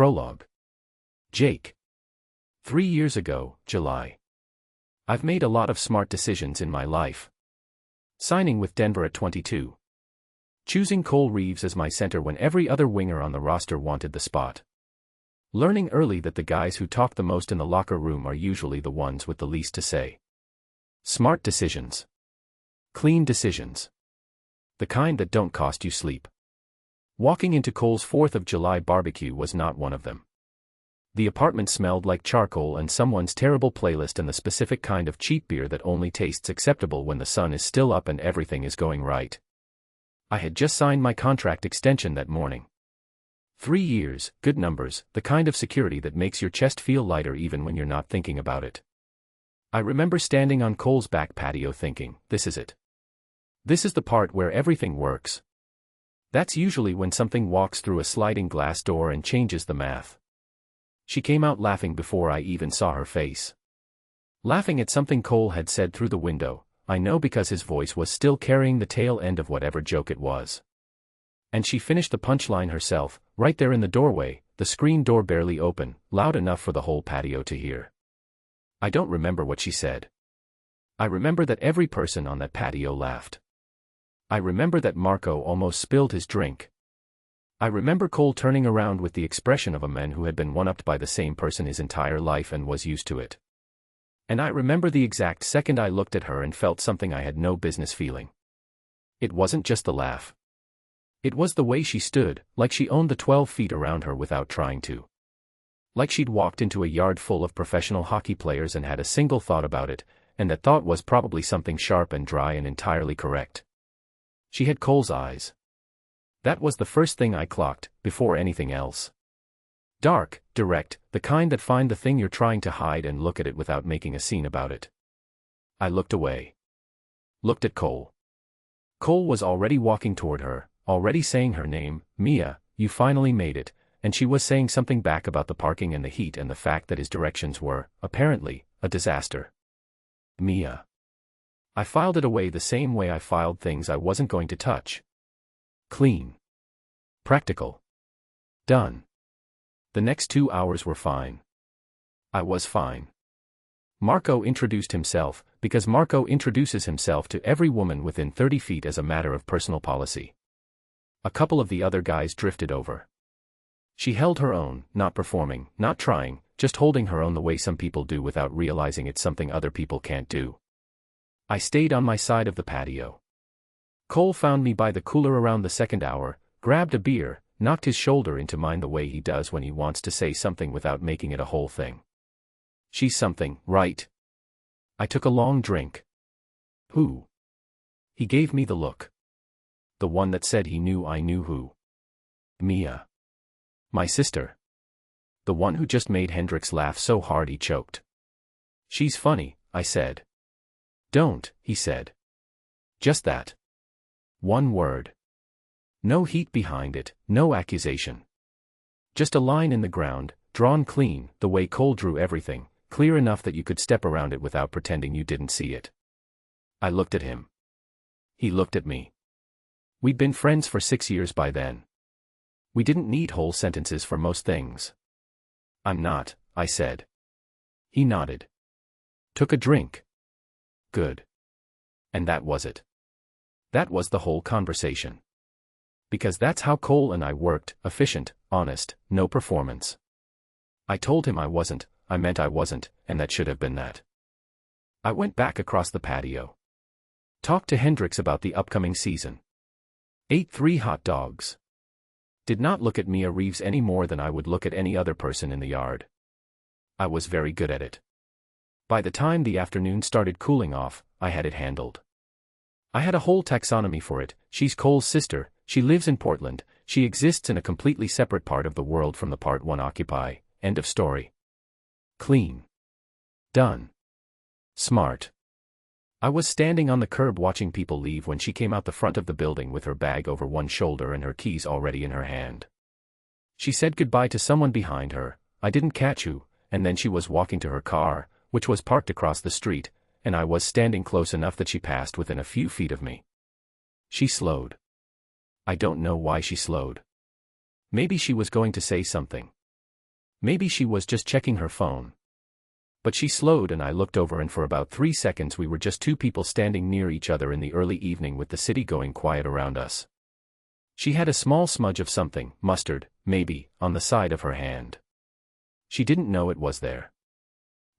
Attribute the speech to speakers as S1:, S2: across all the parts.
S1: Prologue. Jake. 3 years ago, July. I've made a lot of smart decisions in my life. Signing with Denver at 22. Choosing Cole Reeves as my center when every other winger on the roster wanted the spot. Learning early that the guys who talk the most in the locker room are usually the ones with the least to say. Smart decisions. Clean decisions. The kind that don't cost you sleep. Walking into Cole's 4th of July barbecue was not one of them. The apartment smelled like charcoal and someone's terrible playlist and the specific kind of cheap beer that only tastes acceptable when the sun is still up and everything is going right. I had just signed my contract extension that morning. 3 years, good numbers, the kind of security that makes your chest feel lighter even when you're not thinking about it. I remember standing on Cole's back patio thinking, this is it. This is the part where everything works. That's usually when something walks through a sliding glass door and changes the math. She came out laughing before I even saw her face. Laughing at something Cole had said through the window, I know because his voice was still carrying the tail end of whatever joke it was. And she finished the punchline herself, right there in the doorway, the screen door barely open, loud enough for the whole patio to hear. I don't remember what she said. I remember that every person on that patio laughed. I remember that Marco almost spilled his drink. I remember Cole turning around with the expression of a man who had been one-upped by the same person his entire life and was used to it. And I remember the exact second I looked at her and felt something I had no business feeling. It wasn't just the laugh. It was the way she stood, like she owned the 12 feet around her without trying to. Like she'd walked into a yard full of professional hockey players and had a single thought about it, and that thought was probably something sharp and dry and entirely correct. She had Cole's eyes. That was the first thing I clocked, before anything else. Dark, direct, the kind that find the thing you're trying to hide and look at it without making a scene about it. I looked away. Looked at Cole. Cole was already walking toward her, already saying her name, Mia, you finally made it, and she was saying something back about the parking and the heat and the fact that his directions were, apparently, a disaster. Mia. I filed it away the same way I filed things I wasn't going to touch. Clean. Practical. Done. The next 2 hours were fine. I was fine. Marco introduced himself, because Marco introduces himself to every woman within 30 feet as a matter of personal policy. A couple of the other guys drifted over. She held her own, not performing, not trying, just holding her own the way some people do without realizing it's something other people can't do. I stayed on my side of the patio. Cole found me by the cooler around the second hour, grabbed a beer, knocked his shoulder into mine the way he does when he wants to say something without making it a whole thing. She's something, right? I took a long drink. Who? He gave me the look. The one that said he knew I knew who. Mia. My sister. The one who just made Hendrix laugh so hard he choked. She's funny, I said. Don't, he said. Just that. One word. No heat behind it, no accusation. Just a line in the ground, drawn clean, the way Cole drew everything, clear enough that you could step around it without pretending you didn't see it. I looked at him. He looked at me. We'd been friends for 6 years by then. We didn't need whole sentences for most things. I'm not, I said. He nodded. Took a drink. Good. And that was it. That was the whole conversation. Because that's how Cole and I worked, efficient, honest, no performance. I told him I wasn't, I meant I wasn't, and that should have been that. I went back across the patio. Talked to Hendrix about the upcoming season. Ate 3 hot dogs. Did not look at Mia Reeves any more than I would look at any other person in the yard. I was very good at it. By the time the afternoon started cooling off, I had it handled. I had a whole taxonomy for it. She's Cole's sister, she lives in Portland, she exists in a completely separate part of the world from the part one occupy, end of story. Clean. Done. Smart. I was standing on the curb watching people leave when she came out the front of the building with her bag over one shoulder and her keys already in her hand. She said goodbye to someone behind her, I didn't catch who, and then she was walking to her car, which was parked across the street, and I was standing close enough that she passed within a few feet of me. She slowed. I don't know why she slowed. Maybe she was going to say something. Maybe she was just checking her phone. But she slowed and I looked over and for about 3 seconds we were just two people standing near each other in the early evening with the city going quiet around us. She had a small smudge of something, mustard, maybe, on the side of her hand. She didn't know it was there.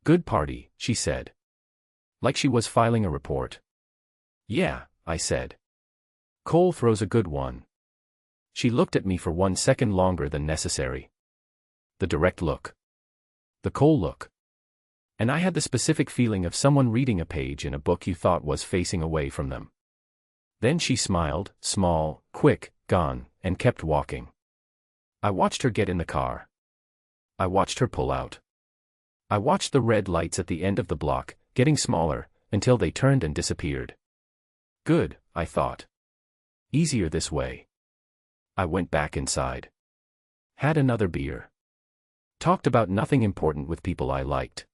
S1: "Good party," she said. Like she was filing a report. "Yeah," I said. "Cole throws a good one." She looked at me for 1 second longer than necessary. The direct look. The Cole look. And I had the specific feeling of someone reading a page in a book you thought was facing away from them. Then she smiled, small, quick, gone, and kept walking. I watched her get in the car. I watched her pull out. I watched the red lights at the end of the block, getting smaller, until they turned and disappeared. Good, I thought. Easier this way. I went back inside. Had another beer. Talked about nothing important with people I liked.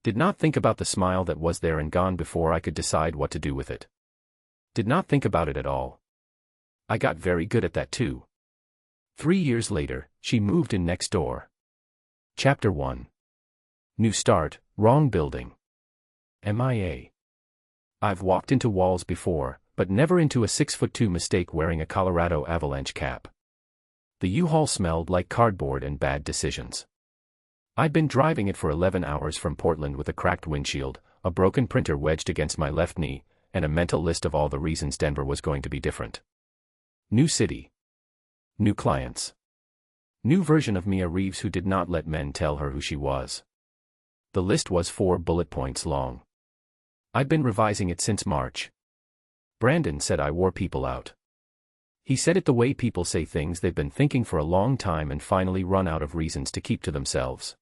S1: Did not think about the smile that was there and gone before I could decide what to do with it. Did not think about it at all. I got very good at that too. 3 years later, she moved in next door. Chapter 1. New start, wrong building. MIA. I've walked into walls before, but never into a 6'2" mistake wearing a Colorado Avalanche cap. The U-Haul smelled like cardboard and bad decisions. I'd been driving it for 11 hours from Portland with a cracked windshield, a broken printer wedged against my left knee, and a mental list of all the reasons Denver was going to be different. New city. New clients. New version of Mia Reeves who did not let men tell her who she was. The list was 4 bullet points long. I'd been revising it since March. Brandon said I wore people out. He said it the way people say things they've been thinking for a long time and finally run out of reasons to keep to themselves.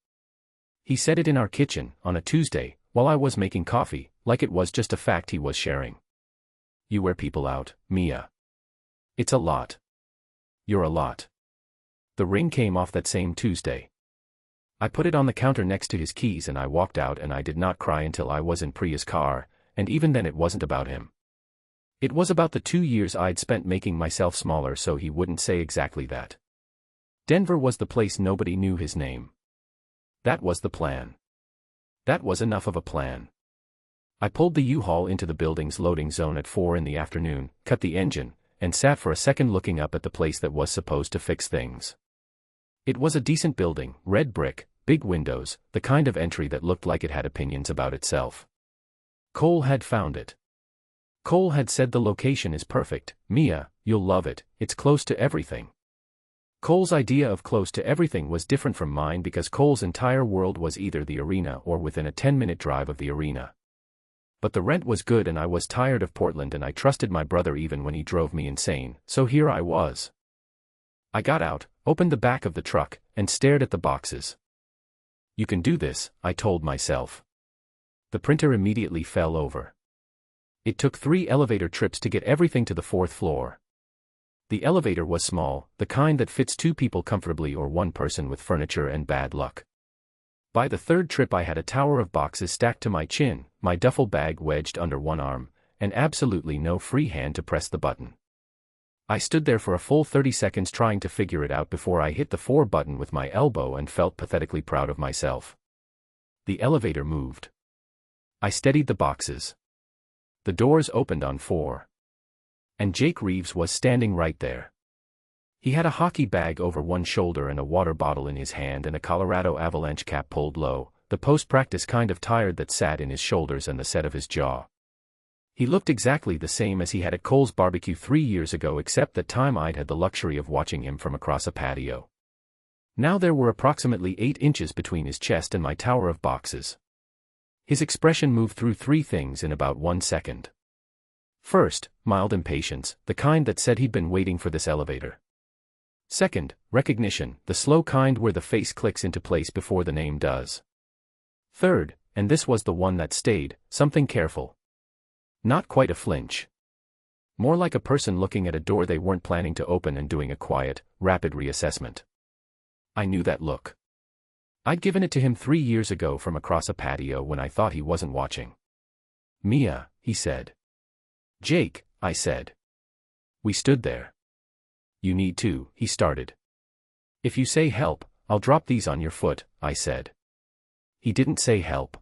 S1: He said it in our kitchen, on a Tuesday, while I was making coffee, like it was just a fact he was sharing. You wear people out, Mia. It's a lot. You're a lot. The ring came off that same Tuesday. I put it on the counter next to his keys and I walked out and I did not cry until I was in Priya's car, and even then it wasn't about him. It was about the 2 years I'd spent making myself smaller so he wouldn't say exactly that. Denver was the place nobody knew his name. That was the plan. That was enough of a plan. I pulled the U-Haul into the building's loading zone at 4 in the afternoon, cut the engine, and sat for a second looking up at the place that was supposed to fix things. It was a decent building, red brick, big windows, the kind of entry that looked like it had opinions about itself. Cole had found it. Cole had said the location is perfect, Mia, you'll love it, it's close to everything. Cole's idea of close to everything was different from mine because Cole's entire world was either the arena or within a 10-minute drive of the arena. But the rent was good and I was tired of Portland and I trusted my brother even when he drove me insane, so here I was. I got out, opened the back of the truck, and stared at the boxes. You can do this, I told myself. The printer immediately fell over. It took 3 elevator trips to get everything to the 4th floor. The elevator was small, the kind that fits 2 people comfortably or 1 person with furniture and bad luck. By the 3rd trip I had a tower of boxes stacked to my chin, my duffel bag wedged under one arm, and absolutely no free hand to press the button. I stood there for a full 30 seconds trying to figure it out before I hit the 4 button with my elbow and felt pathetically proud of myself. The elevator moved. I steadied the boxes. The doors opened on 4. And Jake Reeves was standing right there. He had a hockey bag over one shoulder and a water bottle in his hand and a Colorado Avalanche cap pulled low, the post-practice kind of tired that sat in his shoulders and the set of his jaw. He looked exactly the same as he had at Cole's barbecue 3 years ago except that time I'd had the luxury of watching him from across a patio. Now there were approximately 8 inches between his chest and my tower of boxes. His expression moved through 3 things in about 1 second. First, mild impatience, the kind that said he'd been waiting for this elevator. Second, recognition, the slow kind where the face clicks into place before the name does. Third, and this was the one that stayed, something careful. Not quite a flinch. More like a person looking at a door they weren't planning to open and doing a quiet, rapid reassessment. I knew that look. I'd given it to him 3 years ago from across a patio when I thought he wasn't watching. Mia, he said. Jake, I said. We stood there. You need to, he started. If you say help, I'll drop these on your foot, I said. He didn't say help.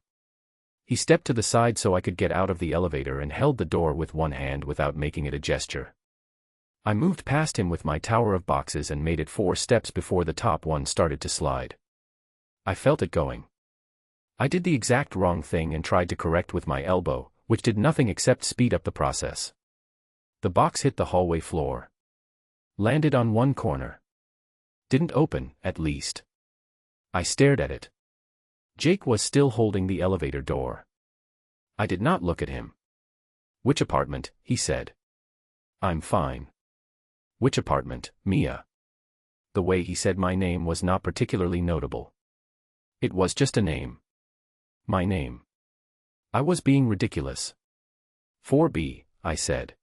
S1: He stepped to the side so I could get out of the elevator and held the door with one hand without making it a gesture. I moved past him with my tower of boxes and made it 4 steps before the top one started to slide. I felt it going. I did the exact wrong thing and tried to correct with my elbow, which did nothing except speed up the process. The box hit the hallway floor. Landed on one corner. Didn't open, at least. I stared at it. Jake was still holding the elevator door. I did not look at him. "Which apartment?" he said. "I'm fine." "Which apartment, Mia?" The way he said my name was not particularly notable. It was just a name. My name. I was being ridiculous. 4B, I said.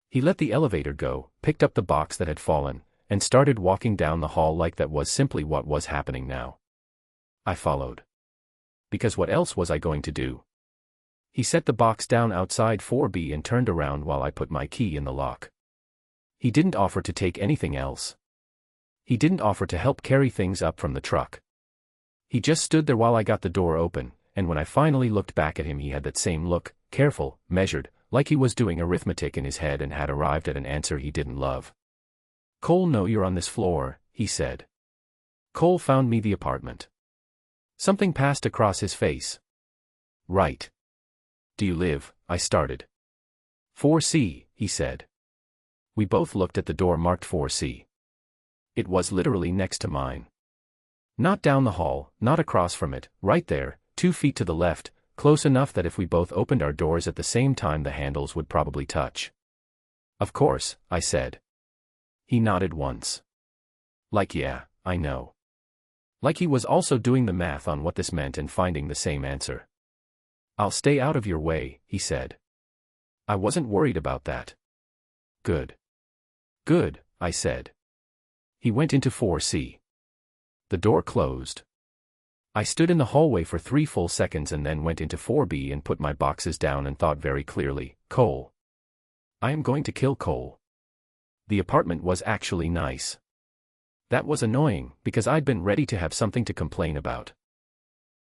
S1: He let the elevator go, picked up the box that had fallen, and started walking down the hall like that was simply what was happening now. I followed. Because what else was I going to do? He set the box down outside 4B and turned around while I put my key in the lock. He didn't offer to take anything else. He didn't offer to help carry things up from the truck. He just stood there while I got the door open, and when I finally looked back at him he had that same look, careful, measured, like he was doing arithmetic in his head and had arrived at an answer he didn't love. "Cole, no, you're on this floor," he said. Cole found me the apartment. Something passed across his face. "Right. Do you live?" I started. 4C, he said. We both looked at the door marked 4C. It was literally next to mine. Not down the hall, not across from it, right there, 2 feet to the left, close enough that if we both opened our doors at the same time the handles would probably touch. "Of course," I said. He nodded once. Like, yeah, I know. Like he was also doing the math on what this meant and finding the same answer. "I'll stay out of your way," he said. I wasn't worried about that. Good. Good, I said. He went into 4C. The door closed. I stood in the hallway for 3 full seconds and then went into 4B and put my boxes down and thought very clearly, Cole. I am going to kill Cole. The apartment was actually nice. That was annoying, because I'd been ready to have something to complain about.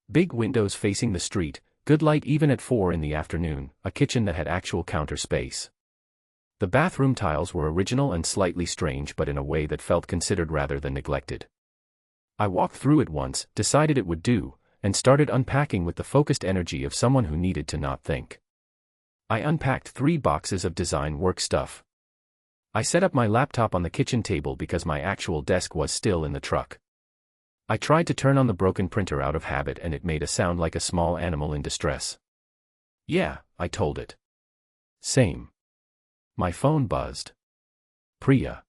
S1: Big windows facing the street, good light even at 4 in the afternoon, a kitchen that had actual counter space. The bathroom tiles were original and slightly strange but in a way that felt considered rather than neglected. I walked through it once, decided it would do, and started unpacking with the focused energy of someone who needed to not think. I unpacked 3 boxes of design work stuff. I set up my laptop on the kitchen table because my actual desk was still in the truck. I tried to turn on the broken printer out of habit and it made a sound like a small animal in distress. "Yeah," I told it. "Same." My phone buzzed. "Priya.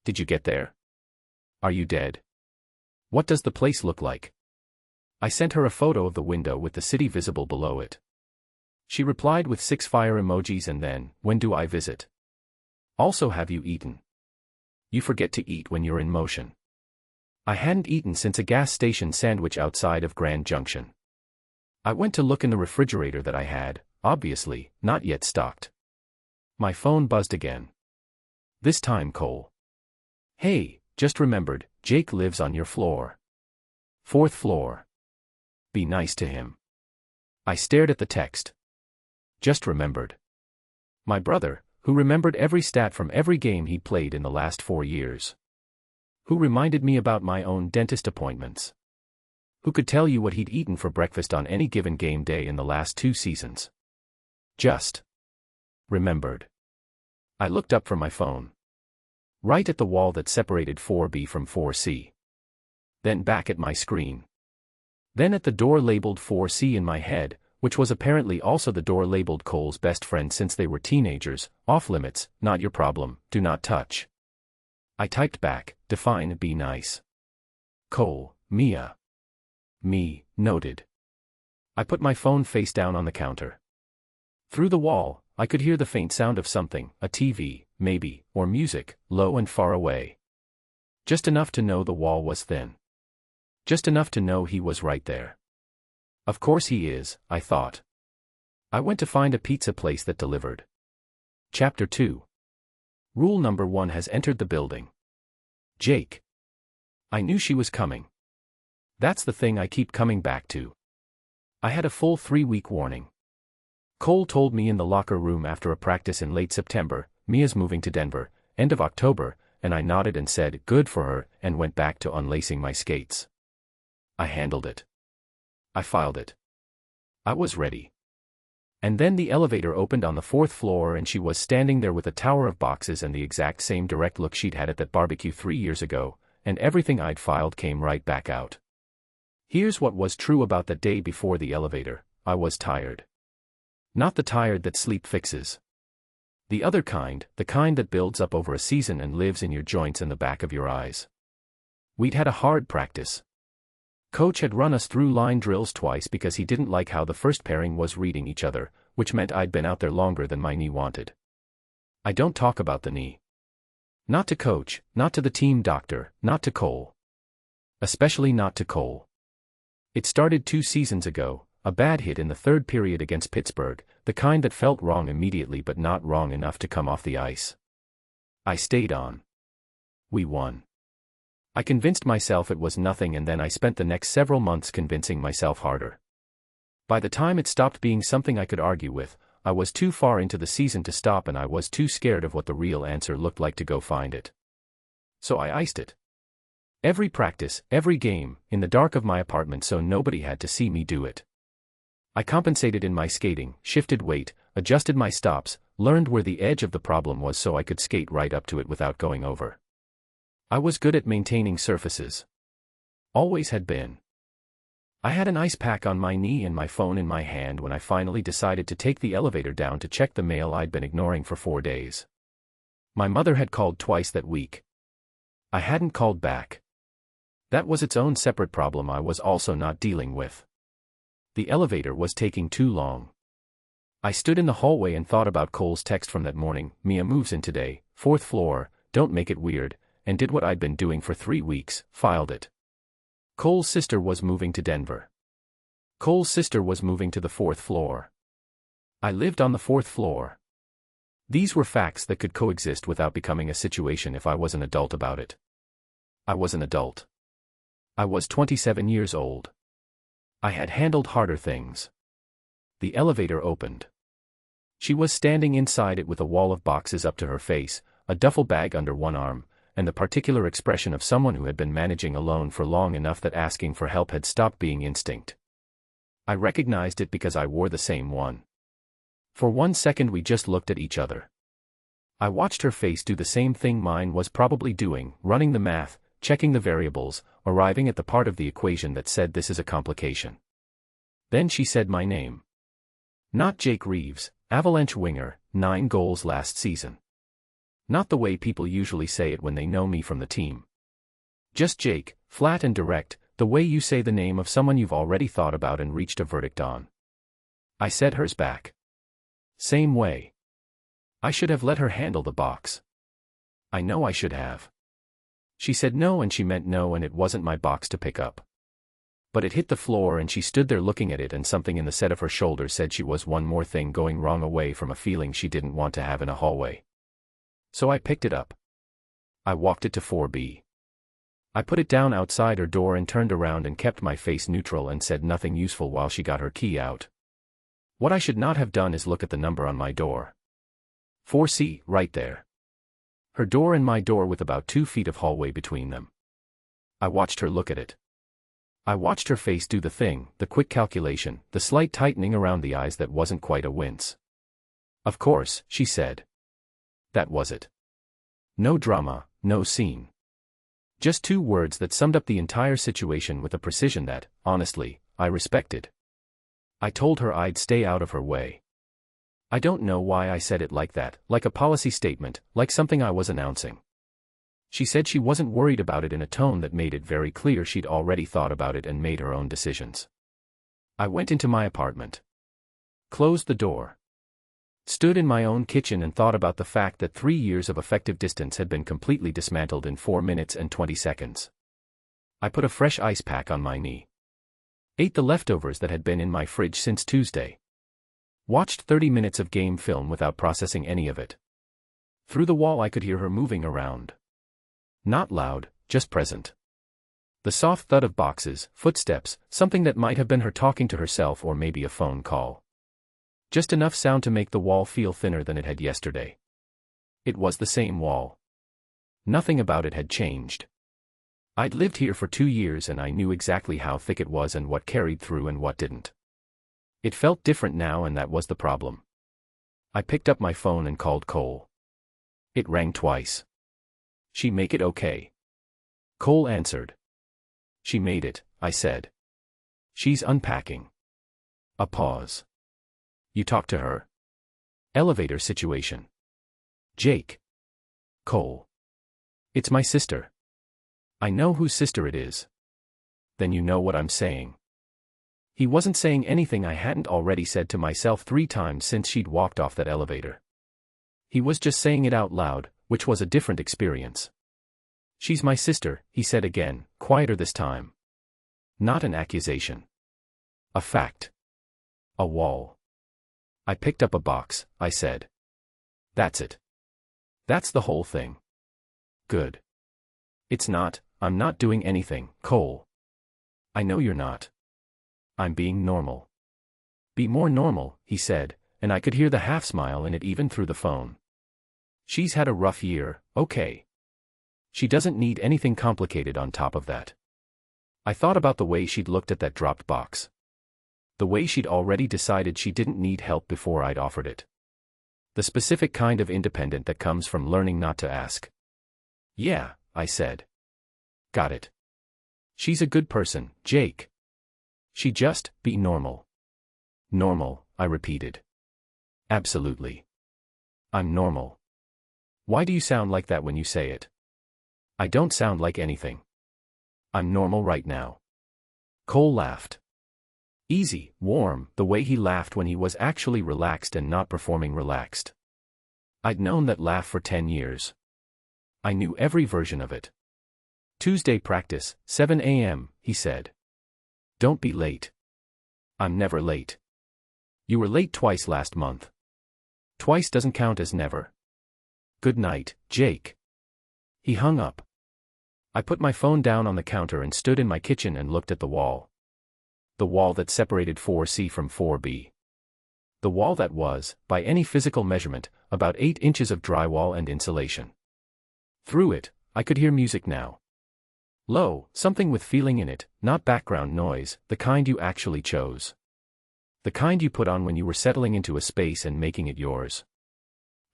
S1: Did you get there? Are you dead? What does the place look like?" I sent her a photo of the window with the city visible below it. She replied with 6 fire emojis and then, "When do I visit? Also, have you eaten? You forget to eat when you're in motion." I hadn't eaten since a gas station sandwich outside of Grand Junction. I went to look in the refrigerator that I had, obviously, not yet stocked. My phone buzzed again. This time Cole. "Hey, just remembered, Jake lives on your floor. 4th floor. Be nice to him." I stared at the text. Just remembered. My brother, who remembered every stat from every game he played in the last 4 years. Who reminded me about my own dentist appointments. Who could tell you what he'd eaten for breakfast on any given game day in the last 2 seasons. Just remembered. I looked up from my phone. Right at the wall that separated 4B from 4C. Then back at my screen. Then at the door labeled 4C in my head, which was apparently also the door labeled Cole's best friend since they were teenagers, off limits, not your problem, do not touch. I typed back, define be nice. Cole, Mia. Me, noted. I put my phone face down on the counter. Through the wall, I could hear the faint sound of something, a TV, maybe, or music, low and far away. Just enough to know the wall was thin. Just enough to know he was right there. Of course he is, I thought. I went to find a pizza place that delivered. Chapter 2. Rule number 1 has entered the building. Jake. I knew she was coming. That's the thing I keep coming back to. I had a full 3-week warning. Cole told me in the locker room after a practice in late September, Mia's moving to Denver, end of October, and I nodded and said, good for her, and went back to unlacing my skates. I handled it. I filed it. I was ready. And then the elevator opened on the 4th floor and she was standing there with a tower of boxes and the exact same direct look she'd had at that barbecue 3 years ago, and everything I'd filed came right back out. Here's what was true about that day before the elevator: I was tired. Not the tired that sleep fixes. The other kind, the kind that builds up over a season and lives in your joints and the back of your eyes. We'd had a hard practice. Coach had run us through line drills twice because he didn't like how the first pairing was reading each other, which meant I'd been out there longer than my knee wanted. I don't talk about the knee. Not to Coach, not to the team doctor, not to Cole. Especially not to Cole. It started 2 seasons ago, a bad hit in the 3rd period against Pittsburgh, the kind that felt wrong immediately but not wrong enough to come off the ice. I stayed on. We won. I convinced myself it was nothing and then I spent the next several months convincing myself harder. By the time it stopped being something I could argue with, I was too far into the season to stop and I was too scared of what the real answer looked like to go find it. So I iced it. Every practice, every game, in the dark of my apartment so nobody had to see me do it. I compensated in my skating, shifted weight, adjusted my stops, learned where the edge of the problem was so I could skate right up to it without going over. I was good at maintaining surfaces. Always had been. I had an ice pack on my knee and my phone in my hand when I finally decided to take the elevator down to check the mail I'd been ignoring for 4 days. My mother had called twice that week. I hadn't called back. That was its own separate problem I was also not dealing with. The elevator was taking too long. I stood in the hallway and thought about Cole's text from that morning, Mia moves in today, 4th floor, don't make it weird, and did what I'd been doing for 3 weeks, filed it. Cole's sister was moving to Denver. Cole's sister was moving to the 4th floor. I lived on the 4th floor. These were facts that could coexist without becoming a situation if I was an adult about it. I was an adult. I was 27 years old. I had handled harder things. The elevator opened. She was standing inside it with a wall of boxes up to her face, a duffel bag under one arm, and the particular expression of someone who had been managing alone for long enough that asking for help had stopped being instinct. I recognized it because I wore the same one. For 1 second we just looked at each other. I watched her face do the same thing mine was probably doing, running the math, checking the variables, arriving at the part of the equation that said this is a complication. Then she said my name. Not Jake Reeves, Avalanche winger, 9 goals last season. Not the way people usually say it when they know me from the team. Just Jake, flat and direct, the way you say the name of someone you've already thought about and reached a verdict on. I said hers back. Same way. I should have let her handle the box. I know I should have. She said no and she meant no and it wasn't my box to pick up. But it hit the floor and she stood there looking at it and something in the set of her shoulders said she was one more thing going wrong away from a feeling she didn't want to have in a hallway. So I picked it up. I walked it to 4B. I put it down outside her door and turned around and kept my face neutral and said nothing useful while she got her key out. What I should not have done is look at the number on my door. 4C, right there. Her door and my door with about 2 feet of hallway between them. I watched her look at it. I watched her face do the thing, the quick calculation, the slight tightening around the eyes that wasn't quite a wince. Of course, she said. That was it. No drama, no scene. Just 2 words that summed up the entire situation with a precision that, honestly, I respected. I told her I'd stay out of her way. I don't know why I said it like that, like a policy statement, like something I was announcing. She said she wasn't worried about it in a tone that made it very clear she'd already thought about it and made her own decisions. I went into my apartment. Closed the door. Stood in my own kitchen and thought about the fact that 3 years of effective distance had been completely dismantled in 4 minutes and 20 seconds. I put a fresh ice pack on my knee. Ate the leftovers that had been in my fridge since Tuesday. Watched 30 minutes of game film without processing any of it. Through the wall I could hear her moving around. Not loud, just present. The soft thud of boxes, footsteps, something that might have been her talking to herself or maybe a phone call. Just enough sound to make the wall feel thinner than it had yesterday. It was the same wall. Nothing about it had changed. I'd lived here for 2 years and I knew exactly how thick it was and what carried through and what didn't. It felt different now and that was the problem. I picked up my phone and called Cole. It rang twice. "She make it okay?" Cole answered. "She made it," I said. "She's unpacking." A pause. "You talked to her?" "Elevator situation." "Jake." Cole. "It's my sister." "I know whose sister it is." "Then you know what I'm saying." He wasn't saying anything I hadn't already said to myself 3 times since she'd walked off that elevator. He was just saying it out loud, which was a different experience. "She's my sister," he said again, quieter this time. Not an accusation. A fact. A wall. "I picked up a box," I said. "That's it. That's the whole thing." "Good." "It's not, I'm not doing anything, Cole." "I know you're not." "I'm being normal." "Be more normal," he said, and I could hear the half-smile in it even through the phone. "She's had a rough year, okay. She doesn't need anything complicated on top of that." I thought about the way she'd looked at that dropped box. The way she'd already decided she didn't need help before I'd offered it. The specific kind of independent that comes from learning not to ask. "Yeah," I said. "Got it. She's a good person, Jake. She just, be normal." "Normal," I repeated. "Absolutely. I'm normal." "Why do you sound like that when you say it?" "I don't sound like anything. I'm normal right now." Cole laughed. Easy, warm, the way he laughed when he was actually relaxed and not performing relaxed. I'd known that laugh for 10 years. I knew every version of it. "Tuesday practice, 7 a.m., he said. "Don't be late." "I'm never late." "You were late twice last month." "Twice doesn't count as never." "Good night, Jake." He hung up. I put my phone down on the counter and stood in my kitchen and looked at the wall. The wall that separated 4C from 4B. The wall that was, by any physical measurement, about 8 inches of drywall and insulation. Through it, I could hear music now. Low, something with feeling in it, not background noise, the kind you actually chose. The kind you put on when you were settling into a space and making it yours.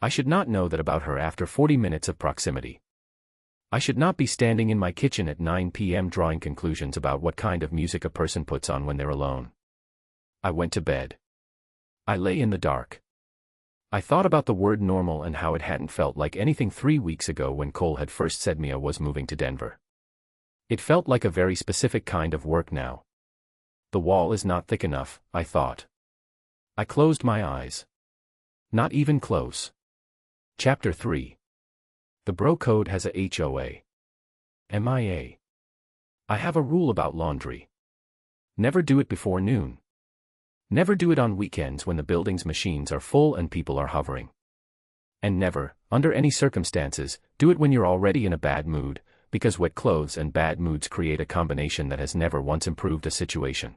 S1: I should not know that about her after 40 minutes of proximity. I should not be standing in my kitchen at 9 p.m. drawing conclusions about what kind of music a person puts on when they're alone. I went to bed. I lay in the dark. I thought about the word normal and how it hadn't felt like anything 3 weeks ago when Cole had first said Mia was moving to Denver. It felt like a very specific kind of work now. The wall is not thick enough, I thought. I closed my eyes. Not even close. Chapter 3. The Bro Code has a HOA. MIA. I have a rule about laundry. Never do it before noon. Never do it on weekends when the building's machines are full and people are hovering. And never, under any circumstances, do it when you're already in a bad mood, because wet clothes and bad moods create a combination that has never once improved a situation.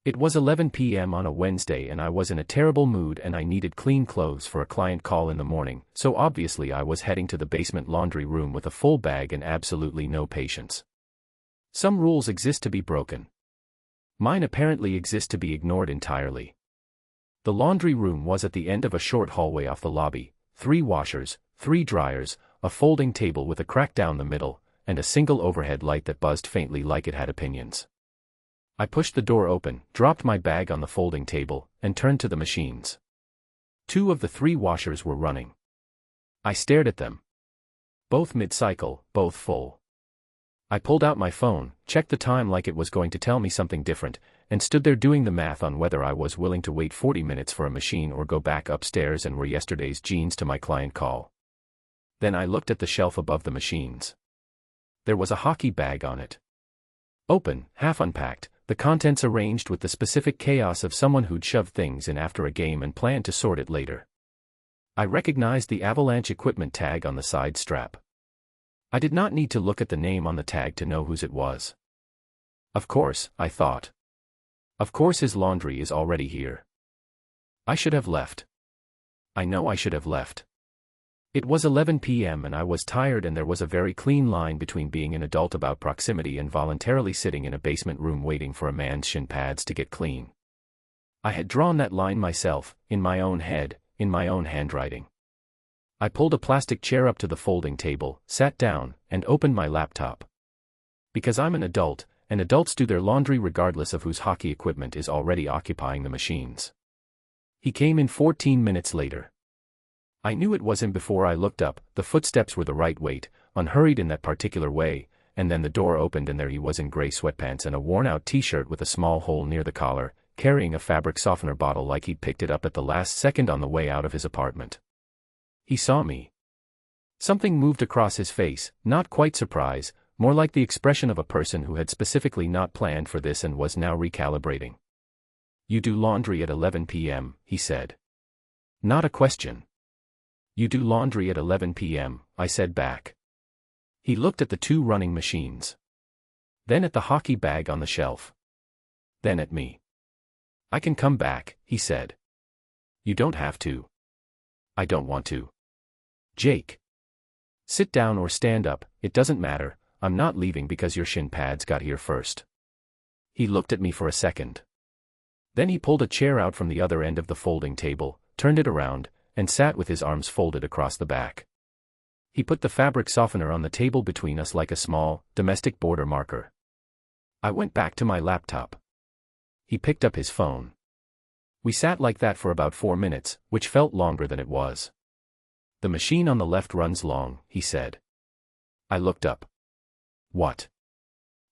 S1: It was 11 p.m. on a Wednesday and I was in a terrible mood and I needed clean clothes for a client call in the morning, so obviously I was heading to the basement laundry room with a full bag and absolutely no patience. Some rules exist to be broken. Mine apparently exist to be ignored entirely. The laundry room was at the end of a short hallway off the lobby, 3 washers, 3 dryers, a folding table with a crack down the middle, and a single overhead light that buzzed faintly like it had opinions. I pushed the door open, dropped my bag on the folding table, and turned to the machines. 2 of the 3 washers were running. I stared at them. Both mid-cycle, both full. I pulled out my phone, checked the time like it was going to tell me something different, and stood there doing the math on whether I was willing to wait 40 minutes for a machine or go back upstairs and wear yesterday's jeans to my client call. Then I looked at the shelf above the machines. There was a hockey bag on it. Open, half unpacked, the contents arranged with the specific chaos of someone who'd shoved things in after a game and planned to sort it later. I recognized the Avalanche equipment tag on the side strap. I did not need to look at the name on the tag to know whose it was. Of course, I thought. Of course his laundry is already here. I should have left. I know I should have left. It was 11 p.m. and I was tired, and there was a very clean line between being an adult about proximity and voluntarily sitting in a basement room waiting for a man's shin pads to get clean. I had drawn that line myself, in my own head, in my own handwriting. I pulled a plastic chair up to the folding table, sat down, and opened my laptop. Because I'm an adult, and adults do their laundry regardless of whose hockey equipment is already occupying the machines. He came in 14 minutes later. I knew it was him before I looked up. The footsteps were the right weight, unhurried in that particular way, and then the door opened and there he was in gray sweatpants and a worn-out t-shirt with a small hole near the collar, carrying a fabric softener bottle like he'd picked it up at the last second on the way out of his apartment. He saw me. Something moved across his face, not quite surprise, more like the expression of a person who had specifically not planned for this and was now recalibrating. "You do laundry at 11 p.m., he said. Not a question. "You do laundry at 11 p.m., I said back. He looked at the two running machines. Then at the hockey bag on the shelf. Then at me. "I can come back," he said. "You don't have to." "I don't want to." "Jake. Sit down or stand up, it doesn't matter, I'm not leaving because your shin pads got here first." He looked at me for a second. Then he pulled a chair out from the other end of the folding table, turned it around, and sat with his arms folded across the back. He put the fabric softener on the table between us like a small, domestic border marker. I went back to my laptop. He picked up his phone. We sat like that for about 4 minutes, which felt longer than it was. "The machine on the left runs long," he said. I looked up. "What?"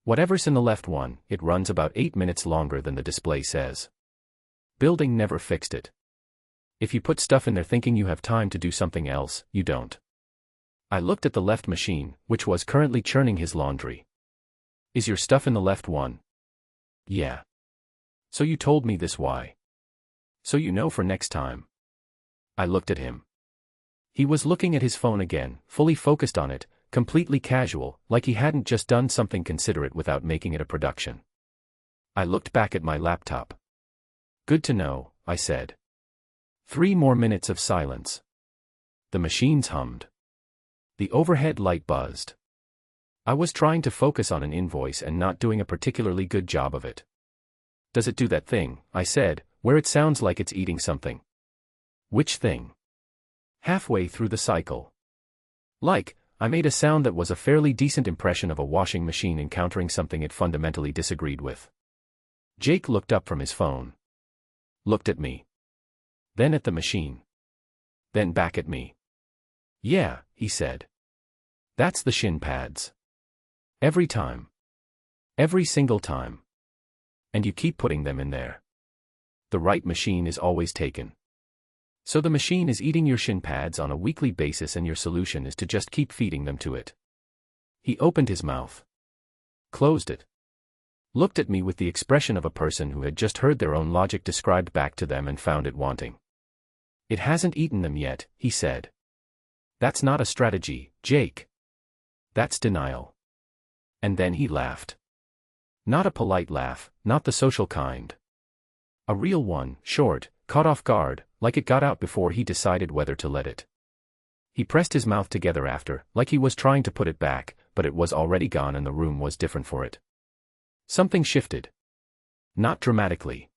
S1: "Whatever's in the left one, it runs about 8 minutes longer than the display says. Building never fixed it. If you put stuff in there thinking you have time to do something else, you don't." I looked at the left machine, which was currently churning his laundry. "Is your stuff in the left one?" "Yeah." "So you told me this, why?" "So you know for next time." I looked at him. He was looking at his phone again, fully focused on it, completely casual, like he hadn't just done something considerate without making it a production. I looked back at my laptop. "Good to know," I said. 3 more minutes of silence. The machines hummed. The overhead light buzzed. I was trying to focus on an invoice and not doing a particularly good job of it. "Does it do that thing," I said, "where it sounds like it's eating something?" "Which thing?" "Halfway through the cycle." "Like," I made a sound that was a fairly decent impression of a washing machine encountering something it fundamentally disagreed with. Jake looked up from his phone. Looked at me. Then at the machine. Then back at me. "Yeah," he said. "That's the shin pads. Every time. Every single time. And you keep putting them in there. The right machine is always taken. So the machine is eating your shin pads on a weekly basis and your solution is to just keep feeding them to it." He opened his mouth. Closed it. Looked at me with the expression of a person who had just heard their own logic described back to them and found it wanting. "It hasn't eaten them yet," he said. "That's not a strategy, Jake. That's denial." And then he laughed. Not a polite laugh, not the social kind. A real one, short, caught off guard, like it got out before he decided whether to let it. He pressed his mouth together after, like he was trying to put it back, but it was already gone and the room was different for it. Something shifted. Not dramatically.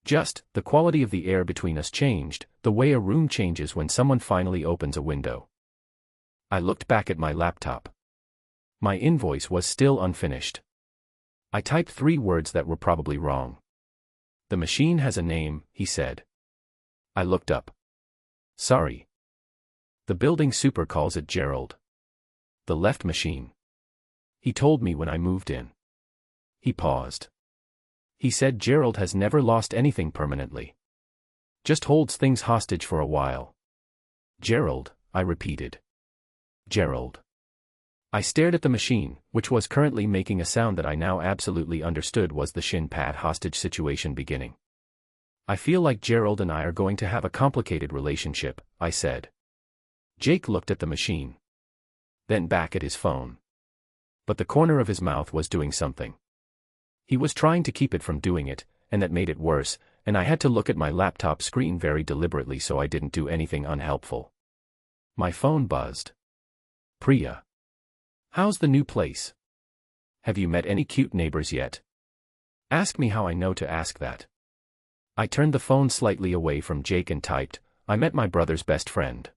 S1: Just, the quality of the air between us changed, the way a room changes when someone finally opens a window. I looked back at my laptop. My invoice was still unfinished. I typed 3 words that were probably wrong. "The machine has a name," he said. I looked up. "Sorry. The building super calls it Gerald. The left machine. He told me when I moved in." He paused. He said Gerald has never lost anything permanently. Just holds things hostage for a while. "Gerald," I repeated. "Gerald." I stared at the machine, which was currently making a sound that I now absolutely understood was the shin pad hostage situation beginning. "I feel like Gerald and I are going to have a complicated relationship," I said. Jake looked at the machine. then back at his phone. But the corner of his mouth was doing something. He was trying to keep it from doing it, and that made it worse, and I had to look at my laptop screen very deliberately so I didn't do anything unhelpful. My phone buzzed. Priya. How's the new place? Have you met any cute neighbors yet? Ask me how I know to ask that. I turned the phone slightly away from Jake and typed, I met my brother's best friend.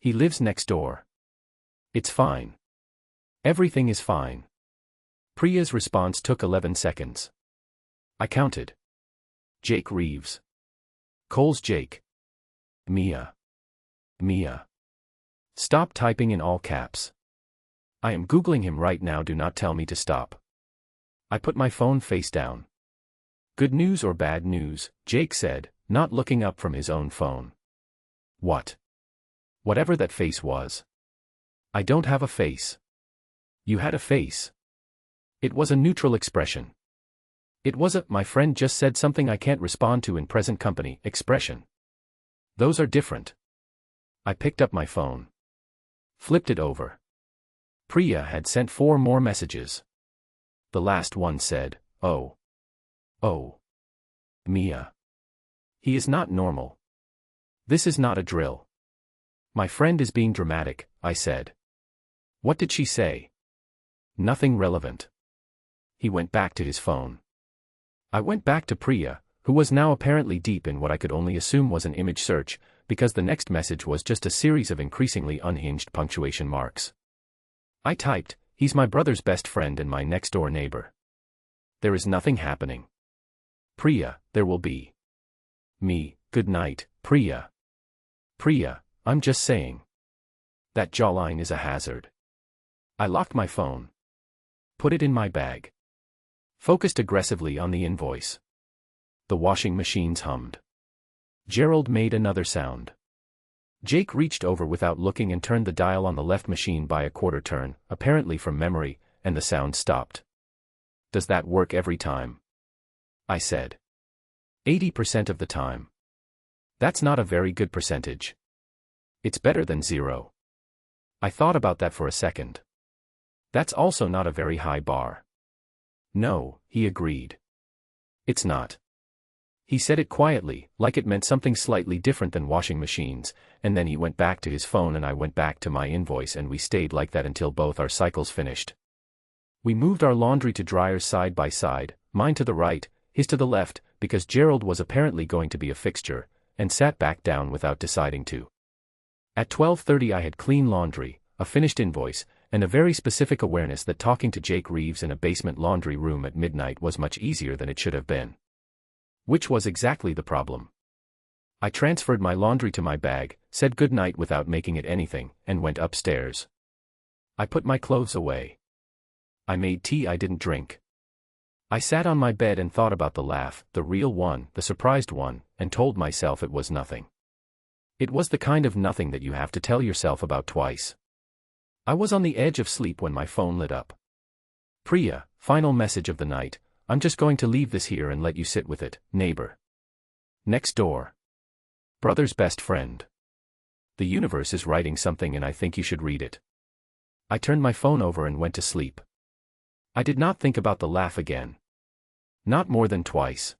S1: He lives next door. It's fine. Everything is fine. Priya's response took 11 seconds. I counted. Jake Reeves. Cole's Jake. Mia. Mia. Stop typing in all caps. I am Googling him right now, do not tell me to stop. I put my phone face down. Good news or bad news, Jake said, not looking up from his own phone. What? Whatever that face was. I don't have a face. You had a face. It was a neutral expression. It was a, my friend just said something I can't respond to in present company, expression. Those are different. I picked up my phone. Flipped it over. Priya had sent 4 more messages. The last one said, oh. Oh. Mia. He is not normal. This is not a drill. My friend is being dramatic, I said. What did she say? Nothing relevant. He went back to his phone. I went back to Priya, who was now apparently deep in what I could only assume was an image search, because the next message was just a series of increasingly unhinged punctuation marks. I typed, he's my brother's best friend and my next-door neighbor. There is nothing happening. Priya, there will be. Me, good night, Priya. Priya, I'm just saying. That jawline is a hazard. I locked my phone. Put it in my bag. Focused aggressively on the invoice. The washing machines hummed. Gerald made another sound. Jake reached over without looking and turned the dial on the left machine by a quarter turn, apparently from memory, and the sound stopped. Does that work every time? I said. 80% of the time. That's not a very good percentage. It's better than 0. I thought about that for a second. That's also not a very high bar. No, he agreed. It's not. He said it quietly, like it meant something slightly different than washing machines, and then he went back to his phone and I went back to my invoice and we stayed like that until both our cycles finished. We moved our laundry to dryers side by side, mine to the right, his to the left, because Gerald was apparently going to be a fixture, and sat back down without deciding to. At 12:30 I had clean laundry, a finished invoice, and a very specific awareness that talking to Jake Reeves in a basement laundry room at midnight was much easier than it should have been. Which was exactly the problem. I transferred my laundry to my bag, said goodnight without making it anything, and went upstairs. I put my clothes away. I made tea I didn't drink. I sat on my bed and thought about the laugh, the real one, the surprised one, and told myself it was nothing. It was the kind of nothing that you have to tell yourself about twice. I was on the edge of sleep when my phone lit up. Priya, final message of the night, I'm just going to leave this here and let you sit with it, neighbor. Next door. Brother's best friend. The universe is writing something and I think you should read it. I turned my phone over and went to sleep. I did not think about the laugh again. Not more than twice.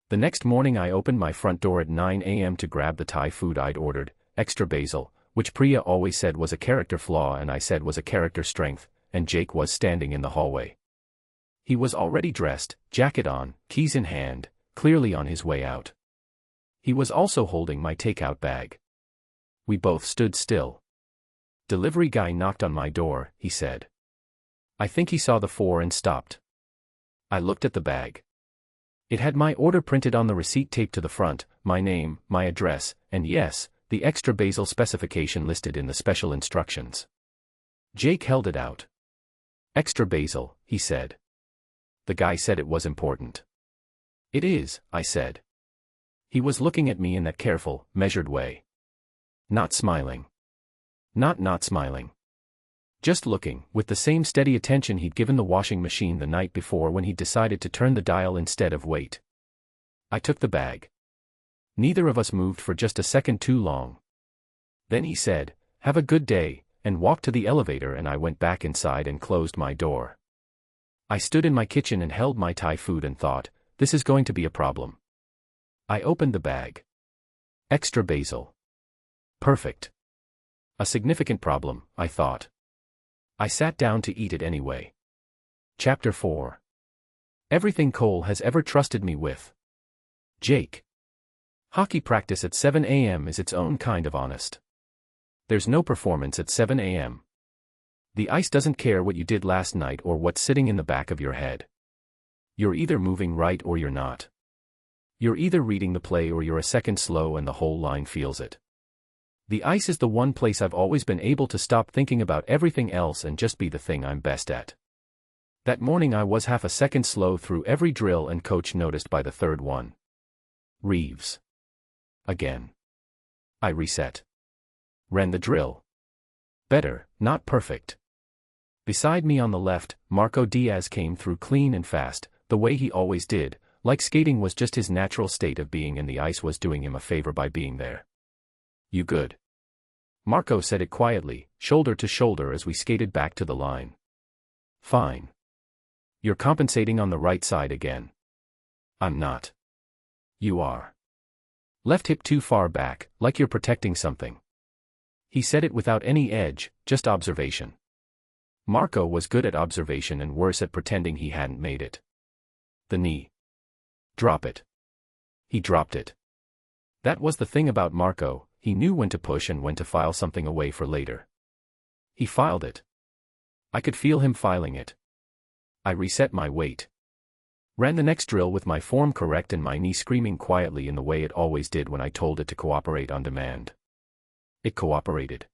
S1: The next morning I opened my front door at 9 a.m. to grab the Thai food I'd ordered, extra basil, which Priya always said was a character flaw and I said was a character strength, and Jake was standing in the hallway. He was already dressed, jacket on, keys in hand, clearly on his way out. He was also holding my takeout bag. We both stood still. Delivery guy knocked on my door, he said. I think he saw the 4 and stopped. I looked at the bag. It had my order printed on the receipt taped to the front, my name, my address, and yes, the extra basil specification listed in the special instructions. Jake held it out. Extra basil, he said. The guy said it was important. It is, I said. He was looking at me in that careful, measured way. Not smiling. Not smiling. Just looking, with the same steady attention he'd given the washing machine the night before when he decided to turn the dial instead of wait. I took the bag. Neither of us moved for just a second too long. Then he said, "Have a good day," and walked to the elevator, and I went back inside and closed my door. I stood in my kitchen and held my Thai food and thought, this is going to be a problem. I opened the bag. Extra basil. Perfect. A significant problem, I thought. I sat down to eat it anyway. Chapter 4. Everything Cole has ever trusted me with. Jake. Hockey practice at 7 a.m. is its own kind of honest. There's no performance at 7 a.m. The ice doesn't care what you did last night or what's sitting in the back of your head. You're either moving right or you're not. You're either reading the play or you're a second slow and the whole line feels it. The ice is the one place I've always been able to stop thinking about everything else and just be the thing I'm best at. That morning I was half a second slow through every drill, and coach noticed by the third one. Reeves. Again. I reset. Ran the drill. Better, not perfect. Beside me on the left, Marco Diaz came through clean and fast, the way he always did, like skating was just his natural state of being and the ice was doing him a favor by being there. You good? Marco said it quietly, shoulder to shoulder as we skated back to the line. Fine. You're compensating on the right side again. I'm not. You are. Left hip too far back, like you're protecting something. He said it without any edge, just observation. Marco was good at observation and worse at pretending he hadn't made it. The knee. Drop it. He dropped it. That was the thing about Marco, he knew when to push and when to file something away for later. He filed it. I could feel him filing it. I reset my weight. Ran the next drill with my form correct and my knee screaming quietly in the way it always did when I told it to cooperate on demand. It cooperated.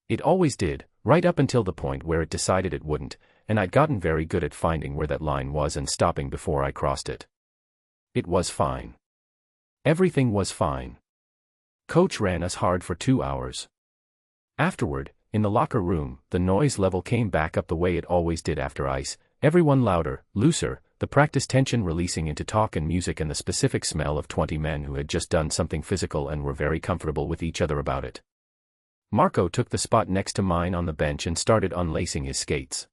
S1: It always did, right up until the point where it decided it wouldn't, and I'd gotten very good at finding where that line was and stopping before I crossed it. It was fine. Everything was fine. Coach ran us hard for 2 hours. Afterward, in the locker room, the noise level came back up the way it always did after ice, everyone louder, looser, the practice tension releasing into talk and music and the specific smell of 20 men who had just done something physical and were very comfortable with each other about it. Marco took the spot next to mine on the bench and started unlacing his skates.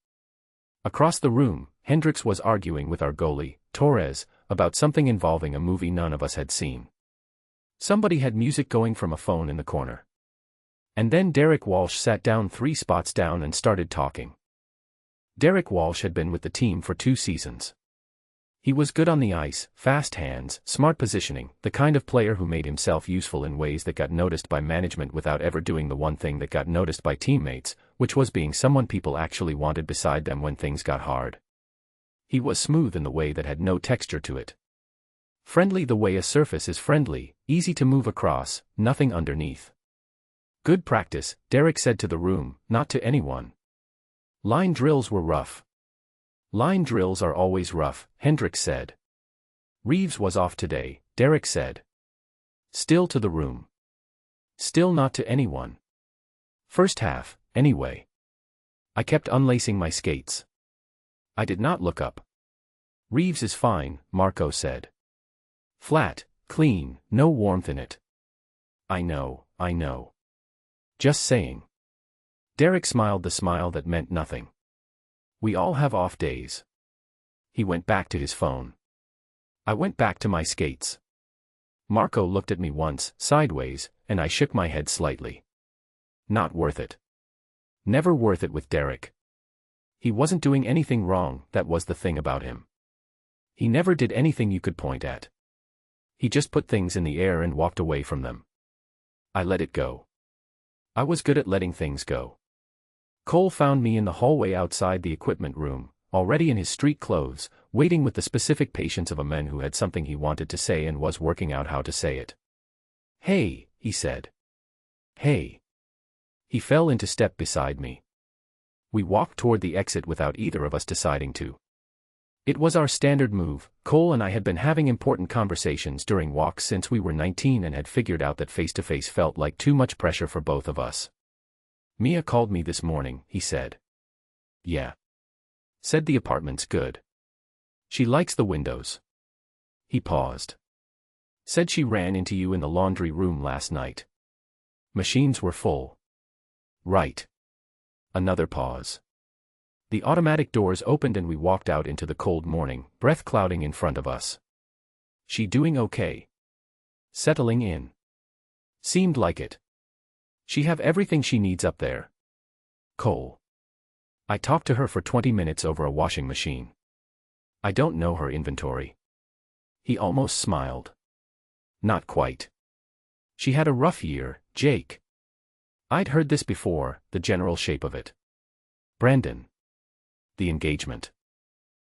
S1: Across the room, Hendricks was arguing with our goalie, Torres, about something involving a movie none of us had seen. Somebody had music going from a phone in the corner. And then Derek Walsh sat down 3 spots down and started talking. Derek Walsh had been with the team for 2 seasons. He was good on the ice, fast hands, smart positioning, the kind of player who made himself useful in ways that got noticed by management without ever doing the one thing that got noticed by teammates, which was being someone people actually wanted beside them when things got hard. He was smooth in the way that had no texture to it. Friendly the way a surface is friendly, easy to move across, nothing underneath. Good practice, Derek said to the room, not to anyone. Line drills were rough. Line drills are always rough, Hendricks said. Reeves was off today, Derek said. Still to the room. Still not to anyone. First half, anyway. I kept unlacing my skates. I did not look up. Reeves is fine, Marco said. Flat, clean, no warmth in it. I know. Just saying. Derek smiled the smile that meant nothing. We all have off days. He went back to his phone. I went back to my skates. Marco looked at me once, sideways, and I shook my head slightly. Not worth it. Never worth it with Derek. He wasn't doing anything wrong, that was the thing about him. He never did anything you could point at. He just put things in the air and walked away from them. I let it go. I was good at letting things go. Cole found me in the hallway outside the equipment room, already in his street clothes, waiting with the specific patience of a man who had something he wanted to say and was working out how to say it. Hey, he said. Hey. He fell into step beside me. We walked toward the exit without either of us deciding to. It was our standard move. Cole and I had been having important conversations during walks since we were 19 and had figured out that face-to-face felt like too much pressure for both of us. Mia called me this morning, he said. Yeah. Said the apartment's good. She likes the windows. He paused. Said she ran into you in the laundry room last night. Machines were full. Right. Another pause. The automatic doors opened and we walked out into the cold morning, breath clouding in front of us. She doing okay? Settling in? Seemed like it. She have everything she needs up there. Cole. I talked to her for 20 minutes over a washing machine. I don't know her inventory. He almost smiled. Not quite. She had a rough year, Jake. I'd heard this before, the general shape of it. Brandon. The engagement.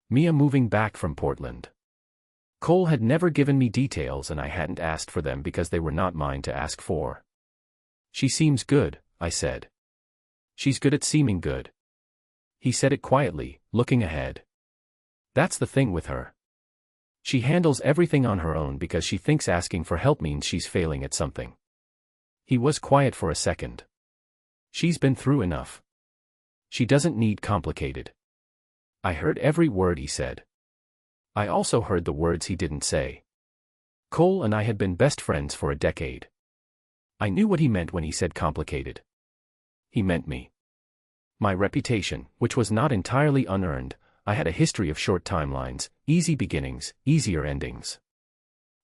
S1: Mia moving back from Portland. Cole had never given me details and I hadn't asked for them because they were not mine to ask for. She seems good, I said. She's good at seeming good. He said it quietly, looking ahead. That's the thing with her. She handles everything on her own because she thinks asking for help means she's failing at something. He was quiet for a second. She's been through enough. She doesn't need complicated. I heard every word he said. I also heard the words he didn't say. Cole and I had been best friends for a decade. I knew what he meant when he said complicated. He meant me. My reputation, which was not entirely unearned, I had a history of short timelines, easy beginnings, easier endings.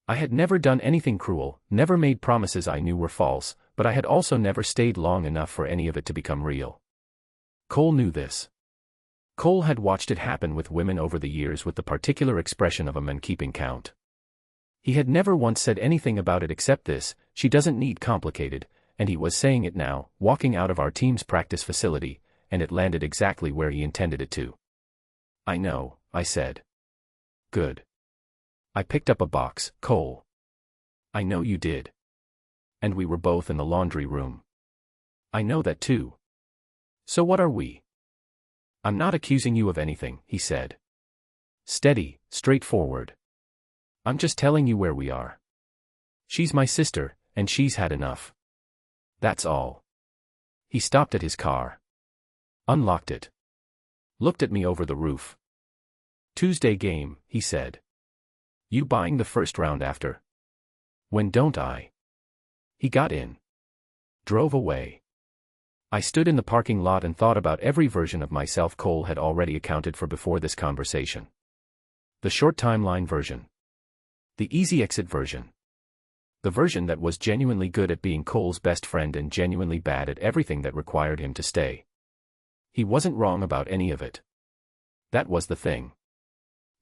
S1: I had never done anything cruel, never made promises I knew were false, but I had also never stayed long enough for any of it to become real. Cole knew this. Cole had watched it happen with women over the years with the particular expression of a man keeping count. He had never once said anything about it except this, she doesn't need complicated, and he was saying it now, walking out of our team's practice facility, and it landed exactly where he intended it to. I know, I said. Good. I picked up a box, Cole. I know you did. And we were both in the laundry room. I know that too. So what are we? I'm not accusing you of anything, he said. Steady, straightforward. I'm just telling you where we are. She's my sister, and she's had enough. That's all. He stopped at his car. Unlocked it. Looked at me over the roof. Tuesday game, he said. You buying the first round after? When don't I? He got in. Drove away. I stood in the parking lot and thought about every version of myself Cole had already accounted for before this conversation. The short timeline version. The easy exit version. The version that was genuinely good at being Cole's best friend and genuinely bad at everything that required him to stay. He wasn't wrong about any of it. That was the thing.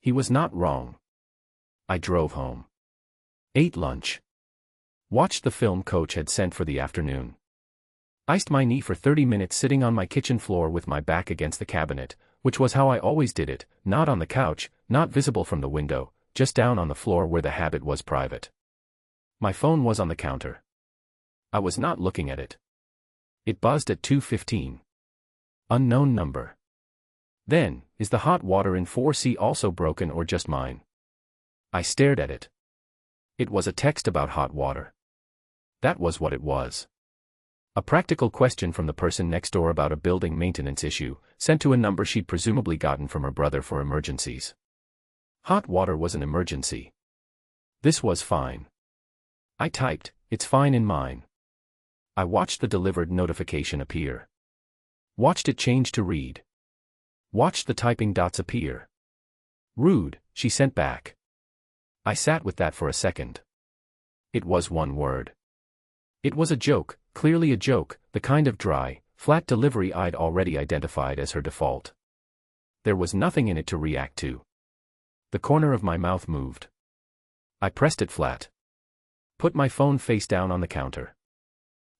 S1: He was not wrong. I drove home. Ate lunch. Watched the film Coach had sent for the afternoon. Iced my knee for 30 minutes sitting on my kitchen floor with my back against the cabinet, which was how I always did it, not on the couch, not visible from the window, just down on the floor where the habit was private. My phone was on the counter. I was not looking at it. It buzzed at 2:15. Unknown number. Then, is the hot water in 4C also broken or just mine? I stared at it. It was a text about hot water. That was what it was. A practical question from the person next door about a building maintenance issue, sent to a number she'd presumably gotten from her brother for emergencies. Hot water was an emergency. This was fine. I typed, it's fine in mine. I watched the delivered notification appear. Watched it change to read. Watched the typing dots appear. Rude, she sent back. I sat with that for a second. It was one word. It was a joke, clearly a joke, the kind of dry, flat delivery I'd already identified as her default. There was nothing in it to react to. The corner of my mouth moved. I pressed it flat. Put my phone face down on the counter.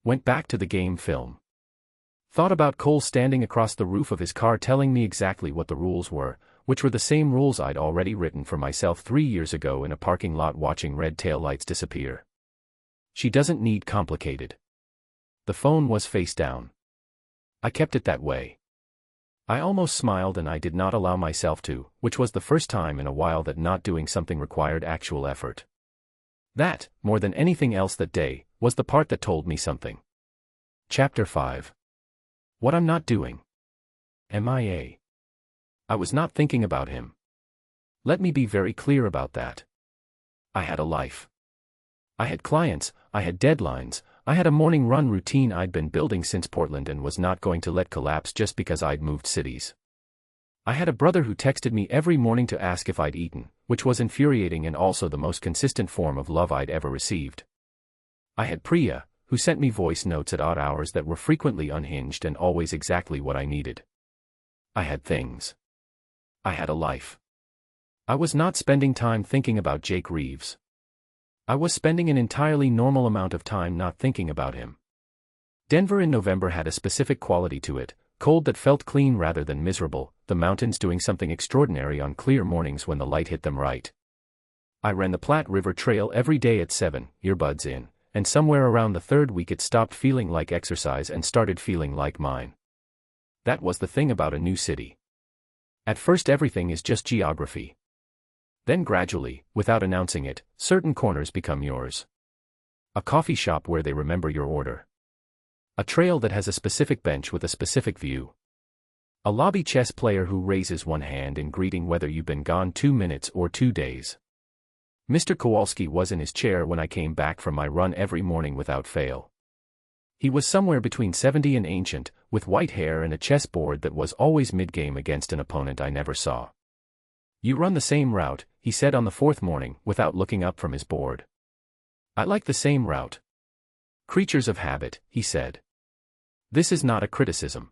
S1: Went back to the game film. Thought about Cole standing across the roof of his car telling me exactly what the rules were, which were the same rules I'd already written for myself 3 years ago in a parking lot watching red taillights disappear. She doesn't need complicated. The phone was face down. I kept it that way. I almost smiled and I did not allow myself to, which was the first time in a while that not doing something required actual effort. That, more than anything else that day, was the part that told me something. Chapter 5. What I'm not doing. MIA. I was not thinking about him. Let me be very clear about that. I had a life. I had clients, I had deadlines, I had a morning run routine I'd been building since Portland and was not going to let collapse just because I'd moved cities. I had a brother who texted me every morning to ask if I'd eaten, which was infuriating and also the most consistent form of love I'd ever received. I had Priya, who sent me voice notes at odd hours that were frequently unhinged and always exactly what I needed. I had things. I had a life. I was not spending time thinking about Jake Reeves. I was spending an entirely normal amount of time not thinking about him. Denver in November had a specific quality to it, cold that felt clean rather than miserable, the mountains doing something extraordinary on clear mornings when the light hit them right. I ran the Platte River Trail every day at 7, earbuds in, and somewhere around the third week it stopped feeling like exercise and started feeling like mine. That was the thing about a new city. At first everything is just geography. Then gradually, without announcing it, certain corners become yours. A coffee shop where they remember your order. A trail that has a specific bench with a specific view. A lobby chess player who raises one hand in greeting whether you've been gone 2 minutes or 2 days. Mr. Kowalski was in his chair when I came back from my run every morning without fail. He was somewhere between 70 and ancient, with white hair and a chessboard that was always mid-game against an opponent I never saw. "You run the same route," he said on the 4th morning, without looking up from his board. "I like the same route." "Creatures of habit," he said. "This is not a criticism."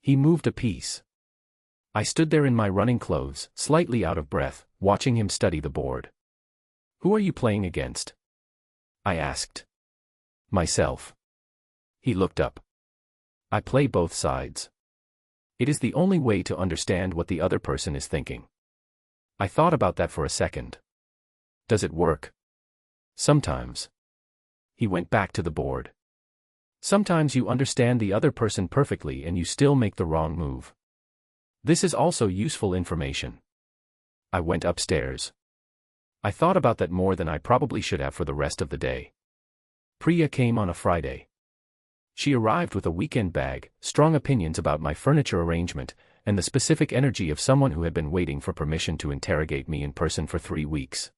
S1: He moved a piece. I stood there in my running clothes, slightly out of breath, watching him study the board. "Who are you playing against?" I asked. "Myself." He looked up. "I play both sides. It is the only way to understand what the other person is thinking." I thought about that for a second. "Does it work?" "Sometimes." He went back to the board. "Sometimes you understand the other person perfectly and you still make the wrong move. This is also useful information." I went upstairs. I thought about that more than I probably should have for the rest of the day. Priya came on a Friday. She arrived with a weekend bag, strong opinions about my furniture arrangement, and the specific energy of someone who had been waiting for permission to interrogate me in person for 3 weeks.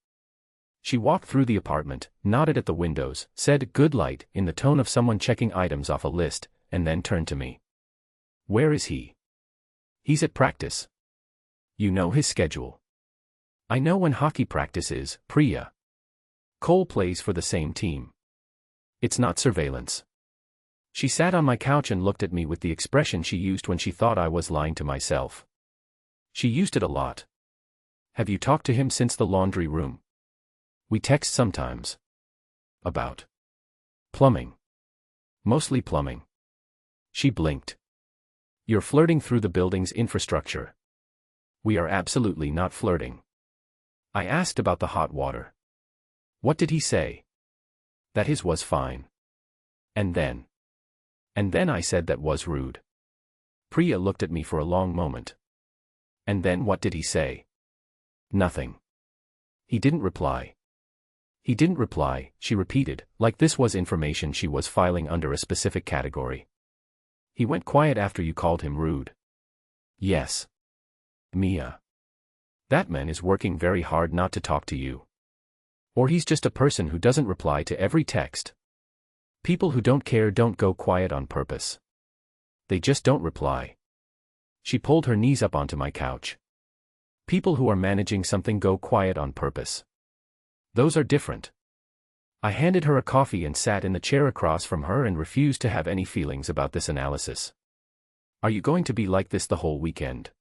S1: She walked through the apartment, nodded at the windows, said "good light" in the tone of someone checking items off a list, and then turned to me. "Where is he?" "He's at practice." "You know his schedule?" "I know when hockey practice is, Priya. Cole plays for the same team. It's not surveillance." She sat on my couch and looked at me with the expression she used when she thought I was lying to myself. She used it a lot. "Have you talked to him since the laundry room?" "We text sometimes." "About?" "Plumbing. Mostly plumbing." She blinked. "You're flirting through the building's infrastructure." "We are absolutely not flirting." I asked about the hot water. "What did he say?" "That his was fine." And then I said that was rude." Priya looked at me for a long moment. "And then what did he say?" "Nothing." "He didn't reply." "He didn't reply," she repeated, like this was information she was filing under a specific category. "He went quiet after you called him rude." "Yes." "Mia. That man is working very hard not to talk to you. Or he's just a person who doesn't reply to every text. People who don't care don't go quiet on purpose. They just don't reply." She pulled her knees up onto my couch. "People who are managing something go quiet on purpose. Those are different." I handed her a coffee and sat in the chair across from her and refused to have any feelings about this analysis. "Are you going to be like this the whole weekend?"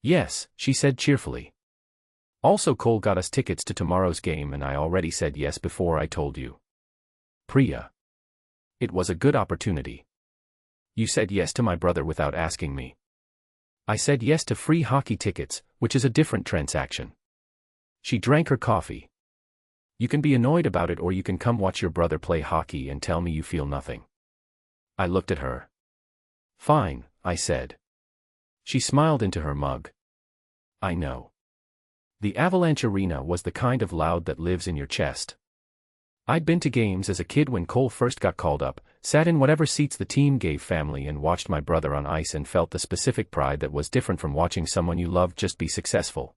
S1: "Yes," she said cheerfully. "Also Cole got us tickets to tomorrow's game and I already said yes before I told you." "Priya. It was a good opportunity." "You said yes to my brother without asking me." "I said yes to free hockey tickets, which is a different transaction." She drank her coffee. "You can be annoyed about it or you can come watch your brother play hockey and tell me you feel nothing." I looked at her. "Fine," I said. She smiled into her mug. "I know. The Avalanche Arena was the kind of loud that lives in your chest. I'd been to games as a kid when Cole first got called up, sat in whatever seats the team gave family and watched my brother on ice and felt the specific pride that was different from watching someone you loved just be successful.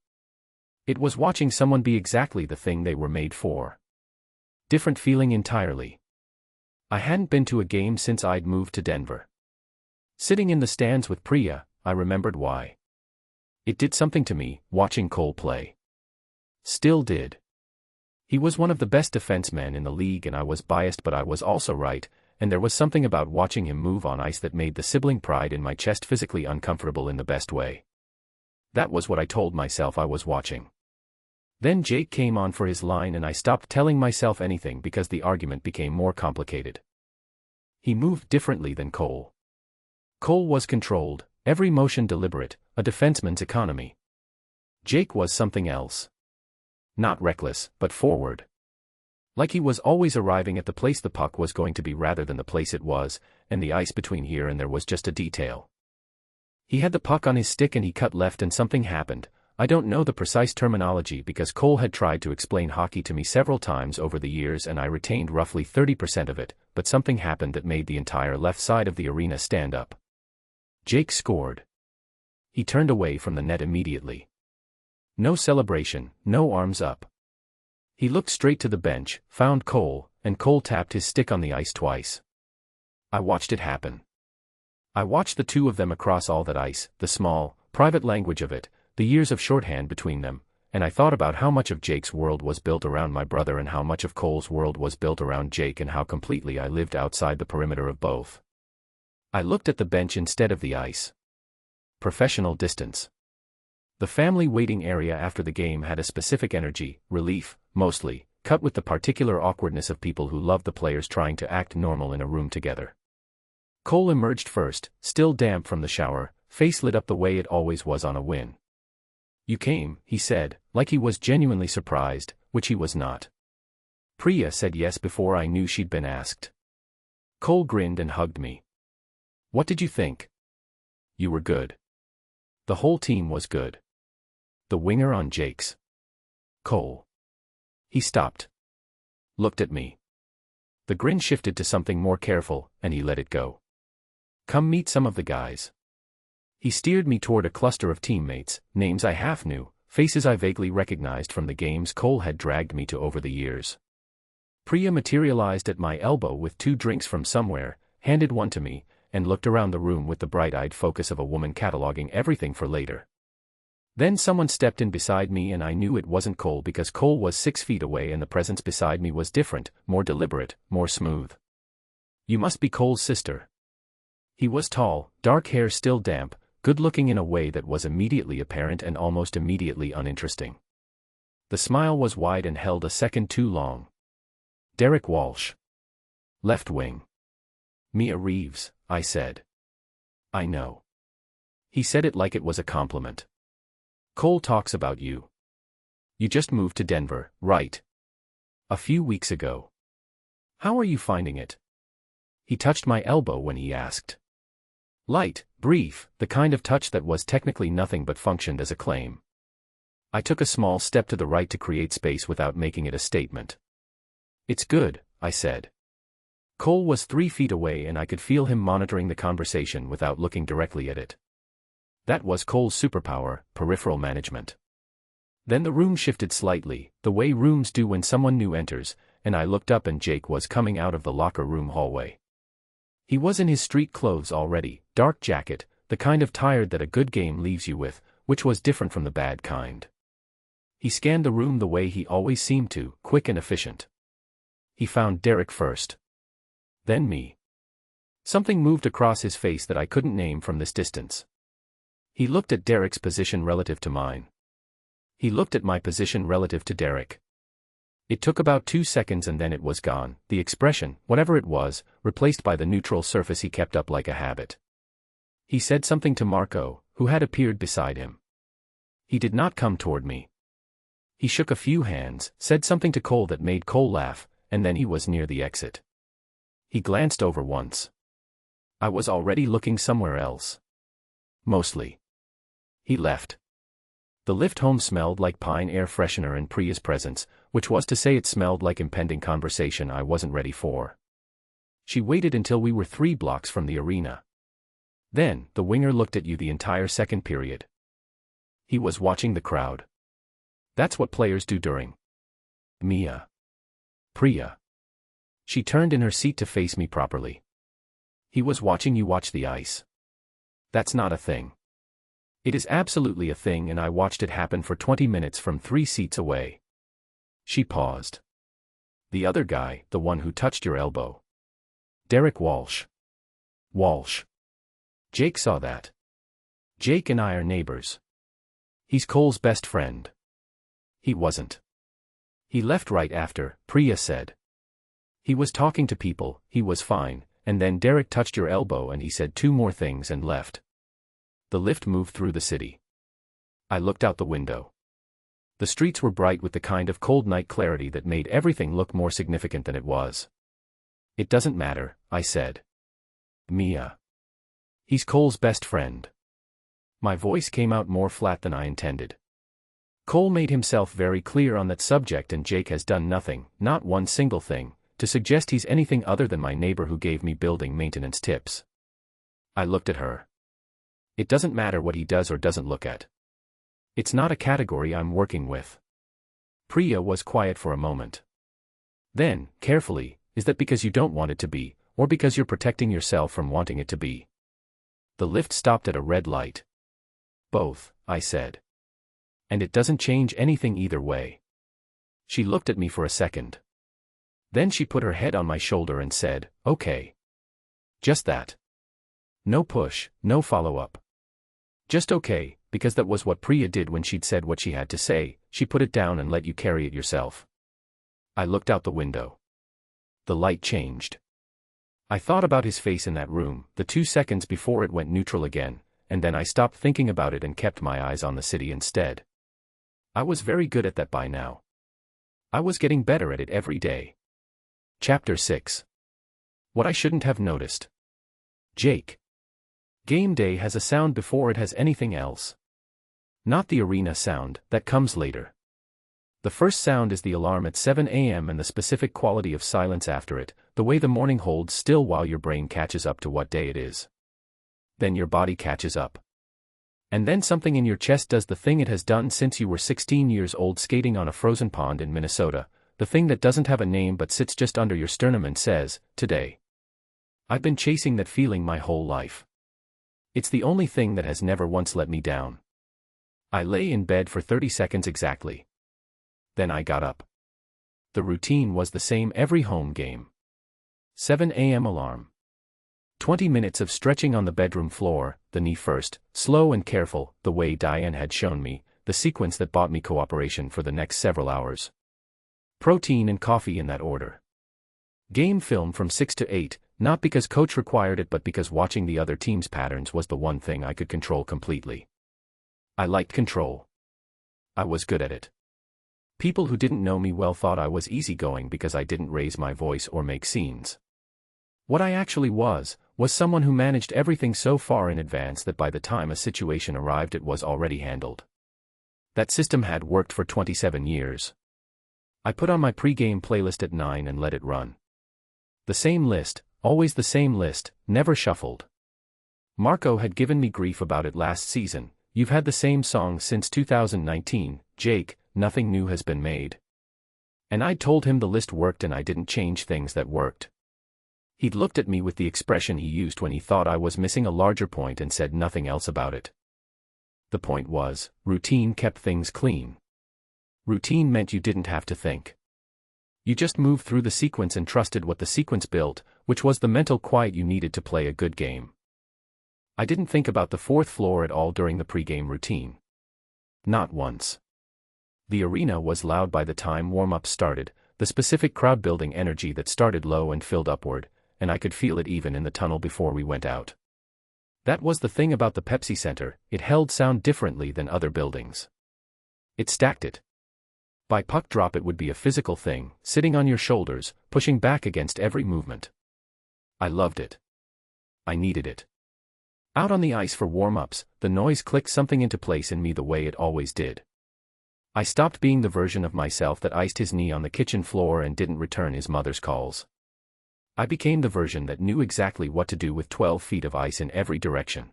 S1: It was watching someone be exactly the thing they were made for. Different feeling entirely. I hadn't been to a game since I'd moved to Denver. Sitting in the stands with Priya, I remembered why. It did something to me, watching Cole play. Still did. He was one of the best defensemen in the league, and I was biased, but I was also right, and there was something about watching him move on ice that made the sibling pride in my chest physically uncomfortable in the best way. That was what I told myself I was watching. Then Jake came on for his line and I stopped telling myself anything because the argument became more complicated. He moved differently than Cole. Cole was controlled, every motion deliberate, a defenseman's economy. Jake was something else. Not reckless, but forward. Like he was always arriving at the place the puck was going to be rather than the place it was, and the ice between here and there was just a detail. He had the puck on his stick and he cut left and something happened. I don't know the precise terminology because Cole had tried to explain hockey to me several times over the years and I retained roughly 30% of it, but something happened that made the entire left side of the arena stand up. Jake scored. He turned away from the net immediately. No celebration, no arms up. He looked straight to the bench, found Cole, and Cole tapped his stick on the ice twice. I watched it happen. I watched the two of them across all that ice, the small, private language of it, the years of shorthand between them, and I thought about how much of Jake's world was built around my brother and how much of Cole's world was built around Jake and how completely I lived outside the perimeter of both. I looked at the bench instead of the ice. Professional distance. The family waiting area after the game had a specific energy, relief, mostly, cut with the particular awkwardness of people who love the players trying to act normal in a room together. Cole emerged first, still damp from the shower, face lit up the way it always was on a win. "You came," he said, like he was genuinely surprised, which he was not. Priya said yes before I knew she'd been asked. Cole grinned and hugged me. "What did you think?" "You were good. The whole team was good." The winger on Jake's. Cole. He stopped. Looked at me. The grin shifted to something more careful, and he let it go. "Come meet some of the guys." He steered me toward a cluster of teammates, names I half knew, faces I vaguely recognized from the games Cole had dragged me to over the years. Priya materialized at my elbow with 2 drinks from somewhere, handed one to me, and looked around the room with the bright-eyed focus of a woman cataloging everything for later. Then someone stepped in beside me and I knew it wasn't Cole because Cole was 6 feet away and the presence beside me was different, more deliberate, more smooth. "You must be Cole's sister." He was tall, dark hair still damp, good-looking in a way that was immediately apparent and almost immediately uninteresting. The smile was wide and held a second too long. "Derek Walsh. Left wing." "Mia Reeves," I said. "I know." He said it like it was a compliment. "Cole talks about you. You just moved to Denver, right?" "A few weeks ago." "How are you finding it?" He touched my elbow when he asked. Light, brief, the kind of touch that was technically nothing but functioned as a claim. I took a small step to the right to create space without making it a statement. "It's good," I said. Cole was 3 feet away and I could feel him monitoring the conversation without looking directly at it. That was Cole's superpower, peripheral management. Then the room shifted slightly, the way rooms do when someone new enters, and I looked up and Jake was coming out of the locker room hallway. He was in his street clothes already, dark jacket, the kind of tired that a good game leaves you with, which was different from the bad kind. He scanned the room the way he always seemed to, quick and efficient. He found Derek first. Then me. Something moved across his face that I couldn't name from this distance. He looked at Derek's position relative to mine. He looked at my position relative to Derek. It took about 2 seconds and then it was gone, the expression, whatever it was, replaced by the neutral surface he kept up like a habit. He said something to Marco, who had appeared beside him. He did not come toward me. He shook a few hands, said something to Cole that made Cole laugh, and then he was near the exit. He glanced over once. I was already looking somewhere else. Mostly. He left. The lift home smelled like pine air freshener and Priya's presence, which was to say it smelled like impending conversation I wasn't ready for. She waited until we were 3 blocks from the arena. Then, the winger looked at you the entire second period. He was watching the crowd. That's what players do during. Mia. Priya. She turned in her seat to face me properly. He was watching you watch the ice. That's not a thing. It is absolutely a thing, and I watched it happen for 20 minutes from 3 seats away. She paused. The other guy, the one who touched your elbow. Derek Walsh. Walsh. Jake saw that. Jake and I are neighbors. He's Cole's best friend. He wasn't. He left right after, Priya said. He was talking to people, he was fine, and then Derek touched your elbow and he said 2 more things and left. The lift moved through the city. I looked out the window. The streets were bright with the kind of cold night clarity that made everything look more significant than it was. It doesn't matter, I said. Mia. He's Cole's best friend. My voice came out more flat than I intended. Cole made himself very clear on that subject, and Jake has done nothing, not one single thing, to suggest he's anything other than my neighbor who gave me building maintenance tips. I looked at her. It doesn't matter what he does or doesn't look at. It's not a category I'm working with. Priya was quiet for a moment. Then, carefully, is that because you don't want it to be, or because you're protecting yourself from wanting it to be? The lift stopped at a red light. Both, I said. And it doesn't change anything either way. She looked at me for a second. Then she put her head on my shoulder and said, okay. Just that. No push, no follow-up. Just okay, because that was what Priya did when she'd said what she had to say. She put it down and let you carry it yourself. I looked out the window. The light changed. I thought about his face in that room, the 2 seconds before it went neutral again, and then I stopped thinking about it and kept my eyes on the city instead. I was very good at that by now. I was getting better at it every day. Chapter 6. What I shouldn't have noticed. Jake. Game day has a sound before it has anything else. Not the arena sound, that comes later. The first sound is the alarm at 7 a.m. and the specific quality of silence after it, the way the morning holds still while your brain catches up to what day it is. Then your body catches up. And then something in your chest does the thing it has done since you were 16 years old skating on a frozen pond in Minnesota, the thing that doesn't have a name but sits just under your sternum and says, today. I've been chasing that feeling my whole life. It's the only thing that has never once let me down. I lay in bed for 30 seconds exactly. Then I got up. The routine was the same every home game. 7 a.m. alarm. 20 minutes of stretching on the bedroom floor, the knee first, slow and careful, the way Diane had shown me, the sequence that bought me cooperation for the next several hours. Protein and coffee in that order. Game film from 6 to 8, not because coach required it but because watching the other team's patterns was the one thing I could control completely. I liked control. I was good at it. People who didn't know me well thought I was easygoing because I didn't raise my voice or make scenes. What I actually was someone who managed everything so far in advance that by the time a situation arrived it was already handled. That system had worked for 27 years. I put on my pre-game playlist at 9 and let it run. The same list, always the same list, never shuffled. Marco had given me grief about it last season. You've had the same song since 2019, Jake, nothing new has been made. And I'd told him the list worked and I didn't change things that worked. He'd looked at me with the expression he used when he thought I was missing a larger point and said nothing else about it. The point was, routine kept things clean. Routine meant you didn't have to think. You just moved through the sequence and trusted what the sequence built, which was the mental quiet you needed to play a good game. I didn't think about the 4th floor at all during the pregame routine. Not once. The arena was loud by the time warm-up started, the specific crowd-building energy that started low and filled upward, and I could feel it even in the tunnel before we went out. That was the thing about the Pepsi Center, it held sound differently than other buildings. It stacked it. By puck drop it would be a physical thing, sitting on your shoulders, pushing back against every movement. I loved it. I needed it. Out on the ice for warm-ups, the noise clicked something into place in me the way it always did. I stopped being the version of myself that iced his knee on the kitchen floor and didn't return his mother's calls. I became the version that knew exactly what to do with 12 feet of ice in every direction.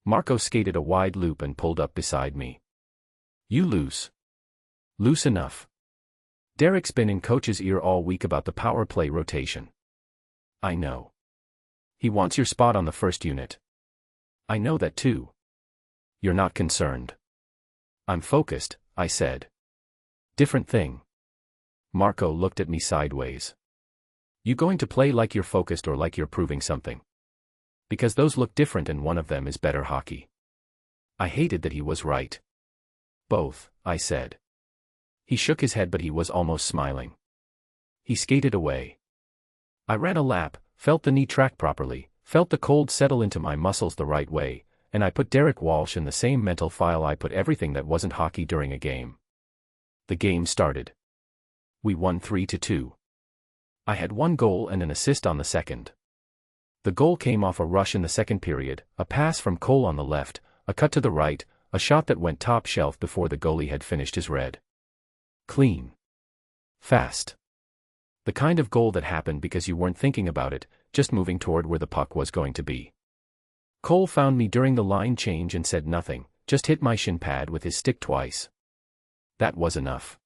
S1: Marco skated a wide loop and pulled up beside me. You loose. Loose enough. Derek's been in coach's ear all week about the power play rotation. I know. He wants your spot on the first unit. I know that too. You're not concerned. I'm focused, I said. Different thing. Marco looked at me sideways. You going to play like you're focused or like you're proving something? Because those look different and one of them is better hockey. I hated that he was right. Both, I said. He shook his head but he was almost smiling. He skated away. I ran a lap, felt the knee track properly, felt the cold settle into my muscles the right way, and I put Derek Walsh in the same mental file I put everything that wasn't hockey during a game. The game started. We won 3-2. I had 1 goal and an assist on the second. The goal came off a rush in the second period, a pass from Cole on the left, a cut to the right, a shot that went top shelf before the goalie had finished his red. Clean. Fast. The kind of goal that happened because you weren't thinking about it, just moving toward where the puck was going to be. Cole found me during the line change and said nothing, just hit my shin pad with his stick twice. That was enough.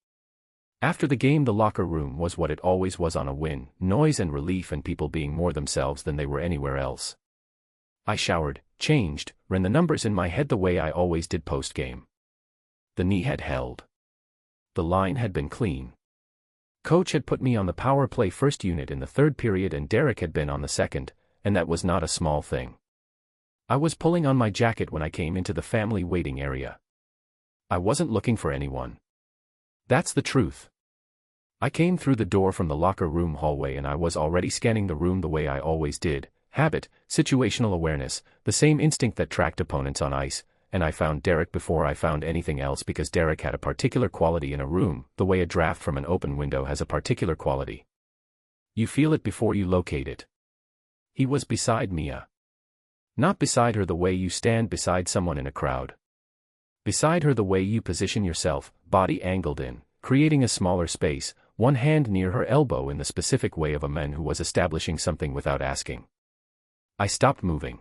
S1: After the game the locker room was what it always was on a win, noise and relief and people being more themselves than they were anywhere else. I showered, changed, ran the numbers in my head the way I always did post-game. The knee had held. The line had been clean. Coach had put me on the power play first unit in the third period and Derek had been on the second, and that was not a small thing. I was pulling on my jacket when I came into the family waiting area. I wasn't looking for anyone. That's the truth. I came through the door from the locker room hallway and I was already scanning the room the way I always did, habit, situational awareness, the same instinct that tracked opponents on ice, and I found Derek before I found anything else because Derek had a particular quality in a room, the way a draft from an open window has a particular quality. You feel it before you locate it. He was beside Mia. Not beside her the way you stand beside someone in a crowd. Beside her the way you position yourself, body angled in, creating a smaller space, one hand near her elbow in the specific way of a man who was establishing something without asking. I stopped moving.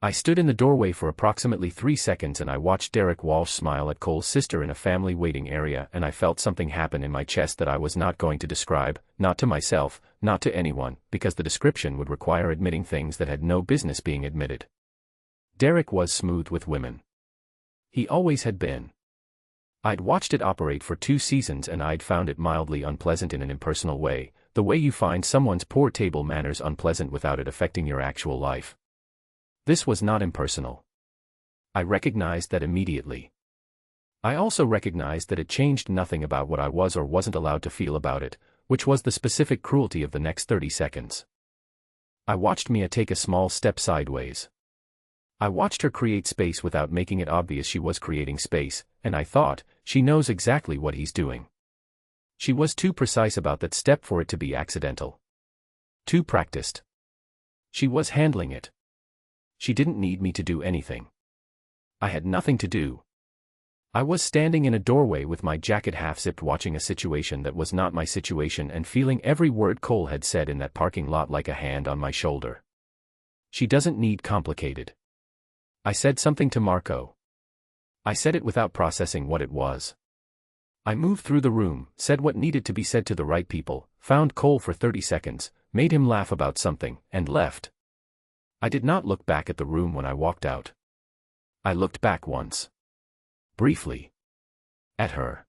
S1: I stood in the doorway for approximately 3 seconds and I watched Derek Walsh smile at Cole's sister in a family waiting area and I felt something happen in my chest that I was not going to describe, not to myself, not to anyone, because the description would require admitting things that had no business being admitted. Derek was smooth with women. He always had been. I'd watched it operate for 2 seasons and I'd found it mildly unpleasant in an impersonal way, the way you find someone's poor table manners unpleasant without it affecting your actual life. This was not impersonal. I recognized that immediately. I also recognized that it changed nothing about what I was or wasn't allowed to feel about it, which was the specific cruelty of the next 30 seconds. I watched Mia take a small step sideways. I watched her create space without making it obvious she was creating space, and I thought, she knows exactly what he's doing. She was too precise about that step for it to be accidental. Too practiced. She was handling it. She didn't need me to do anything. I had nothing to do. I was standing in a doorway with my jacket half-zipped watching a situation that was not my situation and feeling every word Cole had said in that parking lot like a hand on my shoulder. She doesn't need complicated. I said something to Marco. I said it without processing what it was. I moved through the room, said what needed to be said to the right people, found Cole for 30 seconds, made him laugh about something, and left. I did not look back at the room when I walked out. I looked back once. Briefly. At her.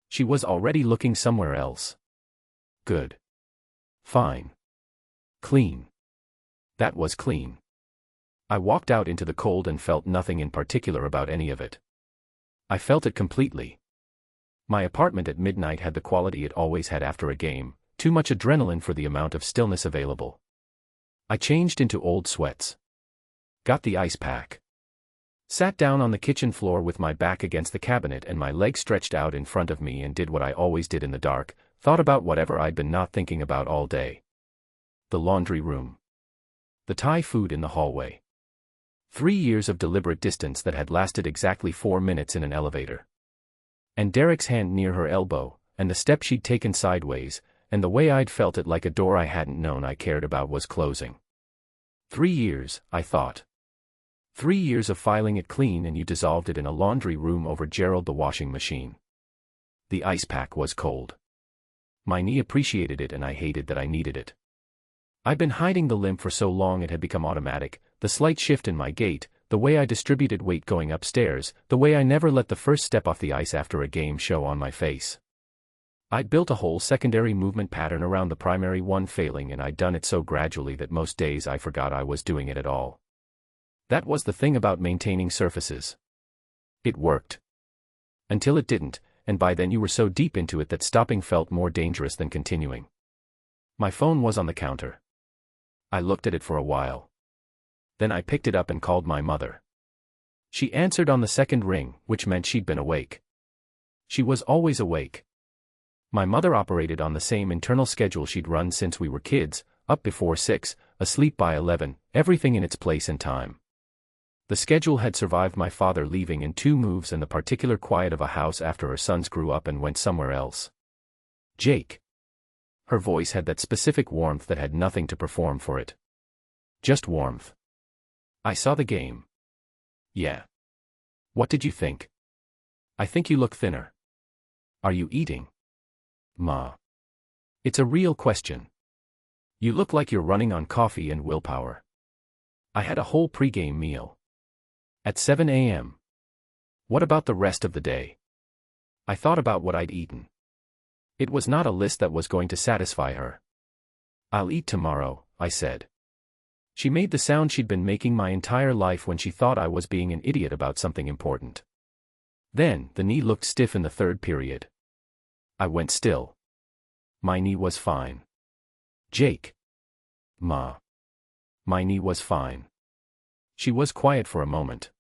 S1: She was already looking somewhere else. Good. Fine. Clean. That was clean. I walked out into the cold and felt nothing in particular about any of it. I felt it completely. My apartment at midnight had the quality it always had after a game, too much adrenaline for the amount of stillness available. I changed into old sweats. Got the ice pack. Sat down on the kitchen floor with my back against the cabinet and my legs stretched out in front of me and did what I always did in the dark, thought about whatever I'd been not thinking about all day. The laundry room. The Thai food in the hallway. 3 years of deliberate distance that had lasted exactly 4 minutes in an elevator. And Derek's hand near her elbow, and the step she'd taken sideways, and the way I'd felt it like a door I hadn't known I cared about was closing. 3 years, I thought. 3 years of filing it clean and you dissolved it in a laundry room over Gerald the washing machine. The ice pack was cold. My knee appreciated it and I hated that I needed it. I'd been hiding the limp for so long it had become automatic, the slight shift in my gait, the way I distributed weight going upstairs, the way I never let the first step off the ice after a game show on my face. I'd built a whole secondary movement pattern around the primary one failing, and I'd done it so gradually that most days I forgot I was doing it at all. That was the thing about maintaining surfaces. It worked. Until it didn't, and by then you were so deep into it that stopping felt more dangerous than continuing. My phone was on the counter. I looked at it for a while. Then I picked it up and called my mother. She answered on the second ring, which meant she'd been awake. She was always awake. My mother operated on the same internal schedule she'd run since we were kids, up before 6, asleep by 11, everything in its place and time. The schedule had survived my father leaving in 2 moves and the particular quiet of a house after her sons grew up and went somewhere else. Jake. Her voice had that specific warmth that had nothing to perform for it. Just warmth. I saw the game. Yeah. What did you think? I think you look thinner. Are you eating? Ma. It's a real question. You look like you're running on coffee and willpower. I had a whole pregame meal. At 7 a.m. What about the rest of the day? I thought about what I'd eaten. It was not a list that was going to satisfy her. I'll eat tomorrow, I said. She made the sound she'd been making my entire life when she thought I was being an idiot about something important. Then, the knee looked stiff in the third period. I went still. My knee was fine. Jake. Ma. My knee was fine. She was quiet for a moment.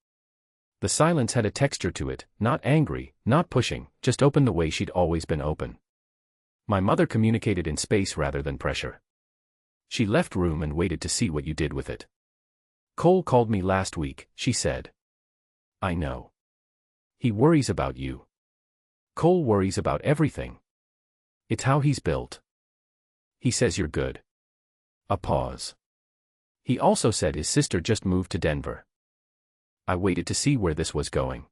S1: The silence had a texture to it, not angry, not pushing, just open the way she'd always been open. My mother communicated in space rather than pressure. She left room and waited to see what you did with it. Cole called me last week, she said. I know. He worries about you. Cole worries about everything. It's how he's built. He says you're good. A pause. He also said his sister just moved to Denver. I waited to see where this was going.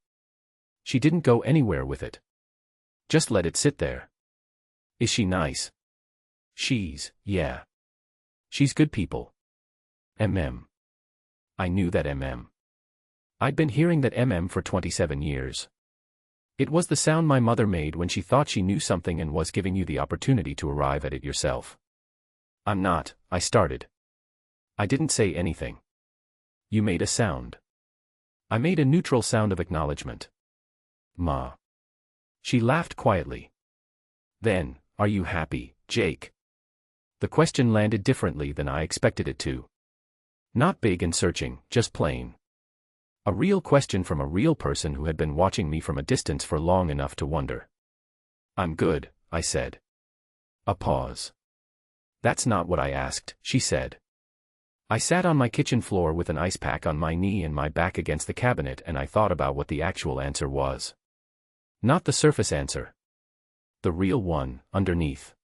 S1: She didn't go anywhere with it. Just let it sit there. Is she nice? Yeah. She's good people. I knew that I'd been hearing that for 27 years. It was the sound my mother made when she thought she knew something and was giving you the opportunity to arrive at it yourself. I'm not, I started. I didn't say anything. You made a sound. I made a neutral sound of acknowledgement. Ma. She laughed quietly. Then, are you happy, Jake? The question landed differently than I expected it to. Not big and searching, just plain. A real question from a real person who had been watching me from a distance for long enough to wonder. I'm good, I said. A pause. That's not what I asked, she said. I sat on my kitchen floor with an ice pack on my knee and my back against the cabinet, and I thought about what the actual answer was. Not the surface answer. The real one, underneath.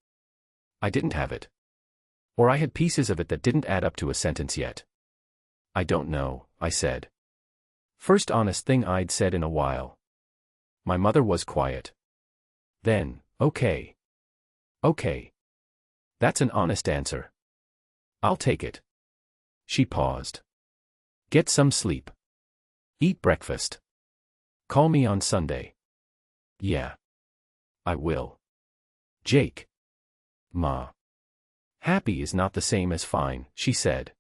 S1: I didn't have it. Or I had pieces of it that didn't add up to a sentence yet. I don't know, I said. First honest thing I'd said in a while. My mother was quiet. Then, okay. Okay. That's an honest answer. I'll take it. She paused. Get some sleep. Eat breakfast. Call me on Sunday. Yeah. I will. Jake. Ma. Happy is not the same as fine, she said.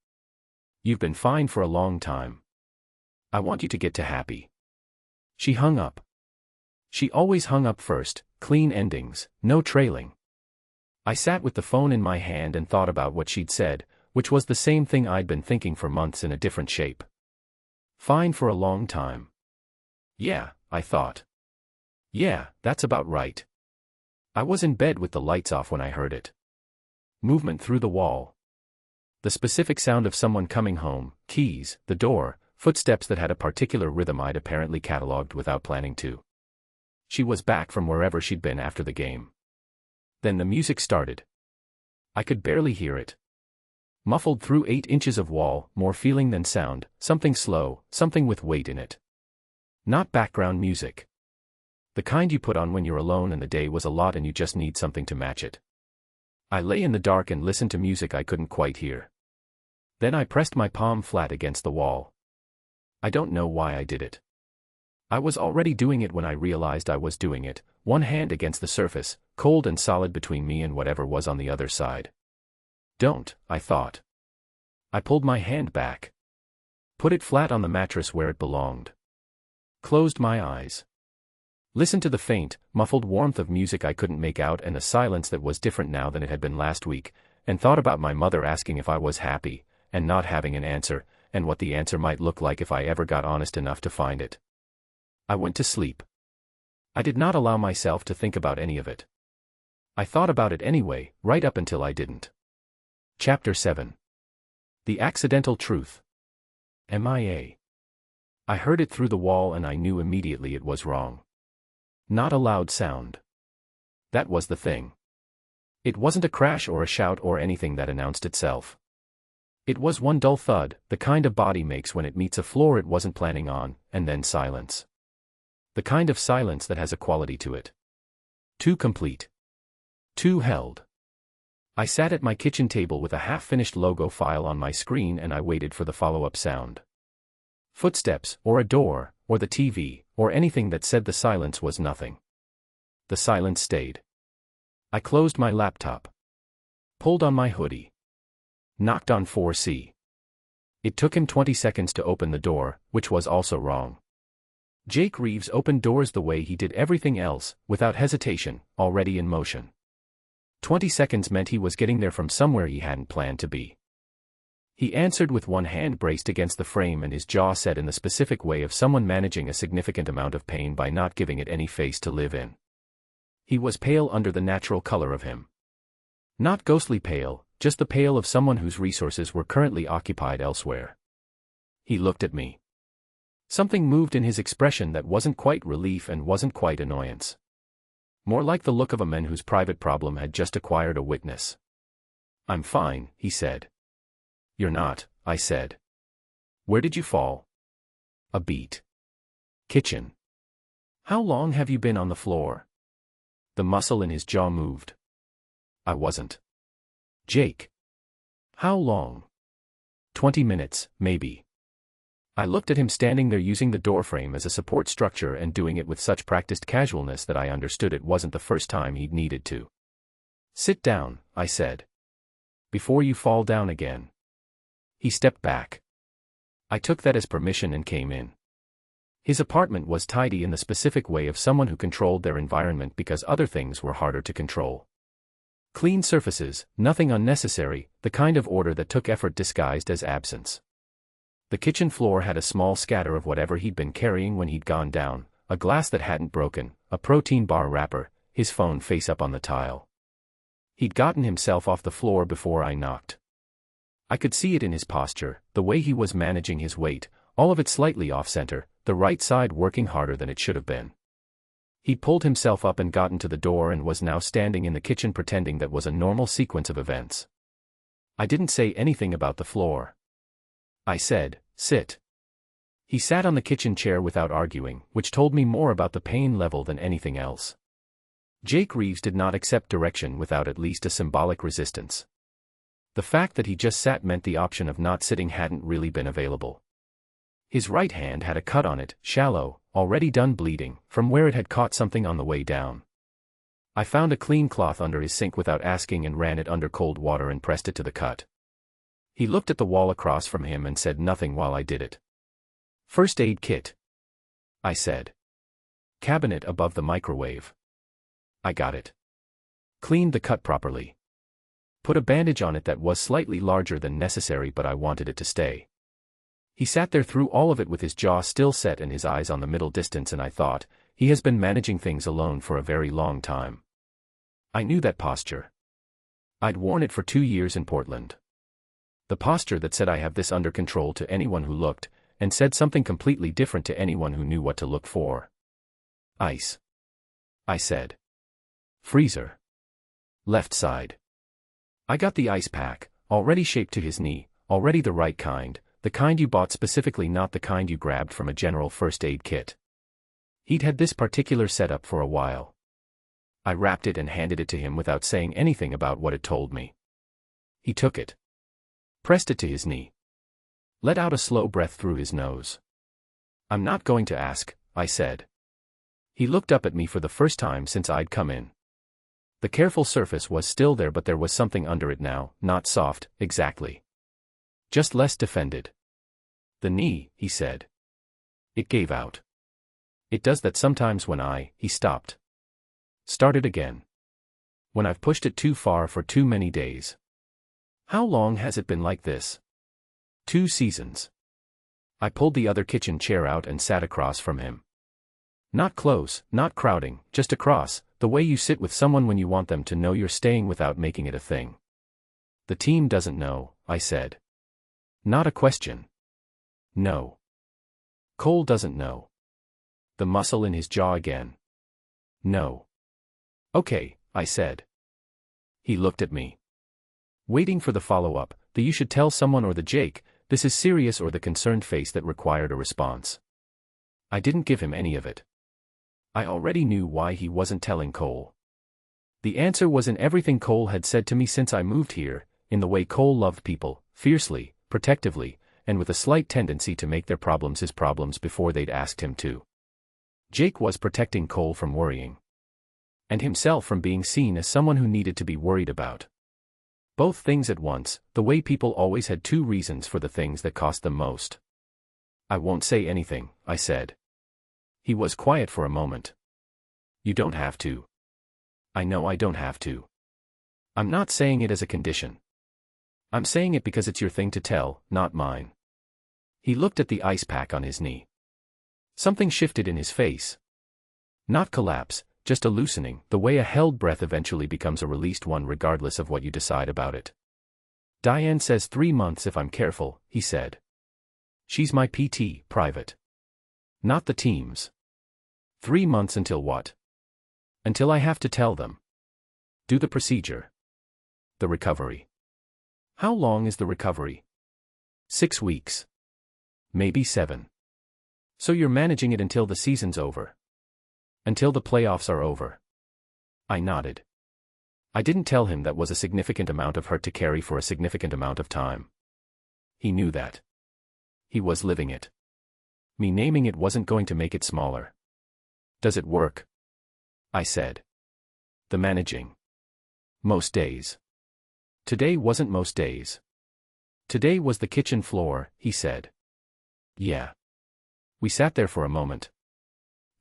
S1: You've been fine for a long time. I want you to get to happy. She hung up. She always hung up first, clean endings, no trailing. I sat with the phone in my hand and thought about what she'd said, which was the same thing I'd been thinking for months in a different shape. Fine for a long time. Yeah, I thought. Yeah, that's about right. I was in bed with the lights off when I heard it. Movement through the wall. The specific sound of someone coming home, keys, the door, footsteps that had a particular rhythm I'd apparently catalogued without planning to. She was back from wherever she'd been after the game. Then the music started. I could barely hear it. Muffled through 8 inches of wall, more feeling than sound, something slow, something with weight in it. Not background music. The kind you put on when you're alone and the day was a lot and you just need something to match it. I lay in the dark and listened to music I couldn't quite hear. Then I pressed my palm flat against the wall. I don't know why I did it. I was already doing it when I realized I was doing it, one hand against the surface, cold and solid between me and whatever was on the other side. Don't, I thought. I pulled my hand back. Put it flat on the mattress where it belonged. Closed my eyes. Listened to the faint, muffled warmth of music I couldn't make out and a silence that was different now than it had been last week, and thought about my mother asking if I was happy, and not having an answer, and what the answer might look like if I ever got honest enough to find it. I went to sleep. I did not allow myself to think about any of it. I thought about it anyway, right up until I didn't. Chapter 7. The Accidental Truth. MIA. I heard it through the wall and I knew immediately it was wrong. Not a loud sound. That was the thing. It wasn't a crash or a shout or anything that announced itself. It was one dull thud, the kind a body makes when it meets a floor it wasn't planning on, and then silence. The kind of silence that has a quality to it. Too complete. Too held. I sat at my kitchen table with a half-finished logo file on my screen and I waited for the follow-up sound. Footsteps, or a door, or the TV, or anything that said the silence was nothing. The silence stayed. I closed my laptop. Pulled on my hoodie. Knocked on 4C. It took him 20 seconds to open the door, which was also wrong. Jake Reeves opened doors the way he did everything else, without hesitation, already in motion. 20 seconds meant he was getting there from somewhere he hadn't planned to be. He answered with one hand braced against the frame and his jaw set in the specific way of someone managing a significant amount of pain by not giving it any face to live in. He was pale under the natural color of him. Not ghostly pale, just the pale of someone whose resources were currently occupied elsewhere. He looked at me. Something moved in his expression that wasn't quite relief and wasn't quite annoyance. More like the look of a man whose private problem had just acquired a witness. "I'm fine," he said. "You're not," I said. "Where did you fall?" "A beat." "Kitchen." "How long have you been on the floor?" The muscle in his jaw moved. "I wasn't." "Jake." "How long?" 20 minutes, maybe." I looked at him standing there using the doorframe as a support structure and doing it with such practiced casualness that I understood it wasn't the first time he'd needed to. "Sit down," I said. "Before you fall down again." He stepped back. I took that as permission and came in. His apartment was tidy in the specific way of someone who controlled their environment because other things were harder to control. Clean surfaces, nothing unnecessary, the kind of order that took effort disguised as absence. The kitchen floor had a small scatter of whatever he'd been carrying when he'd gone down, a glass that hadn't broken, a protein bar wrapper, his phone face up on the tile. He'd gotten himself off the floor before I knocked. I could see it in his posture, the way he was managing his weight, all of it slightly off-center, the right side working harder than it should have been. He'd pulled himself up and gotten to the door and was now standing in the kitchen pretending that was a normal sequence of events. I didn't say anything about the floor. I said, "Sit." He sat on the kitchen chair without arguing, which told me more about the pain level than anything else. Jake Reeves did not accept direction without at least a symbolic resistance. The fact that he just sat meant the option of not sitting hadn't really been available. His right hand had a cut on it, shallow, already done bleeding, from where it had caught something on the way down. I found a clean cloth under his sink without asking and ran it under cold water and pressed it to the cut. He looked at the wall across from him and said nothing while I did it. "First aid kit," I said. "Cabinet above the microwave." I got it. Cleaned the cut properly. Put a bandage on it that was slightly larger than necessary but I wanted it to stay. He sat there through all of it with his jaw still set and his eyes on the middle distance and I thought, he has been managing things alone for a very long time. I knew that posture. I'd worn it for 2 years in Portland. The posture that said I have this under control to anyone who looked, and said something completely different to anyone who knew what to look for. "Ice," I said. "Freezer." "Left side." I got the ice pack, already shaped to his knee, already the right kind, the kind you bought specifically, not the kind you grabbed from a general first aid kit. He'd had this particular setup for a while. I wrapped it and handed it to him without saying anything about what it told me. He took it. Pressed it to his knee. Let out a slow breath through his nose. I'm not going to ask, I said. He looked up at me for the first time since I'd come in. The careful surface was still there, but there was something under it now, not soft, exactly. Just less defended. The knee, he said. It gave out. It does that sometimes when he stopped. Started again. When I've pushed it too far for too many days. How long has it been like this? 2 seasons. I pulled the other kitchen chair out and sat across from him. Not close, not crowding, just across, the way you sit with someone when you want them to know you're staying without making it a thing. The team doesn't know, I said. Not a question. No. Cole doesn't know. The muscle in his jaw again. No. Okay, I said. He looked at me. Waiting for the follow-up, the you should tell someone or the Jake, this is serious or the concerned face that required a response. I didn't give him any of it. I already knew why he wasn't telling Cole. The answer was in everything Cole had said to me since I moved here, in the way Cole loved people, fiercely, protectively, and with a slight tendency to make their problems his problems before they'd asked him to. Jake was protecting Cole from worrying. And himself from being seen as someone who needed to be worried about. Both things at once, the way people always had 2 reasons for the things that cost them most. I won't say anything, I said. He was quiet for a moment. You don't have to. I know I don't have to. I'm not saying it as a condition. I'm saying it because it's your thing to tell, not mine. He looked at the ice pack on his knee. Something shifted in his face. Not collapse, just a loosening, the way a held breath eventually becomes a released one regardless of what you decide about it. Diane says 3 months if I'm careful, he said. She's my PT, private. Not the team's. 3 months until what? Until I have to tell them. Do the procedure. The recovery. How long is the recovery? 6 weeks. Maybe 7. So you're managing it until the season's over. Until the playoffs are over. I nodded. I didn't tell him that was a significant amount of hurt to carry for a significant amount of time. He knew that. He was living it. Me naming it wasn't going to make it smaller. Does it work? I said. The managing. Most days. Today wasn't most days. Today was the kitchen floor, he said. Yeah. We sat there for a moment.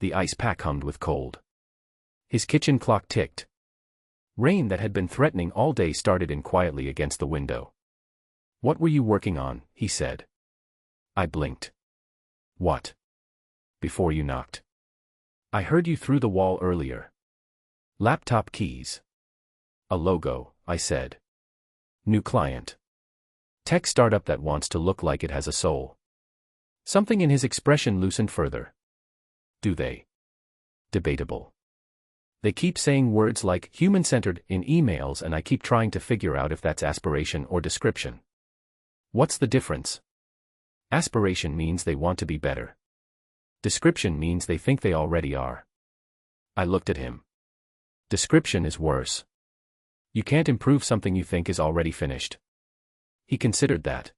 S1: The ice pack hummed with cold. His kitchen clock ticked. Rain that had been threatening all day started in quietly against the window. What were you working on? He said. I blinked. What? Before you knocked. I heard you through the wall earlier. Laptop keys. A logo, I said. New client. Tech startup that wants to look like it has a soul. Something in his expression loosened further. Do they? Debatable. They keep saying words like human-centered in emails and I keep trying to figure out if that's aspiration or description. What's the difference? Aspiration means they want to be better. Description means they think they already are. I looked at him. Description is worse. You can't improve something you think is already finished. He considered that.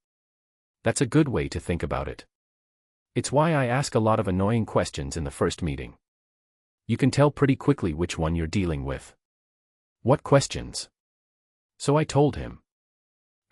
S1: That's a good way to think about it. It's why I ask a lot of annoying questions in the first meeting. You can tell pretty quickly which one you're dealing with. What questions? So I told him.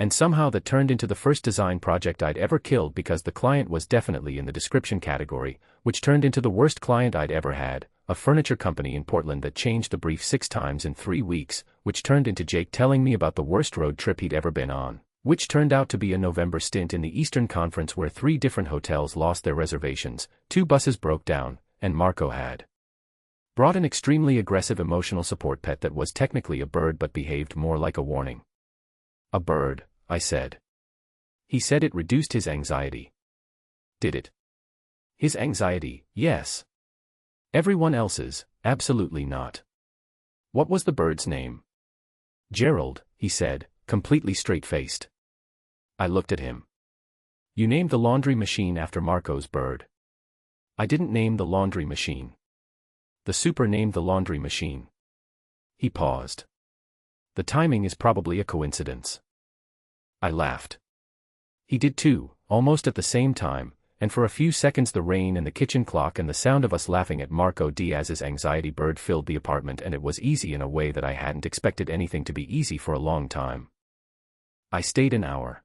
S1: And somehow that turned into the first design project I'd ever killed because the client was definitely in the description category, which turned into the worst client I'd ever had, a furniture company in Portland that changed the brief 6 times in 3 weeks, which turned into Jake telling me about the worst road trip he'd ever been on, which turned out to be a November stint in the Eastern Conference where 3 different hotels lost their reservations, 2 buses broke down, and Marco had brought an extremely aggressive emotional support pet that was technically a bird but behaved more like a warning. A bird, I said. He said it reduced his anxiety. Did it? His anxiety, yes. Everyone else's, absolutely not. What was the bird's name? Gerald, he said, completely straight-faced. I looked at him. You named the laundry machine after Marco's bird. I didn't name the laundry machine. The super named the laundry machine. He paused. The timing is probably a coincidence. I laughed. He did too, almost at the same time, and for a few seconds the rain and the kitchen clock and the sound of us laughing at Marco Diaz's anxiety bird filled the apartment, and it was easy in a way that I hadn't expected anything to be easy for a long time. I stayed an hour.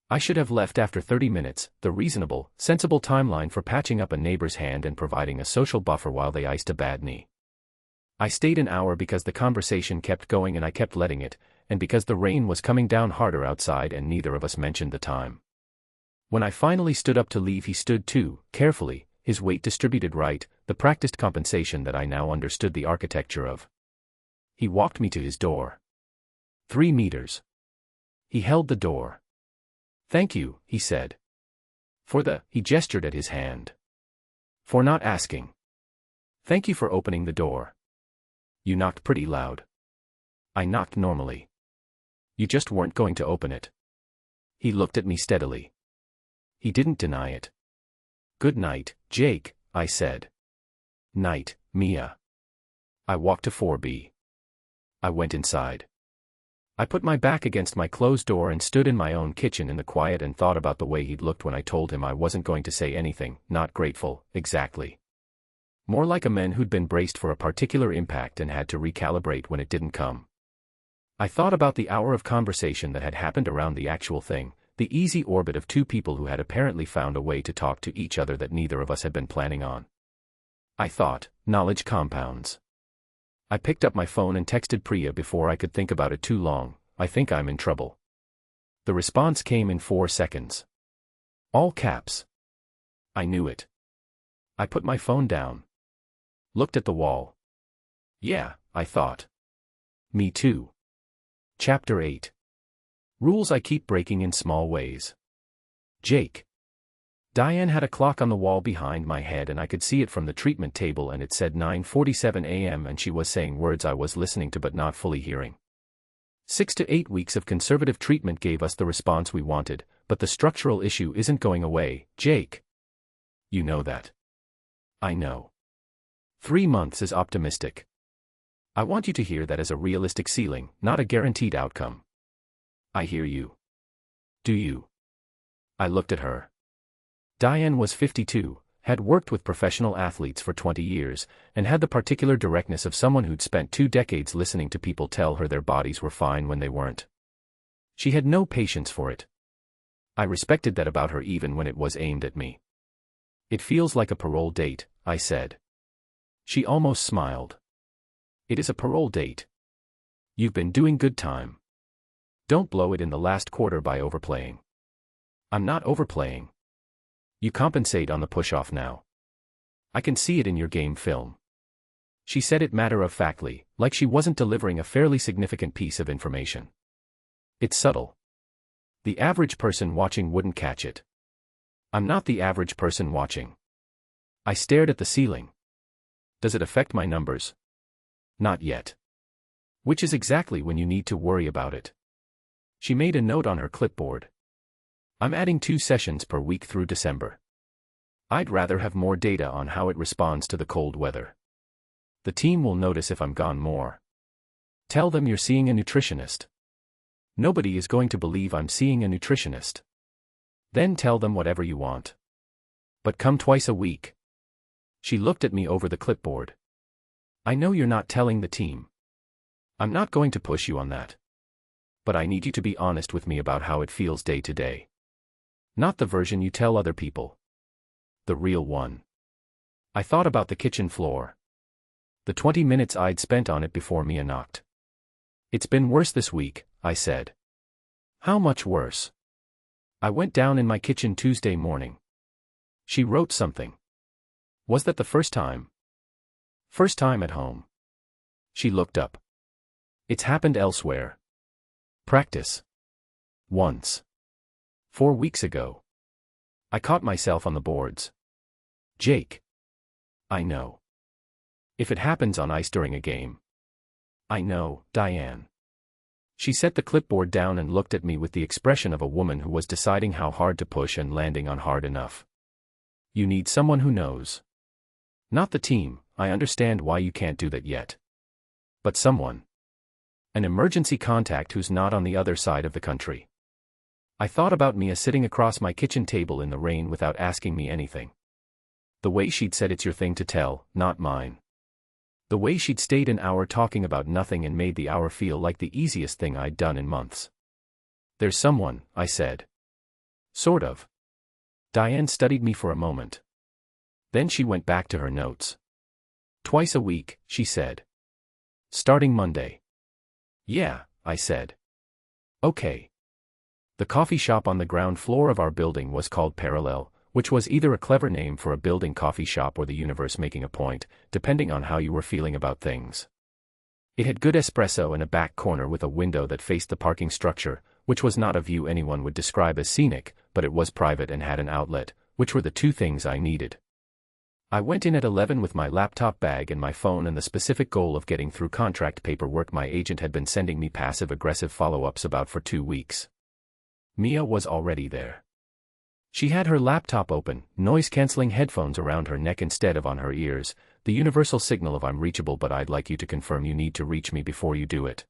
S1: I should have left after 30 minutes, the reasonable, sensible timeline for patching up a neighbor's hand and providing a social buffer while they iced a bad knee. I stayed an hour because the conversation kept going and I kept letting it, and because the rain was coming down harder outside and neither of us mentioned the time. When I finally stood up to leave, he stood too, carefully, his weight distributed right, the practiced compensation that I now understood the architecture of. He walked me to his door. 3 meters. He held the door. "Thank you," he said. He gestured at his hand. "For not asking. Thank you for opening the door. You knocked pretty loud." "I knocked normally." "You just weren't going to open it." He looked at me steadily. He didn't deny it. "Good night, Jake," I said. "Night, Mia." I walked to 4B. I went inside. I put my back against my closed door and stood in my own kitchen in the quiet and thought about the way he'd looked when I told him I wasn't going to say anything, not grateful, exactly. More like a man who'd been braced for a particular impact and had to recalibrate when it didn't come. I thought about the hour of conversation that had happened around the actual thing, the easy orbit of 2 people who had apparently found a way to talk to each other that neither of us had been planning on. I thought, knowledge compounds. I picked up my phone and texted Priya before I could think about it too long. "I think I'm in trouble." The response came in 4 seconds. All caps. I knew it. I put my phone down. Looked at the wall. Yeah, I thought. Me too. Chapter 8. Rules I keep breaking in small ways. Jake. Diane had a clock on the wall behind my head and I could see it from the treatment table and it said 9:47 a.m. and she was saying words I was listening to but not fully hearing. 6 to 8 weeks of conservative treatment gave us the response we wanted, but the structural issue isn't going away, Jake. You know that. I know. 3 months is optimistic. I want you to hear that as a realistic ceiling, not a guaranteed outcome. I hear you. Do you? I looked at her. Diane was 52, had worked with professional athletes for 20 years, and had the particular directness of someone who'd spent 2 decades listening to people tell her their bodies were fine when they weren't. She had no patience for it. I respected that about her even when it was aimed at me. "It feels like a parole date," I said. She almost smiled. "It is a parole date. You've been doing good time. Don't blow it in the last quarter by overplaying." "I'm not overplaying. You compensate on the push-off now. I can see it in your game film." She said it matter-of-factly, like she wasn't delivering a fairly significant piece of information. "It's subtle. The average person watching wouldn't catch it. I'm not the average person watching." I stared at the ceiling. "Does it affect my numbers?" "Not yet." "Which is exactly when you need to worry about it." She made a note on her clipboard. "I'm adding 2 sessions per week through December. I'd rather have more data on how it responds to the cold weather. The team will notice if I'm gone more. Tell them you're seeing a nutritionist. Nobody is going to believe I'm seeing a nutritionist. Then tell them whatever you want. But come twice a week." She looked at me over the clipboard. "I know you're not telling the team. I'm not going to push you on that. But I need you to be honest with me about how it feels day to day. Not the version you tell other people. The real one." I thought about the kitchen floor. The 20 minutes I'd spent on it before Mia knocked. "It's been worse this week," I said. "How much worse?" "I went down in my kitchen Tuesday morning." She wrote something. "Was that the first time?" "First time at home." She looked up. "It's happened elsewhere." "Practice." "Once. 4 weeks ago." I caught myself on the boards. "Jake." "I know. If it happens on ice during a game." "I know, Diane." She set the clipboard down and looked at me with the expression of a woman who was deciding how hard to push and landing on hard enough. "You need someone who knows. Not the team. I understand why you can't do that yet. But someone. An emergency contact who's not on the other side of the country. I thought about Mia sitting across my kitchen table in the rain without asking me anything. The way she'd said it's your thing to tell, not mine. The way she'd stayed an hour talking about nothing and made the hour feel like the easiest thing I'd done in months. There's someone, I said. Sort of. Diane studied me for a moment. Then she went back to her notes. Twice a week, she said. Starting Monday. Yeah, I said. Okay. The coffee shop on the ground floor of our building was called Parallel, which was either a clever name for a building coffee shop or the universe making a point, depending on how you were feeling about things. It had good espresso and a back corner with a window that faced the parking structure, which was not a view anyone would describe as scenic, but it was private and had an outlet, which were the two things I needed. I went in at 11 with my laptop bag and my phone and the specific goal of getting through contract paperwork my agent had been sending me passive-aggressive follow-ups about for 2 weeks. Mia was already there. She had her laptop open, noise-canceling headphones around her neck instead of on her ears, the universal signal of I'm reachable but I'd like you to confirm you need to reach me before you do it.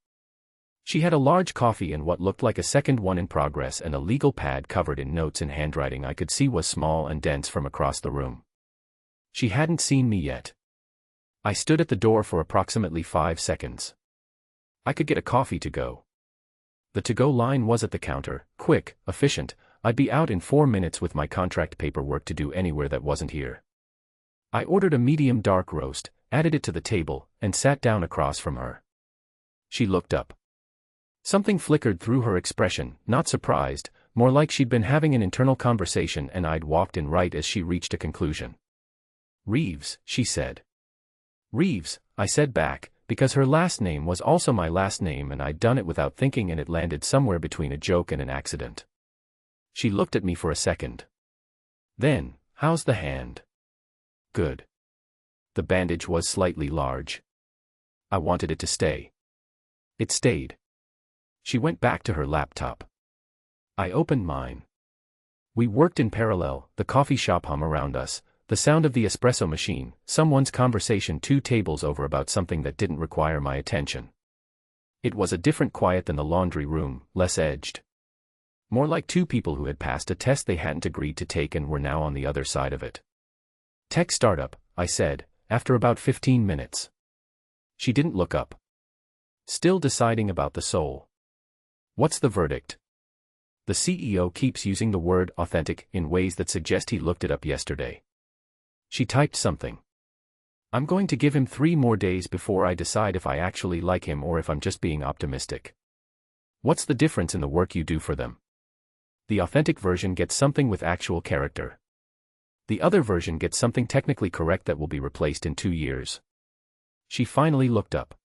S1: She had a large coffee and what looked like a second one in progress and a legal pad covered in notes and handwriting I could see was small and dense from across the room. She hadn't seen me yet. I stood at the door for approximately 5 seconds. I could get a coffee to go. The to-go line was at the counter, quick, efficient. I'd be out in 4 minutes with my contract paperwork to do anywhere that wasn't here. I ordered a medium dark roast, added it to the table, and sat down across from her. She looked up. Something flickered through her expression, not surprised, more like she'd been having an internal conversation and I'd walked in right as she reached a conclusion. Reeves, she said. Reeves, I said back, because her last name was also my last name and I'd done it without thinking and it landed somewhere between a joke and an accident. She looked at me for a second. Then, how's the hand? Good. The bandage was slightly large. I wanted it to stay. It stayed. She went back to her laptop. I opened mine. We worked in parallel, the coffee shop hum around us, the sound of the espresso machine, someone's conversation 2 tables over about something that didn't require my attention. It was a different quiet than the laundry room, less edged. More like 2 people who had passed a test they hadn't agreed to take and were now on the other side of it. Tech startup, I said, after about 15 minutes. She didn't look up. Still deciding about the soul. What's the verdict? The CEO keeps using the word authentic in ways that suggest he looked it up yesterday. She typed something. I'm going to give him 3 more days before I decide if I actually like him or if I'm just being optimistic. What's the difference in the work you do for them? The authentic version gets something with actual character. The other version gets something technically correct that will be replaced in 2 years. She finally looked up.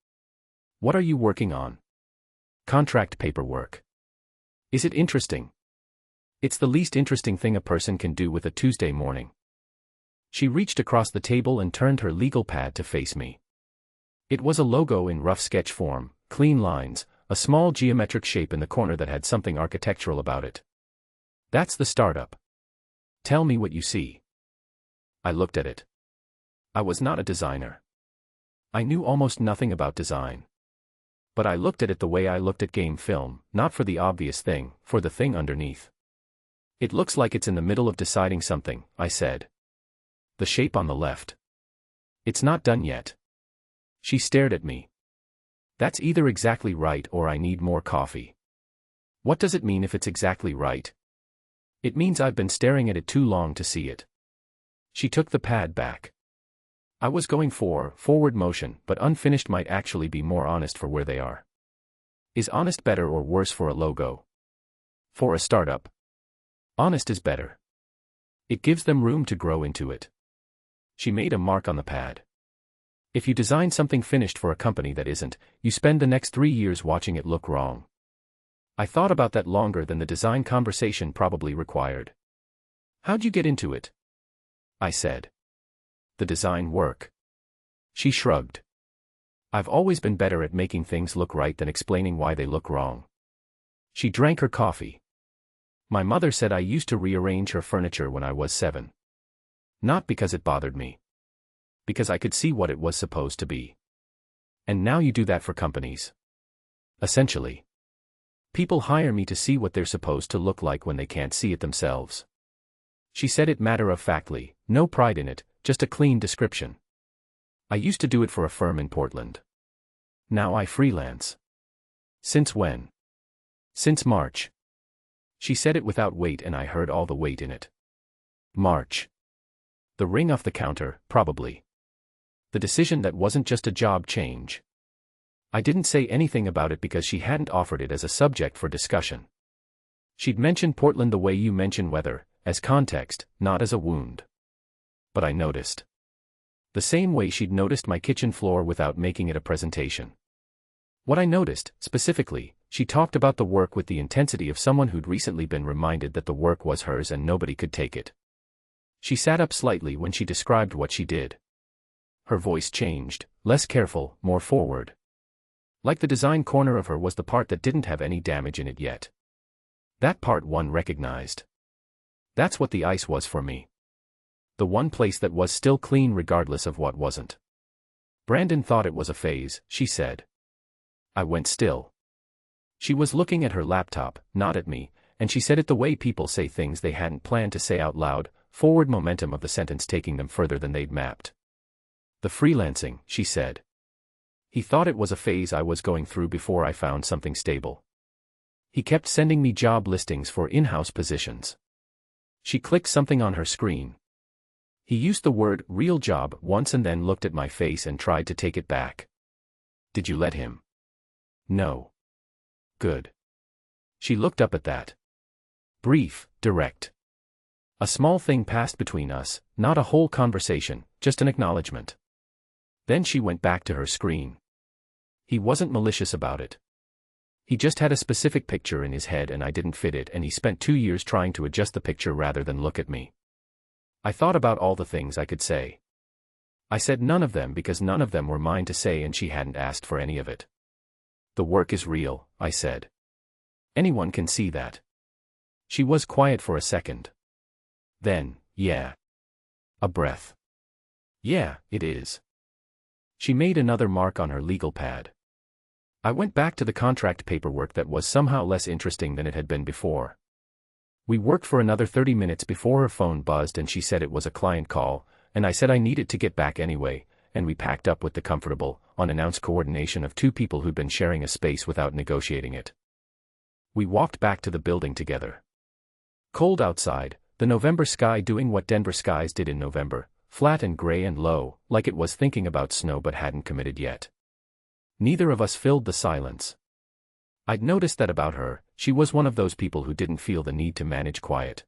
S1: What are you working on? Contract paperwork. Is it interesting? It's the least interesting thing a person can do with a Tuesday morning. She reached across the table and turned her legal pad to face me. It was a logo in rough sketch form, clean lines, a small geometric shape in the corner that had something architectural about it. That's the startup. Tell me what you see. I looked at it. I was not a designer. I knew almost nothing about design. But I looked at it the way I looked at game film, not for the obvious thing, for the thing underneath. It looks like it's in the middle of deciding something, I said. The shape on the left. It's not done yet. She stared at me. That's either exactly right or I need more coffee. What does it mean if it's exactly right? It means I've been staring at it too long to see it. She took the pad back. I was going for forward motion, but unfinished might actually be more honest for where they are. Is honest better or worse for a logo? For a startup? Honest is better. It gives them room to grow into it. She made a mark on the pad. If you design something finished for a company that isn't, you spend the next 3 years watching it look wrong. I thought about that longer than the design conversation probably required. How'd you get into it? I said. The design work. She shrugged. I've always been better at making things look right than explaining why they look wrong. She drank her coffee. My mother said I used to rearrange her furniture when I was 7. Not because it bothered me. Because I could see what it was supposed to be. And now you do that for companies. Essentially. People hire me to see what they're supposed to look like when they can't see it themselves. She said it matter-of-factly, no pride in it, just a clean description. I used to do it for a firm in Portland. Now I freelance. Since when? Since March. She said it without weight and I heard all the weight in it. March. The ring off the counter, probably. The decision that wasn't just a job change. I didn't say anything about it because she hadn't offered it as a subject for discussion. She'd mentioned Portland the way you mention weather, as context, not as a wound. But I noticed. The same way she'd noticed my kitchen floor without making it a presentation. What I noticed, specifically, she talked about the work with the intensity of someone who'd recently been reminded that the work was hers and nobody could take it. She sat up slightly when she described what she did. Her voice changed, less careful, more forward. Like the design corner of her was the part that didn't have any damage in it yet. That part one recognized. That's what the ice was for me. The one place that was still clean regardless of what wasn't. Brandon thought it was a phase, she said. I went still. She was looking at her laptop, not at me, and she said it the way people say things they hadn't planned to say out loud, forward momentum of the sentence taking them further than they'd mapped. The freelancing, she said. He thought it was a phase I was going through before I found something stable. He kept sending me job listings for in-house positions. She clicked something on her screen. He used the word real job once and then looked at my face and tried to take it back. Did you let him? No. Good. She looked up at that. Brief, direct. A small thing passed between us, not a whole conversation, just an acknowledgement. Then she went back to her screen. He wasn't malicious about it. He just had a specific picture in his head and I didn't fit it and he spent 2 years trying to adjust the picture rather than look at me. I thought about all the things I could say. I said none of them because none of them were mine to say and she hadn't asked for any of it. The work is real, I said. Anyone can see that. She was quiet for a second. Then, yeah. A breath. Yeah, it is. She made another mark on her legal pad. I went back to the contract paperwork that was somehow less interesting than it had been before. We worked for another 30 minutes before her phone buzzed and she said it was a client call, and I said I needed to get back anyway, and we packed up with the comfortable, unannounced coordination of 2 people who'd been sharing a space without negotiating it. We walked back to the building together. Cold outside, the November sky doing what Denver skies did in November, flat and gray and low, like it was thinking about snow but hadn't committed yet. Neither of us filled the silence. I'd noticed that about her, she was one of those people who didn't feel the need to manage quiet.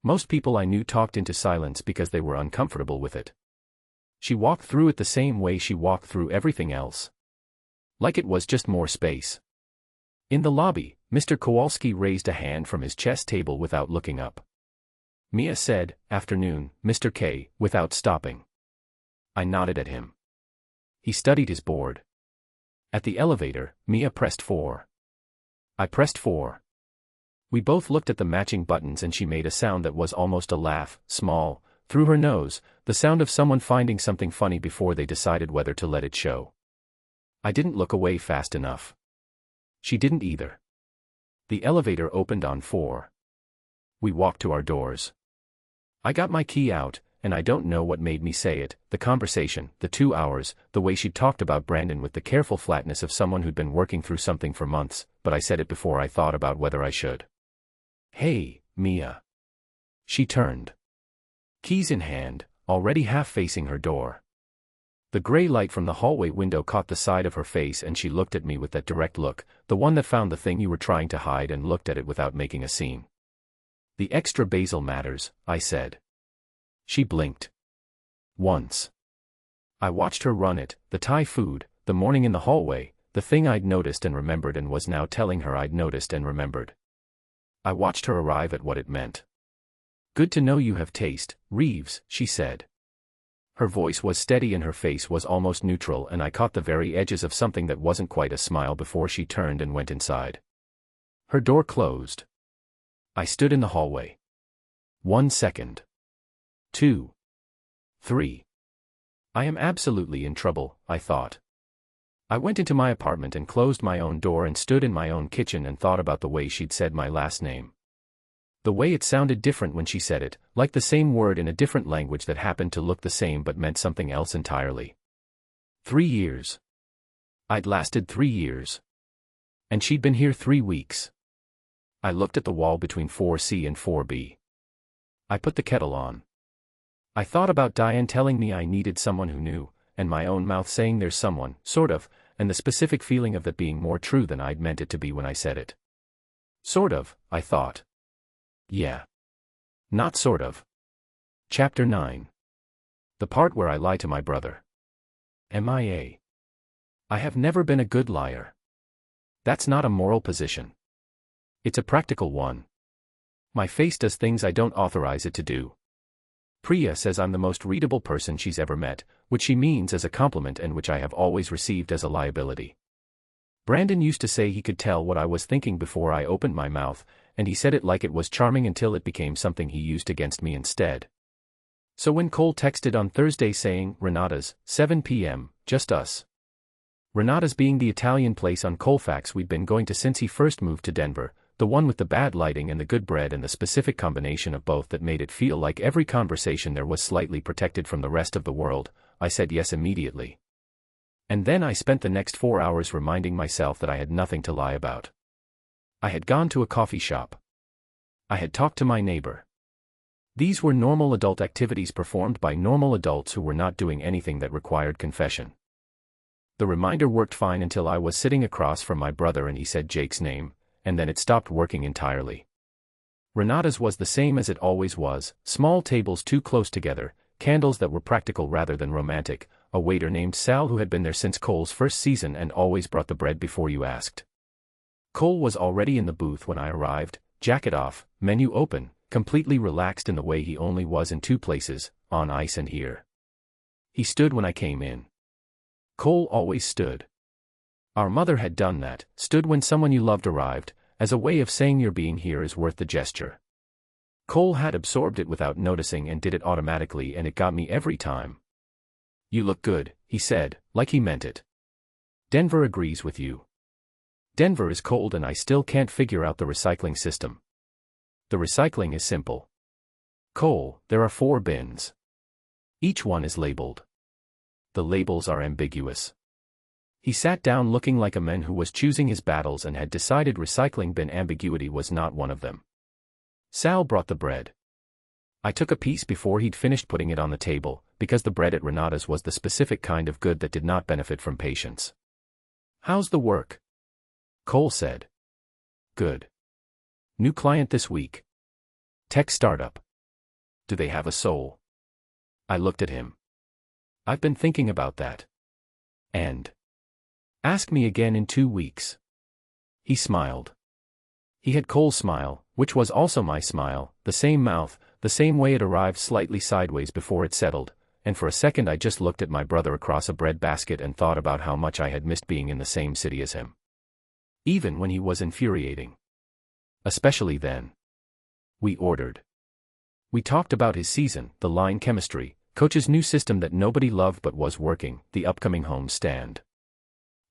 S1: Most people I knew talked into silence because they were uncomfortable with it. She walked through it the same way she walked through everything else. Like it was just more space. In the lobby, Mr. Kowalski raised a hand from his chess table without looking up. Mia said, "Afternoon, Mr. K," without stopping. I nodded at him. He studied his board. At the elevator, Mia pressed 4. I pressed 4. We both looked at the matching buttons and she made a sound that was almost a laugh, small, through her nose, the sound of someone finding something funny before they decided whether to let it show. I didn't look away fast enough. She didn't either. The elevator opened on 4. We walked to our doors. I got my key out, and I don't know what made me say it, the conversation, the 2 hours, the way she talked about Brandon with the careful flatness of someone who'd been working through something for months, but I said it before I thought about whether I should. "Hey, Mia." She turned. Keys in hand, already half facing her door. The gray light from the hallway window caught the side of her face and she looked at me with that direct look, the one that found the thing you were trying to hide and looked at it without making a scene. "The extra basil matters," I said. She blinked. Once. I watched her run it, the Thai food, the morning in the hallway, the thing I'd noticed and remembered and was now telling her I'd noticed and remembered. I watched her arrive at what it meant. "Good to know you have taste, Reeves," she said. Her voice was steady and her face was almost neutral and I caught the very edges of something that wasn't quite a smile before she turned and went inside. Her door closed. I stood in the hallway. 1 second. 2. 3. I am absolutely in trouble, I thought. I went into my apartment and closed my own door and stood in my own kitchen and thought about the way she'd said my last name. The way it sounded different when she said it, like the same word in a different language that happened to look the same but meant something else entirely. 3 years. I'd lasted 3 years. And she'd been here 3 weeks. I looked at the wall between 4C and 4B. I put the kettle on. I thought about Diane telling me I needed someone who knew, and my own mouth saying there's someone, sort of, and the specific feeling of that being more true than I'd meant it to be when I said it. Sort of, I thought. Yeah. Not sort of. Chapter 9. The part where I lie to my brother. MIA. I have never been a good liar. That's not a moral position. It's a practical one. My face does things I don't authorize it to do. Priya says I'm the most readable person she's ever met, which she means as a compliment and which I have always received as a liability. Brandon used to say he could tell what I was thinking before I opened my mouth, and he said it like it was charming until it became something he used against me instead. So when Cole texted on Thursday saying, Renata's, 7 p.m., just us. Renata's being the Italian place on Colfax we'd been going to since he first moved to Denver, the one with the bad lighting and the good bread and the specific combination of both that made it feel like every conversation there was slightly protected from the rest of the world. I said yes immediately. And then I spent the next 4 hours reminding myself that I had nothing to lie about. I had gone to a coffee shop. I had talked to my neighbor. These were normal adult activities performed by normal adults who were not doing anything that required confession. The reminder worked fine until I was sitting across from my brother and he said Jake's name, and then it stopped working entirely. Renata's was the same as it always was, small tables too close together, candles that were practical rather than romantic, a waiter named Sal who had been there since Cole's first season and always brought the bread before you asked. Cole was already in the booth when I arrived, jacket off, menu open, completely relaxed in the way he only was in 2 places, on ice and here. He stood when I came in. Cole always stood. Our mother had done that, stood when someone you loved arrived, as a way of saying your being here is worth the gesture. Cole had absorbed it without noticing and did it automatically, and it got me every time. You look good, he said, like he meant it. Denver agrees with you. Denver is cold and I still can't figure out the recycling system. The recycling is simple. Cole, there are 4 bins. Each one is labeled. The labels are ambiguous. He sat down looking like a man who was choosing his battles and had decided recycling bin ambiguity was not one of them. Sal brought the bread. I took a piece before he'd finished putting it on the table, because the bread at Renata's was the specific kind of good that did not benefit from patience. How's the work? Cole said. Good. New client this week. Tech startup. Do they have a soul? I looked at him. I've been thinking about that. And ask me again in 2 weeks. He smiled. He had Cole's smile, which was also my smile, the same mouth, the same way it arrived slightly sideways before it settled, and for a second I just looked at my brother across a bread basket and thought about how much I had missed being in the same city as him. Even when he was infuriating. Especially then. We ordered. We talked about his season, the line chemistry, Coach's new system that nobody loved but was working, the upcoming home stand.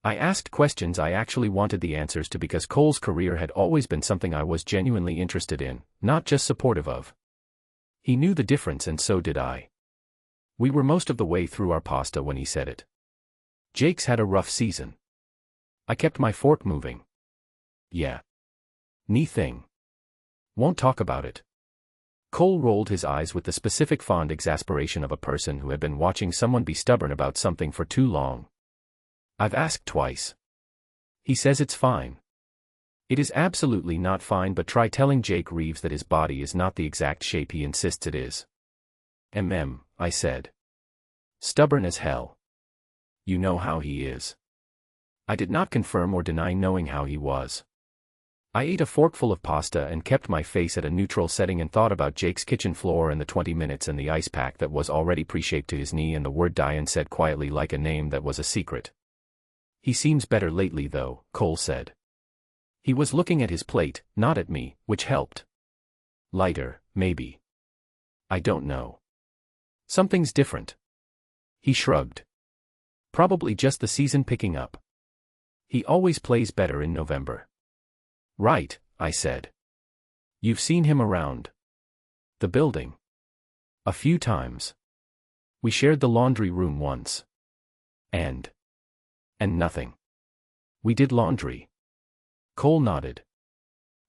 S1: I asked questions I actually wanted the answers to because Cole's career had always been something I was genuinely interested in, not just supportive of. He knew the difference and so did I. We were most of the way through our pasta when he said it. Jake's had a rough season. I kept my fork moving. Yeah. Knee thing. Won't talk about it. Cole rolled his eyes with the specific fond exasperation of a person who had been watching someone be stubborn about something for too long. I've asked twice. He says it's fine. It is absolutely not fine, but try telling Jake Reeves that his body is not the exact shape he insists it is. I said. Stubborn as hell. You know how he is. I did not confirm or deny knowing how he was. I ate a forkful of pasta and kept my face at a neutral setting and thought about Jake's kitchen floor and the 20 minutes and the ice pack that was already pre-shaped to his knee and the word Diane said quietly like a name that was a secret. He seems better lately though, Cole said. He was looking at his plate, not at me, which helped. Lighter, maybe. I don't know. Something's different. He shrugged. Probably just the season picking up. He always plays better in November. Right, I said. You've seen him around the building. A few times. We shared the laundry room once. And nothing. We did laundry. Cole nodded.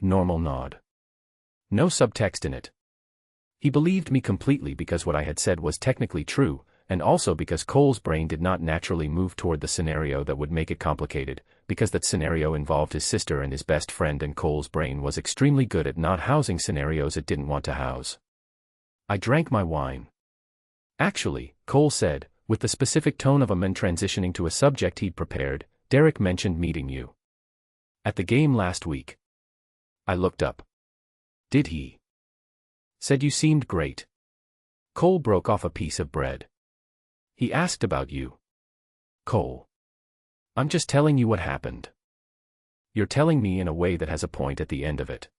S1: Normal nod. No subtext in it. He believed me completely because what I had said was technically true, and also because Cole's brain did not naturally move toward the scenario that would make it complicated, because that scenario involved his sister and his best friend, and Cole's brain was extremely good at not housing scenarios it didn't want to house. I drank my wine. Actually, Cole said, with the specific tone of a man transitioning to a subject he'd prepared, Derek mentioned meeting you at the game last week. I looked up. Did he? Said you seemed great. Cole broke off a piece of bread. He asked about you. Cole. I'm just telling you what happened. You're telling me in a way that has a point at the end of it.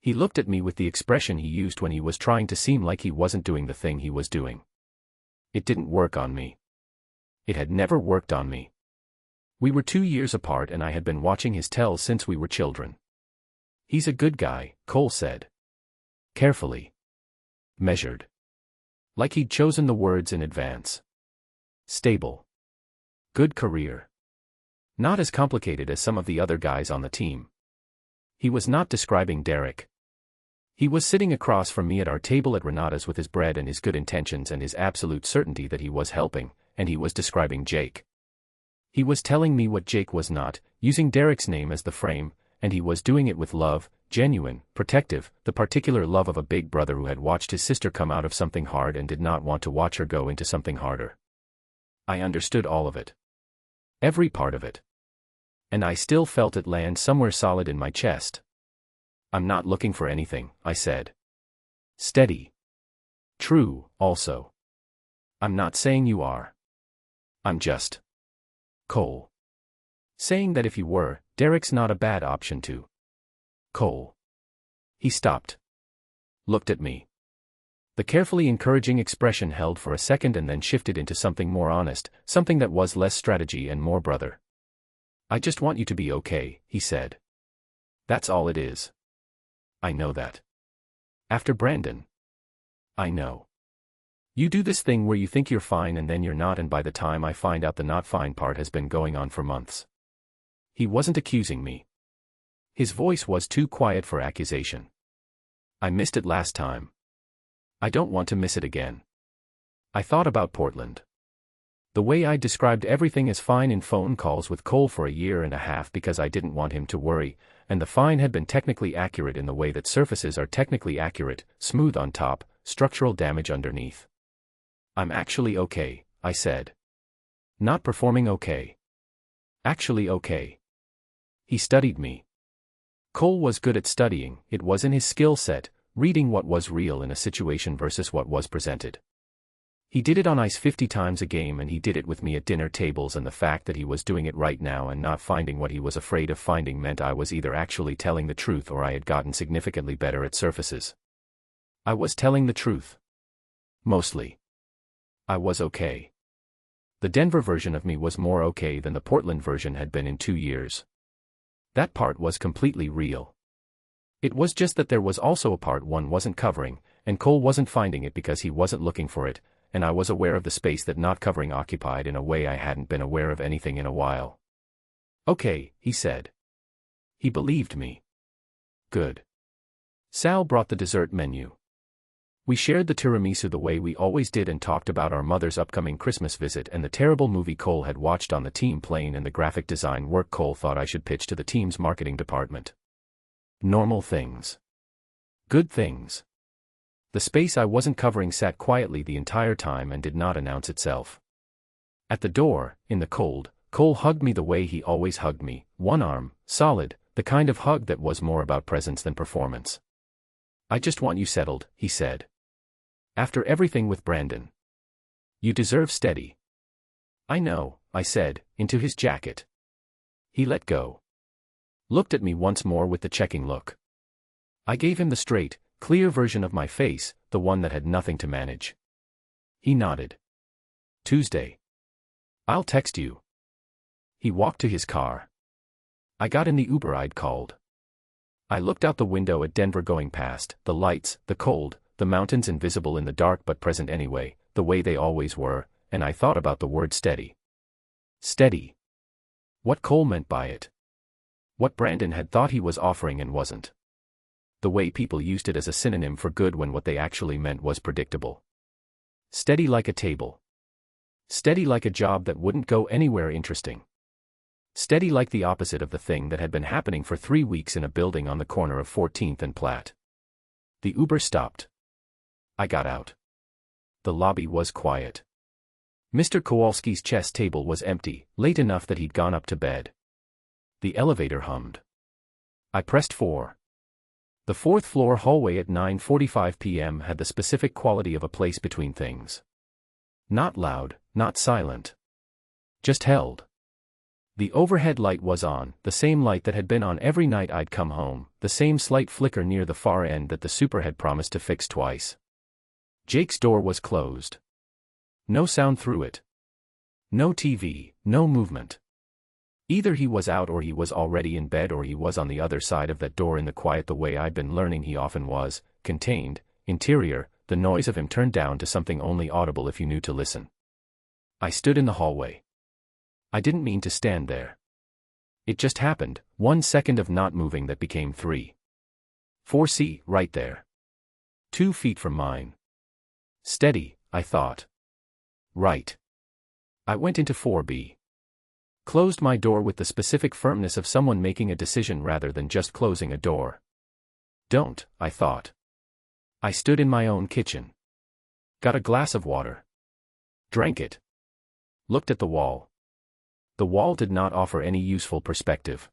S1: He looked at me with the expression he used when he was trying to seem like he wasn't doing the thing he was doing. It didn't work on me. It had never worked on me. We were 2 years apart and I had been watching his tells since we were children. He's a good guy, Cole said. Carefully. Measured. Like he'd chosen the words in advance. Stable. Good career. Not as complicated as some of the other guys on the team. He was not describing Derek. He was sitting across from me at our table at Renata's with his bread and his good intentions and his absolute certainty that he was helping, and he was describing Jake. He was telling me what Jake was not, using Derek's name as the frame, and he was doing it with love, genuine, protective, the particular love of a big brother who had watched his sister come out of something hard and did not want to watch her go into something harder. I understood all of it. Every part of it. And I still felt it land somewhere solid in my chest. I'm not looking for anything, I said. Steady. True, also. I'm not saying you are. I'm just. Cole. Saying that if you were, Derek's not a bad option too. Cole. He stopped. Looked at me. The carefully encouraging expression held for a second and then shifted into something more honest, something that was less strategy and more brother. I just want you to be okay, he said. That's all it is. I know that. After Brandon. I know. You do this thing where you think you're fine and then you're not, and by the time I find out the not fine part has been going on for months. He wasn't accusing me. His voice was too quiet for accusation. I missed it last time. I don't want to miss it again. I thought about Portland. The way I described everything as fine in phone calls with Cole for a year and a half because I didn't want him to worry, and the fine had been technically accurate in the way that surfaces are technically accurate, smooth on top, structural damage underneath. I'm actually okay, I said. Not performing okay. Actually okay. He studied me. Cole was good at studying, it was in his skill set, reading what was real in a situation versus what was presented. He did it on ice 50 times a game, and he did it with me at dinner tables, and the fact that he was doing it right now and not finding what he was afraid of finding meant I was either actually telling the truth or I had gotten significantly better at surfaces. I was telling the truth. Mostly. I was okay. The Denver version of me was more okay than the Portland version had been in 2 years. That part was completely real. It was just that there was also a part one wasn't covering, and Cole wasn't finding it because he wasn't looking for it, and I was aware of the space that not covering occupied in a way I hadn't been aware of anything in a while. Okay, he said. He believed me. Good. Sal brought the dessert menu. We shared the tiramisu the way we always did and talked about our mother's upcoming Christmas visit and the terrible movie Cole had watched on the team plane and the graphic design work Cole thought I should pitch to the team's marketing department. Normal things. Good things. The space I wasn't covering sat quietly the entire time and did not announce itself. At the door, in the cold, Cole hugged me the way he always hugged me, one arm, solid, the kind of hug that was more about presence than performance. I just want you settled, he said. After everything with Brandon. You deserve steady. I know, I said, into his jacket. He let go. Looked at me once more with the checking look. I gave him the straight, clear version of my face, the one that had nothing to manage. He nodded. Tuesday. I'll text you. He walked to his car. I got in the Uber I'd called. I looked out the window at Denver going past, the lights, the cold, the mountains invisible in the dark but present anyway, the way they always were, and I thought about the word steady. Steady. What Cole meant by it. What Brandon had thought he was offering and wasn't. The way people used it as a synonym for good when what they actually meant was predictable. Steady like a table. Steady like a job that wouldn't go anywhere interesting. Steady like the opposite of the thing that had been happening for 3 weeks in a building on the corner of 14th and Platt. The Uber stopped. I got out. The lobby was quiet. Mr. Kowalski's chess table was empty, late enough that he'd gone up to bed. The elevator hummed. I pressed 4. The 4th floor hallway at 9:45 p.m. had the specific quality of a place between things. Not loud, not silent. Just held. The overhead light was on, the same light that had been on every night I'd come home, the same slight flicker near the far end that the super had promised to fix twice. Jake's door was closed. No sound through it. No TV, no movement. Either he was out or he was already in bed or he was on the other side of that door in the quiet the way I'd been learning he often was, contained, interior, the noise of him turned down to something only audible if you knew to listen. I stood in the hallway. I didn't mean to stand there. It just happened, 1 second of not moving that became 3. 4C, right there. 2 feet from mine. Steady, I thought. Right. I went into 4B. Closed my door with the specific firmness of someone making a decision rather than just closing a door. Don't, I thought. I stood in my own kitchen. Got a glass of water. Drank it. Looked at the wall. The wall did not offer any useful perspective.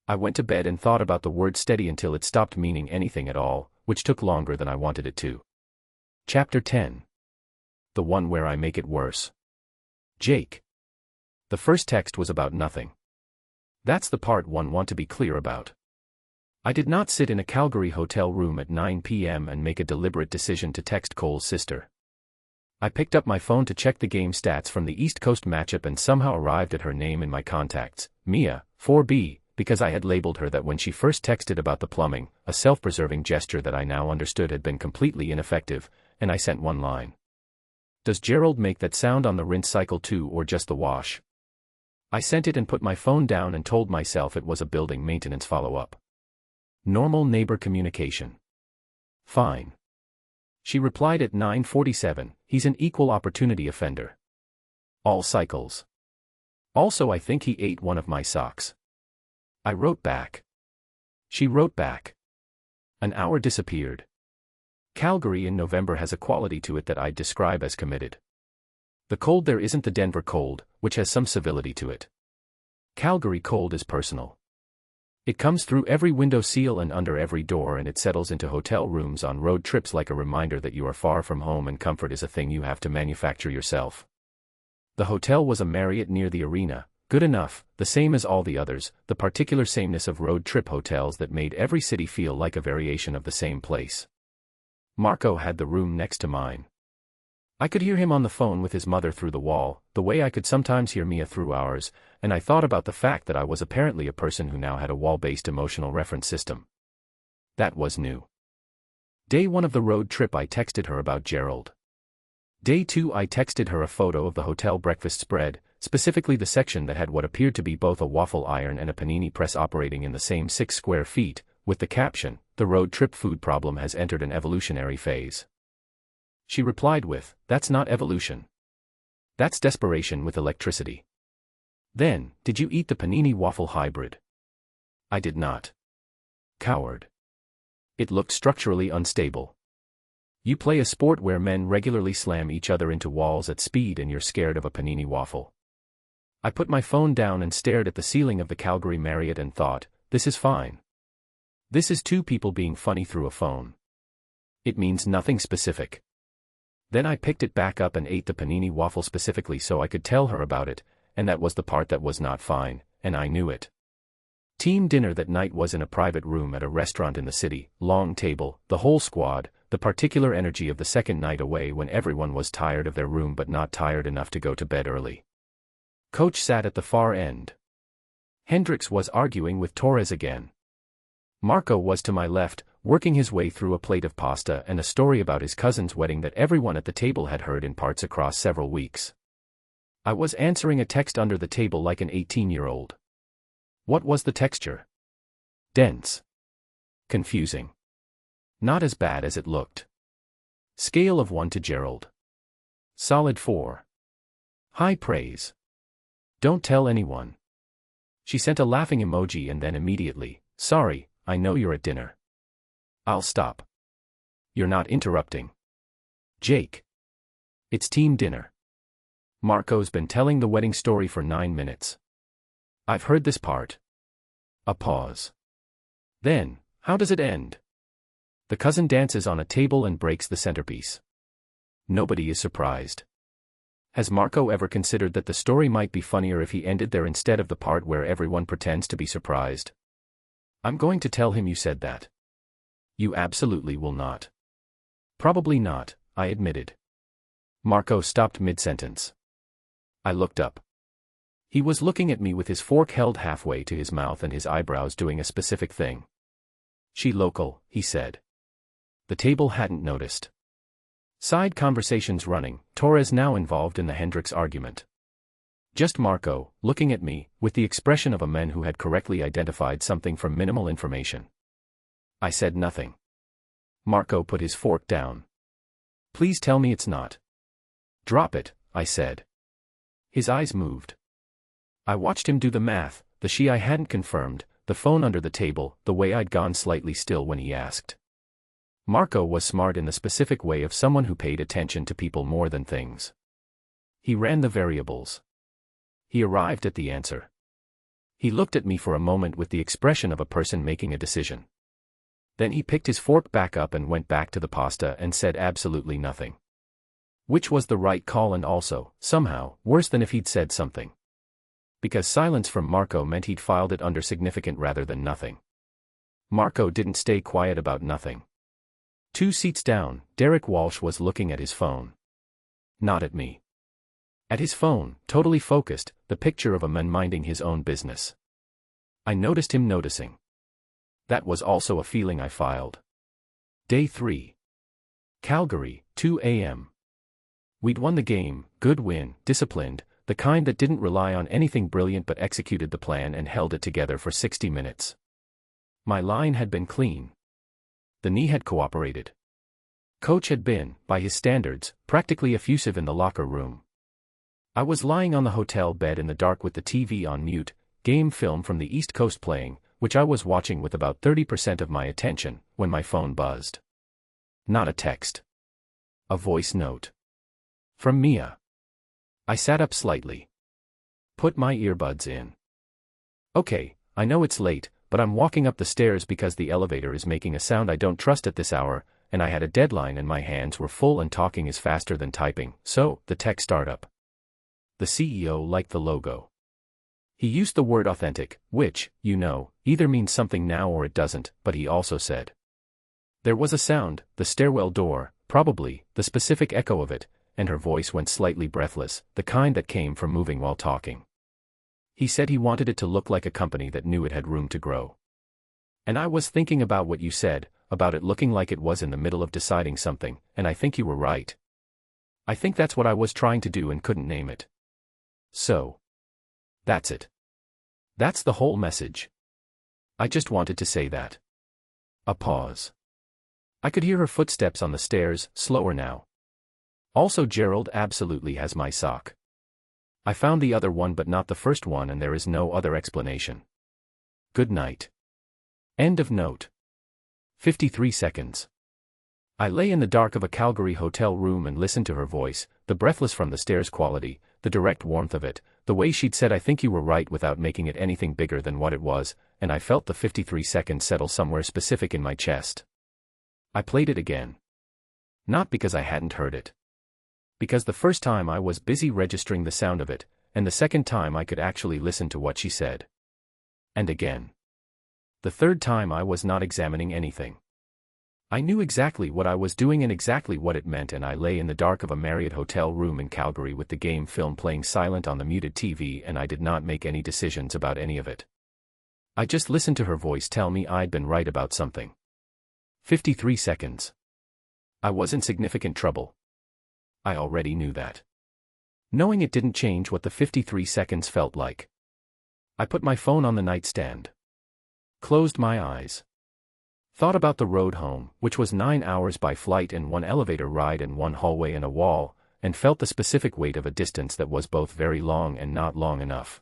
S1: I went to bed and thought about the word steady until it stopped meaning anything at all, which took longer than I wanted it to. Chapter 10. The one where I make it worse. Jake. The first text was about nothing. That's the part one want to be clear about. I did not sit in a Calgary hotel room at 9 p.m. and make a deliberate decision to text Cole's sister. I picked up my phone to check the game stats from the East Coast matchup and somehow arrived at her name in my contacts, Mia, 4B, because I had labeled her that when she first texted about the plumbing, a self-preserving gesture that I now understood had been completely ineffective, and I sent one line. Does Gerald make that sound on the rinse cycle too or just the wash? I sent it and put my phone down and told myself it was a building maintenance follow-up. Normal neighbor communication. Fine. She replied at 9:47, he's an equal opportunity offender. All cycles. Also I think he ate one of my socks. I wrote back. She wrote back. An hour disappeared. Calgary in November has a quality to it that I'd describe as committed. The cold there isn't the Denver cold, which has some civility to it. Calgary cold is personal. It comes through every window seal and under every door, and it settles into hotel rooms on road trips like a reminder that you are far from home and comfort is a thing you have to manufacture yourself. The hotel was a Marriott near the arena, good enough, the same as all the others, the particular sameness of road trip hotels that made every city feel like a variation of the same place. Marco had the room next to mine. I could hear him on the phone with his mother through the wall, the way I could sometimes hear Mia through ours, and I thought about the fact that I was apparently a person who now had a wall-based emotional reference system. That was new. Day 1 of the road trip I texted her about Gerald. Day 2 I texted her a photo of the hotel breakfast spread, specifically the section that had what appeared to be both a waffle iron and a panini press operating in the same 6 square feet, with the caption, "The road trip food problem has entered an evolutionary phase." She replied with, "That's not evolution. That's desperation with electricity." Then, "Did you eat the panini waffle hybrid?" I did not. Coward. It looked structurally unstable. You play a sport where men regularly slam each other into walls at speed and you're scared of a panini waffle. I put my phone down and stared at the ceiling of the Calgary Marriott and thought, this is fine. This is two people being funny through a phone. It means nothing specific. Then I picked it back up and ate the panini waffle specifically so I could tell her about it, and that was the part that was not fine, and I knew it. Team dinner that night was in a private room at a restaurant in the city, long table, the whole squad, the particular energy of the second night away when everyone was tired of their room but not tired enough to go to bed early. Coach sat at the far end. Hendrix was arguing with Torres again. Marco was to my left, working his way through a plate of pasta and a story about his cousin's wedding that everyone at the table had heard in parts across several weeks. I was answering a text under the table like an 18-year-old. What was the texture? Dense. Confusing. Not as bad as it looked. Scale of 1 to Gerald. Solid 4. High praise. Don't tell anyone. She sent a laughing emoji and then immediately, sorry, I know you're at dinner. I'll stop. You're not interrupting. Jake. It's team dinner. Marco's been telling the wedding story for 9 minutes. I've heard this part. A pause. Then, how does it end? The cousin dances on a table and breaks the centerpiece. Nobody is surprised. Has Marco ever considered that the story might be funnier if he ended there instead of the part where everyone pretends to be surprised? I'm going to tell him you said that. You absolutely will not. Probably not, I admitted. Marco stopped mid-sentence. I looked up. He was looking at me with his fork held halfway to his mouth and his eyebrows doing a specific thing. She local, he said. The table hadn't noticed. Side conversations running, Torres now involved in the Hendrix argument. Just Marco, looking at me, with the expression of a man who had correctly identified something from minimal information. I said nothing. Marco put his fork down. Please tell me it's not. Drop it, I said. His eyes moved. I watched him do the math, the she I hadn't confirmed, the phone under the table, the way I'd gone slightly still when he asked. Marco was smart in the specific way of someone who paid attention to people more than things. He ran the variables. He arrived at the answer. He looked at me for a moment with the expression of a person making a decision. Then he picked his fork back up and went back to the pasta and said absolutely nothing. Which was the right call and also, somehow, worse than if he'd said something. Because silence from Marco meant he'd filed it under significant rather than nothing. Marco didn't stay quiet about nothing. 2 seats down, Derek Walsh was looking at his phone. Not at me. At his phone, totally focused, the picture of a man minding his own business. I noticed him noticing. That was also a feeling I filed. Day 3. Calgary, 2 a.m. We'd won the game, good win, disciplined, the kind that didn't rely on anything brilliant but executed the plan and held it together for 60 minutes. My line had been clean. The knee had cooperated. Coach had been, by his standards, practically effusive in the locker room. I was lying on the hotel bed in the dark with the TV on mute, game film from the East Coast playing, which I was watching with about 30% of my attention, when my phone buzzed. Not a text. A voice note. From Mia. I sat up slightly. Put my earbuds in. Okay, I know it's late, but I'm walking up the stairs because the elevator is making a sound I don't trust at this hour, and I had a deadline and my hands were full and talking is faster than typing, so, the tech startup. The CEO liked the logo. He used the word authentic, which, you know, either means something now or it doesn't, but he also said. There was a sound, the stairwell door, probably, the specific echo of it, and her voice went slightly breathless, the kind that came from moving while talking. He said he wanted it to look like a company that knew it had room to grow. And I was thinking about what you said, about it looking like it was in the middle of deciding something, and I think you were right. I think that's what I was trying to do and couldn't name it. So. That's it. That's the whole message. I just wanted to say that. A pause. I could hear her footsteps on the stairs, slower now. Also, Gerald absolutely has my sock. I found the other one but not the first one and there is no other explanation. Good night. End of note. 53 seconds. I lay in the dark of a Calgary hotel room and listened to her voice, the breathless from the stairs quality, the direct warmth of it, the way she'd said I think you were right without making it anything bigger than what it was, and I felt the 53 seconds settle somewhere specific in my chest. I played it again. Not because I hadn't heard it. Because the first time I was busy registering the sound of it, and the second time I could actually listen to what she said. And again. The third time I was not examining anything. I knew exactly what I was doing and exactly what it meant, and I lay in the dark of a Marriott hotel room in Calgary with the game film playing silent on the muted TV, and I did not make any decisions about any of it. I just listened to her voice tell me I'd been right about something. 53 seconds. I was in significant trouble. I already knew that. Knowing it didn't change what the 53 seconds felt like. I put my phone on the nightstand. Closed my eyes. Thought about the road home, which was 9 hours by flight and 1 elevator ride and 1 hallway and a wall, and felt the specific weight of a distance that was both very long and not long enough.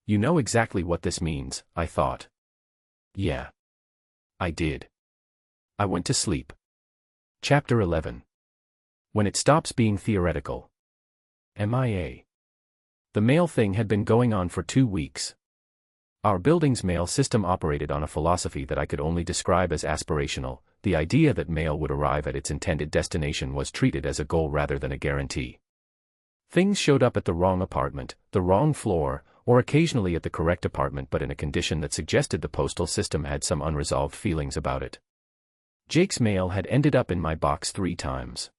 S1: You know exactly what this means, I thought. Yeah. I did. I went to sleep. Chapter 11. When it stops being theoretical. MIA. The mail thing had been going on for 2 weeks. Our building's mail system operated on a philosophy that I could only describe as aspirational. The idea that mail would arrive at its intended destination was treated as a goal rather than a guarantee. Things showed up at the wrong apartment, the wrong floor, or occasionally at the correct apartment but in a condition that suggested the postal system had some unresolved feelings about it. Jake's mail had ended up in my box 3 times.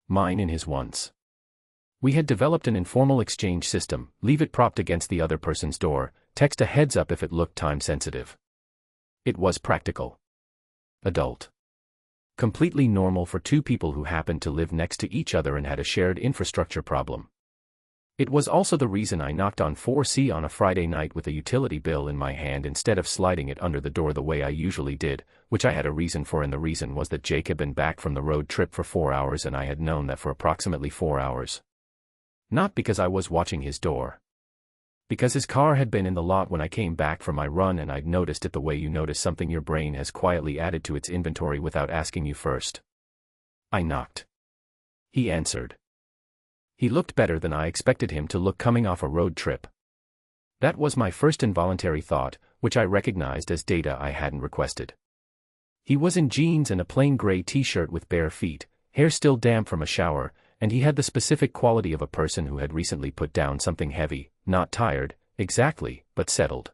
S1: Mine in his once. We had developed an informal exchange system: leave it propped against the other person's door, text a heads up if it looked time sensitive. It was practical. Adult. Completely normal for 2 people who happened to live next to each other and had a shared infrastructure problem. It was also the reason I knocked on 4C on a Friday night with a utility bill in my hand instead of sliding it under the door the way I usually did, which I had a reason for, and the reason was that Jake had been back from the road trip for 4 hours and I had known that for approximately 4 hours. Not because I was watching his door. Because his car had been in the lot when I came back from my run and I'd noticed it the way you notice something your brain has quietly added to its inventory without asking you first. I knocked. He answered. He looked better than I expected him to look coming off a road trip. That was my first involuntary thought, which I recognized as data I hadn't requested. He was in jeans and a plain gray t-shirt with bare feet, hair still damp from a shower, and he had the specific quality of a person who had recently put down something heavy, not tired, exactly, but settled.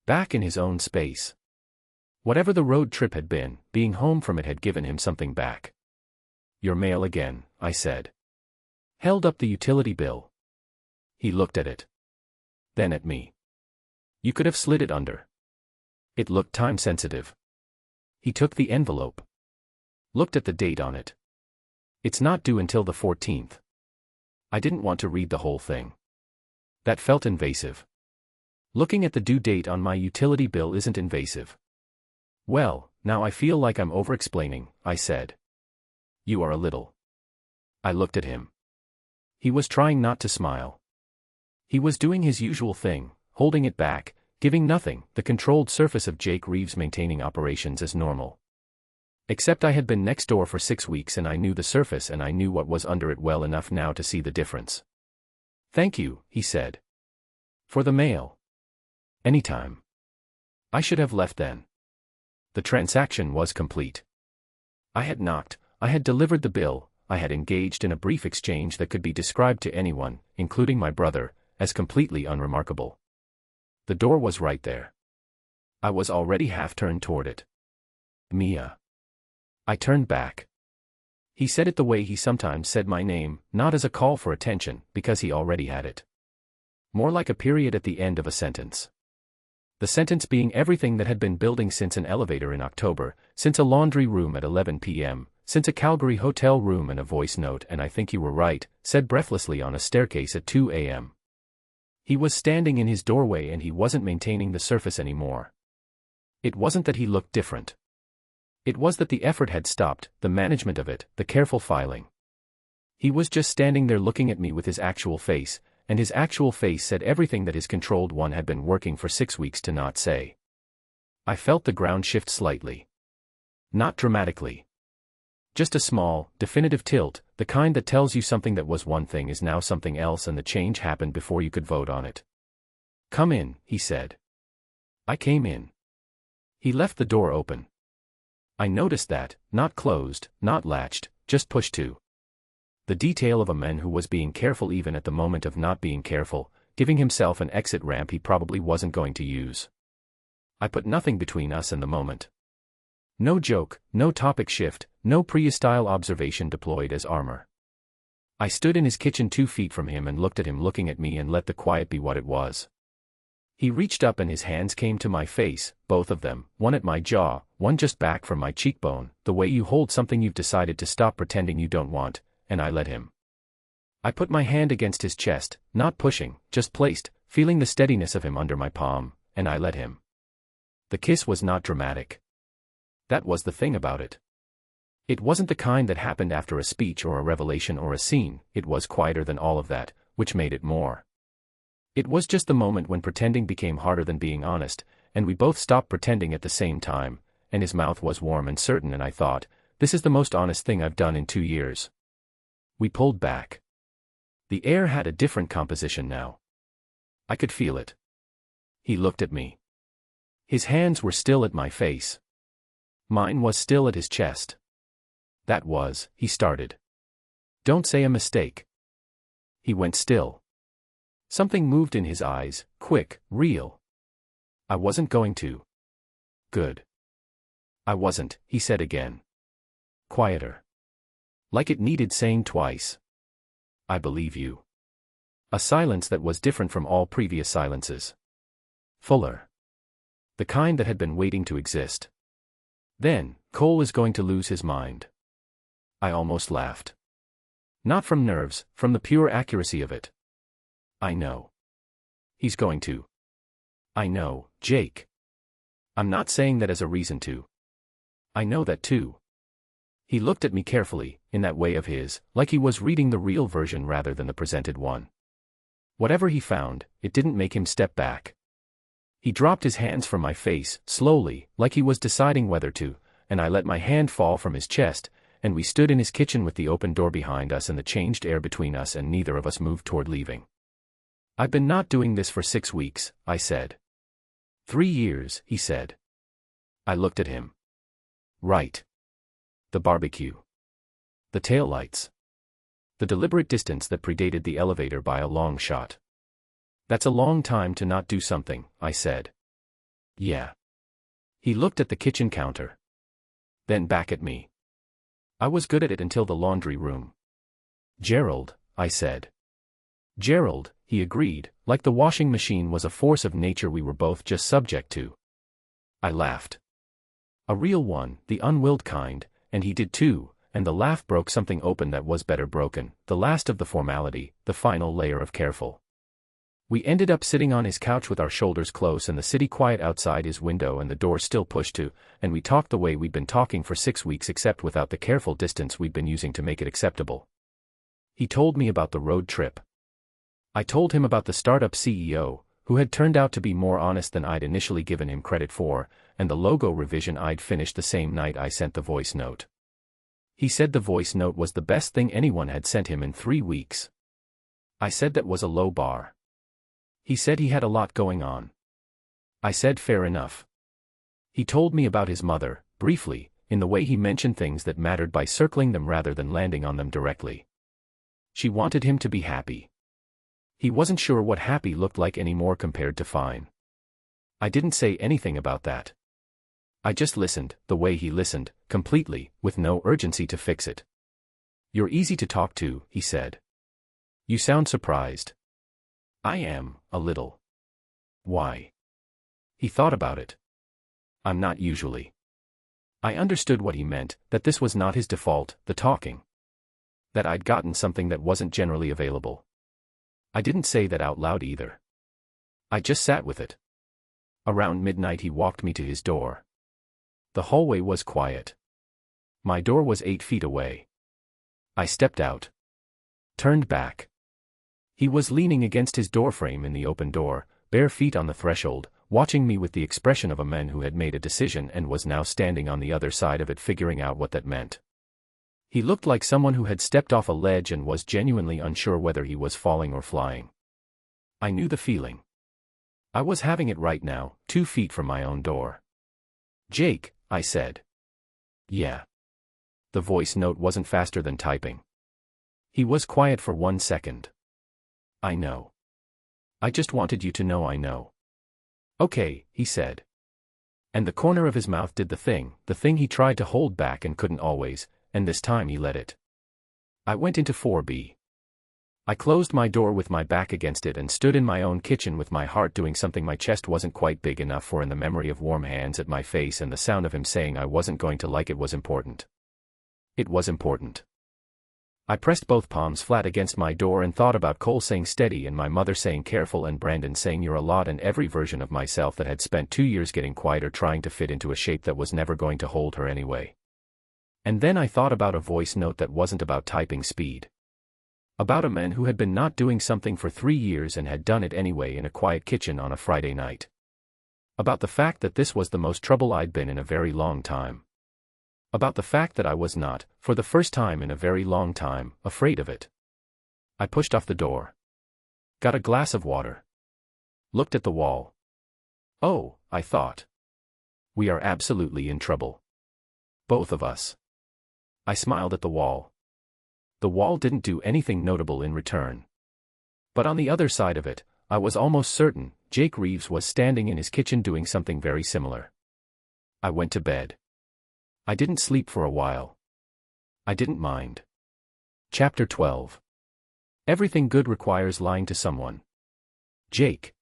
S1: Back in his own space. Whatever the road trip had been, being home from it had given him something back. Your mail again, I said. Held up the utility bill. He looked at it. Then at me. You could have slid it under. It looked time sensitive. He took the envelope. Looked at the date on it. It's not due until the 14th. I didn't want to read the whole thing. That felt invasive. Looking at the due date on my utility bill isn't invasive. Well, now I feel like I'm over-explaining, I said. You are a little. I looked at him. He was trying not to smile. He was doing his usual thing, holding it back, giving nothing, the controlled surface of Jake Reeves maintaining operations as normal. Except I had been next door for 6 weeks and I knew the surface and I knew what was under it well enough now to see the difference. Thank you, he said. For the mail. Anytime. I should have left then. The transaction was complete. I had knocked, I had delivered the bill, I had engaged in a brief exchange that could be described to anyone, including my brother, as completely unremarkable. The door was right there. I was already half turned toward it. Mia. I turned back. He said it the way he sometimes said my name, not as a call for attention, because he already had it. More like a period at the end of a sentence. The sentence being everything that had been building since an elevator in October, since a laundry room at 11 p.m., since a Calgary hotel room and a voice note and I think you were right, said breathlessly on a staircase at 2 a.m. He was standing in his doorway and he wasn't maintaining the surface anymore. It wasn't that he looked different. It was that the effort had stopped, the management of it, the careful filing. He was just standing there looking at me with his actual face, and his actual face said everything that his controlled one had been working for 6 weeks to not say. I felt the ground shift slightly. Not dramatically. Just a small, definitive tilt, the kind that tells you something that was one thing is now something else and the change happened before you could vote on it. Come in, he said. I came in. He left the door open. I noticed that, not closed, not latched, just pushed to. The detail of a man who was being careful even at the moment of not being careful, giving himself an exit ramp he probably wasn't going to use. I put nothing between us and the moment. No joke, no topic shift, no pre-style observation deployed as armor. I stood in his kitchen 2 feet from him and looked at him looking at me and let the quiet be what it was. He reached up and his hands came to my face, both of them, one at my jaw, one just back from my cheekbone, the way you hold something you've decided to stop pretending you don't want, and I let him. I put my hand against his chest, not pushing, just placed, feeling the steadiness of him under my palm, and I let him. The kiss was not dramatic. That was the thing about it. It wasn't the kind that happened after a speech or a revelation or a scene, it was quieter than all of that, which made it more. It was just the moment when pretending became harder than being honest, and we both stopped pretending at the same time, and his mouth was warm and certain, and I thought, this is the most honest thing I've done in 2 years. We pulled back. The air had a different composition now. I could feel it. He looked at me. His hands were still at my face. Mine was still at his chest. That was, he started. Don't say a mistake. He went still. Something moved in his eyes, quick, real. I wasn't going to. Good. I wasn't, he said again. Quieter. Like it needed saying twice. I believe you. A silence that was different from all previous silences. Fuller. The kind that had been waiting to exist. Then, Cole is going to lose his mind. I almost laughed. Not from nerves, from the pure accuracy of it. I know. He's going to. I know, Jake. I'm not saying that as a reason to. I know that too. He looked at me carefully, in that way of his, like he was reading the real version rather than the presented one. Whatever he found, it didn't make him step back. He dropped his hands from my face, slowly, like he was deciding whether to, and I let my hand fall from his chest, and we stood in his kitchen with the open door behind us and the changed air between us, and neither of us moved toward leaving. I've been not doing this for 6 weeks, I said. 3 years, he said. I looked at him. Right. The barbecue. The taillights. The deliberate distance that predated the elevator by a long shot. That's a long time to not do something, I said. Yeah. He looked at the kitchen counter. Then back at me. I was good at it until the laundry room. Gerald, I said. Gerald, he agreed, like the washing machine was a force of nature we were both just subject to. I laughed. A real one, the unwilled kind, and he did too, and the laugh broke something open that was better broken, the last of the formality, the final layer of careful. We ended up sitting on his couch with our shoulders close and the city quiet outside his window and the door still pushed to, and we talked the way we'd been talking for 6 weeks except without the careful distance we'd been using to make it acceptable. He told me about the road trip. I told him about the startup CEO, who had turned out to be more honest than I'd initially given him credit for, and the logo revision I'd finished the same night I sent the voice note. He said the voice note was the best thing anyone had sent him in 3 weeks. I said that was a low bar. He said he had a lot going on. I said fair enough. He told me about his mother, briefly, in the way he mentioned things that mattered by circling them rather than landing on them directly. She wanted him to be happy. He wasn't sure what happy looked like anymore compared to fine. I didn't say anything about that. I just listened, the way he listened, completely, with no urgency to fix it. You're easy to talk to, he said. You sound surprised. I am, a little. Why? He thought about it. I'm not usually. I understood what he meant, that this was not his default, the talking. That I'd gotten something that wasn't generally available. I didn't say that out loud either. I just sat with it. Around midnight he walked me to his door. The hallway was quiet. My door was 8 feet away. I stepped out. Turned back. He was leaning against his doorframe in the open door, bare feet on the threshold, watching me with the expression of a man who had made a decision and was now standing on the other side of it figuring out what that meant. He looked like someone who had stepped off a ledge and was genuinely unsure whether he was falling or flying. I knew the feeling. I was having it right now, 2 feet from my own door. Jake, I said. Yeah. The voice note wasn't faster than typing. He was quiet for 1 second. I know. I just wanted you to know I know. Okay, he said. And the corner of his mouth did the thing he tried to hold back and couldn't always, and this time he let it. I went into 4B. I closed my door with my back against it and stood in my own kitchen with my heart doing something my chest wasn't quite big enough for, and the memory of warm hands at my face and the sound of him saying I wasn't going to like it was important. It was important. I pressed both palms flat against my door and thought about Cole saying steady and my mother saying careful and Brandon saying you're a lot and every version of myself that had spent 2 years getting quiet or trying to fit into a shape that was never going to hold her anyway. And then I thought about a voice note that wasn't about typing speed. About a man who had been not doing something for 3 years and had done it anyway in a quiet kitchen on a Friday night. About the fact that this was the most trouble I'd been in a very long time. About the fact that I was not, for the first time in a very long time, afraid of it. I pushed off the door. Got a glass of water. Looked at the wall. Oh, I thought. We are absolutely in trouble. Both of us. I smiled at the wall. The wall didn't do anything notable in return. But on the other side of it, I was almost certain Jake Reeves was standing in his kitchen doing something very similar. I went to bed. I didn't sleep for a while. I didn't mind. Chapter 12. Everything good requires lying to someone. Jake.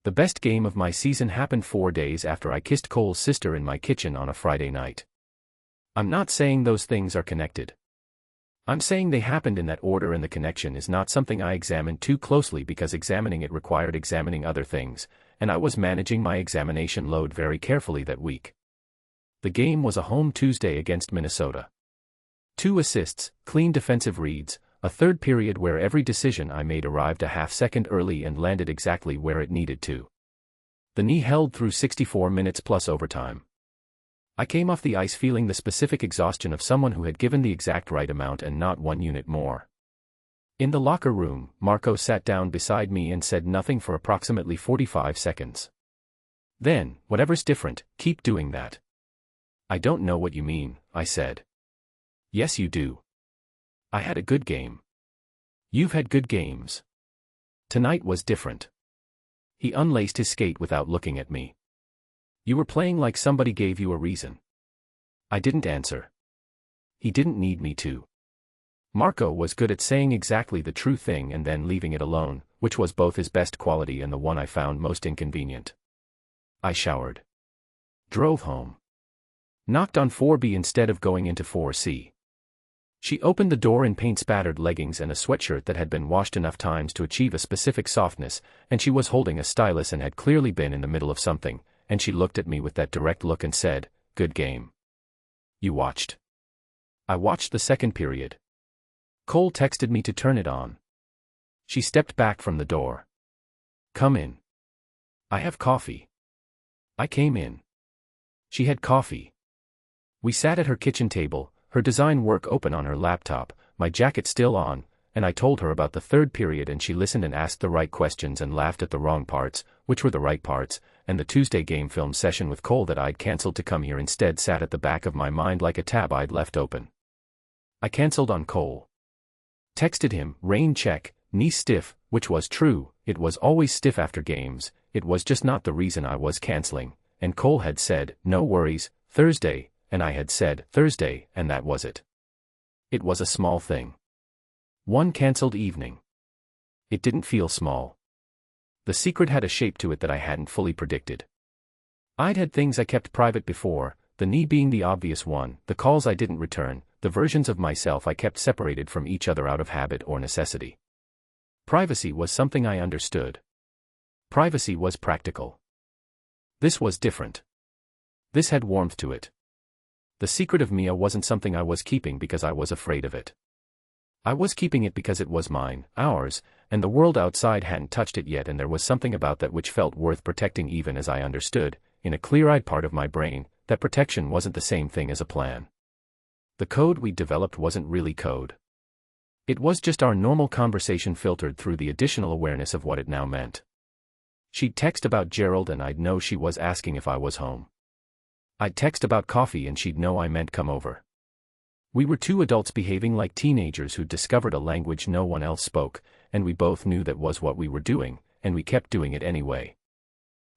S1: The best game of my season happened 4 days after I kissed Cole's sister in my kitchen on a Friday night. I'm not saying those things are connected. I'm saying they happened in that order, and the connection is not something I examined too closely because examining it required examining other things, and I was managing my examination load very carefully that week. The game was a home Tuesday against Minnesota. 2 assists, clean defensive reads, a third period where every decision I made arrived a half-second early and landed exactly where it needed to. The knee held through 64 minutes plus overtime. I came off the ice feeling the specific exhaustion of someone who had given the exact right amount and not 1 unit more. In the locker room, Marco sat down beside me and said nothing for approximately 45 seconds. Then, whatever's different, keep doing that. I don't know what you mean, I said. Yes you do. I had a good game. You've had good games. Tonight was different. He unlaced his skate without looking at me. You were playing like somebody gave you a reason. I didn't answer. He didn't need me to. Marco was good at saying exactly the true thing and then leaving it alone, which was both his best quality and the one I found most inconvenient. I showered. Drove home. Knocked on 4B instead of going into 4C. She opened the door in paint-spattered leggings and a sweatshirt that had been washed enough times to achieve a specific softness, and she was holding a stylus and had clearly been in the middle of something, and she looked at me with that direct look and said, "Good game." You watched. I watched the second period. Cole texted me to turn it on. She stepped back from the door. Come in. I have coffee. I came in. She had coffee. We sat at her kitchen table, her design work open on her laptop, my jacket still on, and I told her about the third period and she listened and asked the right questions and laughed at the wrong parts, which were the right parts, and the Tuesday game film session with Cole that I'd cancelled to come here instead sat at the back of my mind like a tab I'd left open. I cancelled on Cole. Texted him, rain check, knee stiff, which was true, it was always stiff after games, it was just not the reason I was cancelling, and Cole had said, no worries, Thursday, and I had said, Thursday, and that was it. It was a small thing. One cancelled evening. It didn't feel small. The secret had a shape to it that I hadn't fully predicted. I'd had things I kept private before, the knee being the obvious one, the calls I didn't return, the versions of myself I kept separated from each other out of habit or necessity. Privacy was something I understood. Privacy was practical. This was different. This had warmth to it. The secret of Mia wasn't something I was keeping because I was afraid of it. I was keeping it because it was mine, ours, and the world outside hadn't touched it yet, and there was something about that which felt worth protecting even as I understood, in a clear-eyed part of my brain, that protection wasn't the same thing as a plan. The code we developed wasn't really code. It was just our normal conversation filtered through the additional awareness of what it now meant. She'd text about Gerald and I'd know she was asking if I was home. I'd text about coffee and she'd know I meant come over. We were two adults behaving like teenagers who'd discovered a language no one else spoke, and we both knew that was what we were doing, and we kept doing it anyway.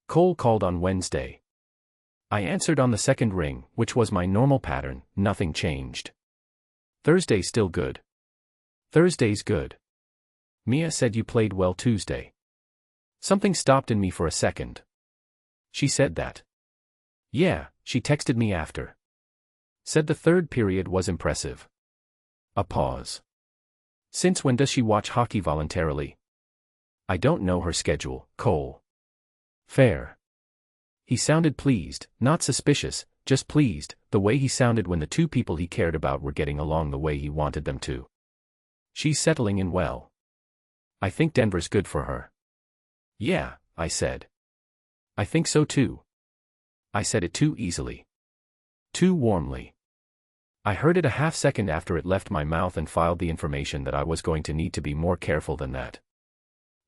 S1: Cole called on Wednesday. I answered on the second ring, which was my normal pattern, nothing changed. Thursday still good. Thursday's good. Mia said you played well Tuesday. Something stopped in me for a second. She said that. Yeah, she texted me after. Said the third period was impressive. A pause. Since when does she watch hockey voluntarily? I don't know her schedule, Cole. Fair. He sounded pleased, not suspicious, just pleased, the way he sounded when the two people he cared about were getting along the way he wanted them to. She's settling in well. I think Denver's good for her. Yeah, I said. I think so too. I said it too easily. Too warmly. I heard it a half second after it left my mouth and filed the information that I was going to need to be more careful than that.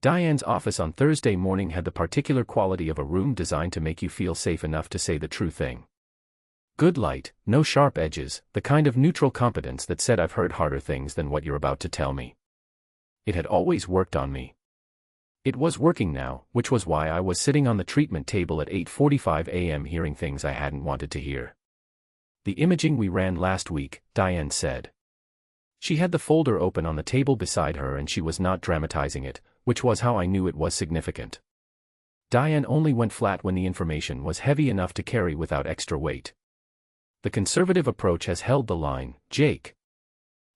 S1: Diane's office on Thursday morning had the particular quality of a room designed to make you feel safe enough to say the true thing. Good light, no sharp edges, the kind of neutral competence that said I've heard harder things than what you're about to tell me. It had always worked on me. It was working now, which was why I was sitting on the treatment table at 8:45 a.m. hearing things I hadn't wanted to hear. The imaging we ran last week, Diane said. She had the folder open on the table beside her and she was not dramatizing it, which was how I knew it was significant. Diane only went flat when the information was heavy enough to carry without extra weight. The conservative approach has held the line, Jake.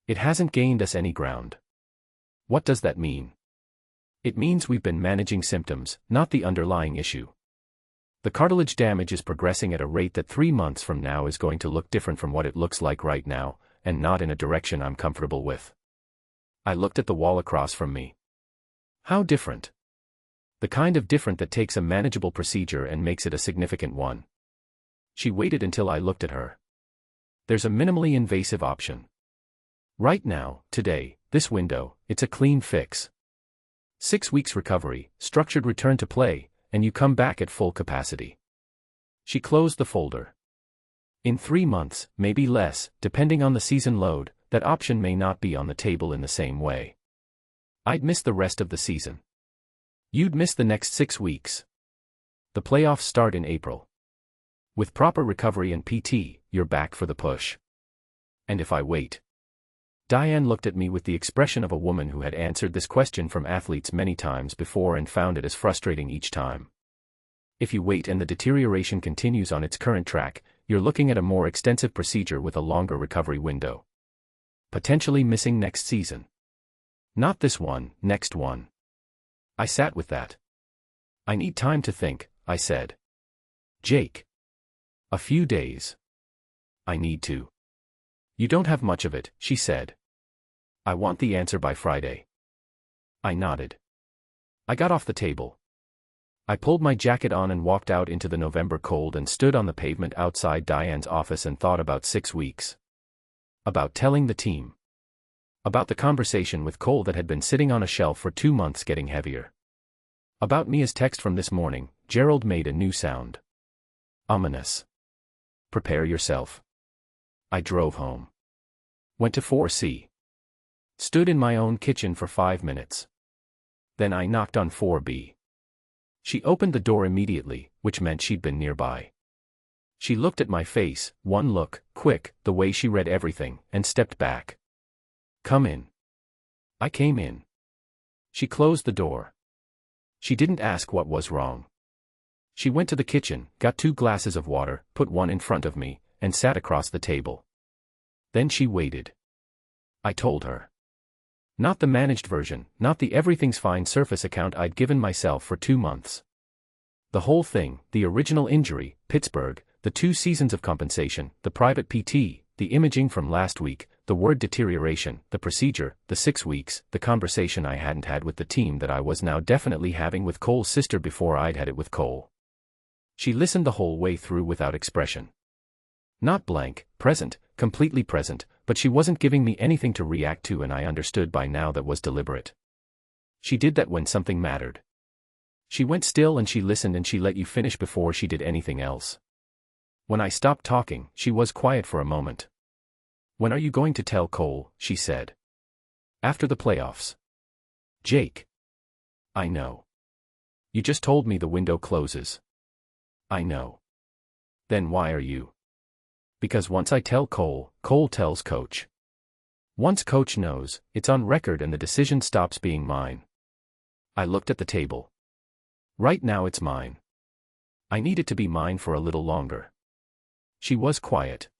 S1: It hasn't gained us any ground. What does that mean? It means we've been managing symptoms, not the underlying issue. The cartilage damage is progressing at a rate that 3 months from now is going to look different from what it looks like right now, and not in a direction I'm comfortable with. I looked at the wall across from me. How different? The kind of different that takes a manageable procedure and makes it a significant one. She waited until I looked at her. There's a minimally invasive option. Right now, today, this window, it's a clean fix. 6 weeks recovery, structured return to play, and you come back at full capacity. She closed the folder. In 3 months, maybe less, depending on the season load, that option may not be on the table in the same way. I'd miss the rest of the season. You'd miss the next 6 weeks. The playoffs start in April. With proper recovery and PT, you're back for the push. And if I wait? Diane looked at me with the expression of a woman who had answered this question from athletes many times before and found it as frustrating each time. If you wait and the deterioration continues on its current track, you're looking at a more extensive procedure with a longer recovery window. Potentially missing next season. Not this one, next one. I sat with that. I need time to think, I said. Jake. A few days. I need to. You don't have much of it, she said. I want the answer by Friday. I nodded. I got off the table. I pulled my jacket on and walked out into the November cold and stood on the pavement outside Diane's office and thought about 6 weeks. About telling the team. About the conversation with Cole that had been sitting on a shelf for 2 months getting heavier. About Mia's text from this morning. Gerald made a new sound. Ominous. Prepare yourself. I drove home. Went to 4C. Stood in my own kitchen for 5 minutes. Then I knocked on 4B. She opened the door immediately, which meant she'd been nearby. She looked at my face, one look, quick, the way she read everything, and stepped back. Come in. I came in. She closed the door. She didn't ask what was wrong. She went to the kitchen, got 2 glasses of water, put one in front of me, and sat across the table. Then she waited. I told her. Not the managed version, not the everything's fine surface account I'd given myself for 2 months. The whole thing, the original injury, Pittsburgh, the 2 seasons of compensation, the private PT, the imaging from last week, the word deterioration, the procedure, the 6 weeks, the conversation I hadn't had with the team that I was now definitely having with Cole's sister before I'd had it with Cole. She listened the whole way through without expression. Not blank, present, completely present, but she wasn't giving me anything to react to and I understood by now that was deliberate. She did that when something mattered. She went still and she listened and she let you finish before she did anything else. When I stopped talking, she was quiet for a moment. When are you going to tell Cole, she said. After the playoffs. Jake. I know. You just told me the window closes. I know. Then why are you? Because once I tell Cole, Cole tells Coach. Once Coach knows, it's on record and the decision stops being mine. I looked at the table. Right now it's mine. I need it to be mine for a little longer. She was quiet.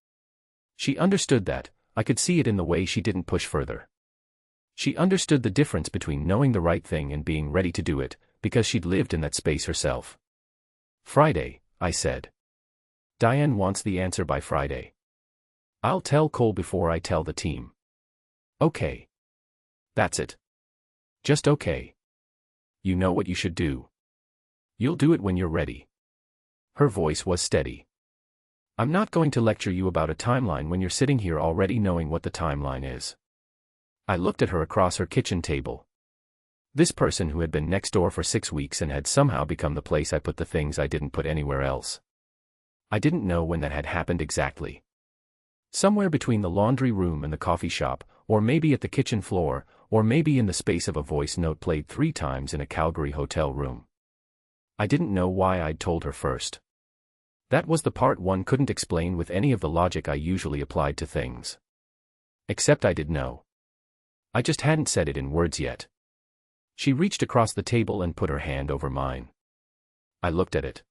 S1: She understood that. I could see it in the way she didn't push further. She understood the difference between knowing the right thing and being ready to do it, because she'd lived in that space herself. Friday, I said. Diane wants the answer by Friday. I'll tell Cole before I tell the team. Okay. That's it. Just okay. You know what you should do. You'll do it when you're ready. Her voice was steady. I'm not going to lecture you about a timeline when you're sitting here already knowing what the timeline is. I looked at her across her kitchen table. This person who had been next door for 6 weeks and had somehow become the place I put the things I didn't put anywhere else. I didn't know when that had happened exactly. Somewhere between the laundry room and the coffee shop, or maybe at the kitchen floor, or maybe in the space of a voice note played 3 times in a Calgary hotel room. I didn't know why I'd told her first. That was the part one couldn't explain with any of the logic I usually applied to things. Except I did know. I just hadn't said it in words yet. She reached across the table and put her hand over mine. I looked at it.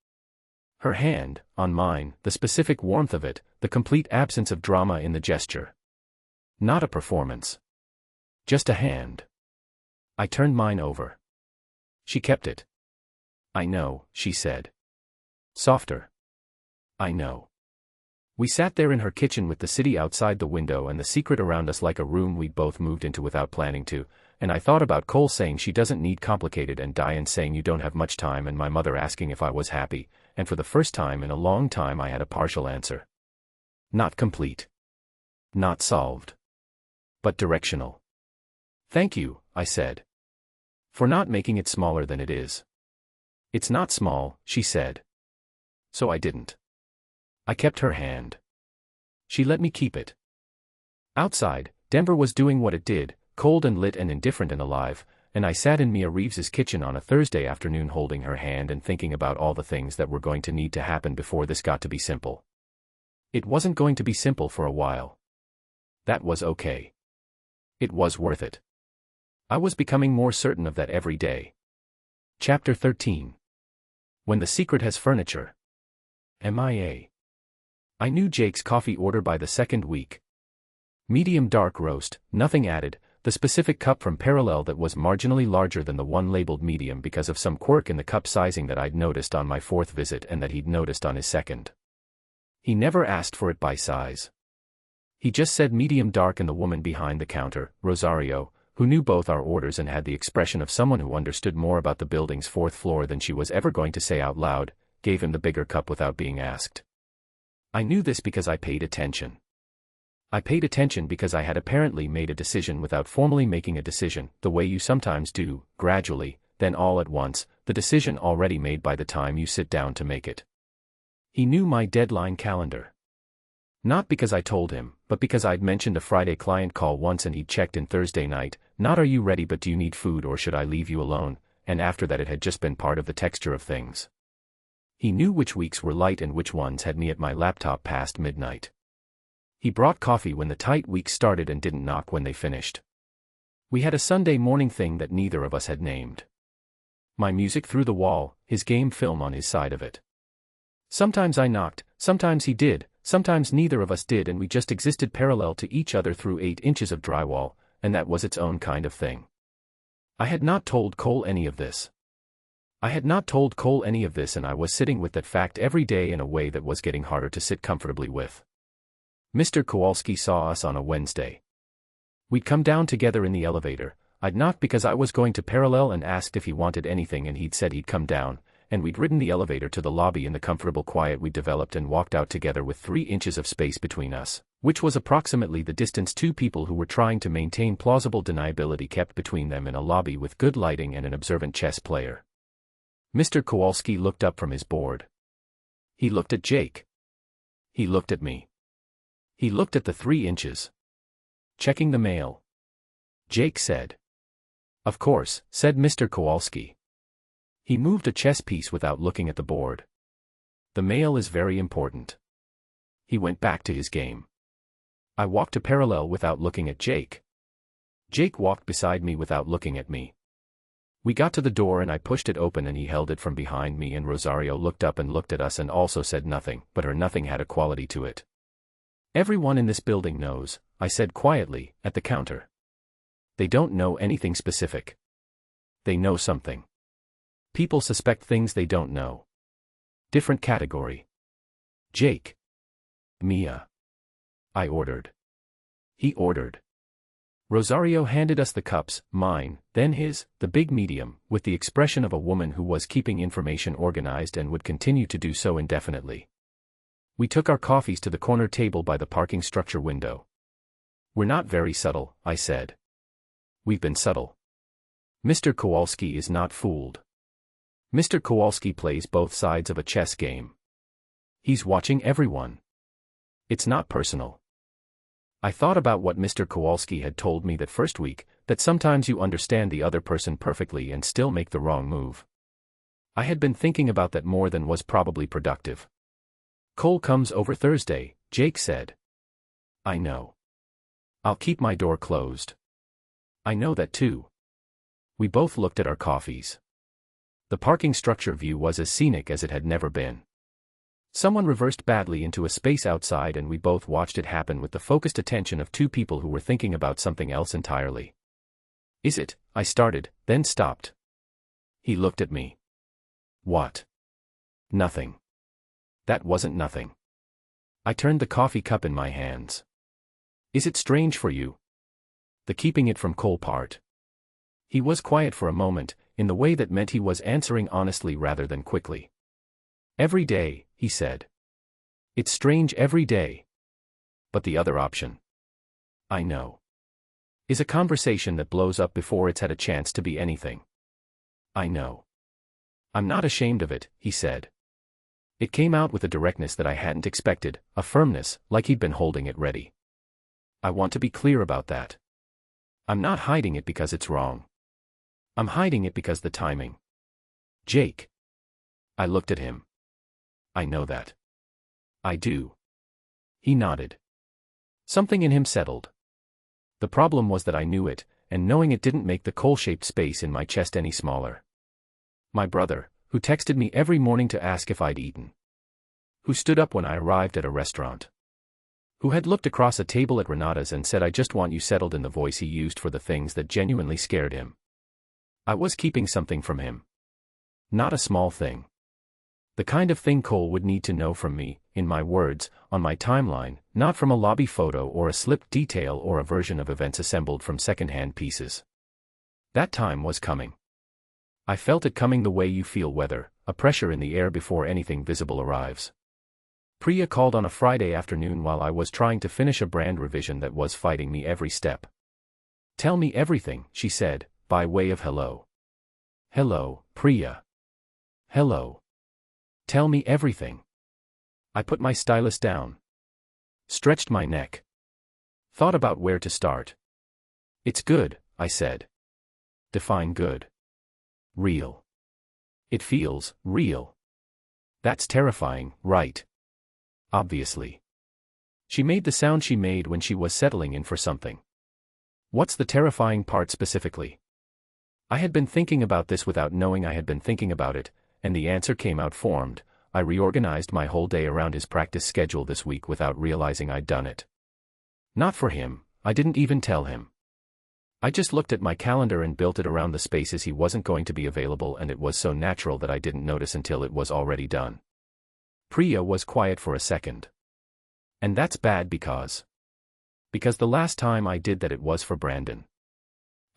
S1: Her hand, on mine, the specific warmth of it, the complete absence of drama in the gesture. Not a performance. Just a hand. I turned mine over. She kept it. I know, she said. Softer. I know. We sat there in her kitchen with the city outside the window and the secret around us like a room we'd both moved into without planning to, and I thought about Cole saying she doesn't need complicated and Diane saying you don't have much time and my mother asking if I was happy, and for the first time in a long time I had a partial answer. Not complete. Not solved. But directional. Thank you, I said. For not making it smaller than it is. It's not small, she said. So I didn't. I kept her hand. She let me keep it. Outside, Denver was doing what it did, cold and lit and indifferent and alive, and I sat in Mia Reeves's kitchen on a Thursday afternoon holding her hand and thinking about all the things that were going to need to happen before this got to be simple. It wasn't going to be simple for a while. That was okay. It was worth it. I was becoming more certain of that every day. Chapter 13. When the secret has furniture. MIA. I knew Jake's coffee order by the second week. Medium dark roast, nothing added, the specific cup from Parallel that was marginally larger than the one labeled medium because of some quirk in the cup sizing that I'd noticed on my 4th visit and that he'd noticed on his 2nd. He never asked for it by size. He just said medium dark, and the woman behind the counter, Rosario, who knew both our orders and had the expression of someone who understood more about the building's 4th floor than she was ever going to say out loud, gave him the bigger cup without being asked. I knew this because I paid attention. I paid attention because I had apparently made a decision without formally making a decision, the way you sometimes do, gradually, then all at once, the decision already made by the time you sit down to make it. He knew my deadline calendar. Not because I told him, but because I'd mentioned a Friday client call once and he'd checked in Thursday night, not are you ready but do you need food or should I leave you alone, and after that it had just been part of the texture of things. He knew which weeks were light and which ones had me at my laptop past midnight. He brought coffee when the tight weeks started and didn't knock when they finished. We had a Sunday morning thing that neither of us had named. My music through the wall, his game film on his side of it. Sometimes I knocked, sometimes he did, sometimes neither of us did, and we just existed parallel to each other through 8 inches of drywall, and that was its own kind of thing. I had not told Cole any of this. I had not told Cole any of this, and I was sitting with that fact every day in a way that was getting harder to sit comfortably with. Mr. Kowalski saw us on a Wednesday. We'd come down together in the elevator. I'd knocked because I was going to Parallel and asked if he wanted anything, and he'd said he'd come down, and we'd ridden the elevator to the lobby in the comfortable quiet we'd developed and walked out together with 3 inches of space between us, which was approximately the distance 2 people who were trying to maintain plausible deniability kept between them in a lobby with good lighting and an observant chess player. Mr. Kowalski looked up from his board. He looked at Jake. He looked at me. He looked at the 3 inches. Checking the mail. Jake said. Of course, said Mr. Kowalski. He moved a chess piece without looking at the board. The mail is very important. He went back to his game. I walked to parallel without looking at Jake. Jake walked beside me without looking at me. We got to the door and I pushed it open and he held it from behind me, and Rosario looked up and looked at us and also said nothing, but her nothing had a quality to it. "Everyone in this building knows," I said quietly, at the counter. "They don't know anything specific. They know something. People suspect things they don't know. Different category." "Jake." "Mia." I ordered. He ordered. Rosario handed us the cups, mine, then his, the big medium, with the expression of a woman who was keeping information organized and would continue to do so indefinitely. We took our coffees to the corner table by the parking structure window. "We're not very subtle," I said. "We've been subtle. Mr. Kowalski is not fooled. Mr. Kowalski plays both sides of a chess game. He's watching everyone. It's not personal." I thought about what Mr. Kowalski had told me that first week, that sometimes you understand the other person perfectly and still make the wrong move. I had been thinking about that more than was probably productive. "Cole comes over Thursday," Jake said. "I know. I'll keep my door closed." "I know that too." We both looked at our coffees. The parking structure view was as scenic as it had never been. Someone reversed badly into a space outside and we both watched it happen with the focused attention of two people who were thinking about something else entirely. "Is it?" I started, then stopped. He looked at me. "What?" "Nothing." That wasn't nothing. I turned the coffee cup in my hands. "Is it strange for you?" "The keeping it from Cole part." He was quiet for a moment, in the way that meant he was answering honestly rather than quickly. "Every day," he said. "It's strange every day. But the other option, I know, is a conversation that blows up before it's had a chance to be anything. I know. I'm not ashamed of it," he said. It came out with a directness that I hadn't expected, a firmness, like he'd been holding it ready. "I want to be clear about that. I'm not hiding it because it's wrong. I'm hiding it because the timing." "Jake." I looked at him. "I know that." "I do." He nodded. Something in him settled. The problem was that I knew it, and knowing it didn't make the Cole-shaped space in my chest any smaller. My brother, who texted me every morning to ask if I'd eaten. Who stood up when I arrived at a restaurant. Who had looked across a table at Renata's and said, "I just want you settled," in the voice he used for the things that genuinely scared him. I was keeping something from him. Not a small thing. The kind of thing Cole would need to know from me, in my words, on my timeline, not from a lobby photo or a slipped detail or a version of events assembled from second-hand pieces. That time was coming. I felt it coming the way you feel weather, a pressure in the air before anything visible arrives. Priya called on a Friday afternoon while I was trying to finish a brand revision that was fighting me every step. "Tell me everything," she said, by way of hello. "Hello, Priya." "Hello. Tell me everything." I put my stylus down. Stretched my neck. Thought about where to start. "It's good," I said. "Define good." "Real." "It feels real." "That's terrifying, right?" "Obviously." She made the sound she made when she was settling in for something. "What's the terrifying part specifically?" I had been thinking about this without knowing I had been thinking about it, and the answer came out formed. I reorganized my whole day around his practice schedule this week without realizing I'd done it. Not for him, I didn't even tell him. I just looked at my calendar and built it around the spaces he wasn't going to be available, and it was so natural that I didn't notice until it was already done. Priya was quiet for a second. "And that's bad because the last time I did that it was for Brandon.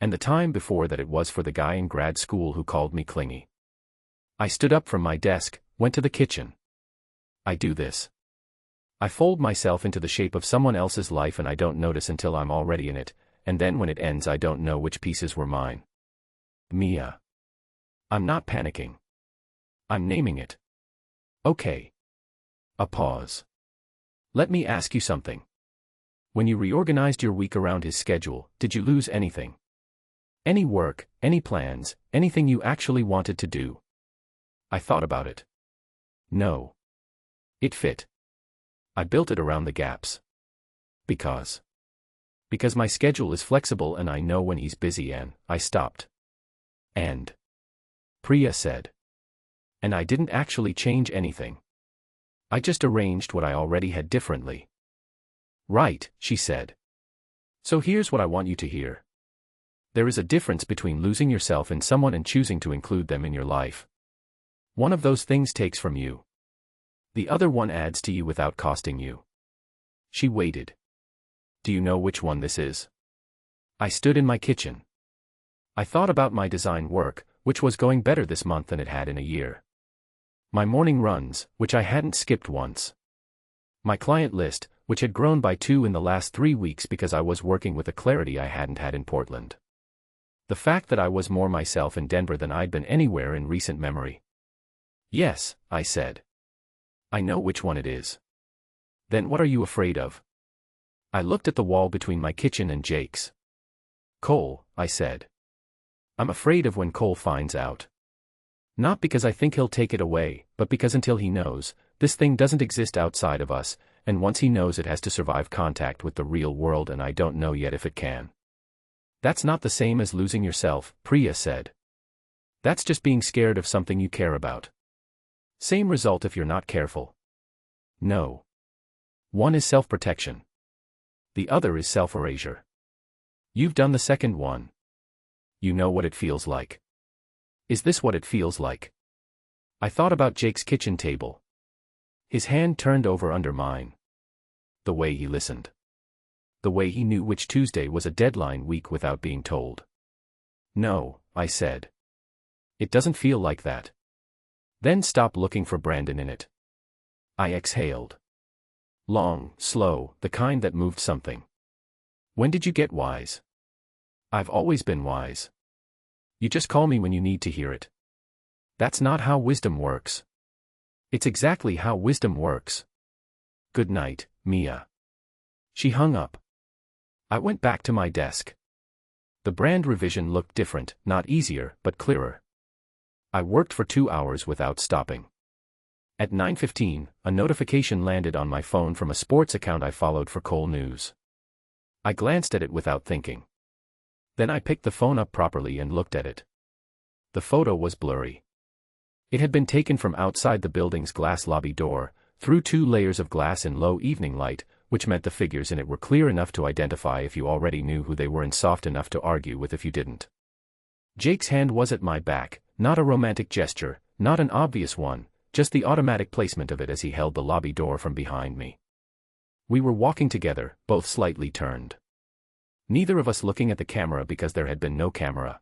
S1: And the time before that it was for the guy in grad school who called me clingy." I stood up from my desk, went to the kitchen. I do this. I fold myself into the shape of someone else's life and I don't notice until I'm already in it, and then when it ends I don't know which pieces were mine. Mia. I'm not panicking. I'm naming it. Okay. A pause. "Let me ask you something. When you reorganized your week around his schedule, did you lose anything? Any work, any plans, anything you actually wanted to do?" I thought about it. No. It fit. I built it around the gaps. Because my schedule is flexible and I know when he's busy and I stopped. And Priya said. And I didn't actually change anything. I just arranged what I already had differently. Right, she said. So here's what I want you to hear. There is a difference between losing yourself in someone and choosing to include them in your life. One of those things takes from you. The other one adds to you without costing you. She waited. Do you know which one this is? I stood in my kitchen. I thought about my design work, which was going better this month than it had in a year. My morning runs, which I hadn't skipped once. My client list, which had grown by 2 in the last 3 weeks because I was working with a clarity I hadn't had in Portland. The fact that I was more myself in Denver than I'd been anywhere in recent memory. Yes, I said. I know which one it is. Then what are you afraid of? I looked at the wall between my kitchen and Jake's. Cole, I said. I'm afraid of when Cole finds out. Not because I think he'll take it away, but because until he knows, this thing doesn't exist outside of us, and once he knows it has to survive contact with the real world and I don't know yet if it can. That's not the same as losing yourself, Priya said. That's just being scared of something you care about. Same result if you're not careful. No. One is self-protection. The other is self-erasure. You've done the second one. You know what it feels like. Is this what it feels like? I thought about Jake's kitchen table. His hand turned over under mine. The way he listened. The way he knew which Tuesday was a deadline week without being told. No, I said. It doesn't feel like that. Then stop looking for Brandon in it. I exhaled. Long, slow, the kind that moved something. When did you get wise? I've always been wise. You just call me when you need to hear it. That's not how wisdom works. It's exactly how wisdom works. Good night, Mia. She hung up. I went back to my desk. The brand revision looked different, not easier, but clearer. I worked for 2 hours without stopping. At 9:15, a notification landed on my phone from a sports account I followed for Cole News. I glanced at it without thinking. Then I picked the phone up properly and looked at it. The photo was blurry. It had been taken from outside the building's glass lobby door, through 2 layers of glass in low evening light, which meant the figures in it were clear enough to identify if you already knew who they were and soft enough to argue with if you didn't. Jake's hand was at my back, not a romantic gesture, not an obvious one, just the automatic placement of it as he held the lobby door from behind me. We were walking together, both slightly turned. Neither of us looking at the camera because there had been no camera.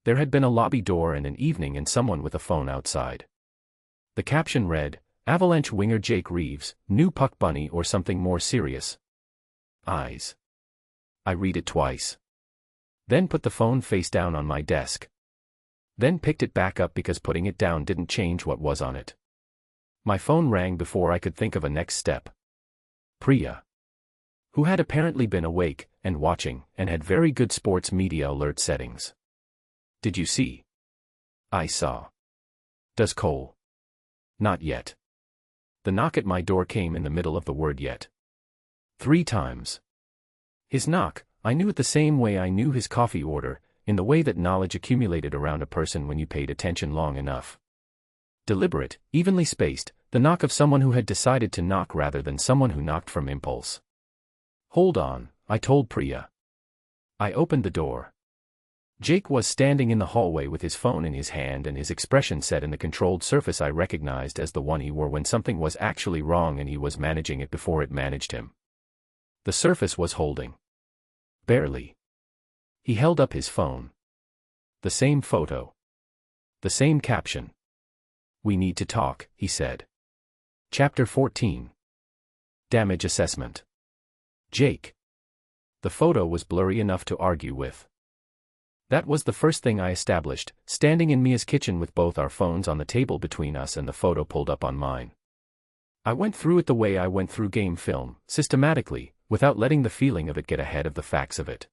S1: There had been a lobby door and an evening and someone with a phone outside. The caption read, Avalanche winger Jake Reeves, new puck bunny or something more serious. Eyes. I read it twice. Then put the phone face down on my desk. Then picked it back up because putting it down didn't change what was on it. My phone rang before I could think of a next step. Priya. Who had apparently been awake, and watching, and had very good sports media alert settings. Did you see? I saw. Does Cole? Not yet. The knock at my door came in the middle of the word yet. 3 times. His knock, I knew it the same way I knew his coffee order, in the way that knowledge accumulated around a person when you paid attention long enough. Deliberate, evenly spaced, the knock of someone who had decided to knock rather than someone who knocked from impulse. Hold on, I told Priya. I opened the door. Jake was standing in the hallway with his phone in his hand and his expression set in the controlled surface I recognized as the one he wore when something was actually wrong and he was managing it before it managed him. The surface was holding. Barely. He held up his phone. The same photo. The same caption. We need to talk, he said. Chapter 14. Damage Assessment. Jake. The photo was blurry enough to argue with. That was the first thing I established, standing in Mia's kitchen with both our phones on the table between us and the photo pulled up on mine. I went through it the way I went through game film, systematically, without letting the feeling of it get ahead of the facts of it.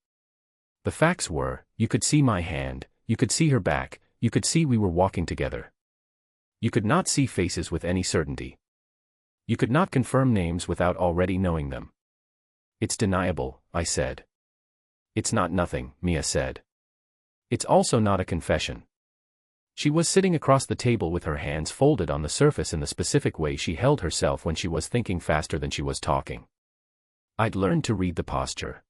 S1: The facts were, you could see my hand, you could see her back, you could see we were walking together. You could not see faces with any certainty. You could not confirm names without already knowing them. It's deniable, I said. It's not nothing, Mia said. It's also not a confession. She was sitting across the table with her hands folded on the surface in the specific way she held herself when she was thinking faster than she was talking. I'd learned to read the posture.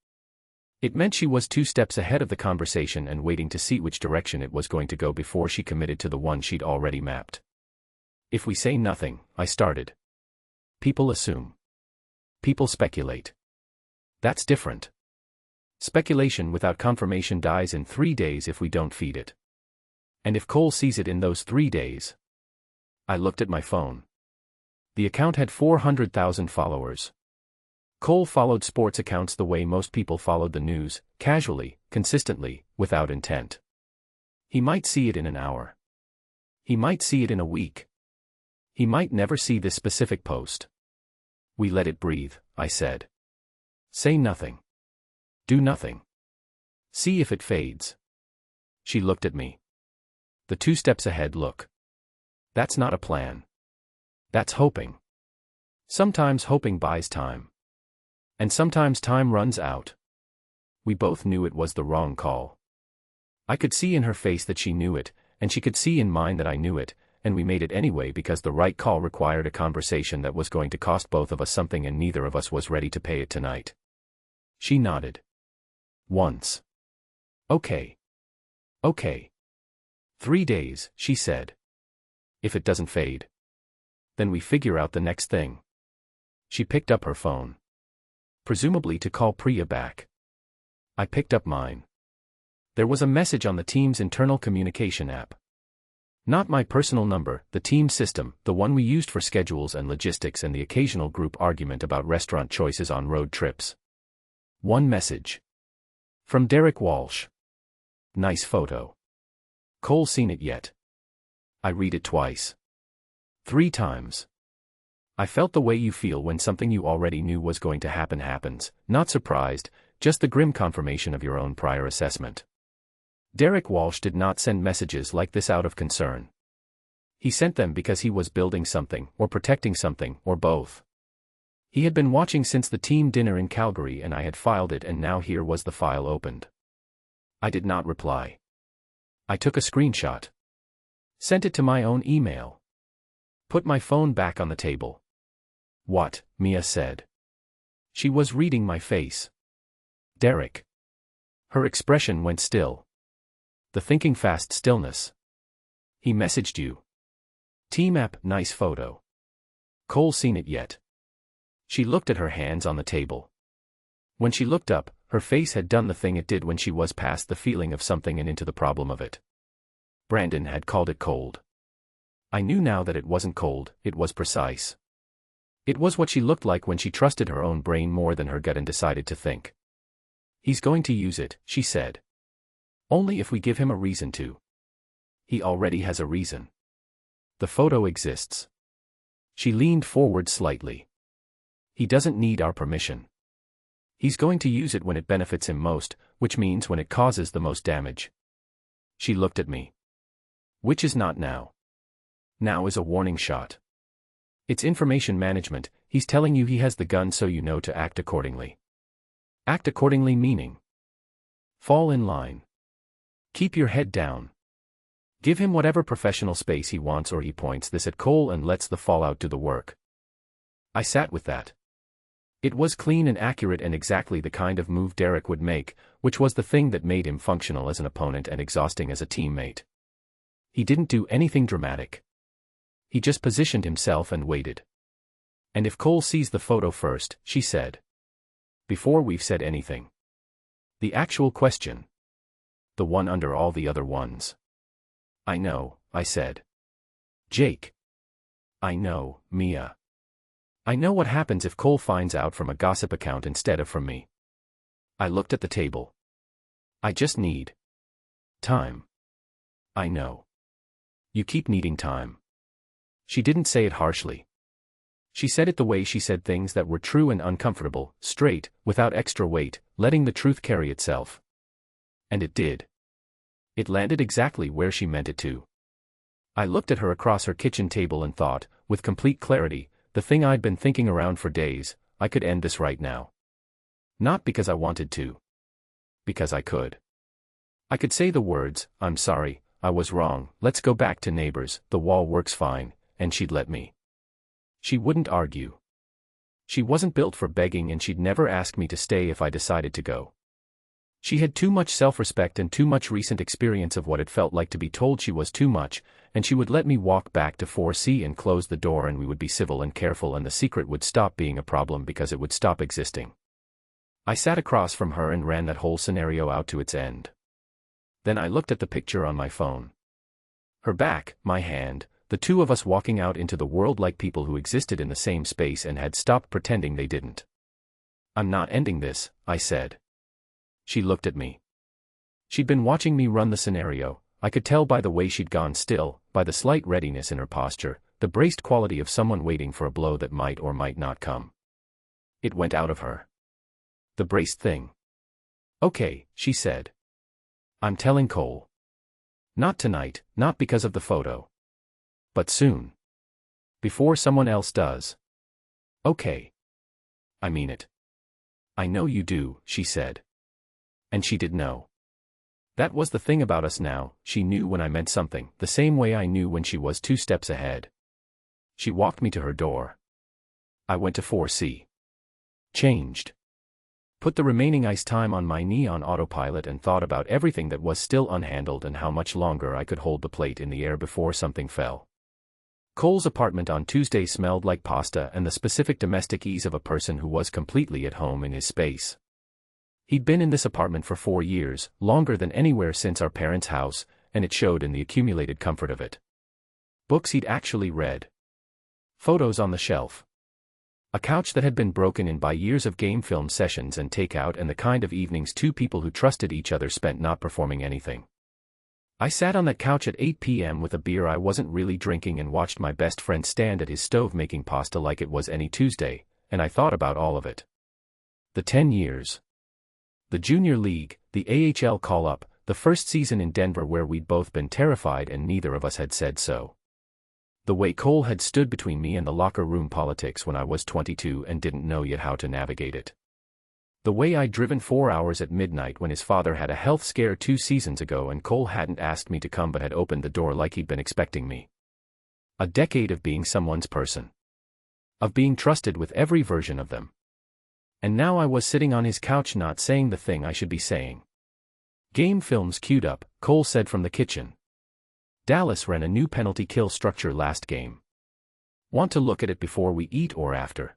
S1: It meant she was 2 steps ahead of the conversation and waiting to see which direction it was going to go before she committed to the one she'd already mapped. If we say nothing, I started. People assume. People speculate. That's different. Speculation without confirmation dies in 3 days if we don't feed it. And if Cole sees it in those 3 days. I looked at my phone. The account had 400,000 followers. Cole followed sports accounts the way most people followed the news, casually, consistently, without intent. He might see it in an hour. He might see it in a week. He might never see this specific post. We let it breathe, I said. Say nothing. Do nothing. See if it fades. She looked at me. The 2 steps ahead look. That's not a plan. That's hoping. Sometimes hoping buys time. And sometimes time runs out. We both knew it was the wrong call. I could see in her face that she knew it, and she could see in mine that I knew it, and we made it anyway because the right call required a conversation that was going to cost both of us something and neither of us was ready to pay it tonight. She nodded. Once. Okay. Okay. 3 days, she said. If it doesn't fade. Then we figure out the next thing. She picked up her phone. Presumably to call Priya back. I picked up mine. There was a message on the team's internal communication app. Not my personal number, the team system, the one we used for schedules and logistics and the occasional group argument about restaurant choices on road trips. One message. From Derek Walsh. Nice photo. Cole seen it yet? I read it twice. 3 times. I felt the way you feel when something you already knew was going to happen happens, not surprised, just the grim confirmation of your own prior assessment. Derek Walsh did not send messages like this out of concern. He sent them because he was building something, or protecting something, or both. He had been watching since the team dinner in Calgary and I had filed it and now here was the file opened. I did not reply. I took a screenshot. Sent it to my own email. Put my phone back on the table. What? Mia said. She was reading my face. Derek. Her expression went still. The thinking fast stillness. He messaged you. Team app, nice photo. Cole seen it yet? She looked at her hands on the table. When she looked up, her face had done the thing it did when she was past the feeling of something and into the problem of it. Brandon had called it cold. I knew now that it wasn't cold, it was precise. It was what she looked like when she trusted her own brain more than her gut and decided to think. He's going to use it, she said. Only if we give him a reason to. He already has a reason. The photo exists. She leaned forward slightly. He doesn't need our permission. He's going to use it when it benefits him most, which means when it causes the most damage. She looked at me. Which is not now. Now is a warning shot. It's information management, he's telling you he has the gun so you know to act accordingly. Act accordingly meaning. Fall in line. Keep your head down. Give him whatever professional space he wants or he points this at Cole and lets the fallout do the work. I sat with that. It was clean and accurate and exactly the kind of move Derek would make, which was the thing that made him functional as an opponent and exhausting as a teammate. He didn't do anything dramatic. He just positioned himself and waited. And if Cole sees the photo first, she said. Before we've said anything. The actual question. The one under all the other ones. I know, I said. Jake. I know, Mia. I know what happens if Cole finds out from a gossip account instead of from me. I looked at the table. I just need time. I know. You keep needing time. She didn't say it harshly. She said it the way she said things that were true and uncomfortable, straight, without extra weight, letting the truth carry itself. And it did. It landed exactly where she meant it to. I looked at her across her kitchen table and thought, with complete clarity, the thing I'd been thinking around for days, I could end this right now. Not because I wanted to. Because I could. I could say the words, "I'm sorry, I was wrong, let's go back to neighbors, the wall works fine," and she'd let me. She wouldn't argue. She wasn't built for begging, and she'd never ask me to stay if I decided to go. She had too much self-respect and too much recent experience of what it felt like to be told she was too much, and she would let me walk back to 4C and close the door, and we would be civil and careful, and the secret would stop being a problem because it would stop existing. I sat across from her and ran that whole scenario out to its end. Then I looked at the picture on my phone. Her back, my hand, the two of us walking out into the world like people who existed in the same space and had stopped pretending they didn't. "I'm not ending this," I said. She looked at me. She'd been watching me run the scenario. I could tell by the way she'd gone still, by the slight readiness in her posture, the braced quality of someone waiting for a blow that might or might not come. It went out of her. The braced thing. "Okay," she said. "I'm telling Cole. Not tonight, not because of the photo. But soon. Before someone else does. Okay. I mean it." "I know you do," she said. And she did know. That was the thing about us now, she knew when I meant something, the same way I knew when she was 2 steps ahead. She walked me to her door. I went to 4C. Changed. Put the remaining ice time on my knee on autopilot and thought about everything that was still unhandled and how much longer I could hold the plate in the air before something fell. Cole's apartment on Tuesday smelled like pasta and the specific domestic ease of a person who was completely at home in his space. He'd been in this apartment for 4 years, longer than anywhere since our parents' house, and it showed in the accumulated comfort of it. Books he'd actually read. Photos on the shelf. A couch that had been broken in by years of game film sessions and takeout, and the kind of evenings two people who trusted each other spent not performing anything. I sat on that couch at 8 p.m. with a beer I wasn't really drinking and watched my best friend stand at his stove making pasta like it was any Tuesday, and I thought about all of it. The 10 years. The Junior League, the AHL call-up, the first season in Denver where we'd both been terrified and neither of us had said so. The way Cole had stood between me and the locker room politics when I was 22 and didn't know yet how to navigate it. The way I'd driven 4 hours at midnight when his father had a health scare 2 seasons ago and Cole hadn't asked me to come but had opened the door like he'd been expecting me. A decade of being someone's person. Of being trusted with every version of them. And now I was sitting on his couch not saying the thing I should be saying. "Game films queued up," Cole said from the kitchen. "Dallas ran a new penalty kill structure last game. Want to look at it before we eat or after?"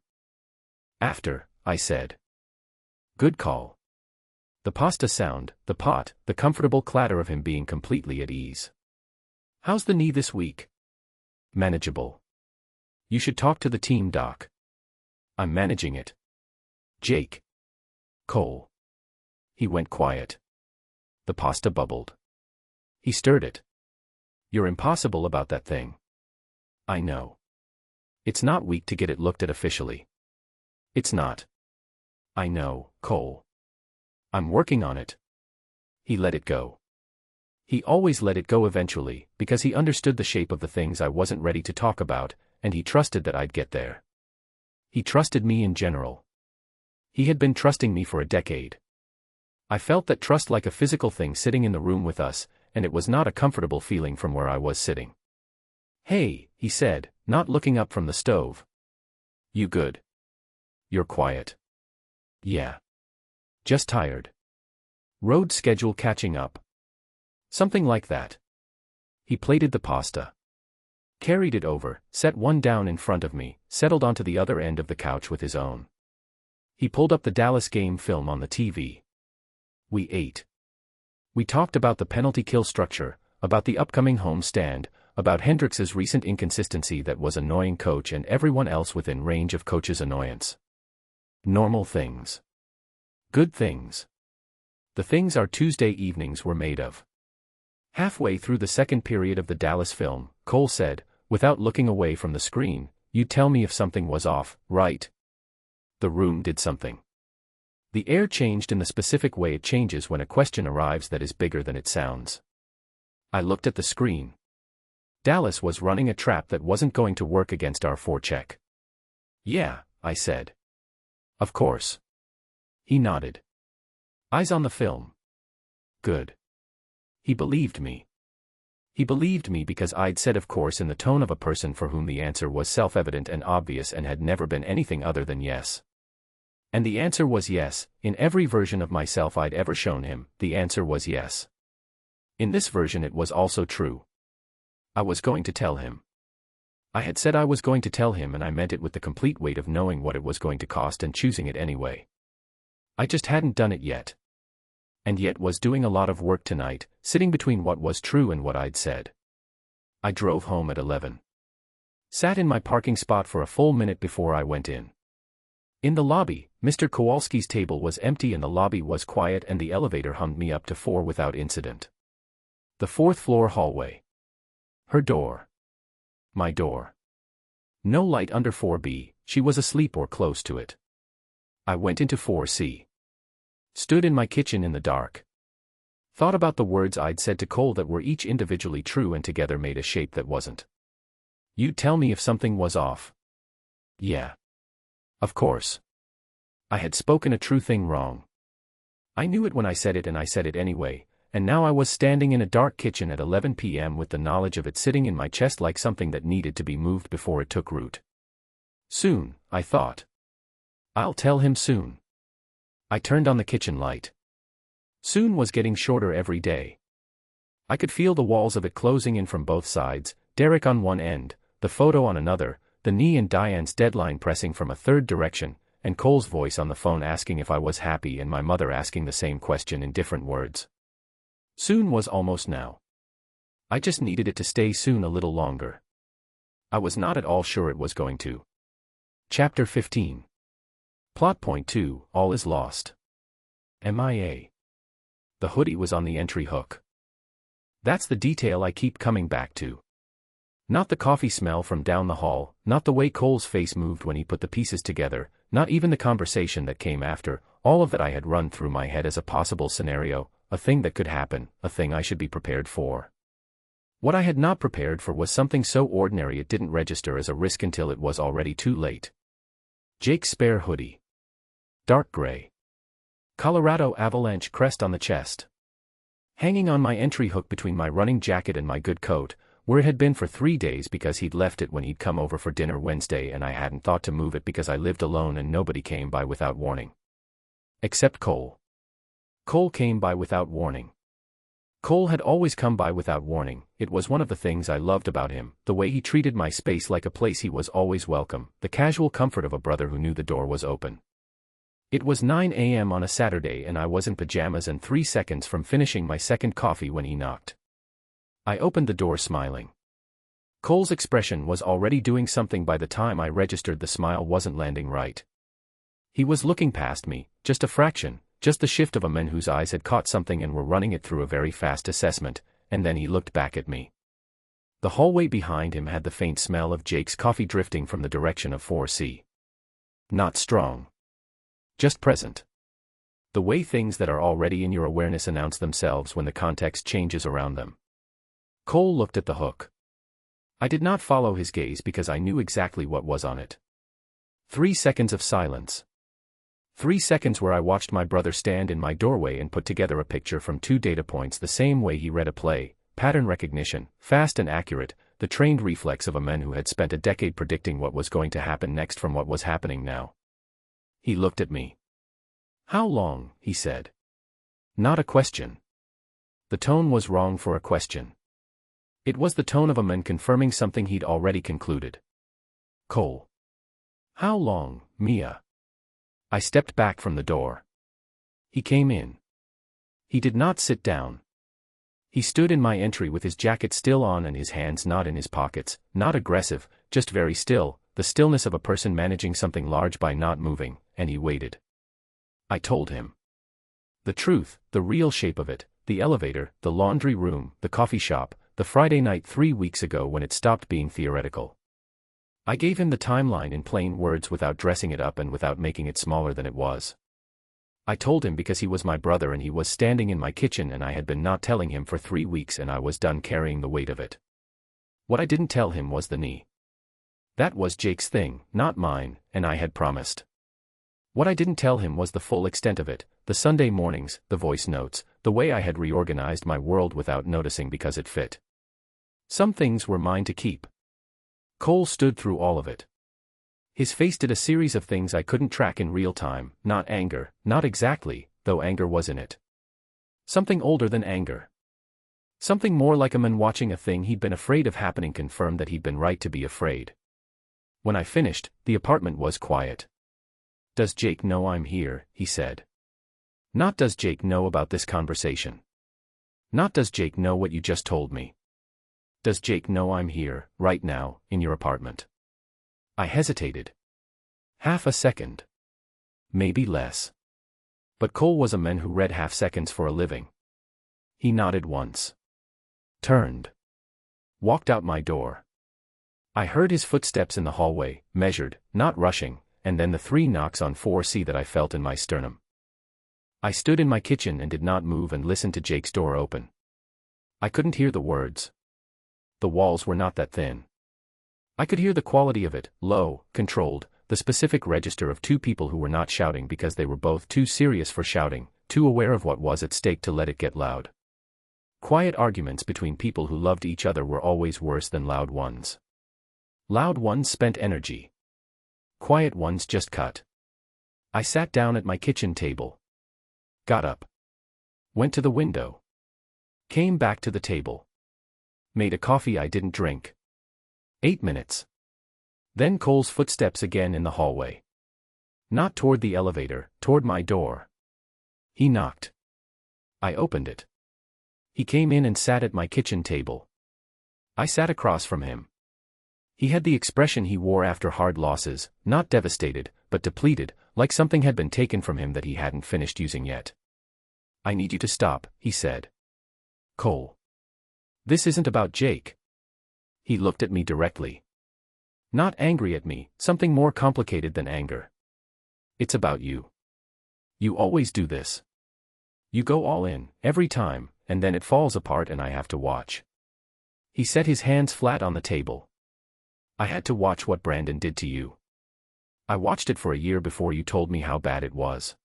S1: "After," I said. "Good call." The pasta sound, the pot, the comfortable clatter of him being completely at ease. "How's the knee this week?" "Manageable." "You should talk to the team, Doc." "I'm managing it." "Jake." "Cole." He went quiet. The pasta bubbled. He stirred it. "You're impossible about that thing." "I know. It's not weak to get it looked at officially." "It's not." "I know, Cole. I'm working on it." He let it go. He always let it go eventually, because he understood the shape of the things I wasn't ready to talk about, and he trusted that I'd get there. He trusted me in general. He had been trusting me for a decade. I felt that trust like a physical thing sitting in the room with us, and it was not a comfortable feeling from where I was sitting. "Hey," he said, not looking up from the stove. "You good?" "You're quiet." "Yeah. Just tired. Road schedule catching up." "Something like that." He plated the pasta. Carried it over, set one down in front of me, settled onto the other end of the couch with his own. He pulled up the Dallas game film on the TV. We ate. We talked about the penalty kill structure, about the upcoming home stand, about Hendricks' recent inconsistency that was annoying Coach and everyone else within range of Coach's annoyance. Normal things. Good things. The things our Tuesday evenings were made of. Halfway through the second period of the Dallas film, Cole said, without looking away from the screen, "You'd tell me if something was off, right?" The room did something. The air changed in the specific way it changes when a question arrives that is bigger than it sounds. I looked at the screen. Dallas was running a trap that wasn't going to work against our forecheck. "Yeah," I said. "Of course." He nodded. Eyes on the film. Good. He believed me. He believed me because I'd said of course in the tone of a person for whom the answer was self-evident and obvious and had never been anything other than yes. And the answer was yes. In every version of myself I'd ever shown him, the answer was yes. In this version it was also true. I was going to tell him. I had said I was going to tell him, and I meant it with the complete weight of knowing what it was going to cost and choosing it anyway. I just hadn't done it yet. And yet was doing a lot of work tonight, sitting between what was true and what I'd said. I drove home at 11. Sat in my parking spot for a full minute before I went in. In the lobby, Mr. Kowalski's table was empty and the lobby was quiet, and the elevator hummed me up to 4 without incident. The 4th floor hallway. Her door. My door. No light under 4B, she was asleep or close to it. I went into 4C. Stood in my kitchen in the dark. Thought about the words I'd said to Cole that were each individually true and together made a shape that wasn't. You'd tell me if something was off. Yeah. Of course. I had spoken a true thing wrong. I knew it when I said it, and I said it anyway, and now I was standing in a dark kitchen at 11 p.m. with the knowledge of it sitting in my chest like something that needed to be moved before it took root. Soon, I thought. I'll tell him soon. I turned on the kitchen light. Soon was getting shorter every day. I could feel the walls of it closing in from both sides, Derek on one end, the photo on another, the knee and Diane's deadline pressing from a third direction, and Cole's voice on the phone asking if I was happy and my mother asking the same question in different words. Soon was almost now. I just needed it to stay soon a little longer. I was not at all sure it was going to. Chapter 15. Plot point 2, all is lost. MIA. The hoodie was on the entry hook. That's the detail I keep coming back to. Not the coffee smell from down the hall, not the way Cole's face moved when he put the pieces together, not even the conversation that came after. All of that I had run through my head as a possible scenario, a thing that could happen, a thing I should be prepared for. What I had not prepared for was something so ordinary it didn't register as a risk until it was already too late. Jake's spare hoodie. Dark gray. Colorado Avalanche crest on the chest. Hanging on my entry hook between my running jacket and my good coat, where it had been for 3 days because he'd left it when he'd come over for dinner Wednesday and I hadn't thought to move it because I lived alone and nobody came by without warning. Except Cole. Cole came by without warning. Cole had always come by without warning. It was one of the things I loved about him, the way he treated my space like a place he was always welcome, the casual comfort of a brother who knew the door was open. It was 9 a.m. on a Saturday and I was in pajamas and 3 seconds from finishing my second coffee when he knocked. I opened the door smiling. Cole's expression was already doing something by the time I registered the smile wasn't landing right. He was looking past me, just a fraction, just the shift of a man whose eyes had caught something and were running it through a very fast assessment, and then he looked back at me. The hallway behind him had the faint smell of Jake's coffee drifting from the direction of 4C. Not strong. Just present. The way things that are already in your awareness announce themselves when the context changes around them. Cole looked at the hook. I did not follow his gaze because I knew exactly what was on it. 3 seconds of silence. 3 seconds where I watched my brother stand in my doorway and put together a picture from 2 data points the same way he read a play, pattern recognition, fast and accurate, the trained reflex of a man who had spent a decade predicting what was going to happen next from what was happening now. He looked at me. How long, he said. Not a question. The tone was wrong for a question. It was the tone of a man confirming something he'd already concluded. Cole. How long, Mia? I stepped back from the door. He came in. He did not sit down. He stood in my entry with his jacket still on and his hands not in his pockets, not aggressive, just very still, the stillness of a person managing something large by not moving, and he waited. I told him. The truth, the real shape of it, the elevator, the laundry room, the coffee shop, the Friday night 3 weeks ago when it stopped being theoretical. I gave him the timeline in plain words without dressing it up and without making it smaller than it was. I told him because he was my brother and he was standing in my kitchen and I had been not telling him for 3 weeks and I was done carrying the weight of it. What I didn't tell him was the knee. That was Jake's thing, not mine, and I had promised. What I didn't tell him was the full extent of it, the Sunday mornings, the voice notes, the way I had reorganized my world without noticing because it fit. Some things were mine to keep. Cole stood through all of it. His face did a series of things I couldn't track in real time, not anger, not exactly, though anger was in it. Something older than anger. Something more like a man watching a thing he'd been afraid of happening confirmed that he'd been right to be afraid. When I finished, the apartment was quiet. "Does Jake know I'm here?" he said. Not does Jake know about this conversation. Not does Jake know what you just told me. Does Jake know I'm here, right now, in your apartment? I hesitated. Half a second. Maybe less. But Cole was a man who read half seconds for a living. He nodded once. Turned. Walked out my door. I heard his footsteps in the hallway, measured, not rushing, and then the 3 knocks on 4C that I felt in my sternum. I stood in my kitchen and did not move and listened to Jake's door open. I couldn't hear the words. The walls were not that thin. I could hear the quality of it, low, controlled, the specific register of 2 people who were not shouting because they were both too serious for shouting, too aware of what was at stake to let it get loud. Quiet arguments between people who loved each other were always worse than loud ones. Loud ones spent energy. Quiet ones just cut. I sat down at my kitchen table. Got up. Went to the window. Came back to the table. Made a coffee I didn't drink. 8 minutes. Then Cole's footsteps again in the hallway. Not toward the elevator, toward my door. He knocked. I opened it. He came in and sat at my kitchen table. I sat across from him. He had the expression he wore after hard losses, not devastated, but depleted, like something had been taken from him that he hadn't finished using yet. "I need you to stop," he said. "Cole. This isn't about Jake." He looked at me directly. Not angry at me, something more complicated than anger. "It's about you. You always do this. You go all in, every time, and then it falls apart and I have to watch." He set his hands flat on the table. "I had to watch what Brandon did to you. I watched it for a year before you told me how bad it was.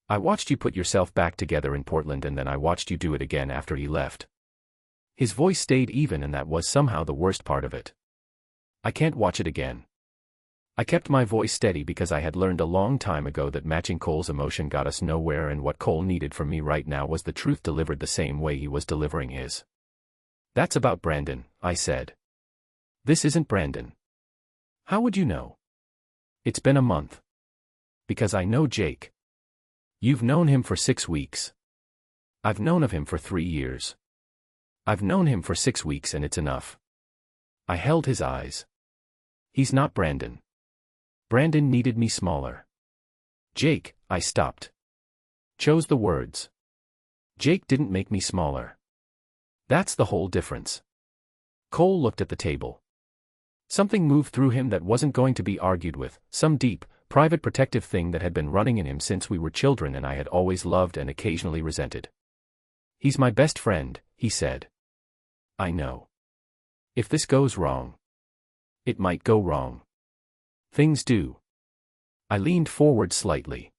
S1: I watched you put yourself back together in Portland and then I watched you do it again after he left." His voice stayed even and that was somehow the worst part of it. "I can't watch it again." I kept my voice steady because I had learned a long time ago that matching Cole's emotion got us nowhere and what Cole needed from me right now was the truth delivered the same way he was delivering his. "That's about Brandon," I said. "This isn't Brandon." "How would you know?" "It's been a month." "Because I know Jake." "You've known him for 6 weeks. I've known of him for 3 years. I've known him for 6 weeks and it's enough." I held his eyes. "He's not Brandon. Brandon needed me smaller." "Jake," I stopped. Chose the words. "Jake didn't make me smaller. That's the whole difference." Cole looked at the table. Something moved through him that wasn't going to be argued with, some deep, private protective thing that had been running in him since we were children and I had always loved and occasionally resented. "He's my best friend," he said. "I know. If this goes wrong, it might go wrong. Things do." I leaned forward slightly.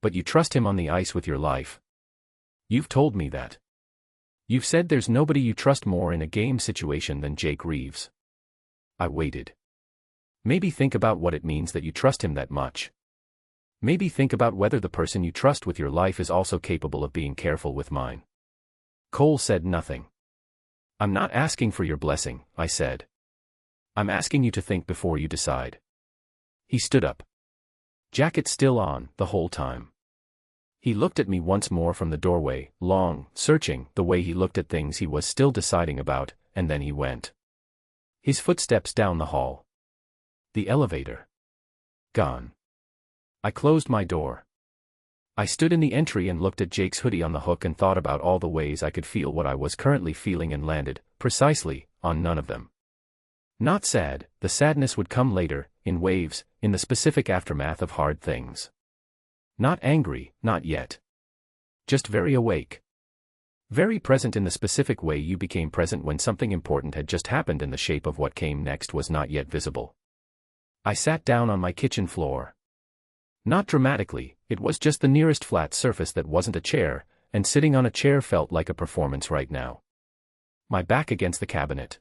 S1: "But you trust him on the ice with your life. You've told me that. You've said there's nobody you trust more in a game situation than Jake Reeves." I waited. "Maybe think about what it means that you trust him that much. Maybe think about whether the person you trust with your life is also capable of being careful with mine." Cole said nothing. "I'm not asking for your blessing," I said. "I'm asking you to think before you decide." He stood up. Jacket still on, the whole time. He looked at me once more from the doorway, long, searching, the way he looked at things he was still deciding about, and then he went. His footsteps down the hall. The elevator. Gone. I closed my door. I stood in the entry and looked at Jake's hoodie on the hook and thought about all the ways I could feel what I was currently feeling and landed, precisely, on none of them. Not sad, the sadness would come later, in waves, in the specific aftermath of hard things. Not angry, not yet. Just very awake. Very present in the specific way you became present when something important had just happened and the shape of what came next was not yet visible. I sat down on my kitchen floor. Not dramatically, it was just the nearest flat surface that wasn't a chair, and sitting on a chair felt like a performance right now. My back against the cabinet.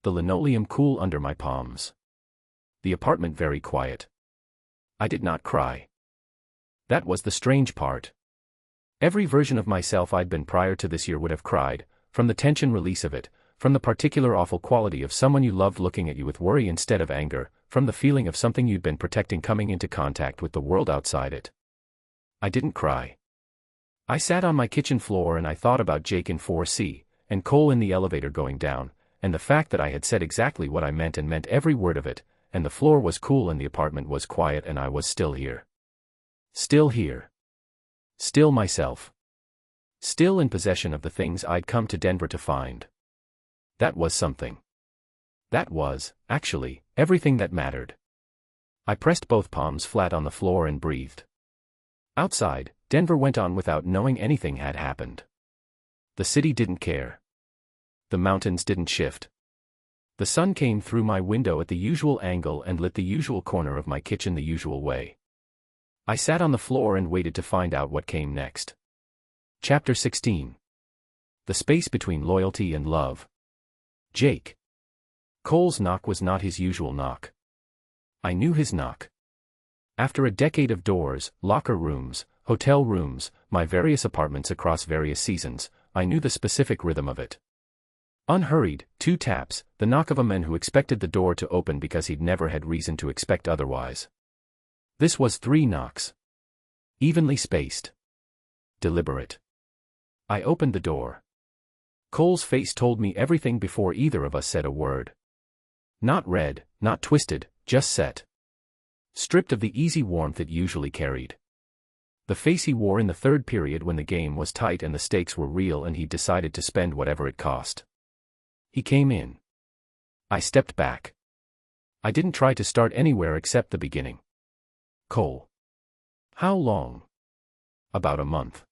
S1: The linoleum cool under my palms. The apartment very quiet. I did not cry. That was the strange part. Every version of myself I'd been prior to this year would have cried, from the tension release of it, from the particular awful quality of someone you loved looking at you with worry instead of anger, from the feeling of something you'd been protecting coming into contact with the world outside it. I didn't cry. I sat on my kitchen floor and I thought about Jake in 4C, and Cole in the elevator going down, and the fact that I had said exactly what I meant and meant every word of it, and the floor was cool and the apartment was quiet and I was still here. Still here. Still myself. Still in possession of the things I'd come to Denver to find. That was something. That was, actually, everything that mattered. I pressed both palms flat on the floor and breathed. Outside, Denver went on without knowing anything had happened. The city didn't care. The mountains didn't shift. The sun came through my window at the usual angle and lit the usual corner of my kitchen the usual way. I sat on the floor and waited to find out what came next. Chapter 16. The space between loyalty and love. Jake. Cole's knock was not his usual knock. I knew his knock. After a decade of doors, locker rooms, hotel rooms, my various apartments across various seasons, I knew the specific rhythm of it. Unhurried, 2 taps, the knock of a man who expected the door to open because he'd never had reason to expect otherwise. This was 3 knocks. Evenly spaced. Deliberate. I opened the door. Cole's face told me everything before either of us said a word. Not red, not twisted, just set. Stripped of the easy warmth it usually carried. The face he wore in the third period when the game was tight and the stakes were real and he decided to spend whatever it cost. He came in. I stepped back. I didn't try to start anywhere except the beginning. Cole. How long? About a month.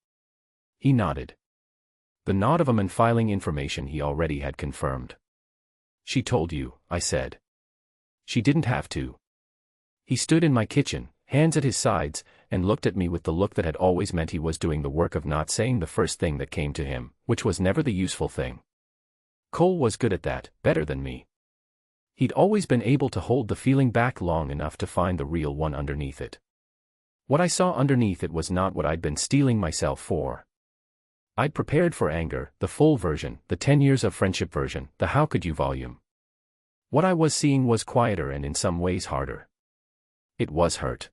S1: He nodded. The nod of a man filing information he already had confirmed. She told you, I said. She didn't have to. He stood in my kitchen, hands at his sides, and looked at me with the look that had always meant he was doing the work of not saying the first thing that came to him, which was never the useful thing. Cole was good at that, better than me. He'd always been able to hold the feeling back long enough to find the real one underneath it. What I saw underneath it was not what I'd been steeling myself for. I'd prepared for anger, the full version, the 10 years of friendship version, the how could you volume. What I was seeing was quieter and in some ways harder. It was hurt.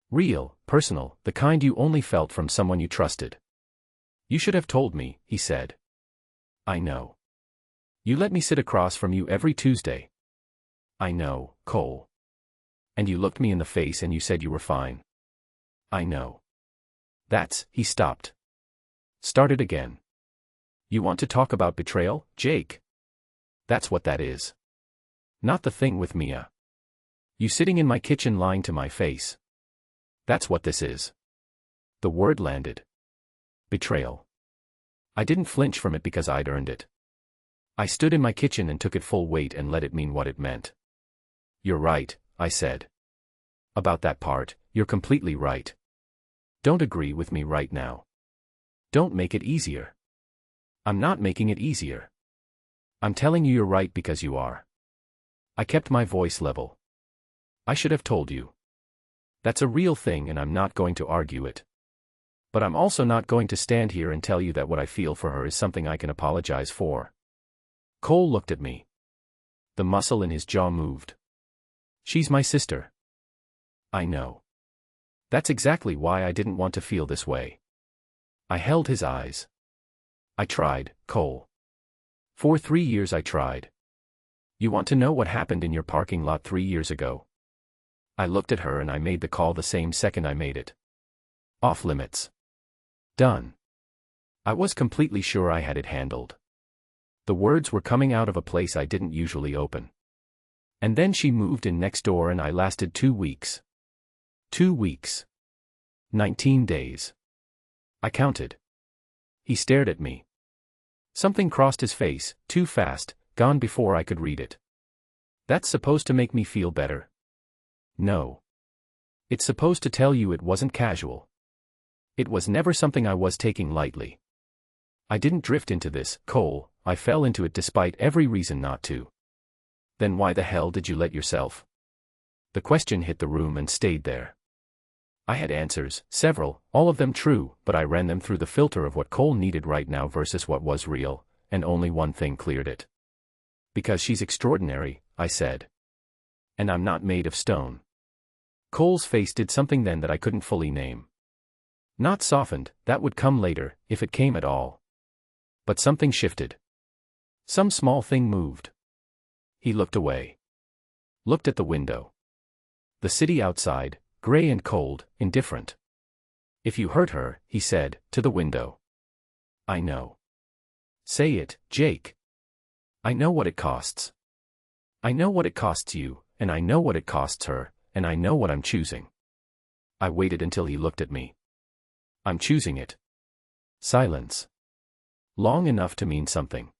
S1: Real, personal, the kind you only felt from someone you trusted. You should have told me, he said. I know. You let me sit across from you every Tuesday. I know, Cole. And you looked me in the face and you said you were fine. I know. He stopped. Started again. You want to talk about betrayal, Jake? That's what that is. Not the thing with Mia. You sitting in my kitchen lying to my face. That's what this is. The word landed. Betrayal. I didn't flinch from it because I'd earned it. I stood in my kitchen and took it full weight and let it mean what it meant. You're right, I said. About that part, you're completely right. Don't agree with me right now. Don't make it easier. I'm not making it easier. I'm telling you you're right because you are. I kept my voice level. I should have told you. That's a real thing and I'm not going to argue it. But I'm also not going to stand here and tell you that what I feel for her is something I can apologize for. Cole looked at me. The muscle in his jaw moved. She's my sister. I know. That's exactly why I didn't want to feel this way. I held his eyes. I tried, Cole. For 3 years I tried. You want to know what happened in your parking lot 3 years ago? I looked at her and I made the call the same second I made it. Off limits. Done. I was completely sure I had it handled. The words were coming out of a place I didn't usually open. And then she moved in next door and I lasted 2 weeks. 2 weeks. 19 days. I counted. He stared at me. Something crossed his face, too fast, gone before I could read it. That's supposed to make me feel better? No. It's supposed to tell you it wasn't casual. It was never something I was taking lightly. I didn't drift into this, Cole, I fell into it despite every reason not to. Then why the hell did you let yourself? The question hit the room and stayed there. I had answers, several, all of them true, but I ran them through the filter of what Cole needed right now versus what was real, and only one thing cleared it. Because she's extraordinary, I said. And I'm not made of stone. Cole's face did something then that I couldn't fully name. Not softened, that would come later, if it came at all. But something shifted. Some small thing moved. He looked away. Looked at the window. The city outside, gray and cold, indifferent. If you hurt her, he said, to the window. I know. Say it, Jake. I know what it costs. I know what it costs you, and I know what it costs her, and I know what I'm choosing. I waited until he looked at me. I'm choosing it. Silence. Long enough to mean something.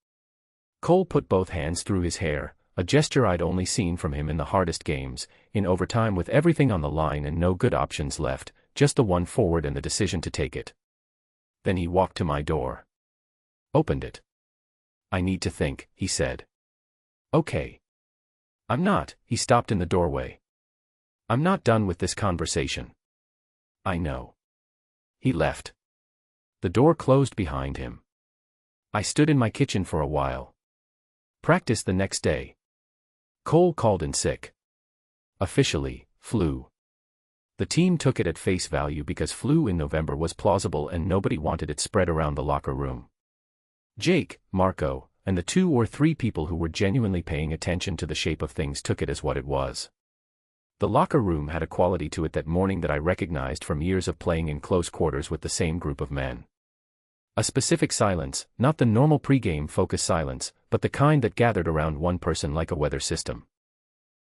S1: Cole put both hands through his hair, a gesture I'd only seen from him in the hardest games, in overtime with everything on the line and no good options left, just the one forward and the decision to take it. Then he walked to my door. Opened it. I need to think, he said. Okay. I'm not, he stopped in the doorway. I'm not done with this conversation. I know. He left. The door closed behind him. I stood in my kitchen for a while. Practice the next day. Cole called in sick. Officially, flu. The team took it at face value because flu in November was plausible and nobody wanted it spread around the locker room. Jake, Marco, and the 2 or 3 people who were genuinely paying attention to the shape of things took it as what it was. The locker room had a quality to it that morning that I recognized from years of playing in close quarters with the same group of men. A specific silence, not the normal pre-game focus silence, but the kind that gathered around one person like a weather system.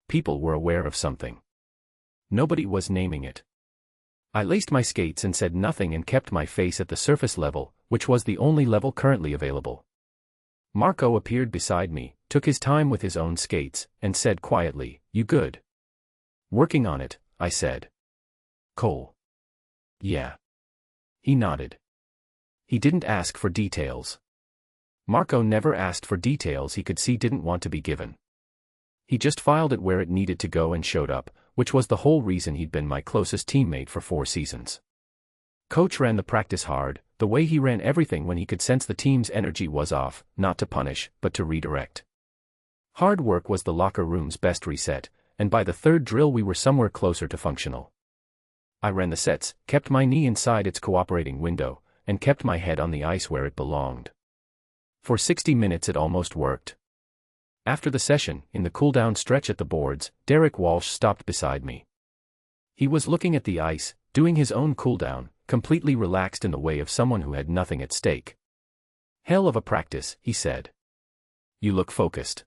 S1: People were aware of something. Nobody was naming it. I laced my skates and said nothing and kept my face at the surface level, which was the only level currently available. Marco appeared beside me, took his time with his own skates, and said quietly, "You good?" "Working on it," I said. "Cole?" "Yeah." He nodded. He didn't ask for details. Marco never asked for details he could see didn't want to be given. He just filed it where it needed to go and showed up, which was the whole reason he'd been my closest teammate for 4 seasons. Coach ran the practice hard, the way he ran everything when he could sense the team's energy was off, not to punish, but to redirect. Hard work was the locker room's best reset, and by the 3rd drill we were somewhere closer to functional. I ran the sets, kept my knee inside its cooperating window, and kept my head on the ice where it belonged. For 60 minutes it almost worked. After the session, in the cool-down stretch at the boards, Derek Walsh stopped beside me. He was looking at the ice, doing his own cool-down, completely relaxed in the way of someone who had nothing at stake. "Hell of a practice," he said. "You look focused."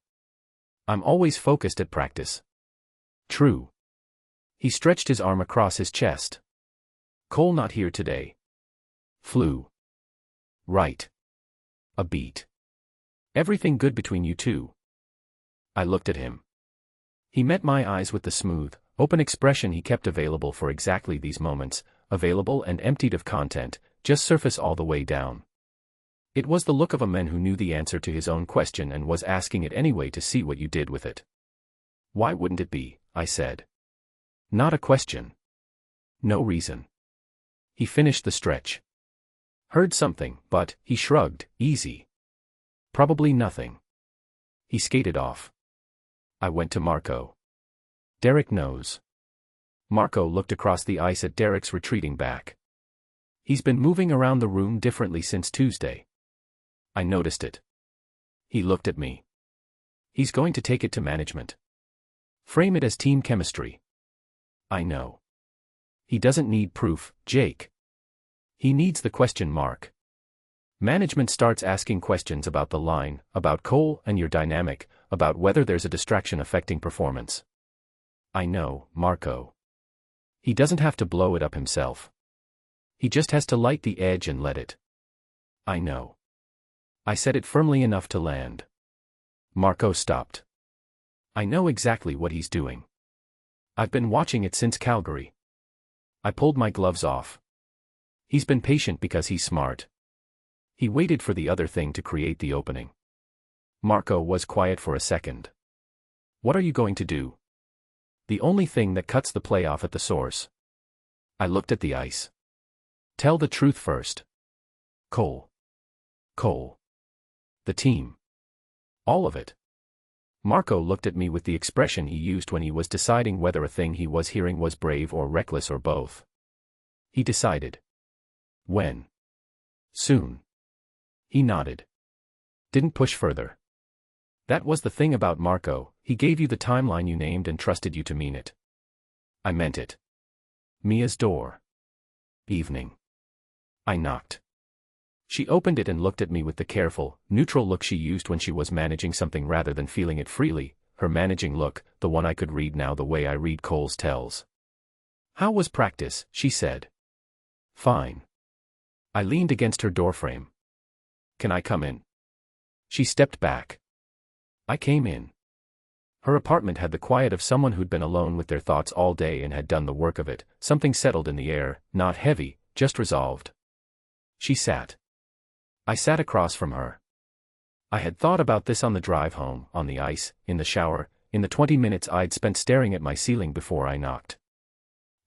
S1: "I'm always focused at practice." "True." He stretched his arm across his chest. "Cole not here today." "Flu." "Right. A beat. Everything good between you two?" I looked at him. He met my eyes with the smooth, open expression he kept available for exactly these moments, available and emptied of content, just surface all the way down. It was the look of a man who knew the answer to his own question and was asking it anyway to see what you did with it. "Why wouldn't it be?" I said. "Not a question." "No reason." He finished the stretch. "Heard something, but," he shrugged, "easy." "Probably nothing." He skated off. I went to Marco. "Derek knows." Marco looked across the ice at Derek's retreating back. "He's been moving around the room differently since Tuesday." I noticed it. He looked at me. "He's going to take it to management. Frame it as team chemistry." I know. He doesn't need proof, Jake. He needs the question mark. Management starts asking questions about the line, about Cole and your dynamic, about whether there's a distraction affecting performance. I know, Marco. He doesn't have to blow it up himself. He just has to light the edge and let it. I know. I said it firmly enough to land. Marco stopped. I know exactly what he's doing. I've been watching it since Calgary. I pulled my gloves off. He's been patient because he's smart. He waited for the other thing to create the opening. Marco was quiet for a second. What are you going to do? The only thing that cuts the play off at the source. I looked at the ice. Tell the truth first. Cole. Cole. The team. All of it. Marco looked at me with the expression he used when he was deciding whether a thing he was hearing was brave or reckless or both. He decided. When? Soon. He nodded. Didn't push further. That was the thing about Marco, he gave you the timeline you named and trusted you to mean it. I meant it. Mia's door. Evening. I knocked. She opened it and looked at me with the careful, neutral look she used when she was managing something rather than feeling it freely, her managing look, the one I could read now the way I read Cole's tells. How was practice? She said. Fine. I leaned against her doorframe. Can I come in? She stepped back. I came in. Her apartment had the quiet of someone who'd been alone with their thoughts all day and had done the work of it, something settled in the air, not heavy, just resolved. She sat. I sat across from her. I had thought about this on the drive home, on the ice, in the shower, in the 20 minutes I'd spent staring at my ceiling before I knocked.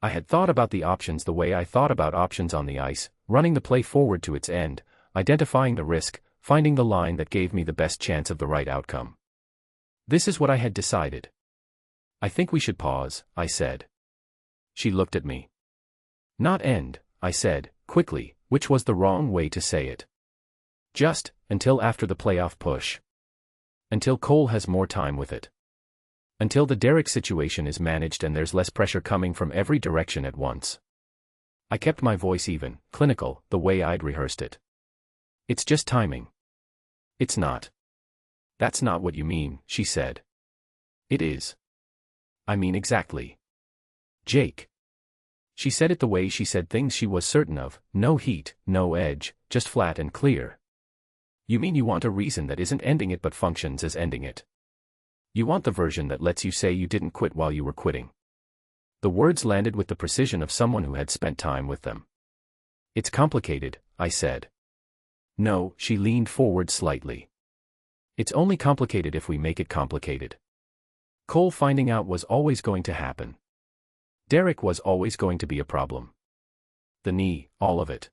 S1: I had thought about the options the way I thought about options on the ice, running the play forward to its end, identifying the risk, finding the line that gave me the best chance of the right outcome. This is what I had decided. I think we should pause, I said. She looked at me. Not end, I said, quickly, which was the wrong way to say it. Just, until after the playoff push. Until Cole has more time with it. Until the Derek situation is managed and there's less pressure coming from every direction at once. I kept my voice even, clinical, the way I'd rehearsed it. It's just timing. It's not. That's not what you mean, she said. It is. I mean exactly. Jake. She said it the way she said things she was certain of, no heat, no edge, just flat and clear. You mean you want a reason that isn't ending it but functions as ending it. You want the version that lets you say you didn't quit while you were quitting. The words landed with the precision of someone who had spent time with them. It's complicated, I said. No, she leaned forward slightly. It's only complicated if we make it complicated. Cole finding out was always going to happen. Derek was always going to be a problem. The knee, all of it.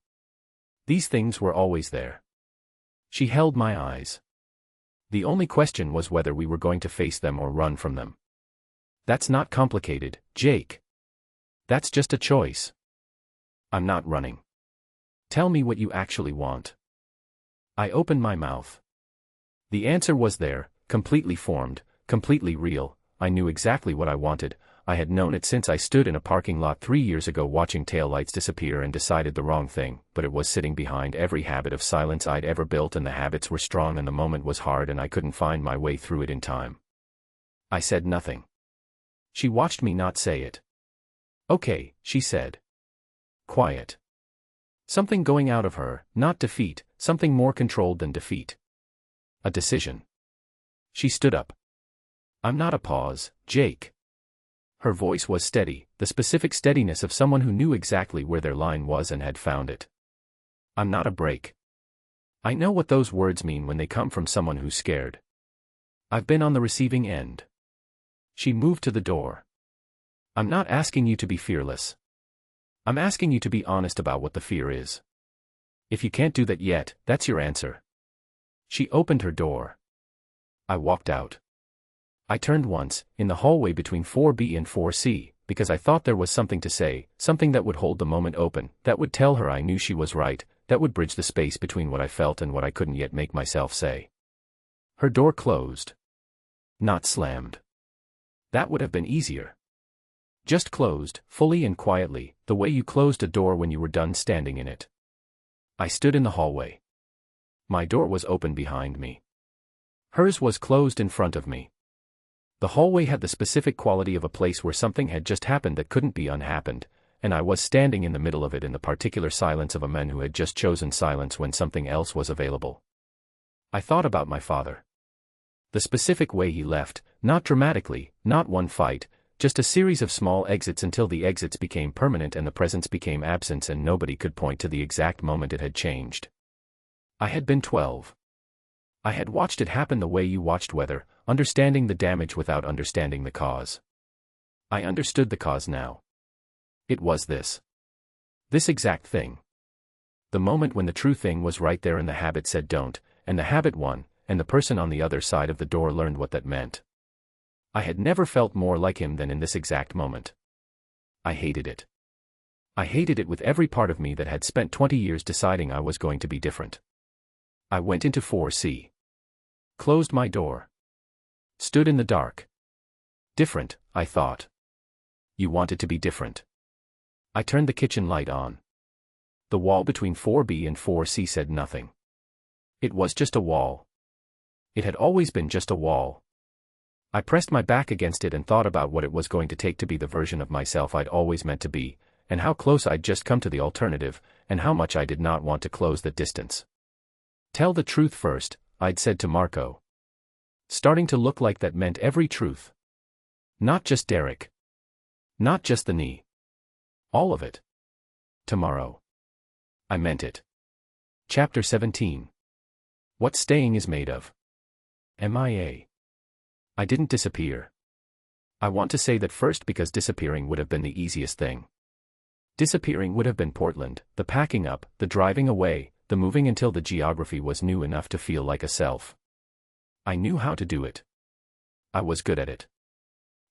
S1: These things were always there. She held my eyes. The only question was whether we were going to face them or run from them. That's not complicated, Jake. That's just a choice. I'm not running. Tell me what you actually want. I opened my mouth. The answer was there, completely formed, completely real. I knew exactly what I wanted. I had known it since I stood in a parking lot 3 years ago watching taillights disappear and decided the wrong thing, but it was sitting behind every habit of silence I'd ever built, and the habits were strong and the moment was hard and I couldn't find my way through it in time. I said nothing. She watched me not say it. Okay, she said. Quiet. Something going out of her, not defeat, something more controlled than defeat. A decision. She stood up. I'm not a pause, Jake. Her voice was steady, the specific steadiness of someone who knew exactly where their line was and had found it. I'm not a break. I know what those words mean when they come from someone who's scared. I've been on the receiving end. She moved to the door. I'm not asking you to be fearless. I'm asking you to be honest about what the fear is. If you can't do that yet, that's your answer. She opened her door. I walked out. I turned once, in the hallway between 4B and 4C, because I thought there was something to say, something that would hold the moment open, that would tell her I knew she was right, that would bridge the space between what I felt and what I couldn't yet make myself say. Her door closed. Not slammed. That would have been easier. Just closed, fully and quietly, the way you closed a door when you were done standing in it. I stood in the hallway. My door was open behind me. Hers was closed in front of me. The hallway had the specific quality of a place where something had just happened that couldn't be unhappened, and I was standing in the middle of it in the particular silence of a man who had just chosen silence when something else was available. I thought about my father. The specific way he left, not dramatically, not one fight, just a series of small exits until the exits became permanent and the presence became absence and nobody could point to the exact moment it had changed. I had been 12. I had watched it happen the way you watched weather, understanding the damage without understanding the cause. I understood the cause now. It was this. This exact thing. The moment when the true thing was right there and the habit said don't, and the habit won, and the person on the other side of the door learned what that meant. I had never felt more like him than in this exact moment. I hated it. I hated it with every part of me that had spent 20 years deciding I was going to be different. I went into 4C. Closed my door. Stood in the dark. Different, I thought. You wanted to be different. I turned the kitchen light on. The wall between 4B and 4C said nothing. It was just a wall. It had always been just a wall. I pressed my back against it and thought about what it was going to take to be the version of myself I'd always meant to be, and how close I'd just come to the alternative, and how much I did not want to close the distance. Tell the truth first, I'd said to Marco. Starting to look like that meant every truth. Not just Derek. Not just the knee. All of it. Tomorrow. I meant it. Chapter 17. What staying is made of. MIA. I didn't disappear. I want to say that first because disappearing would have been the easiest thing. Disappearing would have been Portland, the packing up, the driving away, the moving until the geography was new enough to feel like a self. I knew how to do it. I was good at it.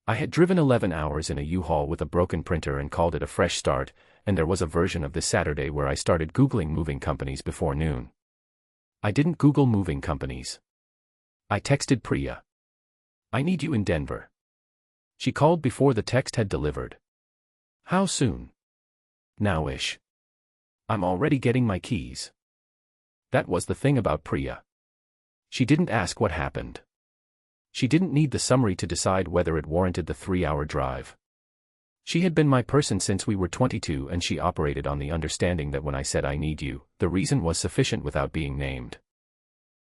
S1: I had driven 11 hours in a U-Haul with a broken printer and called it a fresh start, and there was a version of this Saturday where I started Googling moving companies before noon. I didn't Google moving companies. I texted Priya. I need you in Denver. She called before the text had delivered. How soon? Now-ish. I'm already getting my keys. That was the thing about Priya. She didn't ask what happened. She didn't need the summary to decide whether it warranted the 3-hour drive. She had been my person since we were 22 and she operated on the understanding that when I said I need you, the reason was sufficient without being named.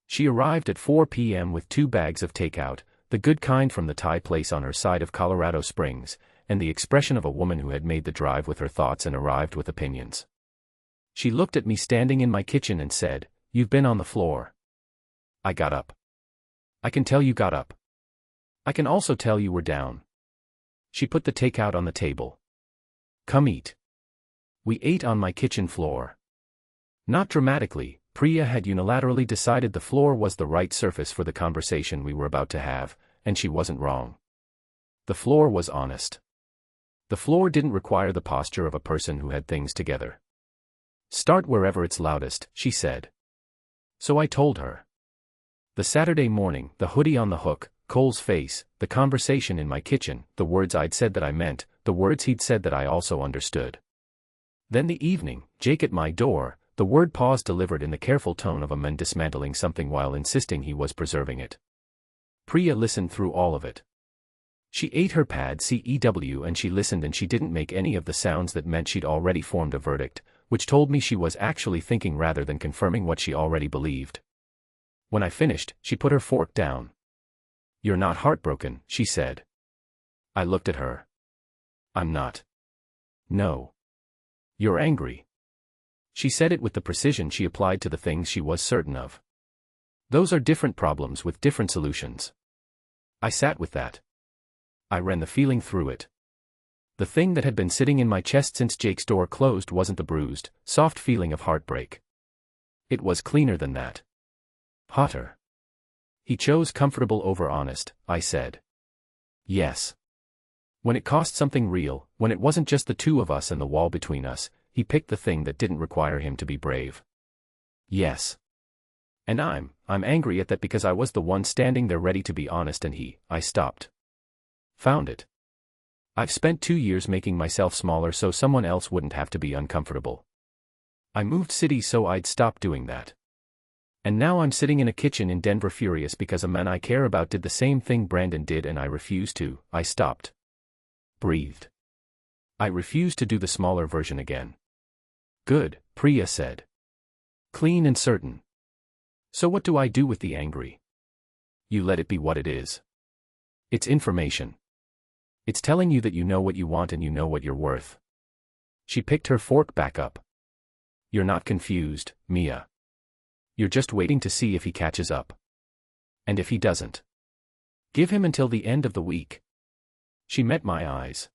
S1: She arrived at 4 p.m. with 2 bags of takeout, the good kind from the Thai place on her side of Colorado Springs, and the expression of a woman who had made the drive with her thoughts and arrived with opinions. She looked at me standing in my kitchen and said, "You've been on the floor." I got up. I can tell you got up. I can also tell you were down. She put the takeout on the table. Come eat. We ate on my kitchen floor. Not dramatically, Priya had unilaterally decided the floor was the right surface for the conversation we were about to have, and she wasn't wrong. The floor was honest. The floor didn't require the posture of a person who had things together. Start wherever it's loudest, she said. So I told her. The Saturday morning, the hoodie on the hook, Cole's face, the conversation in my kitchen, the words I'd said that I meant, the words he'd said that I also understood. Then the evening, Jake at my door, the word pause delivered in the careful tone of a man dismantling something while insisting he was preserving it. Priya listened through all of it. She ate her pad CEW and she listened and she didn't make any of the sounds that meant she'd already formed a verdict, which told me she was actually thinking rather than confirming what she already believed. When I finished, she put her fork down. "You're not heartbroken," she said. I looked at her. "I'm not." "No. You're angry." She said it with the precision she applied to the things she was certain of. Those are different problems with different solutions. I sat with that. I ran the feeling through it. The thing that had been sitting in my chest since Jake's door closed wasn't the bruised, soft feeling of heartbreak. It was cleaner than that. Hotter. He chose comfortable over honest, I said. Yes. When it cost something real, when it wasn't just the two of us and the wall between us, he picked the thing that didn't require him to be brave. Yes. And I'm angry at that because I was the one standing there ready to be honest and I stopped. Found it. I've spent 2 years making myself smaller so someone else wouldn't have to be uncomfortable. I moved cities so I'd stop doing that. And now I'm sitting in a kitchen in Denver furious because a man I care about did the same thing Brandon did and I refused to. I stopped. Breathed. I refused to do the smaller version again. Good, Priya said. Clean and certain. So what do I do with the angry? You let it be what it is. It's information. It's telling you that you know what you want and you know what you're worth. She picked her fork back up. You're not confused, Mia. You're just waiting to see if he catches up. And if he doesn't, give him until the end of the week. She met my eyes.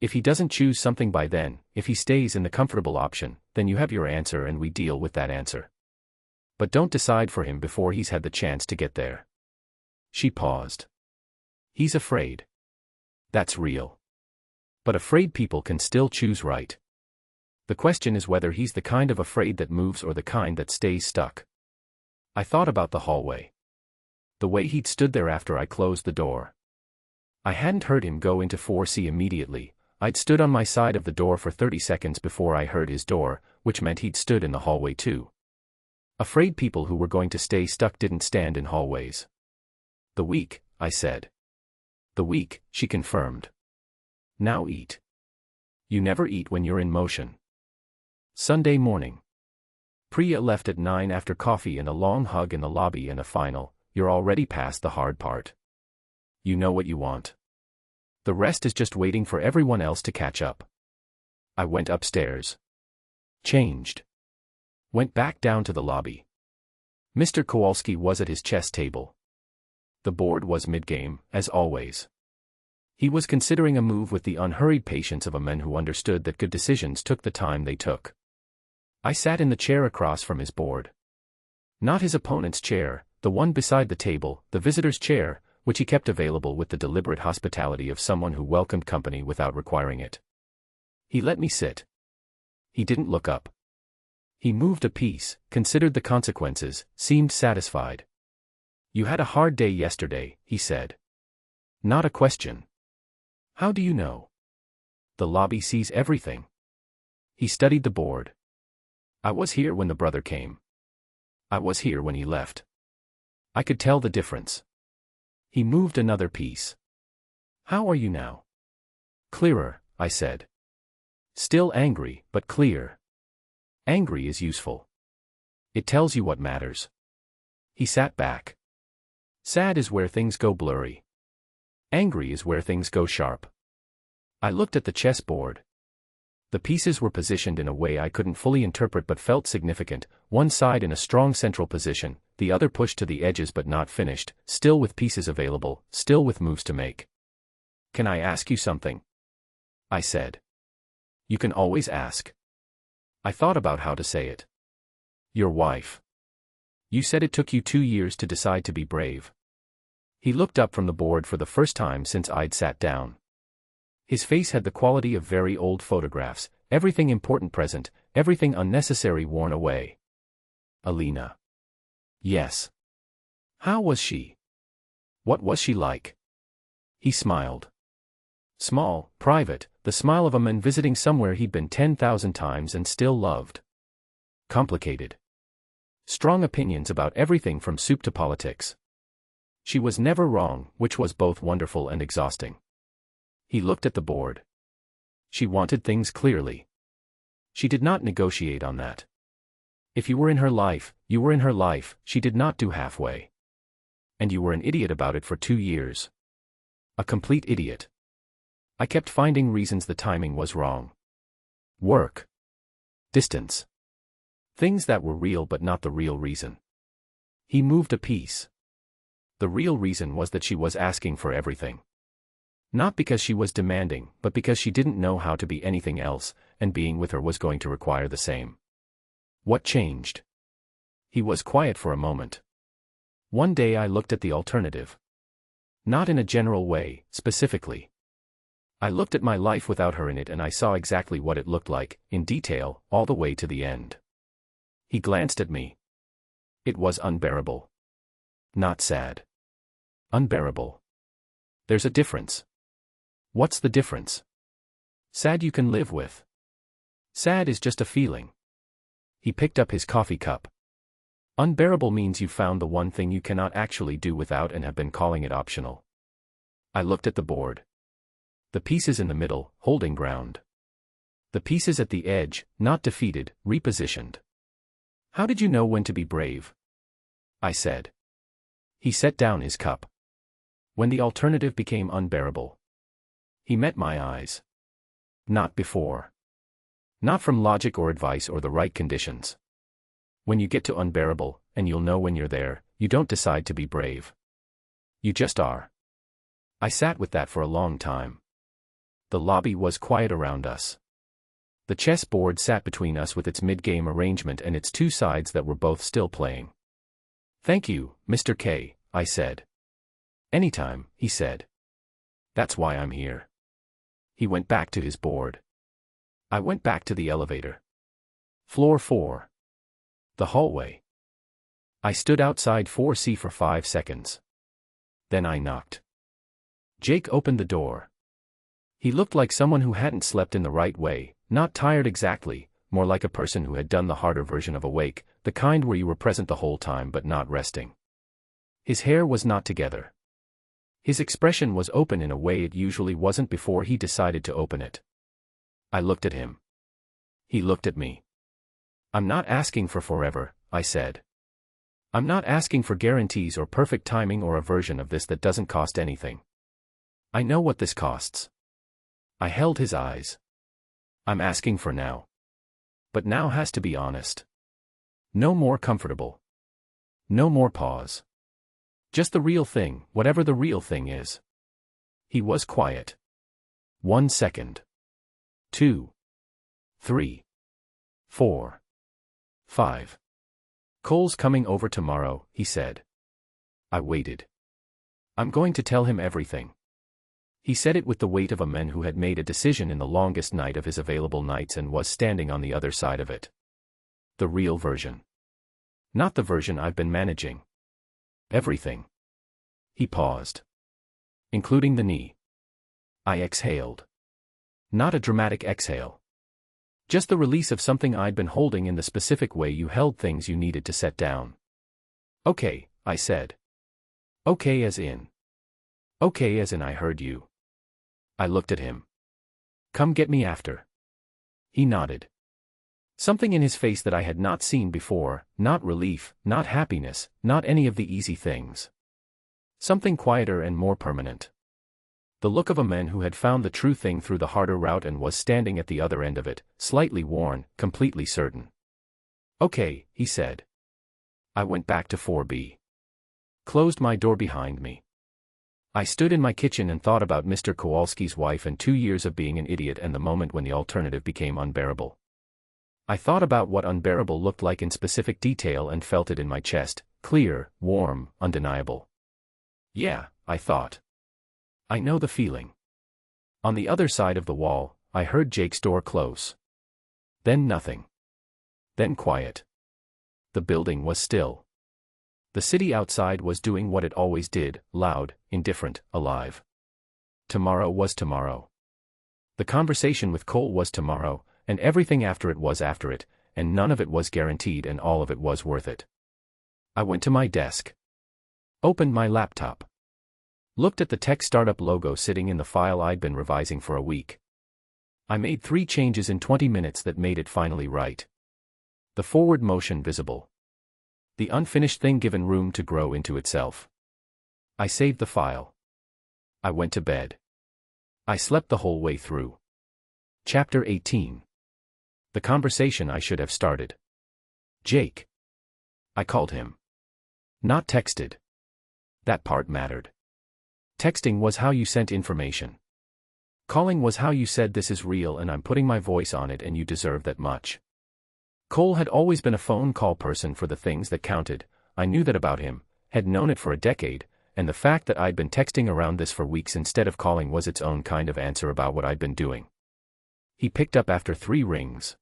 S1: If he doesn't choose something by then, if he stays in the comfortable option, then you have your answer and we deal with that answer. But don't decide for him before he's had the chance to get there. She paused. He's afraid. That's real. But afraid people can still choose right. The question is whether he's the kind of afraid that moves or the kind that stays stuck. I thought about the hallway. The way he'd stood there after I closed the door. I hadn't heard him go into 4C immediately. I'd stood on my side of the door for 30 seconds before I heard his door, which meant he'd stood in the hallway too. Afraid people who were going to stay stuck didn't stand in hallways. The week, I said. The week, she confirmed. Now eat. You never eat when you're in motion. Sunday morning. Priya left at 9 after coffee and a long hug in the lobby and a final, you're already past the hard part. You know what you want. The rest is just waiting for everyone else to catch up. I went upstairs. Changed. Went back down to the lobby. Mr. Kowalski was at his chess table. The board was mid-game, as always. He was considering a move with the unhurried patience of a man who understood that good decisions took the time they took. I sat in the chair across from his board. Not his opponent's chair, the one beside the table, the visitor's chair, which he kept available with the deliberate hospitality of someone who welcomed company without requiring it. He let me sit. He didn't look up. He moved a piece, considered the consequences, seemed satisfied. You had a hard day yesterday, he said. Not a question. How do you know? The lobby sees everything. He studied the board. I was here when the brother came. I was here when he left. I could tell the difference. He moved another piece. How are you now? Clearer, I said. Still angry, but clear. Angry is useful. It tells you what matters. He sat back. Sad is where things go blurry. Angry is where things go sharp. I looked at the chessboard. The pieces were positioned in a way I couldn't fully interpret but felt significant, one side in a strong central position, the other pushed to the edges but not finished, still with pieces available, still with moves to make. Can I ask you something? I said. You can always ask. I thought about how to say it. Your wife. You said it took you 2 years to decide to be brave. He looked up from the board for the first time since I'd sat down. His face had the quality of very old photographs, everything important present, everything unnecessary worn away. Alina. Yes. How was she? What was she like? He smiled. Small, private, the smile of a man visiting somewhere he'd been 10,000 times and still loved. Complicated. Strong opinions about everything from soup to politics. She was never wrong, which was both wonderful and exhausting. He looked at the board. She wanted things clearly. She did not negotiate on that. If you were in her life, you were in her life, she did not do halfway. And you were an idiot about it for 2 years. A complete idiot. I kept finding reasons the timing was wrong. Work. Distance. Things that were real but not the real reason. He moved a piece. The real reason was that she was asking for everything. Not because she was demanding, but because she didn't know how to be anything else, and being with her was going to require the same. What changed? He was quiet for a moment. One day I looked at the alternative. Not in a general way, specifically. I looked at my life without her in it and I saw exactly what it looked like, in detail, all the way to the end. He glanced at me. It was unbearable. Not sad. Unbearable. There's a difference. What's the difference? Sad you can live with. Sad is just a feeling. He picked up his coffee cup. Unbearable means you found the one thing you cannot actually do without and have been calling it optional. I looked at the board. The pieces in the middle, holding ground. The pieces at the edge, not defeated, repositioned. How did you know when to be brave? I said. He set down his cup. When the alternative became unbearable. He met my eyes. Not before. Not from logic or advice or the right conditions. When you get to unbearable, and you'll know when you're there, you don't decide to be brave. You just are. I sat with that for a long time. The lobby was quiet around us. The chess board sat between us with its mid-game arrangement and its two sides that were both still playing. "Thank you, Mr. K," I said. "Anytime," he said. "That's why I'm here." He went back to his board. I went back to the elevator. Floor 4. The hallway. I stood outside 4C for 5 seconds. Then I knocked. Jake opened the door. He looked like someone who hadn't slept in the right way, not tired exactly, more like a person who had done the harder version of awake, the kind where you were present the whole time but not resting. His hair was not together. His expression was open in a way it usually wasn't before he decided to open it. I looked at him. He looked at me. "I'm not asking for forever," I said. "I'm not asking for guarantees or perfect timing or a version of this that doesn't cost anything. I know what this costs." I held his eyes. "I'm asking for now. But now has to be honest. No more comfortable. No more pause. Just the real thing, whatever the real thing is." He was quiet. 1 second. 2. 3. 4. 5. "Cole's coming over tomorrow," he said. I waited. "I'm going to tell him everything." He said it with the weight of a man who had made a decision in the longest night of his available nights and was standing on the other side of it. The real version. Not the version I've been managing. Everything. He paused. Including the knee. I exhaled. Not a dramatic exhale. Just the release of something I'd been holding in the specific way you held things you needed to set down. "Okay," I said. "Okay as in. Okay as in I heard you." I looked at him. "Come get me after." He nodded. Something in his face that I had not seen before, not relief, not happiness, not any of the easy things. Something quieter and more permanent. The look of a man who had found the true thing through the harder route and was standing at the other end of it, slightly worn, completely certain. "Okay," he said. I went back to 4B. Closed my door behind me. I stood in my kitchen and thought about Mr. Kowalski's wife and 2 years of being an idiot and the moment when the alternative became unbearable. I thought about what unbearable looked like in specific detail and felt it in my chest, clear, warm, undeniable. Yeah, I thought. I know the feeling. On the other side of the wall, I heard Jake's door close. Then nothing. Then quiet. The building was still. The city outside was doing what it always did, loud, indifferent, alive. Tomorrow was tomorrow. The conversation with Cole was tomorrow, and everything after it was after it, and none of it was guaranteed and all of it was worth it. I went to my desk. Opened my laptop. Looked at the tech startup logo sitting in the file I'd been revising for a week. I made 3 changes in 20 minutes that made it finally right. The forward motion visible. The unfinished thing given room to grow into itself. I saved the file. I went to bed. I slept the whole way through. Chapter 18. The conversation I should have started. Jake. I called him. Not texted. That part mattered. Texting was how you sent information. Calling was how you said this is real and I'm putting my voice on it and you deserve that much. Cole had always been a phone call person for the things that counted. I knew that about him, had known it for a decade, and the fact that I'd been texting around this for weeks instead of calling was its own kind of answer about what I'd been doing. He picked up after 3 rings.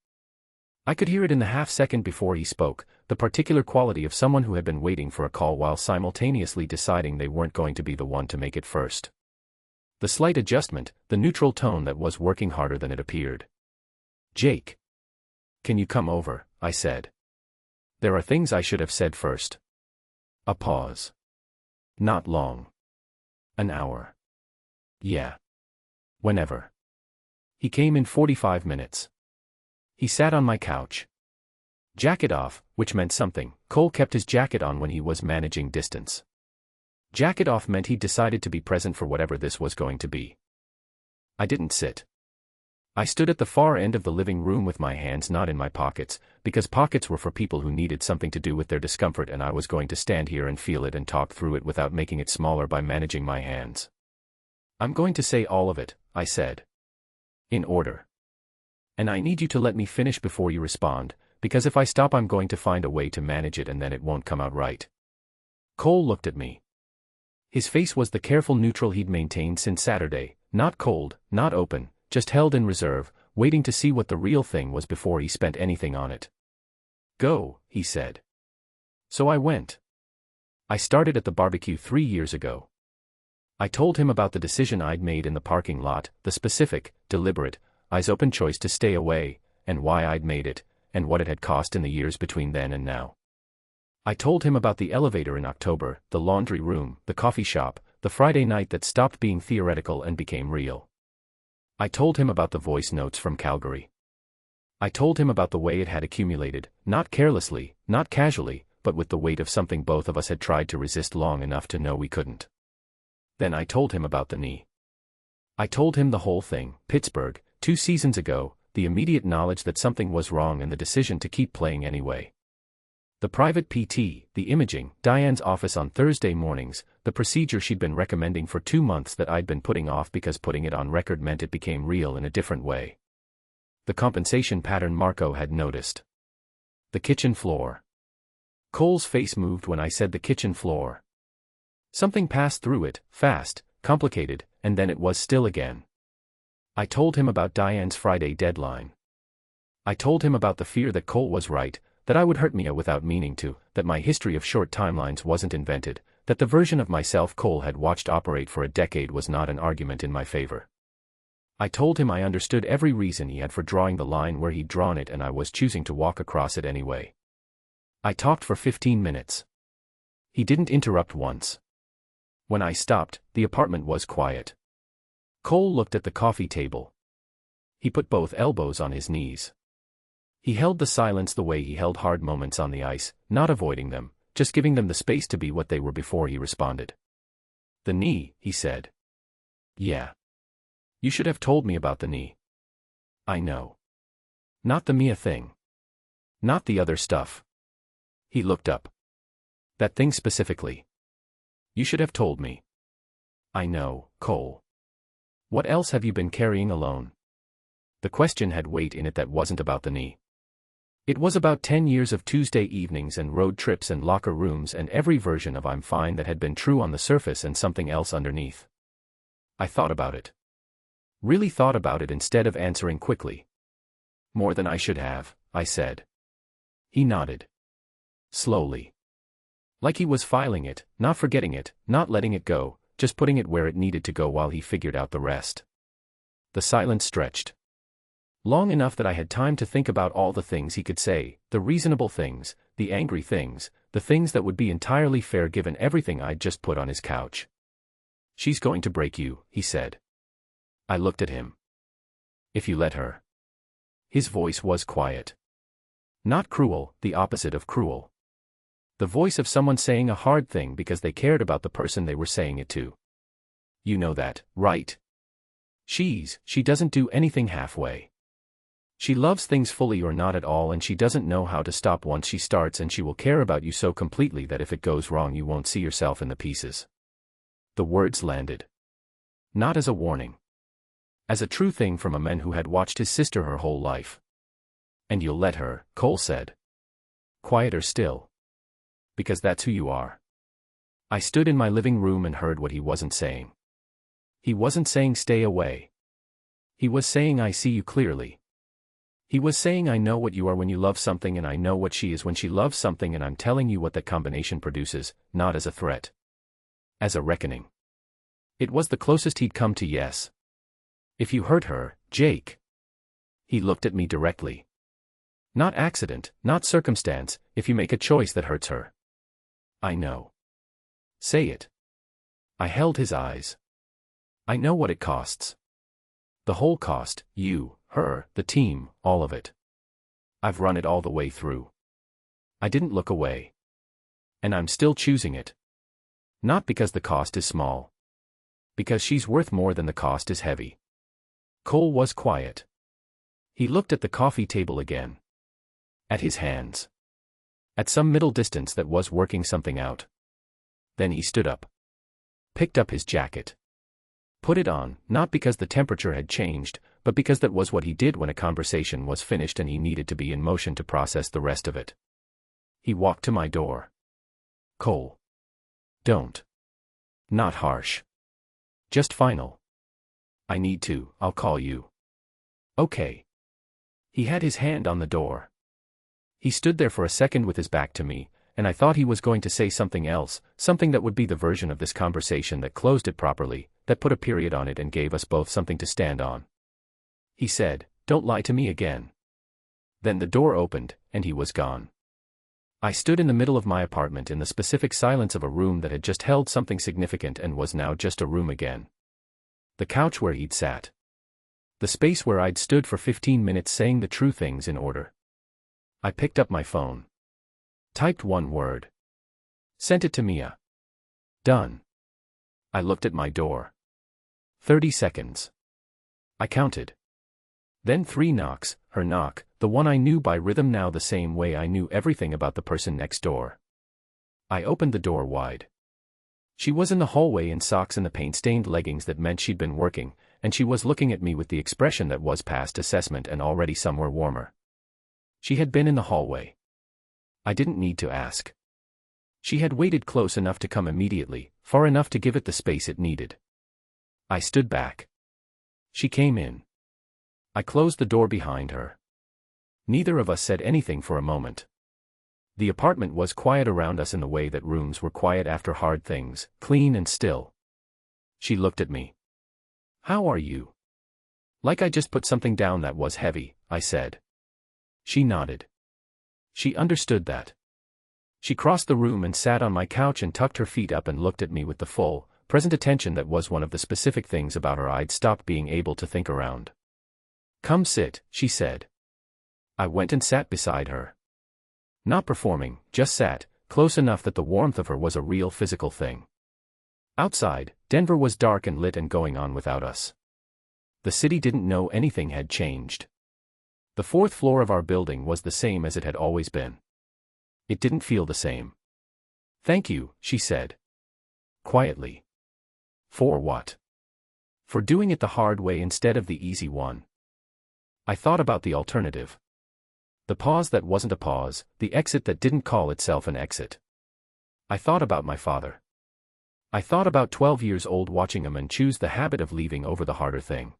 S1: I could hear it in the half-second before he spoke, the particular quality of someone who had been waiting for a call while simultaneously deciding they weren't going to be the one to make it first. The slight adjustment, the neutral tone that was working harder than it appeared. "Jake. Can you come over?" I said. There are things I should have said first. A pause. Not long. An hour. Yeah. Whenever. He came in 45 minutes. He sat on my couch. Jacket off, which meant something. Cole kept his jacket on when he was managing distance. Jacket off meant he decided to be present for whatever this was going to be. I didn't sit. I stood at the far end of the living room with my hands not in my pockets, because pockets were for people who needed something to do with their discomfort, and I was going to stand here and feel it and talk through it without making it smaller by managing my hands. I'm going to say all of it, I said. In order. And I need you to let me finish before you respond, because if I stop I'm going to find a way to manage it and then it won't come out right. Cole looked at me. His face was the careful neutral he'd maintained since Saturday, not cold, not open, just held in reserve, waiting to see what the real thing was before he spent anything on it. Go, he said. So I went. I started at the barbecue 3 years ago. I told him about the decision I'd made in the parking lot, the specific, deliberate, eyes-open choice to stay away, and why I'd made it, and what it had cost in the years between then and now. I told him about the elevator in October, the laundry room, the coffee shop, the Friday night that stopped being theoretical and became real. I told him about the voice notes from Calgary. I told him about the way it had accumulated, not carelessly, not casually, but with the weight of something both of us had tried to resist long enough to know we couldn't. Then I told him about the knee. I told him the whole thing, Pittsburgh, 2 seasons ago, the immediate knowledge that something was wrong and the decision to keep playing anyway. The private PT, the imaging, Diane's office on Thursday mornings, the procedure she'd been recommending for 2 months that I'd been putting off because putting it on record meant it became real in a different way. The compensation pattern Marco had noticed. The kitchen floor. Cole's face moved when I said the kitchen floor. Something passed through it, fast, complicated, and then it was still again. I told him about Diane's Friday deadline. I told him about the fear that Cole was right, that I would hurt Mia without meaning to, that my history of short timelines wasn't invented, that the version of myself Cole had watched operate for a decade was not an argument in my favor. I told him I understood every reason he had for drawing the line where he'd drawn it and I was choosing to walk across it anyway. I talked for 15 minutes. He didn't interrupt once. When I stopped, the apartment was quiet. Cole looked at the coffee table. He put both elbows on his knees. He held the silence the way he held hard moments on the ice, not avoiding them, just giving them the space to be what they were before he responded. The knee, he said. Yeah. You should have told me about the knee. I know. Not the Mia thing. Not the other stuff. He looked up. That thing specifically. You should have told me. I know, Cole. What else have you been carrying alone? The question had weight in it that wasn't about the knee. It was about 10 years of Tuesday evenings and road trips and locker rooms and every version of I'm fine that had been true on the surface and something else underneath. I thought about it. Really thought about it instead of answering quickly. More than I should have, I said. He nodded. Slowly. Like he was filing it, not forgetting it, not letting it go, just putting it where it needed to go while he figured out the rest. The silence stretched. Long enough that I had time to think about all the things he could say, the reasonable things, the angry things, the things that would be entirely fair given everything I'd just put on his couch. She's going to break you, he said. I looked at him. If you let her. His voice was quiet. Not cruel, the opposite of cruel. The voice of someone saying a hard thing because they cared about the person they were saying it to. You know that, right? She doesn't do anything halfway. She loves things fully or not at all and she doesn't know how to stop once she starts and she will care about you so completely that if it goes wrong you won't see yourself in the pieces. The words landed. Not as a warning. As a true thing from a man who had watched his sister her whole life. And you'll let her, Cole said. Quieter still. Because that's who you are. I stood in my living room and heard what he wasn't saying. He wasn't saying stay away. He was saying I see you clearly. He was saying I know what you are when you love something and I know what she is when she loves something and I'm telling you what that combination produces, not as a threat. As a reckoning. It was the closest he'd come to yes. If you hurt her, Jake. He looked at me directly. Not accident, not circumstance, if you make a choice that hurts her. I know. Say it. I held his eyes. I know what it costs. The whole cost, you, her, the team, all of it. I've run it all the way through. I didn't look away. And I'm still choosing it. Not because the cost is small. Because she's worth more than the cost is heavy. Cole was quiet. He looked at the coffee table again. At his hands. At some middle distance that was working something out. Then he stood up. Picked up his jacket. Put it on, not because the temperature had changed, but because that was what he did when a conversation was finished and he needed to be in motion to process the rest of it. He walked to my door. Cole. Don't. Not harsh. Just final. I need to, I'll call you. Okay. He had his hand on the door. He stood there for a second with his back to me, and I thought he was going to say something else, something that would be the version of this conversation that closed it properly, that put a period on it and gave us both something to stand on. He said, "Don't lie to me again." Then the door opened, and he was gone. I stood in the middle of my apartment in the specific silence of a room that had just held something significant and was now just a room again. The couch where he'd sat. The space where I'd stood for 15 minutes saying the true things in order. I picked up my phone. Typed one word. Sent it to Mia. Done. I looked at my door. 30 seconds. I counted. Then 3 knocks, her knock, the one I knew by rhythm now the same way I knew everything about the person next door. I opened the door wide. She was in the hallway in socks and the paint-stained leggings that meant she'd been working, and she was looking at me with the expression that was past assessment and already somewhere warmer. She had been in the hallway. I didn't need to ask. She had waited close enough to come immediately, far enough to give it the space it needed. I stood back. She came in. I closed the door behind her. Neither of us said anything for a moment. The apartment was quiet around us in the way that rooms were quiet after hard things, clean and still. She looked at me. "How are you?" "Like I just put something down that was heavy," I said. She nodded. She understood that. She crossed the room and sat on my couch and tucked her feet up and looked at me with the full, present attention that was one of the specific things about her I'd stopped being able to think around. "Come sit," she said. I went and sat beside her. Not performing, just sat, close enough that the warmth of her was a real physical thing. Outside, Denver was dark and lit and going on without us. The city didn't know anything had changed. The 4th floor of our building was the same as it had always been. It didn't feel the same. "Thank you," she said. Quietly. "For what?" "For doing it the hard way instead of the easy one." I thought about the alternative. The pause that wasn't a pause, the exit that didn't call itself an exit. I thought about my father. I thought about 12 years old watching a man choose the habit of leaving over the harder thing.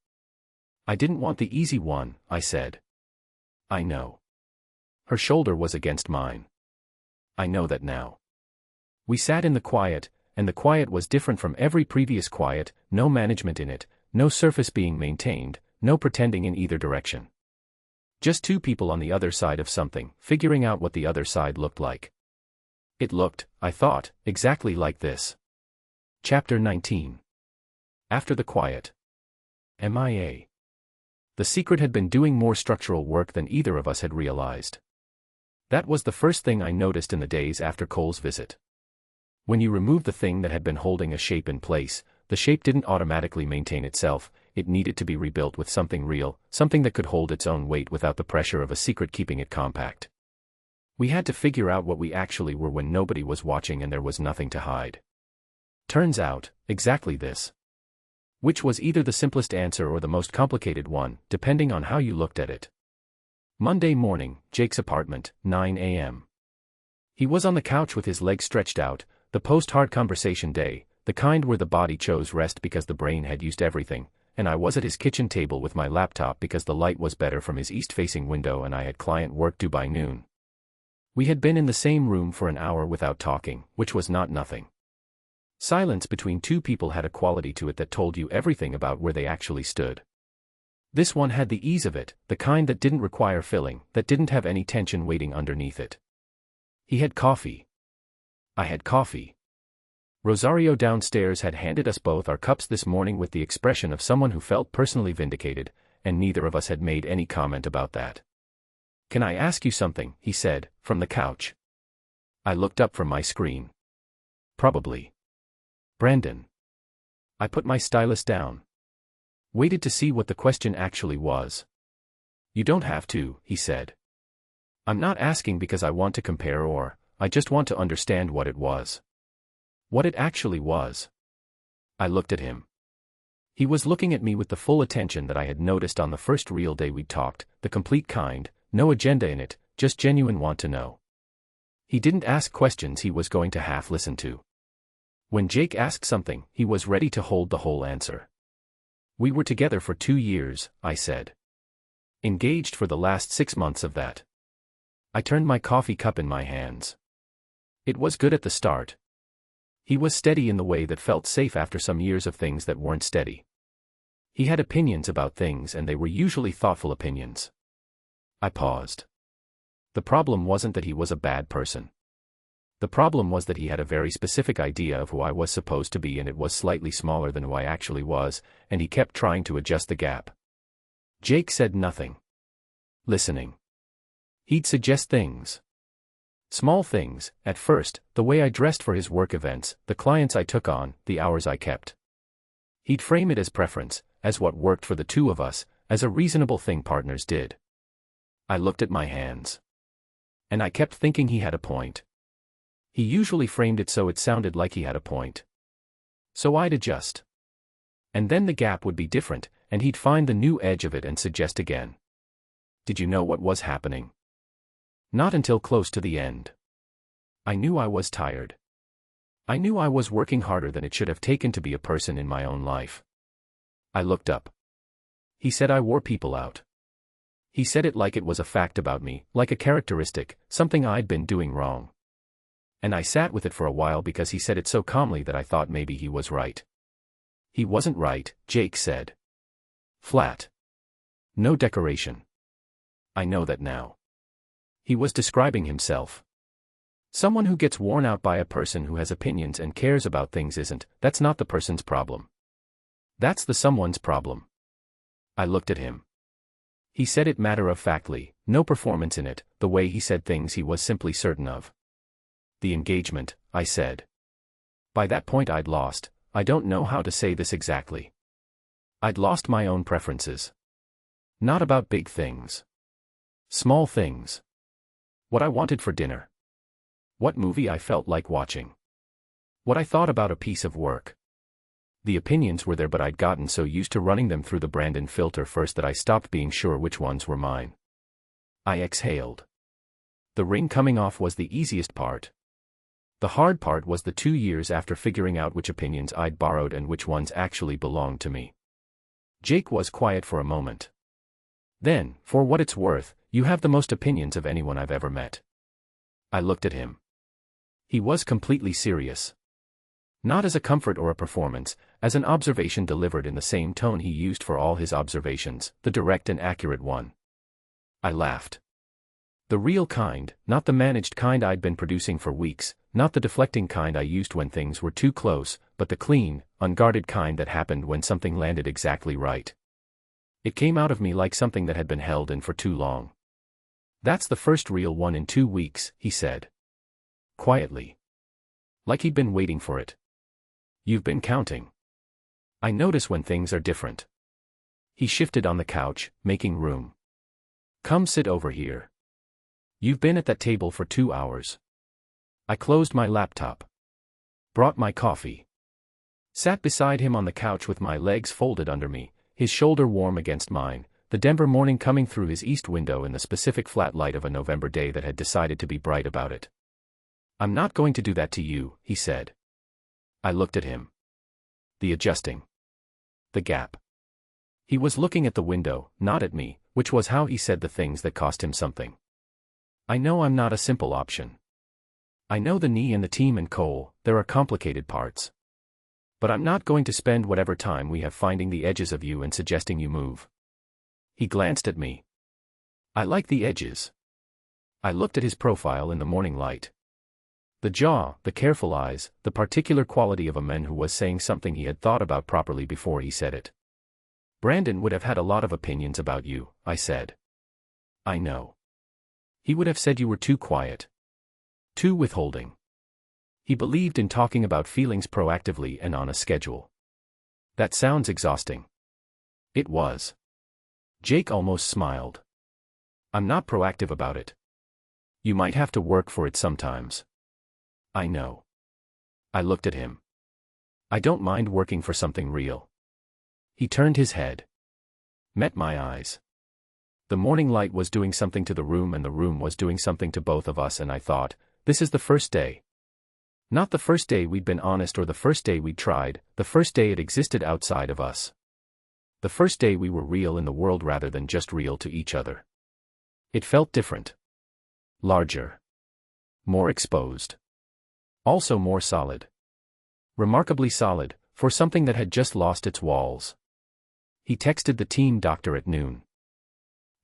S1: "I didn't want the easy one," I said. "I know." Her shoulder was against mine. "I know that now." We sat in the quiet, and the quiet was different from every previous quiet, no management in it, no surface being maintained, no pretending in either direction. Just 2 people on the other side of something, figuring out what the other side looked like. It looked, I thought, exactly like this. Chapter 19. After the quiet. MIA. The secret had been doing more structural work than either of us had realized. That was the first thing I noticed in the days after Cole's visit. When you removed the thing that had been holding a shape in place, the shape didn't automatically maintain itself, it needed to be rebuilt with something real, something that could hold its own weight without the pressure of a secret keeping it compact. We had to figure out what we actually were when nobody was watching and there was nothing to hide. Turns out, exactly this. Which was either the simplest answer or the most complicated one, depending on how you looked at it. Monday morning, Jake's apartment, 9 a.m. He was on the couch with his legs stretched out, the post-hard conversation day, the kind where the body chose rest because the brain had used everything, and I was at his kitchen table with my laptop because the light was better from his east-facing window and I had client work due by noon. We had been in the same room for an hour without talking, which was not nothing. Silence between 2 people had a quality to it that told you everything about where they actually stood. This one had the ease of it, the kind that didn't require filling, that didn't have any tension waiting underneath it. He had coffee. I had coffee. Rosario downstairs had handed us both our cups this morning with the expression of someone who felt personally vindicated, and neither of us had made any comment about that. "Can I ask you something?" he said, from the couch. I looked up from my screen. "Probably." "Brandon." I put my stylus down. Waited to see what the question actually was. You don't have to, he said. I'm not asking because I want to compare or, I just want to understand what it was. What it actually was. I looked at him. He was looking at me with the full attention that I had noticed on the first real day we'd talked, the complete kind, no agenda in it, just genuine want to know. He didn't ask questions he was going to half listen to. When Jake asked something, he was ready to hold the whole answer. We were together for 2 years, I said. Engaged for the last 6 months of that. I turned my coffee cup in my hands. It was good at the start. He was steady in the way that felt safe after some years of things that weren't steady. He had opinions about things and they were usually thoughtful opinions. I paused. The problem wasn't that he was a bad person. The problem was that he had a very specific idea of who I was supposed to be and it was slightly smaller than who I actually was, and he kept trying to adjust the gap. Jake said nothing. Listening. He'd suggest things. Small things, at first, the way I dressed for his work events, the clients I took on, the hours I kept. He'd frame it as preference, as what worked for the two of us, as a reasonable thing partners did. I looked at my hands. And I kept thinking he had a point. He usually framed it so it sounded like he had a point. So I'd adjust. And then the gap would be different, and he'd find the new edge of it and suggest again. Did you know what was happening? Not until close to the end. I knew I was tired. I knew I was working harder than it should have taken to be a person in my own life. I looked up. He said I wore people out. He said it like it was a fact about me, like a characteristic, something I'd been doing wrong. And I sat with it for a while because he said it so calmly that I thought maybe he was right. He wasn't right, Jake said. Flat. No decoration. I know that now. He was describing himself. Someone who gets worn out by a person who has opinions and cares about things that's not the person's problem. That's the someone's problem. I looked at him. He said it matter-of-factly, no performance in it, the way he said things he was simply certain of. The engagement, I said. By that point I'd lost, I don't know how to say this exactly. I'd lost my own preferences. Not about big things. Small things. What I wanted for dinner. What movie I felt like watching. What I thought about a piece of work. The opinions were there but I'd gotten so used to running them through the Brandon filter first that I stopped being sure which ones were mine. I exhaled. The ring coming off was the easiest part. The hard part was the 2 years after figuring out which opinions I'd borrowed and which ones actually belonged to me. Jake was quiet for a moment. Then, for what it's worth, you have the most opinions of anyone I've ever met. I looked at him. He was completely serious. Not as a comfort or a performance, as an observation delivered in the same tone he used for all his observations, the direct and accurate one. I laughed. The real kind, not the managed kind I'd been producing for weeks, not the deflecting kind I used when things were too close, but the clean, unguarded kind that happened when something landed exactly right. It came out of me like something that had been held in for too long. That's the first real one in 2 weeks, he said. Quietly. Like he'd been waiting for it. You've been counting. I notice when things are different. He shifted on the couch, making room. Come sit over here. You've been at that table for 2 hours. I closed my laptop. Brought my coffee. Sat beside him on the couch with my legs folded under me, his shoulder warm against mine, the Denver morning coming through his east window in the specific flat light of a November day that had decided to be bright about it. I'm not going to do that to you, he said. I looked at him. The adjusting. The gap. He was looking at the window, not at me, which was how he said the things that cost him something. I know I'm not a simple option. I know the knee and the team and Cole, there are complicated parts. But I'm not going to spend whatever time we have finding the edges of you and suggesting you move. He glanced at me. I like the edges. I looked at his profile in the morning light. The jaw, the careful eyes, the particular quality of a man who was saying something he had thought about properly before he said it. Brandon would have had a lot of opinions about you, I said. I know. He would have said you were too quiet. Too withholding. He believed in talking about feelings proactively and on a schedule. That sounds exhausting. It was. Jake almost smiled. I'm not proactive about it. You might have to work for it sometimes. I know. I looked at him. I don't mind working for something real. He turned his head. Met my eyes. The morning light was doing something to the room and the room was doing something to both of us, and I thought, this is the first day. Not the first day we'd been honest or the first day we'd tried, the first day it existed outside of us. The first day we were real in the world rather than just real to each other. It felt different. Larger. More exposed. Also more solid. Remarkably solid, for something that had just lost its walls. He texted the team doctor at noon.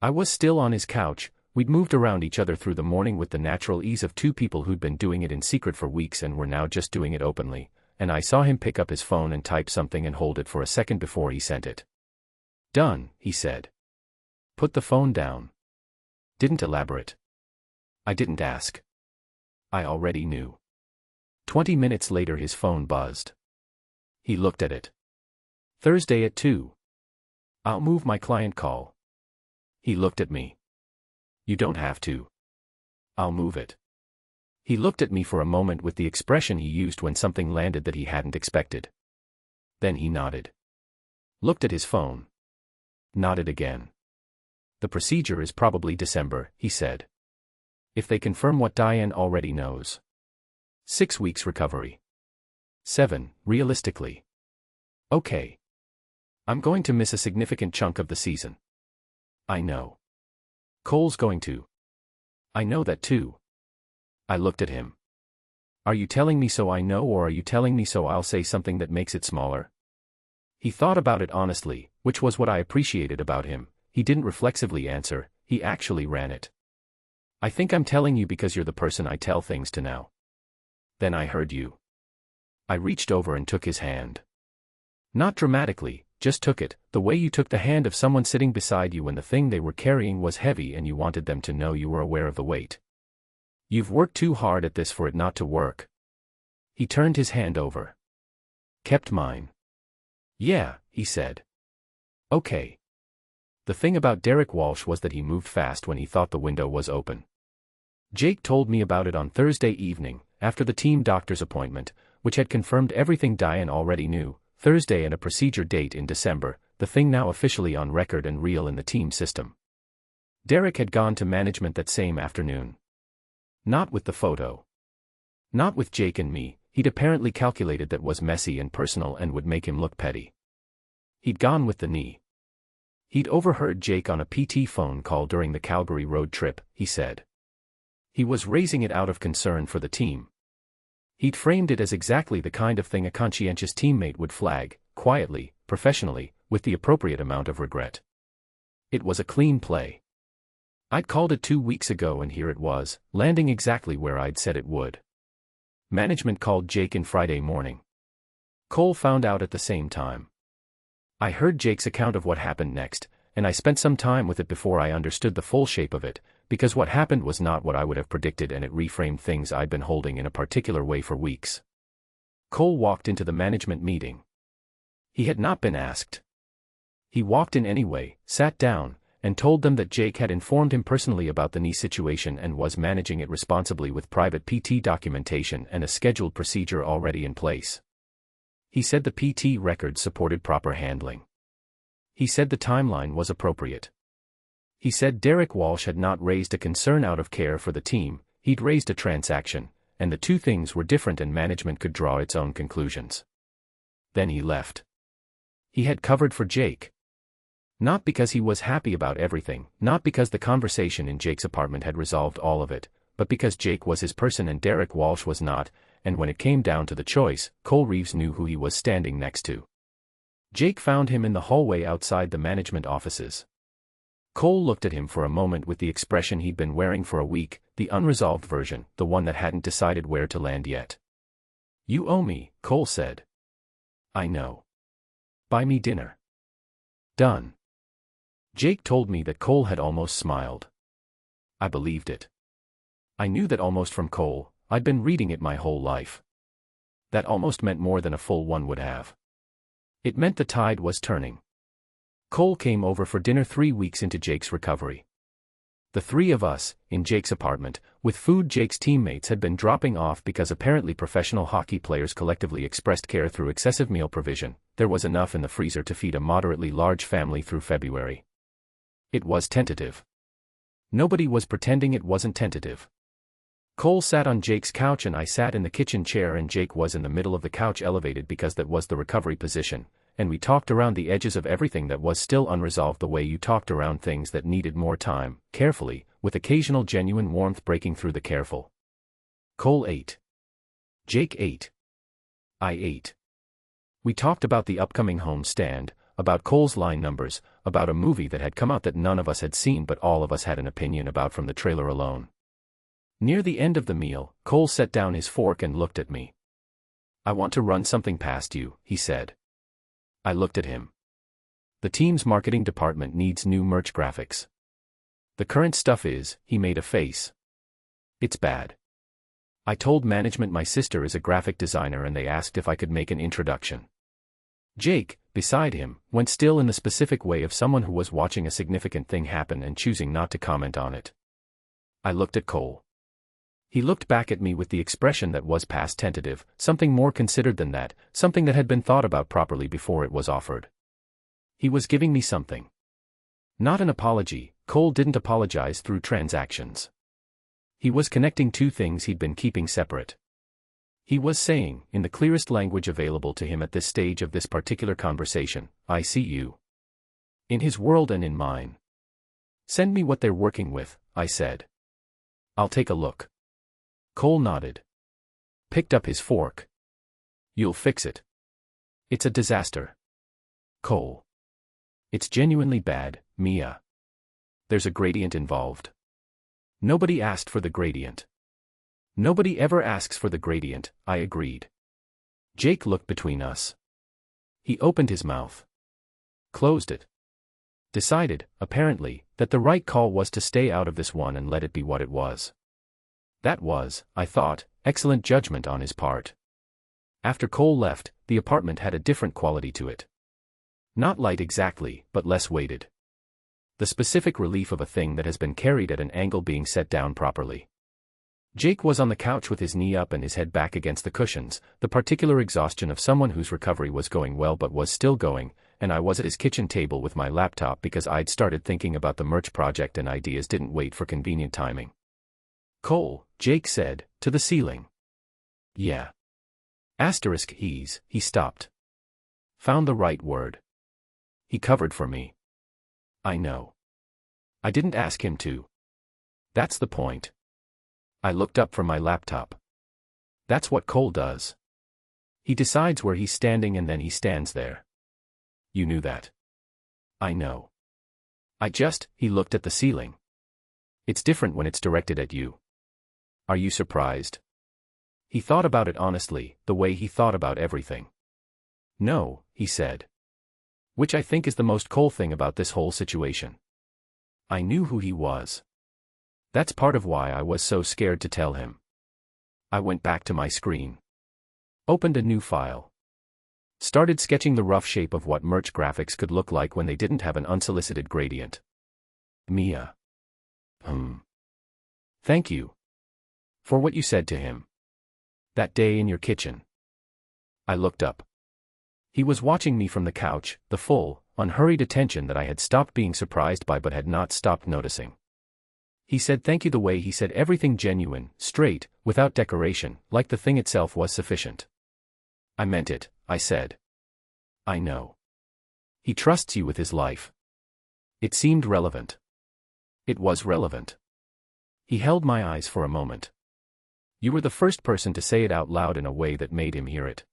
S1: I was still on his couch. We'd moved around each other through the morning with the natural ease of two people who'd been doing it in secret for weeks and were now just doing it openly, and I saw him pick up his phone and type something and hold it for a second before he sent it. Done, he said. Put the phone down. Didn't elaborate. I didn't ask. I already knew. 20 minutes later his phone buzzed. He looked at it. Thursday at 2. I'll move my client call. He looked at me. You don't have to. I'll move it. He looked at me for a moment with the expression he used when something landed that he hadn't expected. Then he nodded. Looked at his phone. Nodded again. The procedure is probably December, he said. If they confirm what Diane already knows. 6 weeks recovery. 7, realistically. Okay. I'm going to miss a significant chunk of the season. I know. Cole's going to. I know that too. I looked at him. Are you telling me so I know, or are you telling me so I'll say something that makes it smaller? He thought about it honestly, which was what I appreciated about him. He didn't reflexively answer, he actually ran it. I think I'm telling you because you're the person I tell things to now. Then I heard you. I reached over and took his hand. Not dramatically, just took it, the way you took the hand of someone sitting beside you when the thing they were carrying was heavy and you wanted them to know you were aware of the weight. You've worked too hard at this for it not to work. He turned his hand over. Kept mine. Yeah, he said. Okay. The thing about Derek Walsh was that he moved fast when he thought the window was open. Jake told me about it on Thursday evening, after the team doctor's appointment, which had confirmed everything Diane already knew, Thursday and a procedure date in December, the thing now officially on record and real in the team system. Derek had gone to management that same afternoon. Not with the photo. Not with Jake and me, he'd apparently calculated that was messy and personal and would make him look petty. He'd gone with the knee. He'd overheard Jake on a PT phone call during the Calgary road trip, he said. He was raising it out of concern for the team. He'd framed it as exactly the kind of thing a conscientious teammate would flag, quietly, professionally, with the appropriate amount of regret. It was a clean play. I'd called it 2 weeks ago and here it was, landing exactly where I'd said it would. Management called Jake in Friday morning. Cole found out at the same time. I heard Jake's account of what happened next, and I spent some time with it before I understood the full shape of it, because what happened was not what I would have predicted and it reframed things I'd been holding in a particular way for weeks. Cole walked into the management meeting. He had not been asked. He walked in anyway, sat down, and told them that Jake had informed him personally about the knee situation and was managing it responsibly with private PT documentation and a scheduled procedure already in place. He said the PT records supported proper handling. He said the timeline was appropriate. He said Derek Walsh had not raised a concern out of care for the team, he'd raised a transaction, and the two things were different and management could draw its own conclusions. Then he left. He had covered for Jake. Not because he was happy about everything, not because the conversation in Jake's apartment had resolved all of it, but because Jake was his person and Derek Walsh was not, and when it came down to the choice, Cole Reeves knew who he was standing next to. Jake found him in the hallway outside the management offices. Cole looked at him for a moment with the expression he'd been wearing for a week, the unresolved version, the one that hadn't decided where to land yet. You owe me, Cole said. I know. Buy me dinner. Done. Jake told me that Cole had almost smiled. I believed it. I knew that almost from Cole, I'd been reading it my whole life. That almost meant more than a full one would have. It meant the tide was turning. Cole came over for dinner 3 weeks into Jake's recovery. The three of us, in Jake's apartment, with food Jake's teammates had been dropping off because apparently professional hockey players collectively expressed care through excessive meal provision. There was enough in the freezer to feed a moderately large family through February. It was tentative. Nobody was pretending it wasn't tentative. Cole sat on Jake's couch and I sat in the kitchen chair, and Jake was in the middle of the couch, elevated because that was the recovery position, and we talked around the edges of everything that was still unresolved, the way you talked around things that needed more time, carefully, with occasional genuine warmth breaking through the careful. Cole ate. Jake ate. I ate. We talked about the upcoming home stand, about Cole's line numbers, about a movie that had come out that none of us had seen but all of us had an opinion about from the trailer alone. Near the end of the meal, Cole set down his fork and looked at me. "I want to run something past you," he said. I looked at him. "The team's marketing department needs new merch graphics. The current stuff is," he made a face. "It's bad. I told management my sister is a graphic designer and they asked if I could make an introduction." Jake, beside him, went still in the specific way of someone who was watching a significant thing happen and choosing not to comment on it. I looked at Cole. He looked back at me with the expression that was past tentative, something more considered than that, something that had been thought about properly before it was offered. He was giving me something. Not an apology. Cole didn't apologize through transactions. He was connecting two things he'd been keeping separate. He was saying, in the clearest language available to him at this stage of this particular conversation, "I see you. In his world and in mine. Send me what they're working with," I said. "I'll take a look." Cole nodded. Picked up his fork. "You'll fix it." "It's a disaster." Cole. "It's genuinely bad, Mia. There's a gradient involved." "Nobody asked for the gradient." "Nobody ever asks for the gradient," I agreed. Jake looked between us. He opened his mouth. Closed it. Decided, apparently, that the right call was to stay out of this one and let it be what it was. That was, I thought, excellent judgment on his part. After Cole left, the apartment had a different quality to it. Not light exactly, but less weighted. The specific relief of a thing that has been carried at an angle being set down properly. Jake was on the couch with his knee up and his head back against the cushions, the particular exhaustion of someone whose recovery was going well but was still going, and I was at his kitchen table with my laptop because I'd started thinking about the merch project and ideas didn't wait for convenient timing. "Cole," Jake said, "to the ceiling." "Yeah." He stopped. Found the right word. He covered for me. I know. I didn't ask him to. That's the point. I looked up from my laptop. That's what Cole does. He decides where he's standing and then he stands there. You knew that. I know. He looked at the ceiling. It's different when it's directed at you. Are you surprised? He thought about it honestly, the way he thought about everything. No, he said. Which I think is the most Cole thing about this whole situation. I knew who he was. That's part of why I was so scared to tell him. I went back to my screen. Opened a new file. Started sketching the rough shape of what merch graphics could look like when they didn't have an unsolicited gradient. Mia. Thank you. For what you said to him. That day in your kitchen. I looked up. He was watching me from the couch, the full, unhurried attention that I had stopped being surprised by but had not stopped noticing. He said thank you the way he said everything, genuine, straight, without decoration, like the thing itself was sufficient. I meant it, I said. I know. He trusts you with his life. It seemed relevant. It was relevant. He held my eyes for a moment. You were the first person to say it out loud in a way that made him hear it.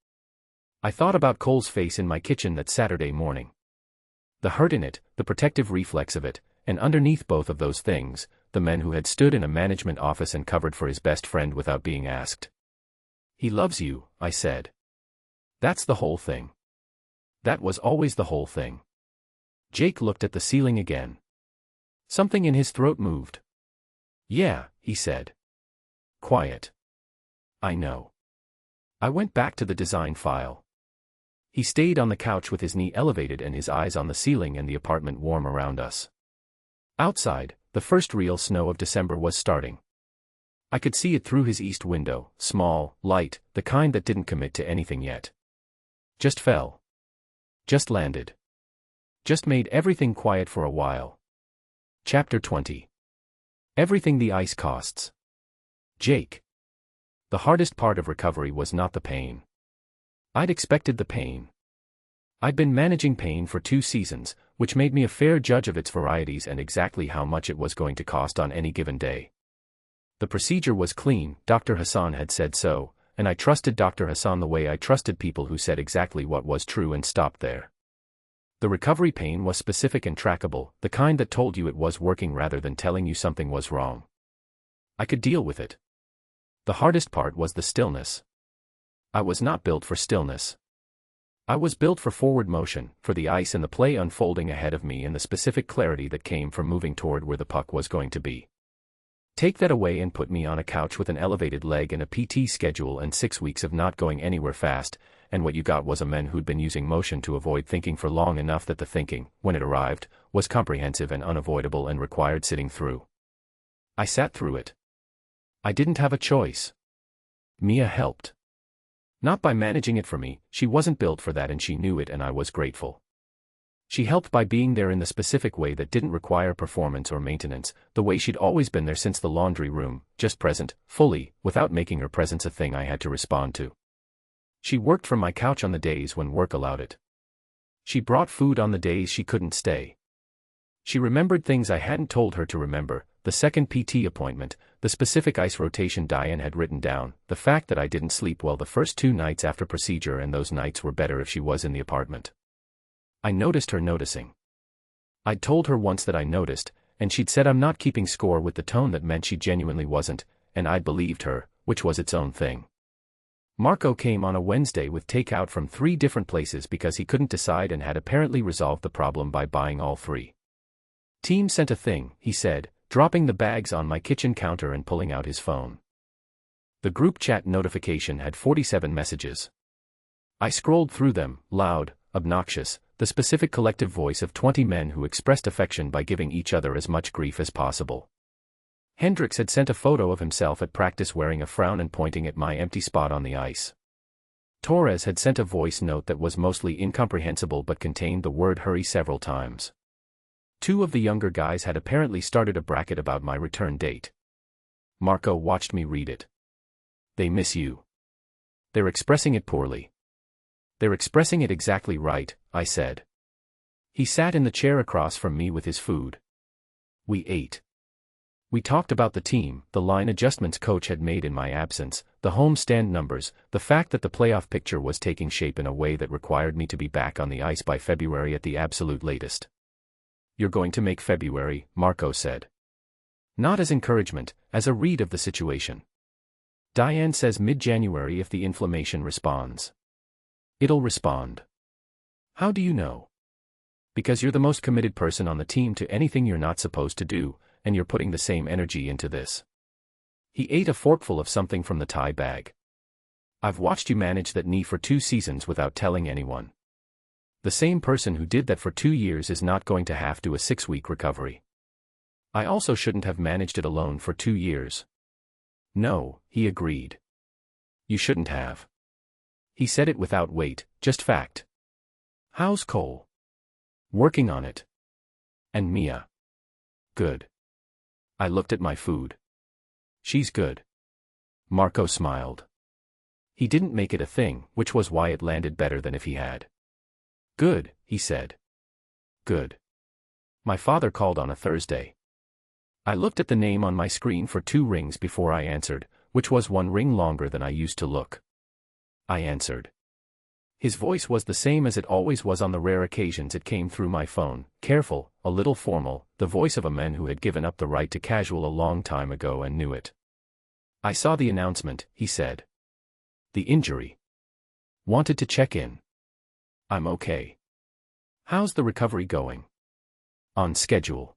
S1: I thought about Cole's face in my kitchen that Saturday morning. The hurt in it, the protective reflex of it, and underneath both of those things, the men who had stood in a management office and covered for his best friend without being asked. He loves you, I said. That's the whole thing. That was always the whole thing. Jake looked at the ceiling again. Something in his throat moved. Yeah, he said. Quiet. I know. I went back to the design file. He stayed on the couch with his knee elevated and his eyes on the ceiling and the apartment warm around us. Outside, the first real snow of December was starting. I could see it through his east window, small, light, the kind that didn't commit to anything yet. Just fell. Just landed. Just made everything quiet for a while. Chapter 20. Everything the ice costs. Jake. The hardest part of recovery was not the pain. I'd expected the pain. I'd been managing pain for 2 seasons, which made me a fair judge of its varieties and exactly how much it was going to cost on any given day. The procedure was clean, Dr. Hassan had said so, and I trusted Dr. Hassan the way I trusted people who said exactly what was true and stopped there. The recovery pain was specific and trackable, the kind that told you it was working rather than telling you something was wrong. I could deal with it. The hardest part was the stillness. I was not built for stillness. I was built for forward motion, for the ice and the play unfolding ahead of me and the specific clarity that came from moving toward where the puck was going to be. Take that away and put me on a couch with an elevated leg and a PT schedule and 6 weeks of not going anywhere fast, and what you got was a man who'd been using motion to avoid thinking for long enough that the thinking, when it arrived, was comprehensive and unavoidable and required sitting through. I sat through it. I didn't have a choice. Mia helped. Not by managing it for me, she wasn't built for that and she knew it and I was grateful. She helped by being there in the specific way that didn't require performance or maintenance, the way she'd always been there since the laundry room, just present, fully, without making her presence a thing I had to respond to. She worked from my couch on the days when work allowed it. She brought food on the days she couldn't stay. She remembered things I hadn't told her to remember, the second PT appointment, the specific ice rotation Diane had written down, the fact that I didn't sleep well the first 2 nights after procedure and those nights were better if she was in the apartment. I noticed her noticing. I'd told her once that I noticed, and she'd said I'm not keeping score with the tone that meant she genuinely wasn't, and I believed her, which was its own thing. Marco came on a Wednesday with takeout from 3 different places because he couldn't decide and had apparently resolved the problem by buying all 3. Team sent a thing, he said, dropping the bags on my kitchen counter and pulling out his phone. The group chat notification had 47 messages. I scrolled through them, loud, obnoxious, the specific collective voice of 20 men who expressed affection by giving each other as much grief as possible. Hendricks had sent a photo of himself at practice wearing a frown and pointing at my empty spot on the ice. Torres had sent a voice note that was mostly incomprehensible but contained the word hurry several times. 2 of the younger guys had apparently started a bracket about my return date. Marco watched me read it. They miss you. They're expressing it poorly. They're expressing it exactly right, I said. He sat in the chair across from me with his food. We ate. We talked about the team, the line adjustments coach had made in my absence, the home stand numbers, the fact that the playoff picture was taking shape in a way that required me to be back on the ice by February at the absolute latest. You're going to make February, Marco said. Not as encouragement, as a read of the situation. Diane says mid-January if the inflammation responds. It'll respond. How do you know? Because you're the most committed person on the team to anything you're not supposed to do, and you're putting the same energy into this. He ate a forkful of something from the Thai bag. I've watched you manage that knee for 2 seasons without telling anyone. The same person who did that for 2 years is not going to have to a 6-week recovery. I also shouldn't have managed it alone for 2 years. No, he agreed. You shouldn't have. He said it without weight, just fact. How's Cole? Working on it. And Mia? Good. I looked at my food. She's good. Marco smiled. He didn't make it a thing, which was why it landed better than if he had. Good, he said. Good. My father called on a Thursday. I looked at the name on my screen for 2 rings before I answered, which was 1 ring longer than I used to look. I answered. His voice was the same as it always was on the rare occasions it came through my phone, careful, a little formal, the voice of a man who had given up the right to casual a long time ago and knew it. I saw the announcement, he said. The injury. Wanted to check in. I'm okay. How's the recovery going? On schedule.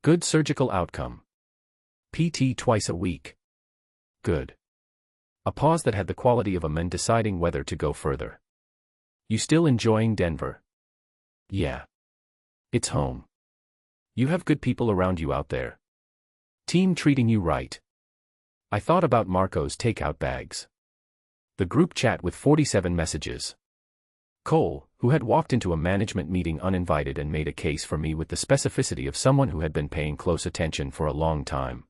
S1: Good surgical outcome. PT twice a week. Good. A pause that had the quality of a man deciding whether to go further. You still enjoying Denver? Yeah. It's home. You have good people around you out there. Team treating you right. I thought about Marco's takeout bags. The group chat with 47 messages. Cole, who had walked into a management meeting uninvited and made a case for me with the specificity of someone who had been paying close attention for a long time.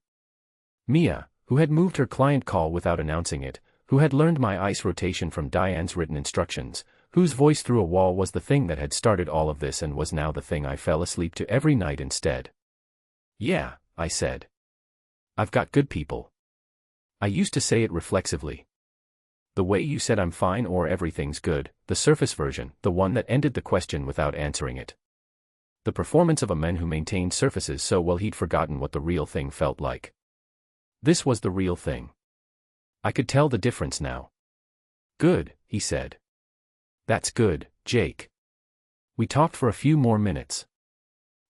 S1: Mia, who had moved her client call without announcing it, who had learned my ice rotation from Diane's written instructions, whose voice through a wall was the thing that had started all of this and was now the thing I fell asleep to every night instead. Yeah, I said. I've got good people. I used to say it reflexively. The way you said I'm fine or everything's good, the surface version, the one that ended the question without answering it. The performance of a man who maintained surfaces so well he'd forgotten what the real thing felt like. This was the real thing. I could tell the difference now. Good, he said. That's good, Jake. We talked for a few more minutes.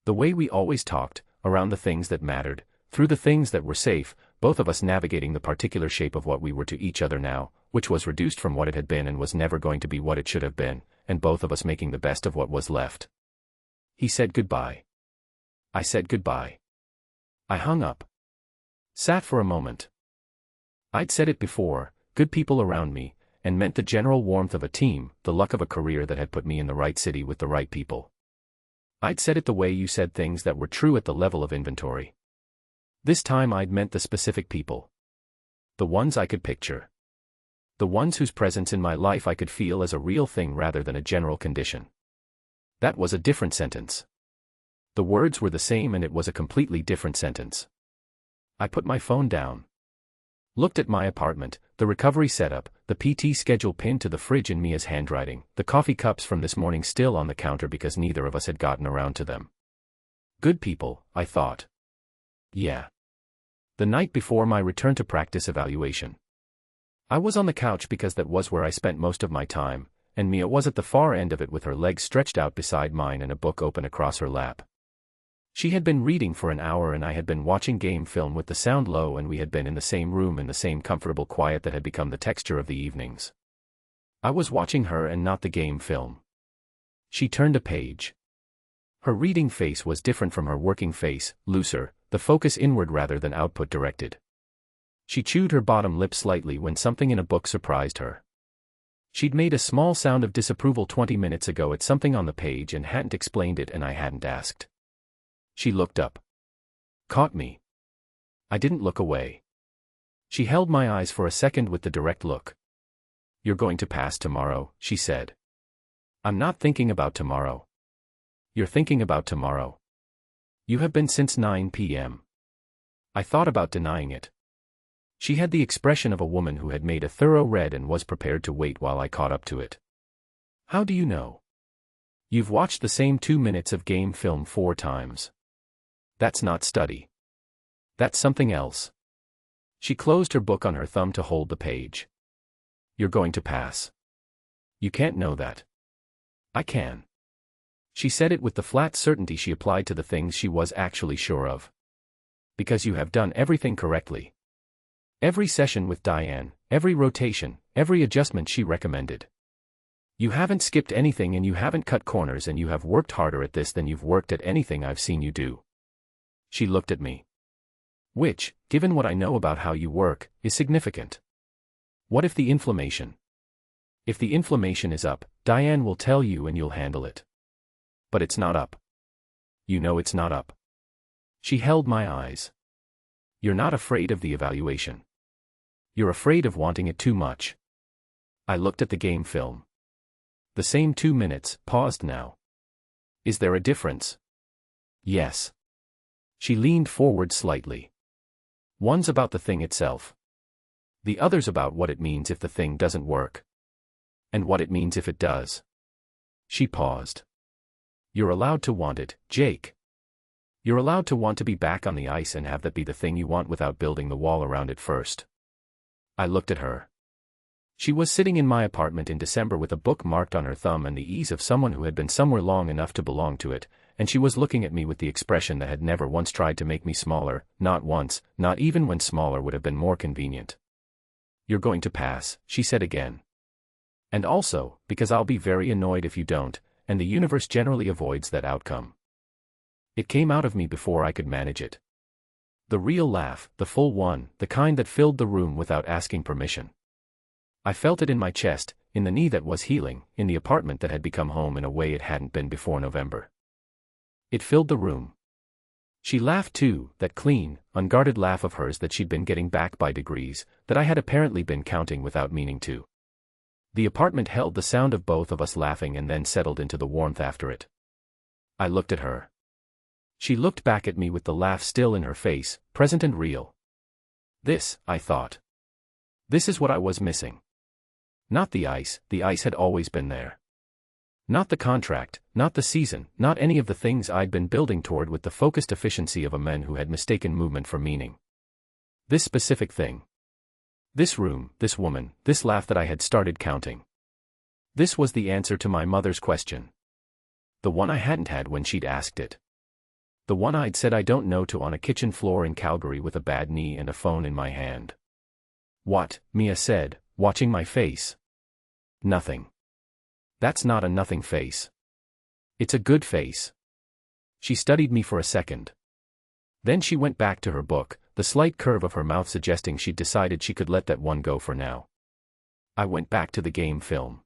S1: The way we always talked, around the things that mattered, through the things that were safe, both of us navigating the particular shape of what we were to each other now, which was reduced from what it had been and was never going to be what it should have been, and both of us making the best of what was left. He said goodbye. I said goodbye. I hung up. Sat for a moment. I'd said it before, good people around me, and meant the general warmth of a team, the luck of a career that had put me in the right city with the right people. I'd said it the way you said things that were true at the level of inventory. This time I'd meant the specific people. The ones I could picture. The ones whose presence in my life I could feel as a real thing rather than a general condition. That was a different sentence. The words were the same and it was a completely different sentence. I put my phone down. Looked at my apartment, the recovery setup, the PT schedule pinned to the fridge in Mia's handwriting, the coffee cups from this morning still on the counter because neither of us had gotten around to them. Good people, I thought. Yeah. The night before my return to practice evaluation. I was on the couch because that was where I spent most of my time, and Mia was at the far end of it with her legs stretched out beside mine and a book open across her lap. She had been reading for an hour and I had been watching game film with the sound low and we had been in the same room in the same comfortable quiet that had become the texture of the evenings. I was watching her and not the game film. She turned a page. Her reading face was different from her working face, looser, the focus inward rather than output directed. She chewed her bottom lip slightly when something in a book surprised her. She'd made a small sound of disapproval 20 minutes ago at something on the page and hadn't explained it and I hadn't asked. She looked up. Caught me. I didn't look away. She held my eyes for a second with the direct look. You're going to pass tomorrow, she said. I'm not thinking about tomorrow. You're thinking about tomorrow. You have been since 9 p.m. I thought about denying it. She had the expression of a woman who had made a thorough read and was prepared to wait while I caught up to it. How do you know? You've watched the same 2 minutes of game film 4 times. That's not study. That's something else. She closed her book on her thumb to hold the page. You're going to pass. You can't know that. I can. She said it with the flat certainty she applied to the things she was actually sure of. Because you have done everything correctly. Every session with Diane, every rotation, every adjustment she recommended. You haven't skipped anything and you haven't cut corners and you have worked harder at this than you've worked at anything I've seen you do. She looked at me. Which, given what I know about how you work, is significant. What if the inflammation? If the inflammation is up, Diane will tell you and you'll handle it. But it's not up. You know it's not up. She held my eyes. You're not afraid of the evaluation. You're afraid of wanting it too much. I looked at the game film. The same 2 minutes, paused now. Is there a difference? Yes. She leaned forward slightly. One's about the thing itself. The other's about what it means if the thing doesn't work. And what it means if it does. She paused. You're allowed to want it, Jake. You're allowed to want to be back on the ice and have that be the thing you want without building the wall around it first. I looked at her. She was sitting in my apartment in December with a book marked on her thumb and the ease of someone who had been somewhere long enough to belong to it, and she was looking at me with the expression that had never once tried to make me smaller, not once, not even when smaller would have been more convenient. You're going to pass, she said again. And also, because I'll be very annoyed if you don't, and the universe generally avoids that outcome. It came out of me before I could manage it. The real laugh, the full one, the kind that filled the room without asking permission. I felt it in my chest, in the knee that was healing, in the apartment that had become home in a way it hadn't been before November. It filled the room. She laughed too, that clean, unguarded laugh of hers that she'd been getting back by degrees, that I had apparently been counting without meaning to. The apartment held the sound of both of us laughing and then settled into the warmth after it. I looked at her. She looked back at me with the laugh still in her face, present and real. This, I thought. This is what I was missing. Not the ice had always been there. Not the contract, not the season, not any of the things I'd been building toward with the focused efficiency of a man who had mistaken movement for meaning. This specific thing. This room, this woman, this laugh that I had started counting. This was the answer to my mother's question. The one I hadn't had when she'd asked it. The one I'd said I don't know to on a kitchen floor in Calgary with a bad knee and a phone in my hand. What? Mia said, watching my face. Nothing. That's not a nothing face. It's a good face. She studied me for a second. Then she went back to her book, the slight curve of her mouth suggesting she'd decided she could let that one go for now. I went back to the game film.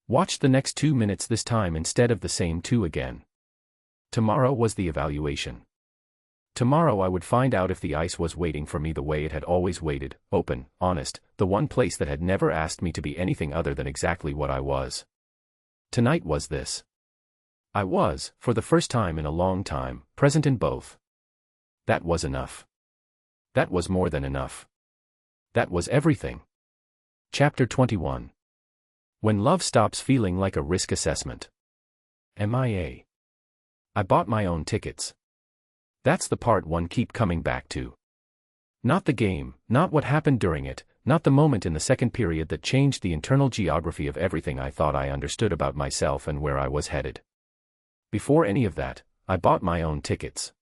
S1: Watched the next 2 minutes this time instead of the same 2 again. Tomorrow was the evaluation. Tomorrow I would find out if the ice was waiting for me the way it had always waited, open, honest, the one place that had never asked me to be anything other than exactly what I was. Tonight was this. I was, for the first time in a long time, present in both. That was enough. That was more than enough. That was everything. Chapter 21. When love stops feeling like a risk assessment. MIA. I bought my own tickets. That's the part one keep coming back to. Not the game, not what happened during it, not the moment in the second period that changed the internal geography of everything I thought I understood about myself and where I was headed. Before any of that, I bought my own tickets.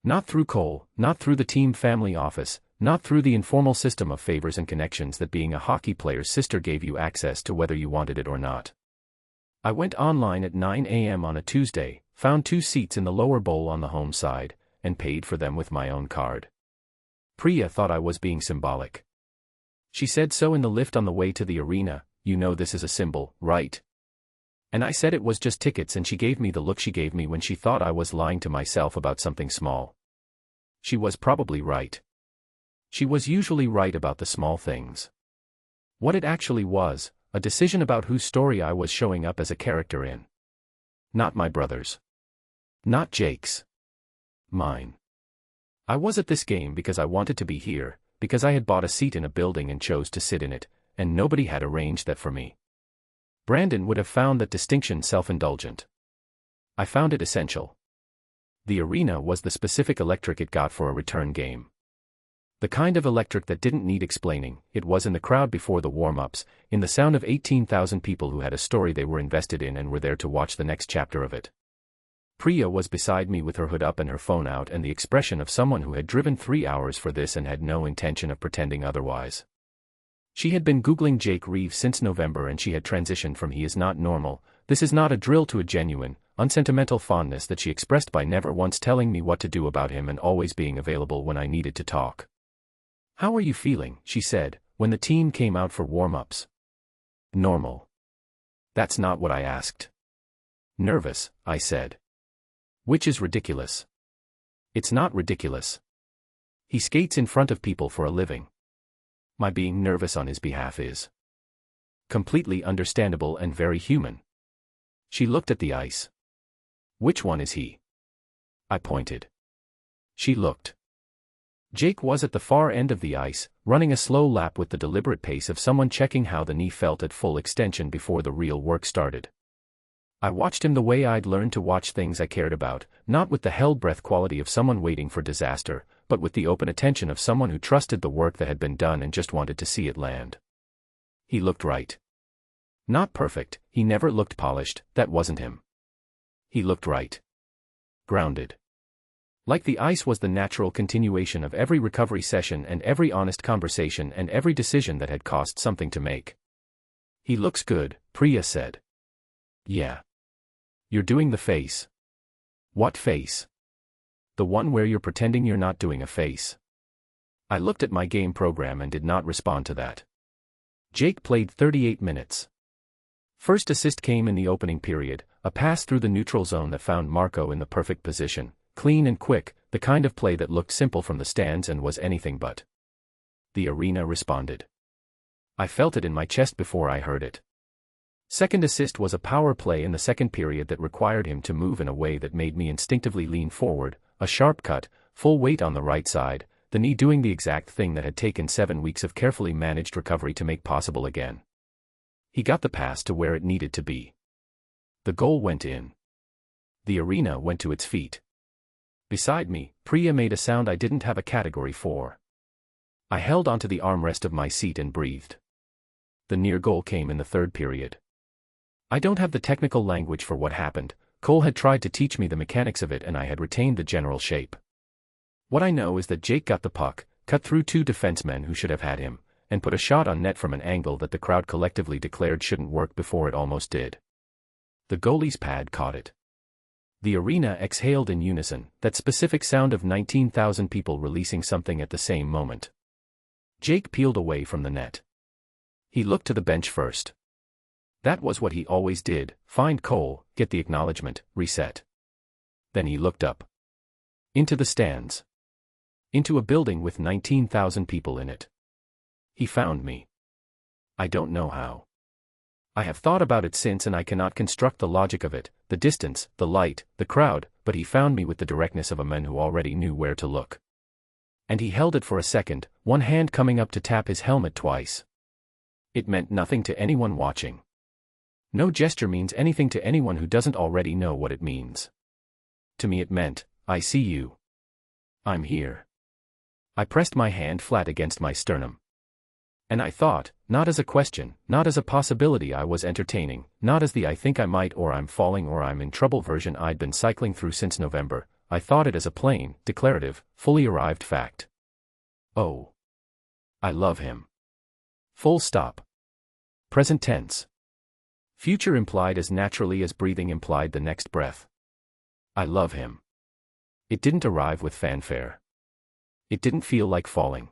S1: Not through Cole, not through the team family office, not through the informal system of favors and connections that being a hockey player's sister gave you access to whether you wanted it or not. I went online at 9 a.m. on a Tuesday, found 2 seats in the lower bowl on the home side, and paid for them with my own card. Priya thought I was being symbolic. She said so in the lift on the way to the arena, "You know this is a symbol, right?" And I said it was just tickets, and she gave me the look she gave me when she thought I was lying to myself about something small. She was probably right. She was usually right about the small things. What it actually was, a decision about whose story I was showing up as a character in. Not my brother's. Not Jake's. Mine. I was at this game because I wanted to be here, because I had bought a seat in a building and chose to sit in it, and nobody had arranged that for me. Brandon would have found that distinction self-indulgent. I found it essential. The arena was the specific electric it got for a return game. The kind of electric that didn't need explaining. It was in the crowd before the warm-ups, in the sound of 18,000 people who had a story they were invested in and were there to watch the next chapter of it. Priya was beside me with her hood up and her phone out and the expression of someone who had driven 3 hours for this and had no intention of pretending otherwise. She had been Googling Jake Reeves since November and she had transitioned from "he is not normal, this is not a drill" to a genuine, unsentimental fondness that she expressed by never once telling me what to do about him and always being available when I needed to talk. "How are you feeling?" she said, when the team came out for warm-ups. Normal. That's not what I asked. Nervous, I said. Which is ridiculous. It's not ridiculous. He skates in front of people for a living. My being nervous on his behalf is completely understandable and very human. She looked at the ice. Which one is he? I pointed. She looked. Jake was at the far end of the ice, running a slow lap with the deliberate pace of someone checking how the knee felt at full extension before the real work started. I watched him the way I'd learned to watch things I cared about, not with the held-breath quality of someone waiting for disaster, but with the open attention of someone who trusted the work that had been done and just wanted to see it land. He looked right. Not perfect, he never looked polished, that wasn't him. He looked right. Grounded. Like the ice was the natural continuation of every recovery session and every honest conversation and every decision that had cost something to make. He looks good, Priya said. Yeah. You're doing the face. What face? The one where you're pretending you're not doing a face. I looked at my game program and did not respond to that. Jake played 38 minutes. First assist came in the opening period, a pass through the neutral zone that found Marco in the perfect position, clean and quick, the kind of play that looked simple from the stands and was anything but. The arena responded. I felt it in my chest before I heard it. Second assist was a power play in the second period that required him to move in a way that made me instinctively lean forward, a sharp cut, full weight on the right side, the knee doing the exact thing that had taken 7 weeks of carefully managed recovery to make possible again. He got the pass to where it needed to be. The goal went in. The arena went to its feet. Beside me, Priya made a sound I didn't have a category for. I held onto the armrest of my seat and breathed. The near goal came in the third period. I don't have the technical language for what happened. Cole had tried to teach me the mechanics of it and I had retained the general shape. What I know is that Jake got the puck, cut through 2 defensemen who should have had him, and put a shot on net from an angle that the crowd collectively declared shouldn't work before it almost did. The goalie's pad caught it. The arena exhaled in unison, that specific sound of 19,000 people releasing something at the same moment. Jake peeled away from the net. He looked to the bench first. That was what he always did, find Cole, get the acknowledgement, reset. Then he looked up. Into the stands. Into a building with 19,000 people in it. He found me. I don't know how. I have thought about it since and I cannot construct the logic of it, the distance, the light, the crowd, but he found me with the directness of a man who already knew where to look. And he held it for a second, one hand coming up to tap his helmet twice. It meant nothing to anyone watching. No gesture means anything to anyone who doesn't already know what it means. To me it meant, I see you. I'm here. I pressed my hand flat against my sternum. And I thought, not as a question, not as a possibility I was entertaining, not as the I think I might or I'm falling or I'm in trouble version I'd been cycling through since November, I thought it as a plain, declarative, fully arrived fact. Oh. I love him. Full stop. Present tense. Future implied as naturally as breathing implied the next breath. I love him. It didn't arrive with fanfare. It didn't feel like falling.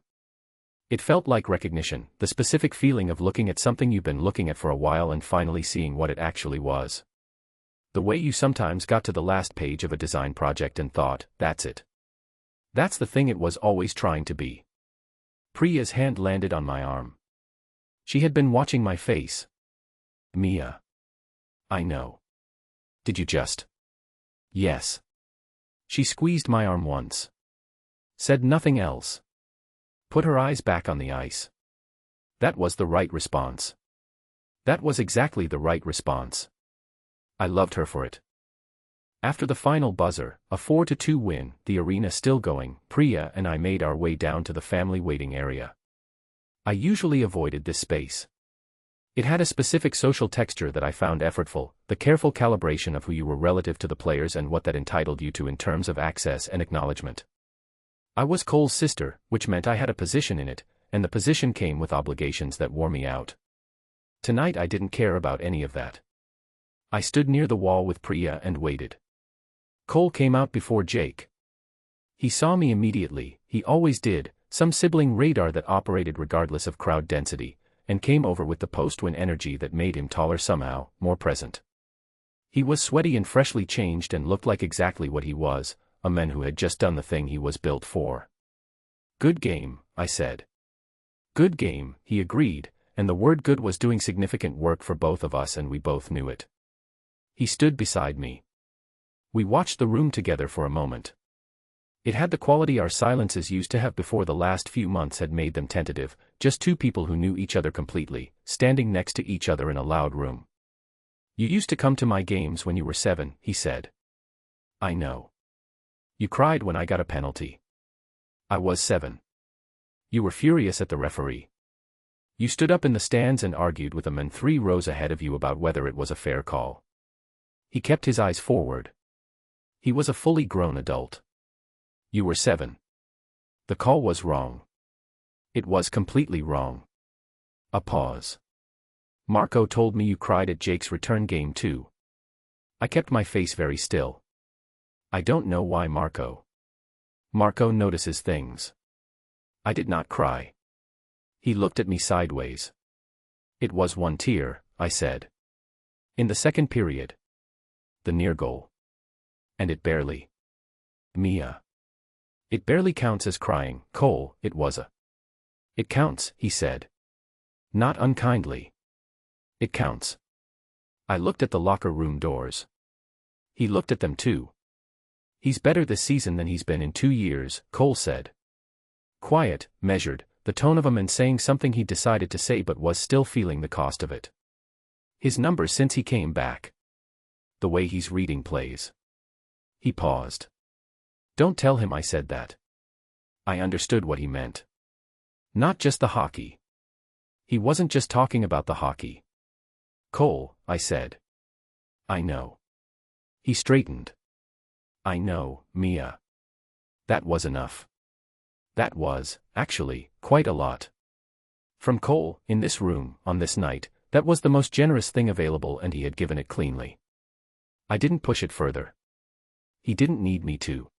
S1: It felt like recognition, the specific feeling of looking at something you've been looking at for a while and finally seeing what it actually was. The way you sometimes got to the last page of a design project and thought, that's it. That's the thing it was always trying to be. Priya's hand landed on my arm. She had been watching my face. Mia. I know. Did you just? Yes. She squeezed my arm once. Said nothing else. Put her eyes back on the ice. That was the right response. That was exactly the right response. I loved her for it. After the final buzzer, a 4-2 win, the arena still going, Priya and I made our way down to the family waiting area. I usually avoided this space. It had a specific social texture that I found effortful, the careful calibration of who you were relative to the players and what that entitled you to in terms of access and acknowledgement. I was Cole's sister, which meant I had a position in it, and the position came with obligations that wore me out. Tonight I didn't care about any of that. I stood near the wall with Priya and waited. Cole came out before Jake. He saw me immediately, he always did, some sibling radar that operated regardless of crowd density, and came over with the post-win energy that made him taller somehow, more present. He was sweaty and freshly changed and looked like exactly what he was, a man who had just done the thing he was built for. Good game, I said. Good game, he agreed, and the word good was doing significant work for both of us and we both knew it. He stood beside me. We watched the room together for a moment. It had the quality our silences used to have before the last few months had made them tentative, just two people who knew each other completely, standing next to each other in a loud room. You used to come to my games when you were 7, he said. I know. You cried when I got a penalty. I was 7. You were furious at the referee. You stood up in the stands and argued with a man 3 rows ahead of you about whether it was a fair call. He kept his eyes forward. He was a fully grown adult. You were 7. The call was wrong. It was completely wrong. A pause. Marco told me you cried at Jake's return game too. I kept my face very still. I don't know why, Marco. Marco notices things. I did not cry. He looked at me sideways. It was one tear, I said. In the second period. The near goal. And it barely. Mia. It barely counts as crying, Cole, it was a. It counts, he said. Not unkindly. It counts. I looked at the locker room doors. He looked at them too. He's better this season than he's been in 2 years, Cole said. Quiet, measured, the tone of a man saying something he'd decided to say but was still feeling the cost of it. His numbers since he came back. The way he's reading plays. He paused. Don't tell him I said that. I understood what he meant. Not just the hockey. He wasn't just talking about the hockey. Cole, I said. I know. He straightened. I know, Mia. That was enough. That was, actually, quite a lot. From Cole, in this room, on this night, that was the most generous thing available and he had given it cleanly. I didn't push it further. He didn't need me to.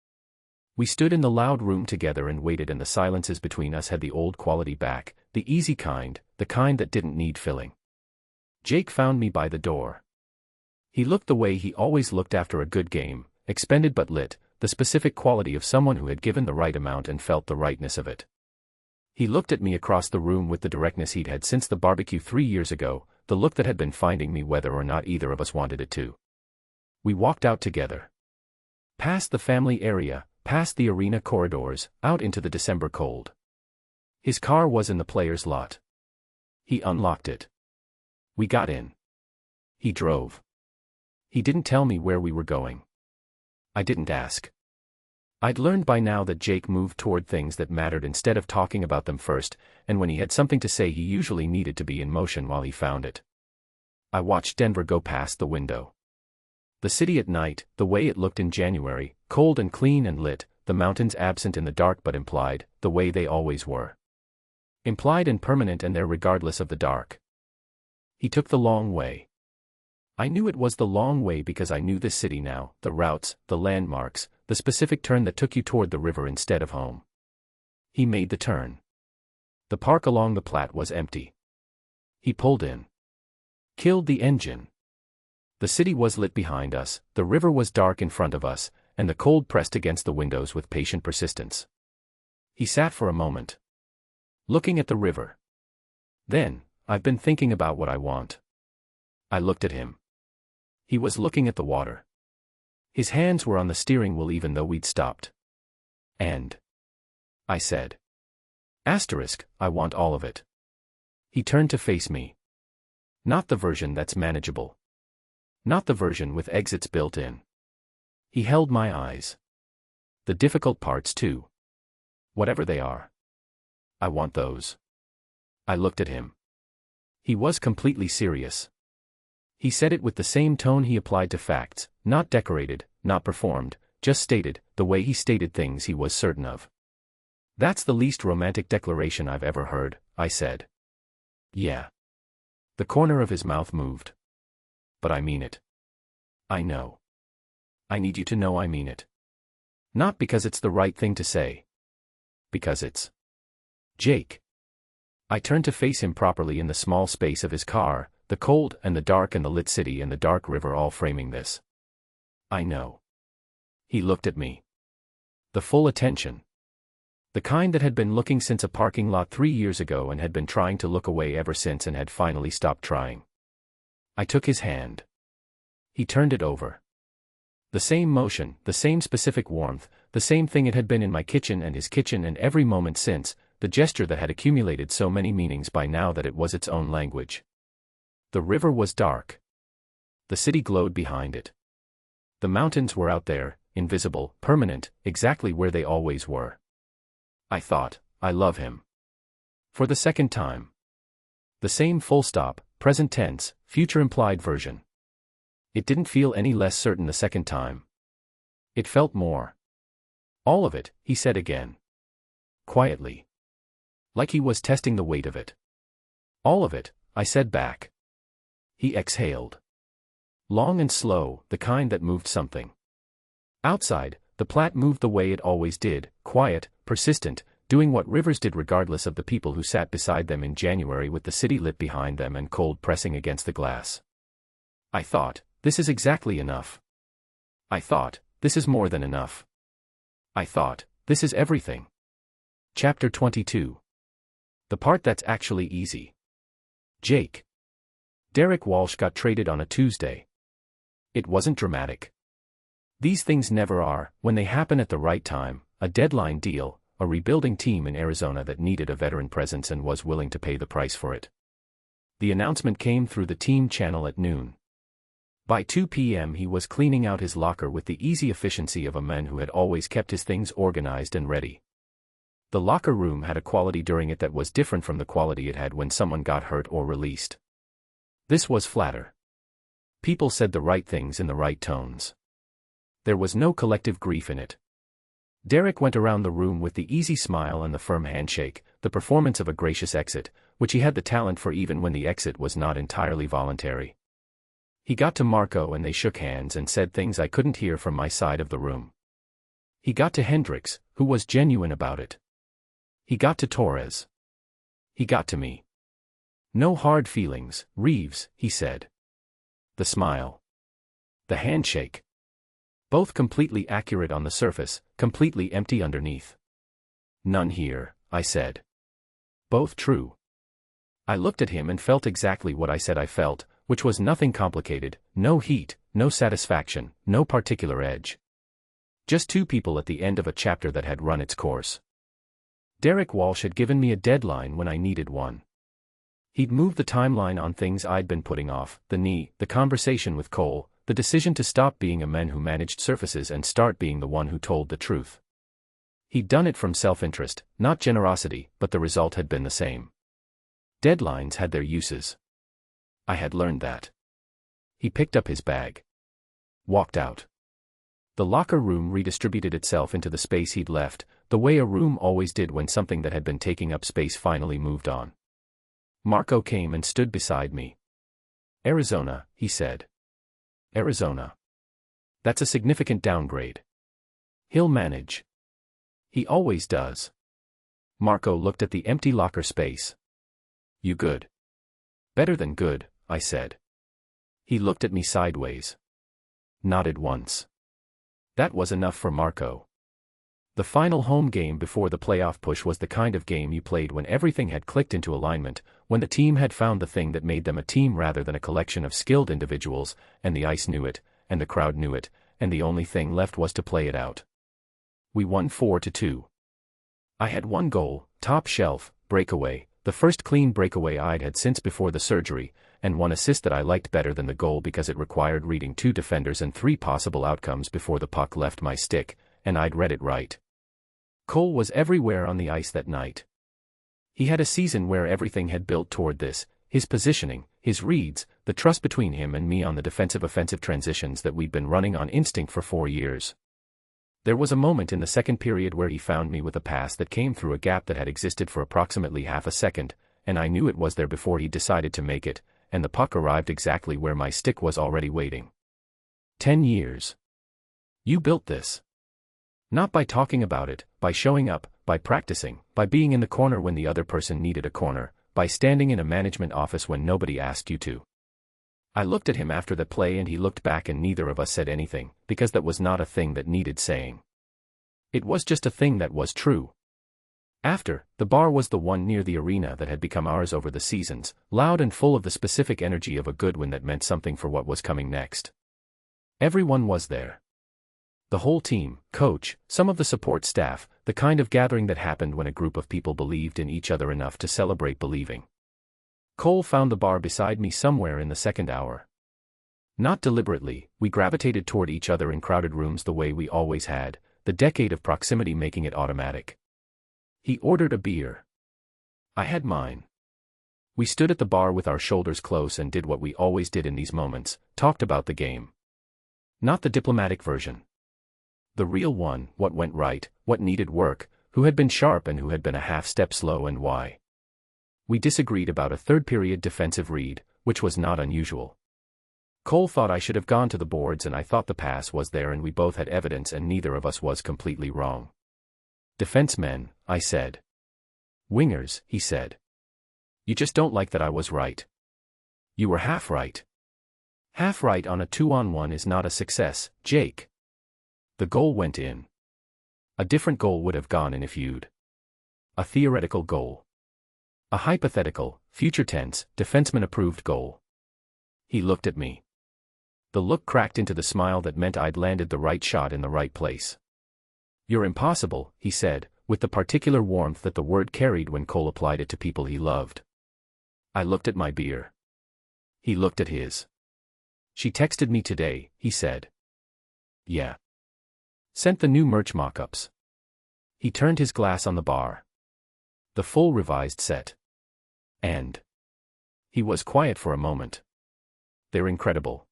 S1: We stood in the loud room together and waited, and the silences between us had the old quality back, the easy kind, the kind that didn't need filling. Jake found me by the door. He looked the way he always looked after a good game, expended but lit, the specific quality of someone who had given the right amount and felt the rightness of it. He looked at me across the room with the directness he'd had since the barbecue 3 years ago, the look that had been finding me whether or not either of us wanted it to. We walked out together. Past the family area, past the arena corridors, out into the December cold. His car was in the players' lot. He unlocked it. We got in. He drove. He didn't tell me where we were going. I didn't ask. I'd learned by now that Jake moved toward things that mattered instead of talking about them first, and when he had something to say he usually needed to be in motion while he found it. I watched Denver go past the window. The city at night, the way it looked in January, cold and clean and lit, the mountains absent in the dark but implied, the way they always were. Implied and permanent and there regardless of the dark. He took the long way. I knew it was the long way because I knew this city now, the routes, the landmarks, the specific turn that took you toward the river instead of home. He made the turn. The park along the Platte was empty. He pulled in. Killed the engine. The city was lit behind us, the river was dark in front of us, and the cold pressed against the windows with patient persistence. He sat for a moment. Looking at the river. Then, I've been thinking about what I want. I looked at him. He was looking at the water. His hands were on the steering wheel even though we'd stopped. And I said. Asterisk, I want all of it. He turned to face me. Not the version that's manageable. Not the version with exits built in. He held my eyes. The difficult parts too. Whatever they are. I want those. I looked at him. He was completely serious. He said it with the same tone he applied to facts, not decorated, not performed, just stated, the way he stated things he was certain of. That's the least romantic declaration I've ever heard, I said. Yeah. The corner of his mouth moved. But I mean it. I know. I need you to know I mean it. Not because it's the right thing to say. Because it's Jake. I turned to face him properly in the small space of his car, the cold and the dark and the lit city and the dark river all framing this. I know. He looked at me. The full attention. The kind that had been looking since a parking lot 3 years ago and had been trying to look away ever since and had finally stopped trying. I took his hand. He turned it over. The same motion, the same specific warmth, the same thing it had been in my kitchen and his kitchen and every moment since, the gesture that had accumulated so many meanings by now that it was its own language. The river was dark. The city glowed behind it. The mountains were out there, invisible, permanent, exactly where they always were. I thought, I love him. For the second time. The same full stop, present tense, future implied version. It didn't feel any less certain the second time. It felt more. All of it, he said again. Quietly. Like he was testing the weight of it. All of it, I said back. He exhaled. Long and slow, the kind that moved something. Outside, the Platte moved the way it always did, quiet, persistent, doing what rivers did regardless of the people who sat beside them in January with the city lit behind them and cold pressing against the glass. I thought, this is exactly enough. I thought, this is more than enough. I thought, this is everything. Chapter 22. The part that's actually easy. Jake. Derek Walsh got traded on a Tuesday. It wasn't dramatic. These things never are, when they happen at the right time, a deadline deal, a rebuilding team in Arizona that needed a veteran presence and was willing to pay the price for it. The announcement came through the team channel at noon. By 2 p.m. he was cleaning out his locker with the easy efficiency of a man who had always kept his things organized and ready. The locker room had a quality during it that was different from the quality it had when someone got hurt or released. This was flatter. People said the right things in the right tones. There was no collective grief in it. Derek went around the room with the easy smile and the firm handshake, the performance of a gracious exit, which he had the talent for even when the exit was not entirely voluntary. He got to Marco and they shook hands and said things I couldn't hear from my side of the room. He got to Hendricks, who was genuine about it. He got to Torres. He got to me. No hard feelings, Reeves, he said. The smile. The handshake. Both completely accurate on the surface, completely empty underneath. None here, I said. Both true. I looked at him and felt exactly what I said I felt, which was nothing complicated, no heat, no satisfaction, no particular edge. Just two people at the end of a chapter that had run its course. Derek Walsh had given me a deadline when I needed one. He'd moved the timeline on things I'd been putting off, the knee, the conversation with Cole, the decision to stop being a man who managed surfaces and start being the one who told the truth. He'd done it from self-interest, not generosity, but the result had been the same. Deadlines had their uses. I had learned that. He picked up his bag. Walked out. The locker room redistributed itself into the space he'd left, the way a room always did when something that had been taking up space finally moved on. Marco came and stood beside me. Arizona, he said. Arizona. That's a significant downgrade. He'll manage. He always does. Marco looked at the empty locker space. You good? Better than good, I said. He looked at me sideways. Nodded once. That was enough for Marco. The final home game before the playoff push was the kind of game you played when everything had clicked into alignment, when the team had found the thing that made them a team rather than a collection of skilled individuals, and the ice knew it, and the crowd knew it, and the only thing left was to play it out. We won 4-2. I had one goal, top shelf, breakaway, the first clean breakaway I'd had since before the surgery, and one assist that I liked better than the goal because it required reading two defenders and three possible outcomes before the puck left my stick, and I'd read it right. Cole was everywhere on the ice that night. He had a season where everything had built toward this, his positioning, his reads, the trust between him and me on the defensive-offensive transitions that we'd been running on instinct for 4 years. There was a moment in the second period where he found me with a pass that came through a gap that had existed for approximately half a second, and I knew it was there before he decided to make it, and the puck arrived exactly where my stick was already waiting. 10 years. You built this. Not by talking about it, by showing up, by practicing, by being in the corner when the other person needed a corner, by standing in a management office when nobody asked you to. I looked at him after the play and he looked back and neither of us said anything, because that was not a thing that needed saying. It was just a thing that was true. After, the bar was the one near the arena that had become ours over the seasons, loud and full of the specific energy of a good win that meant something for what was coming next. Everyone was there. The whole team, coach, some of the support staff, the kind of gathering that happened when a group of people believed in each other enough to celebrate believing. Cole found the bar beside me somewhere in the second hour. Not deliberately, we gravitated toward each other in crowded rooms the way we always had, the decade of proximity making it automatic. He ordered a beer. I had mine. We stood at the bar with our shoulders close and did what we always did in these moments, talked about the game. Not the diplomatic version. The real one, what went right, what needed work, who had been sharp and who had been a half step slow and why. We disagreed about a third-period defensive read, which was not unusual. Cole thought I should have gone to the boards and I thought the pass was there and we both had evidence and neither of us was completely wrong. Defensemen, I said. Wingers, he said. You just don't like that I was right. You were half right. Half right on a 2-on-1 is not a success, Jake. The goal went in. A different goal would have gone in if you'd. A theoretical goal. A hypothetical, future tense, defenseman-approved goal. He looked at me. The look cracked into the smile that meant I'd landed the right shot in the right place. You're impossible, he said, with the particular warmth that the word carried when Cole applied it to people he loved. I looked at my beer. He looked at his. She texted me today, he said. Yeah. Sent the new merch mock-ups. He turned his glass on the bar. The full revised set. And. He was quiet for a moment. They're incredible.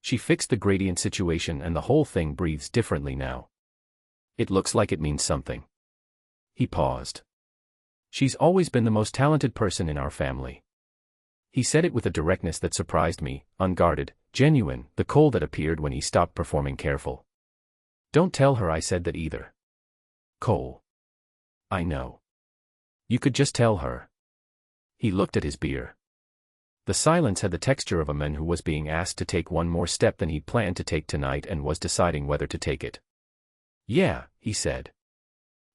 S1: She fixed the gradient situation and the whole thing breathes differently now. It looks like it means something. He paused. She's always been the most talented person in our family. He said it with a directness that surprised me, unguarded, genuine, the Cole that appeared when he stopped performing careful. Don't tell her I said that either. Cole. I know. You could just tell her. He looked at his beer. The silence had the texture of a man who was being asked to take one more step than he'd planned to take tonight and was deciding whether to take it. Yeah, he said.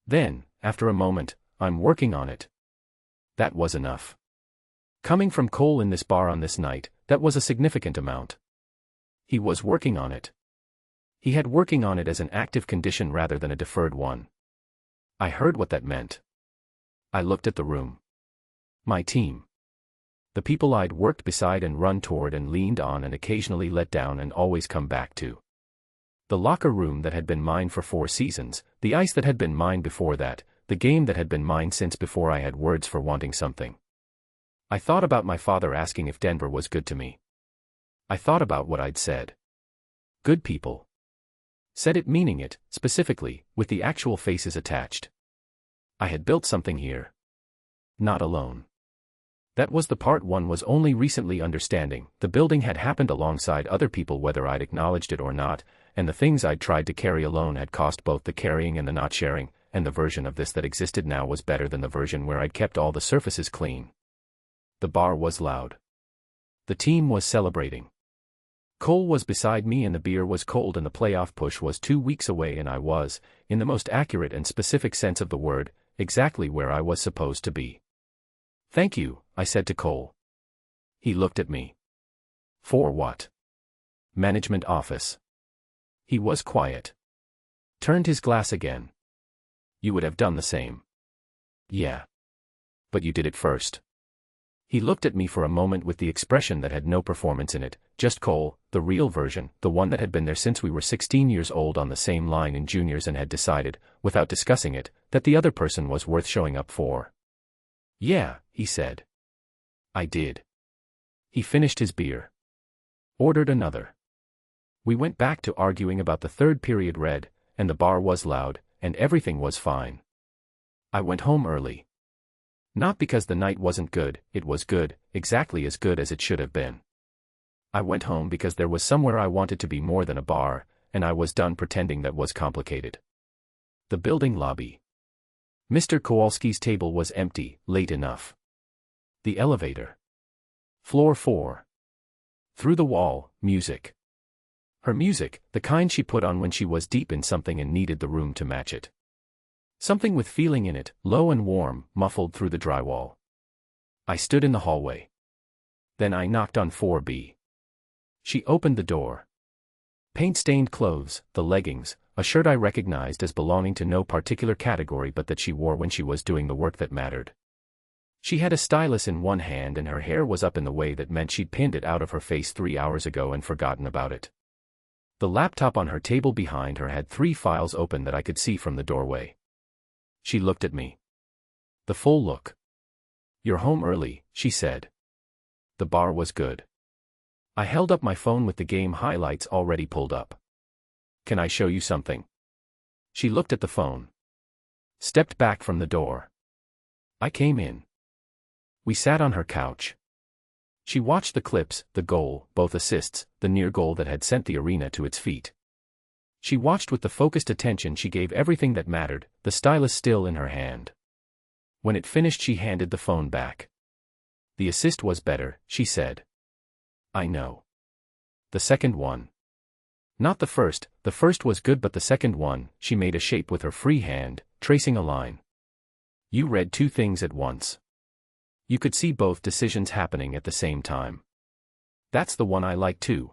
S1: Then, after a moment, I'm working on it. That was enough. Coming from Cole in this bar on this night, that was a significant amount. He was working on it. He had working on it as an active condition rather than a deferred one. I heard what that meant. I looked at the room. My team. The people I'd worked beside and run toward and leaned on and occasionally let down and always come back to. The locker room that had been mine for 4 seasons, the ice that had been mine before that, the game that had been mine since before I had words for wanting something. I thought about my father asking if Denver was good to me. I thought about what I'd said. Good people. Said it meaning it, specifically, with the actual faces attached. I had built something here. Not alone. That was the part one was only recently understanding. The building had happened alongside other people whether I'd acknowledged it or not, and the things I'd tried to carry alone had cost both the carrying and the not sharing, and the version of this that existed now was better than the version where I'd kept all the surfaces clean. The bar was loud. The team was celebrating. Cole was beside me and the beer was cold and the playoff push was 2 weeks away and I was, in the most accurate and specific sense of the word, exactly where I was supposed to be. Thank you, I said to Cole. He looked at me. For what? Management office. He was quiet. Turned his glass again. You would have done the same. Yeah. But you did it first. He looked at me for a moment with the expression that had no performance in it, just Cole, the real version, the one that had been there since we were 16 years old on the same line in juniors and had decided, without discussing it, that the other person was worth showing up for. Yeah, he said. I did. He finished his beer. Ordered another. We went back to arguing about the third period read, and the bar was loud, and everything was fine. I went home early. Not because the night wasn't good, it was good, exactly as good as it should have been. I went home because there was somewhere I wanted to be more than a bar, and I was done pretending that was complicated. The building lobby. Mr. Kowalski's table was empty, late enough. The elevator. Floor 4. Through the wall, music. Her music, the kind she put on when she was deep in something and needed the room to match it. Something with feeling in it, low and warm, muffled through the drywall. I stood in the hallway. Then I knocked on 4B. She opened the door. Paint-stained clothes, the leggings, a shirt I recognized as belonging to no particular category but that she wore when she was doing the work that mattered. She had a stylus in one hand and her hair was up in the way that meant she'd pinned it out of her face 3 hours ago and forgotten about it. The laptop on her table behind her had 3 files open that I could see from the doorway. She looked at me. The full look. You're home early, she said. The bar was good. I held up my phone with the game highlights already pulled up. Can I show you something? She looked at the phone. Stepped back from the door. I came in. We sat on her couch. She watched the clips, the goal, both assists, the near goal that had sent the arena to its feet. She watched with the focused attention she gave everything that mattered, the stylus still in her hand. When it finished, she handed the phone back. The assist was better, she said. I know. The second one. Not the first was good, but the second one, she made a shape with her free hand, tracing a line. You read two things at once. You could see both decisions happening at the same time. That's the one I like too.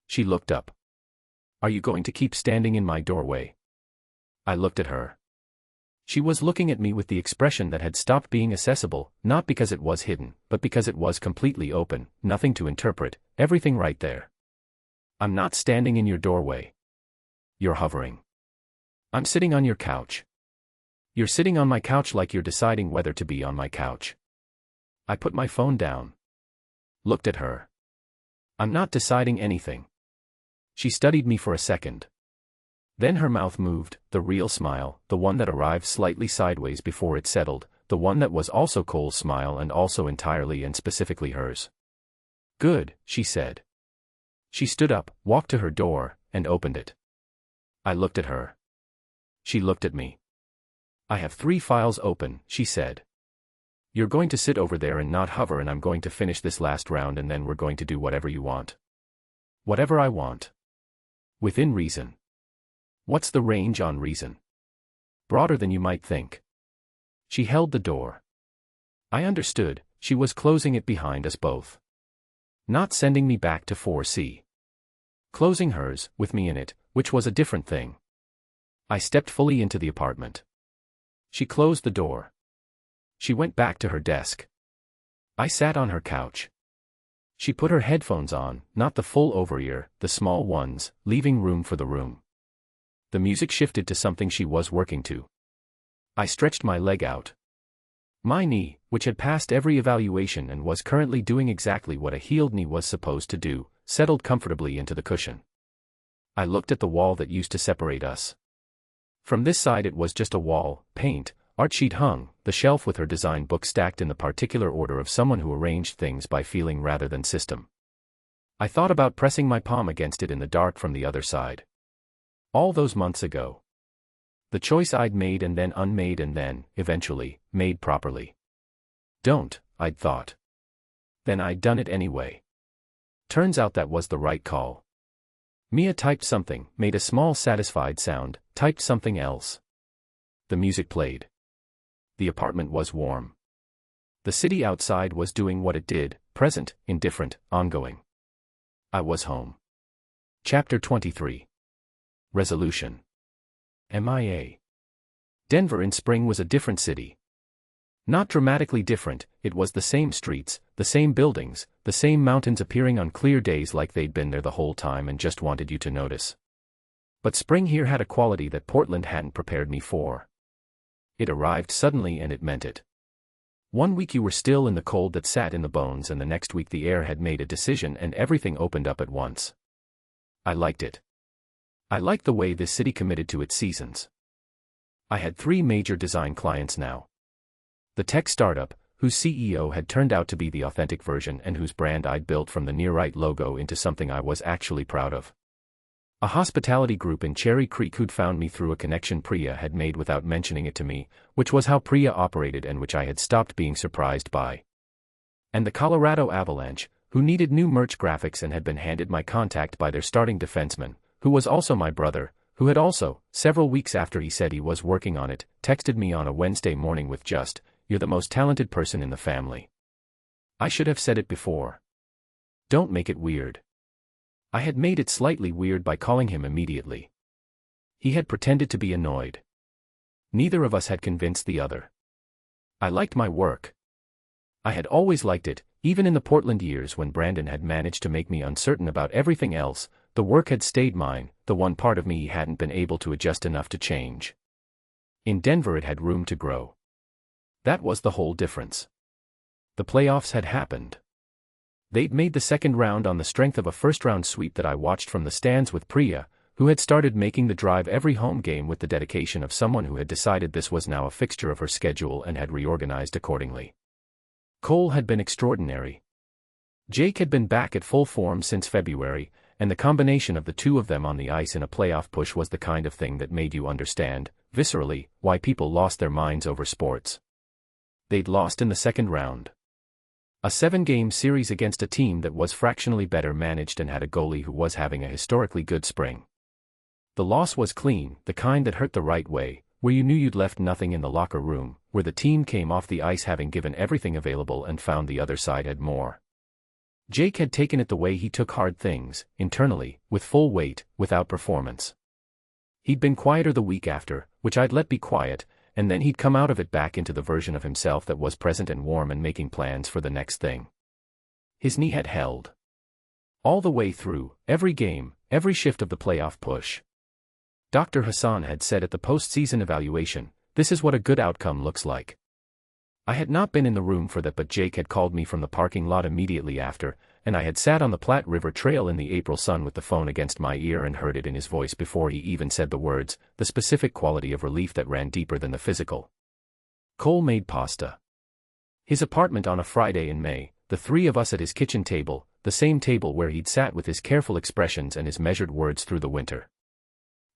S1: She looked up. Are you going to keep standing in my doorway? I looked at her. She was looking at me with the expression that had stopped being accessible, not because it was hidden, but because it was completely open, nothing to interpret, everything right there. I'm not standing in your doorway. You're hovering. I'm sitting on your couch. You're sitting on my couch like you're deciding whether to be on my couch. I put my phone down. Looked at her. I'm not deciding anything. She studied me for a second. Then her mouth moved, the real smile, the one that arrived slightly sideways before it settled, the one that was also Cole's smile and also entirely and specifically hers. Good, she said. She stood up, walked to her door, and opened it. I looked at her. She looked at me. I have 3 files open, she said. You're going to sit over there and not hover, and I'm going to finish this last round, and then we're going to do whatever you want. Whatever I want. Within reason. What's the range on reason? Broader than you might think. She held the door. I understood, she was closing it behind us both. Not sending me back to 4C. Closing hers, with me in it, which was a different thing. I stepped fully into the apartment. She closed the door. She went back to her desk. I sat on her couch. She put her headphones on, not the full over-ear, the small ones, leaving room for the room. The music shifted to something she was working to. I stretched my leg out. My knee, which had passed every evaluation and was currently doing exactly what a healed knee was supposed to do, settled comfortably into the cushion. I looked at the wall that used to separate us. From this side it was just a wall, paint, art sheet hung, the shelf with her design book stacked in the particular order of someone who arranged things by feeling rather than system. I thought about pressing my palm against it in the dark from the other side. All those months ago. The choice I'd made and then unmade and then, eventually, made properly. Don't, I'd thought. Then I'd done it anyway. Turns out that was the right call. Mia typed something, made a small satisfied sound, typed something else. The music played. The apartment was warm. The city outside was doing what it did, present, indifferent, ongoing. I was home. Chapter 23. Resolution. MIA. Denver in spring was a different city. Not dramatically different, it was the same streets, the same buildings, the same mountains appearing on clear days like they'd been there the whole time and just wanted you to notice. But spring here had a quality that Portland hadn't prepared me for. It arrived suddenly and it meant it. 1 week you were still in the cold that sat in the bones, and the next week the air had made a decision and everything opened up at once. I liked it. I liked the way this city committed to its seasons. I had 3 major design clients now. The tech startup, whose CEO had turned out to be the authentic version and whose brand I'd built from the near-right logo into something I was actually proud of. A hospitality group in Cherry Creek who'd found me through a connection Priya had made without mentioning it to me, which was how Priya operated and which I had stopped being surprised by. And the Colorado Avalanche, who needed new merch graphics and had been handed my contact by their starting defenseman, who was also my brother, who had also, several weeks after he said he was working on it, texted me on a Wednesday morning with just, "You're the most talented person in the family." I should have said it before. Don't make it weird. I had made it slightly weird by calling him immediately. He had pretended to be annoyed. Neither of us had convinced the other. I liked my work. I had always liked it, even in the Portland years when Brandon had managed to make me uncertain about everything else. The work had stayed mine, the one part of me hadn't been able to adjust enough to change. In Denver it had room to grow. That was the whole difference. The playoffs had happened. They'd made the second round on the strength of a first-round sweep that I watched from the stands with Priya, who had started making the drive every home game with the dedication of someone who had decided this was now a fixture of her schedule and had reorganized accordingly. Cole had been extraordinary. Jake had been back at full form since February, and the combination of the two of them on the ice in a playoff push was the kind of thing that made you understand, viscerally, why people lost their minds over sports. They'd lost in the second round. A 7-game series against a team that was fractionally better managed and had a goalie who was having a historically good spring. The loss was clean, the kind that hurt the right way, where you knew you'd left nothing in the locker room, where the team came off the ice having given everything available and found the other side had more. Jake had taken it the way he took hard things, internally, with full weight, without performance. He'd been quieter the week after, which I'd let be quiet, and then he'd come out of it back into the version of himself that was present and warm and making plans for the next thing. His knee had held. All the way through, every game, every shift of the playoff push. Dr. Hassan had said at the postseason evaluation, "This is what a good outcome looks like." I had not been in the room for that, but Jake had called me from the parking lot immediately after, and I had sat on the Platte River Trail in the April sun with the phone against my ear and heard it in his voice before he even said the words, the specific quality of relief that ran deeper than the physical. Cole made pasta. His apartment on a Friday in May, the three of us at his kitchen table, the same table where he'd sat with his careful expressions and his measured words through the winter.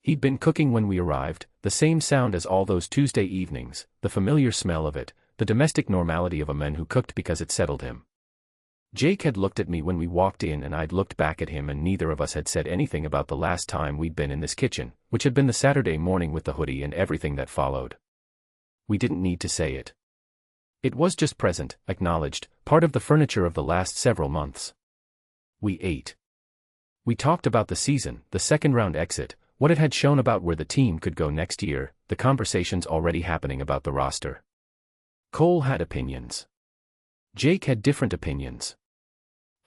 S1: He'd been cooking when we arrived, the same sound as all those Tuesday evenings, the familiar smell of it, the domestic normality of a man who cooked because it settled him. Jake had looked at me when we walked in and I'd looked back at him, and neither of us had said anything about the last time we'd been in this kitchen, which had been the Saturday morning with the hoodie and everything that followed. We didn't need to say it. It was just present, acknowledged, part of the furniture of the last several months. We ate. We talked about the season, the second-round exit, what it had shown about where the team could go next year, the conversations already happening about the roster. Cole had opinions. Jake had different opinions.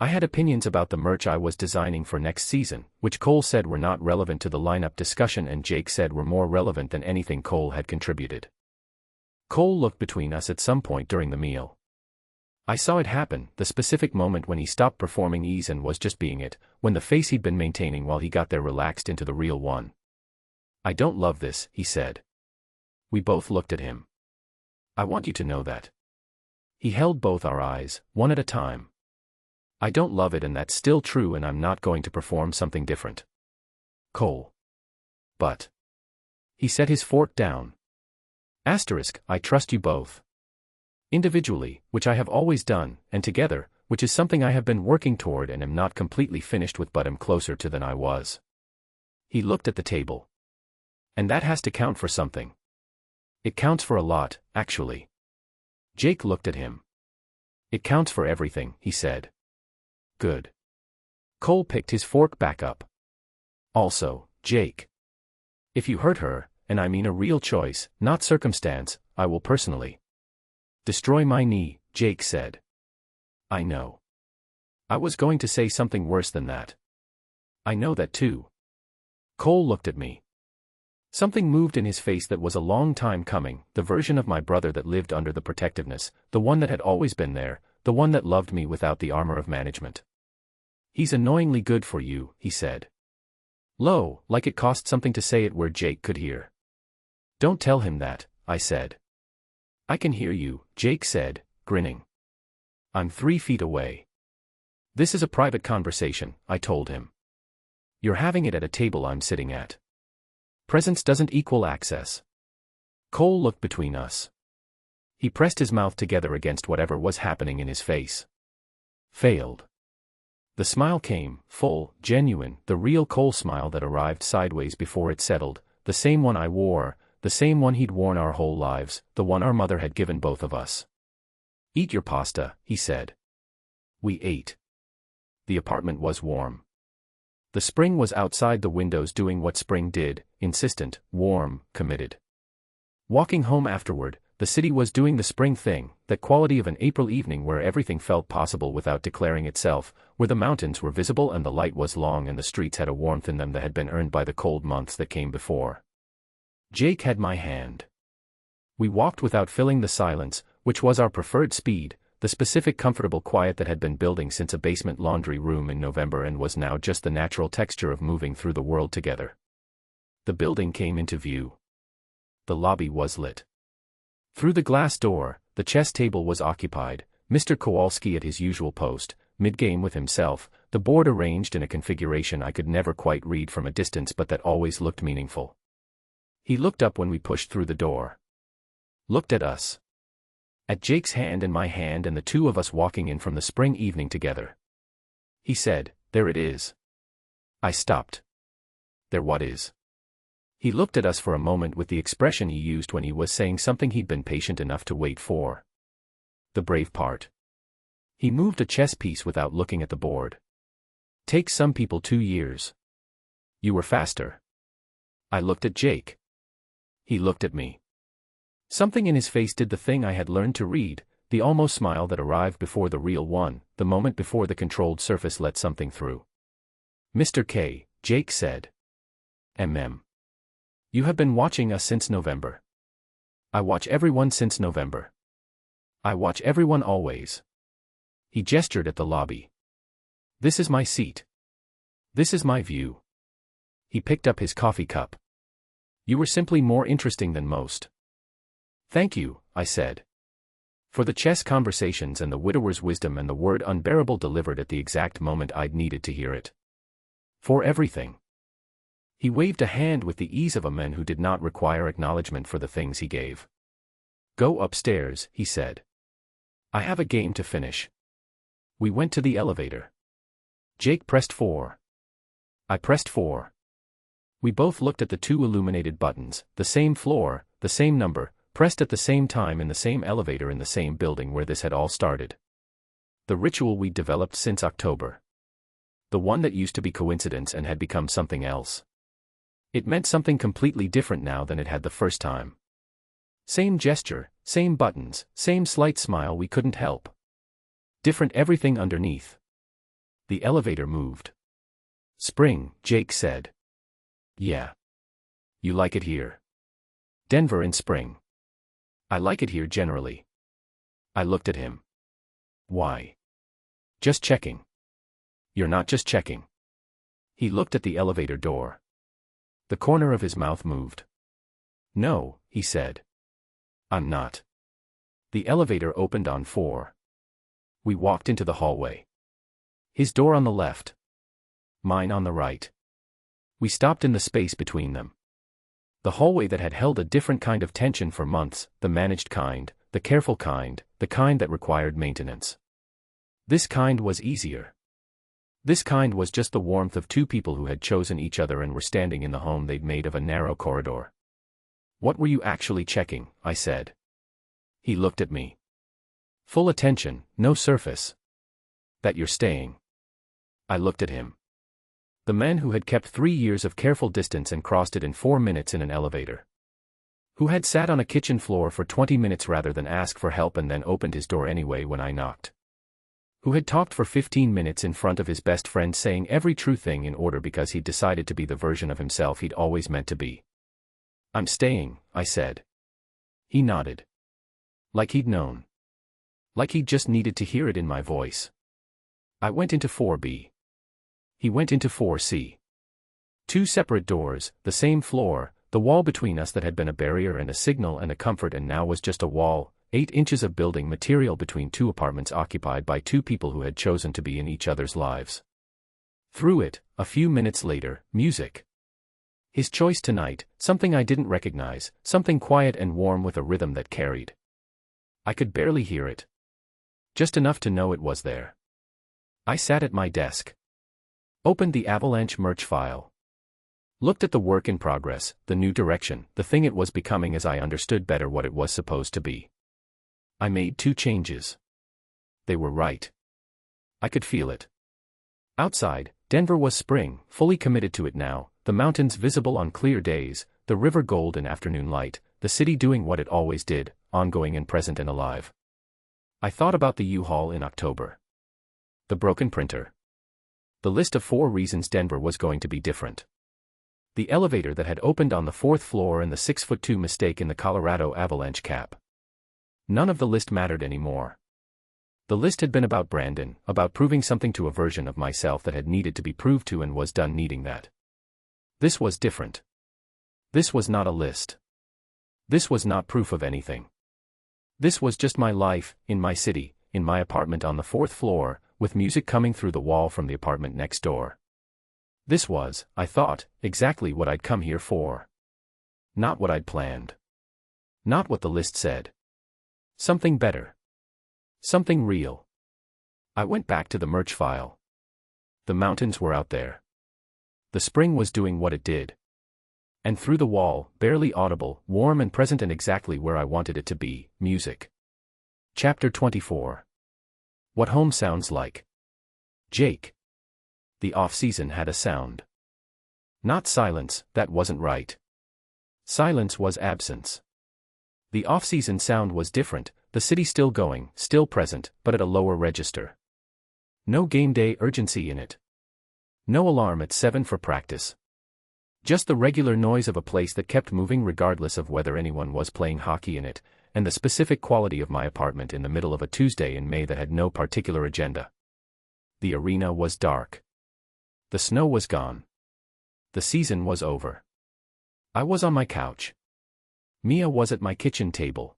S1: I had opinions about the merch I was designing for next season, which Cole said were not relevant to the lineup discussion and Jake said were more relevant than anything Cole had contributed. Cole looked between us at some point during the meal. I saw it happen, the specific moment when he stopped performing ease and was just being it, when the face he'd been maintaining while he got there relaxed into the real one. "I don't love this," he said. We both looked at him. "I want you to know that." He held both our eyes, one at a time. "I don't love it, and that's still true, and I'm not going to perform something different." Cole. "But." He set his fork down. "I trust you both. Individually, which I have always done, and together, which is something I have been working toward and am not completely finished with, but am closer to than I was." He looked at the table. "And that has to count for something." "It counts for a lot, actually." Jake looked at him. "It counts for everything," he said. "Good." Cole picked his fork back up. "Also, Jake. If you hurt her, and I mean a real choice, not circumstance, I will personally destroy my knee," Jake said. "I know. I was going to say something worse than that." "I know that too." Cole looked at me. Something moved in his face that was a long time coming, the version of my brother that lived under the protectiveness, the one that had always been there, the one that loved me without the armor of management. "He's annoyingly good for you," he said. Low, like it cost something to say it where Jake could hear. "Don't tell him that," I said. "I can hear you," Jake said, grinning. "I'm 3 feet away." "This is a private conversation," I told him. "You're having it at a table I'm sitting at. Presence doesn't equal access." Cole looked between us. He pressed his mouth together against whatever was happening in his face. Failed. The smile came, full, genuine, the real Cole smile that arrived sideways before it settled, the same one I wore, the same one he'd worn our whole lives, the one our mother had given both of us. "Eat your pasta," he said. We ate. The apartment was warm. The spring was outside the windows doing what spring did, insistent, warm, committed. Walking home afterward, the city was doing the spring thing, that quality of an April evening where everything felt possible without declaring itself, where the mountains were visible and the light was long and the streets had a warmth in them that had been earned by the cold months that came before. Jake had my hand. We walked without filling the silence, which was our preferred speed, the specific comfortable quiet that had been building since a basement laundry room in November and was now just the natural texture of moving through the world together. The building came into view. The lobby was lit. Through the glass door, the chess table was occupied, Mr. Kowalski at his usual post, mid-game with himself, the board arranged in a configuration I could never quite read from a distance but that always looked meaningful. He looked up when we pushed through the door. Looked at us. At Jake's hand and my hand and the two of us walking in from the spring evening together. He said, "There it is." I stopped. "There what is?" He looked at us for a moment with the expression he used when he was saying something he'd been patient enough to wait for. The brave part. He moved a chess piece without looking at the board. Takes some people 2 years. You were faster. I looked at Jake. He looked at me. Something in his face did the thing I had learned to read, the almost smile that arrived before the real one, the moment before the controlled surface let something through. "Mr. K," Jake said. You have been watching us since November." "I watch everyone since November. I watch everyone always." He gestured at the lobby. "This is my seat. This is my view." He picked up his coffee cup. "You were simply more interesting than most." "Thank you," I said. For the chess conversations and the widower's wisdom and the word unbearable delivered at the exact moment I'd needed to hear it. For everything. He waved a hand with the ease of a man who did not require acknowledgement for the things he gave. "Go upstairs," he said. "I have a game to finish." We went to the elevator. Jake pressed 4. I pressed 4. We both looked at the 2 illuminated buttons, the same floor, the same number, pressed at the same time in the same elevator in the same building where this had all started. The ritual we'd developed since October. The one that used to be coincidence and had become something else. It meant something completely different now than it had the first time. Same gesture, same buttons, same slight smile we couldn't help. Different everything underneath. The elevator moved. "Spring," Jake said. "Yeah. You like it here?" "Denver in spring." "I like it here generally." I looked at him. "Why?" "Just checking." "You're not just checking." He looked at the elevator door. The corner of his mouth moved. "No," he said. "I'm not." The elevator opened on 4. We walked into the hallway. His door on the left. Mine on the right. We stopped in the space between them. The hallway that had held a different kind of tension for months, the managed kind, the careful kind, the kind that required maintenance. This kind was easier. This kind was just the warmth of 2 people who had chosen each other and were standing in the home they'd made of a narrow corridor. "What were you actually checking?" I said. He looked at me. "Full attention, no surface." "That you're staying." I looked at him. The man who had kept 3 years of careful distance and crossed it in 4 minutes in an elevator. Who had sat on a kitchen floor for 20 minutes rather than ask for help and then opened his door anyway when I knocked. Who had talked for 15 minutes in front of his best friend saying every true thing in order because he'd decided to be the version of himself he'd always meant to be. "I'm staying," I said. He nodded. Like he'd known. Like he'd just needed to hear it in my voice. I went into 4B. He went into 4C. 2 separate doors, the same floor, the wall between us that had been a barrier and a signal and a comfort and now was just a wall, 8 inches of building material between 2 apartments occupied by 2 people who had chosen to be in each other's lives. Through it, a few minutes later, music. His choice tonight, something I didn't recognize, something quiet and warm with a rhythm that carried. I could barely hear it. Just enough to know it was there. I sat at my desk. Opened the Avalanche merch file. Looked at the work in progress, the new direction, the thing it was becoming as I understood better what it was supposed to be. I made 2 changes. They were right. I could feel it. Outside, Denver was spring, fully committed to it now, the mountains visible on clear days, the river gold in afternoon light, the city doing what it always did, ongoing and present and alive. I thought about the U-Haul in October. The broken printer. The list of 4 reasons Denver was going to be different. The elevator that had opened on the 4th floor and the 6'2" mistake in the Colorado Avalanche cap. None of the list mattered anymore. The list had been about Brandon, about proving something to a version of myself that had needed to be proved to and was done needing that. This was different. This was not a list. This was not proof of anything. This was just my life, in my city, in my apartment on the 4th floor, with music coming through the wall from the apartment next door. This was, I thought, exactly what I'd come here for. Not what I'd planned. Not what the list said. Something better. Something real. I went back to the merch file. The mountains were out there. The spring was doing what it did. And through the wall, barely audible, warm and present and exactly where I wanted it to be, music. Chapter 24. What home sounds like. Jake. The off-season had a sound. Not silence, that wasn't right. Silence was absence. The off-season sound was different, the city still going, still present, but at a lower register. No game day urgency in it. No alarm at 7 for practice. Just the regular noise of a place that kept moving regardless of whether anyone was playing hockey in it, and the specific quality of my apartment in the middle of a Tuesday in May that had no particular agenda. The arena was dark. The snow was gone. The season was over. I was on my couch. Mia was at my kitchen table.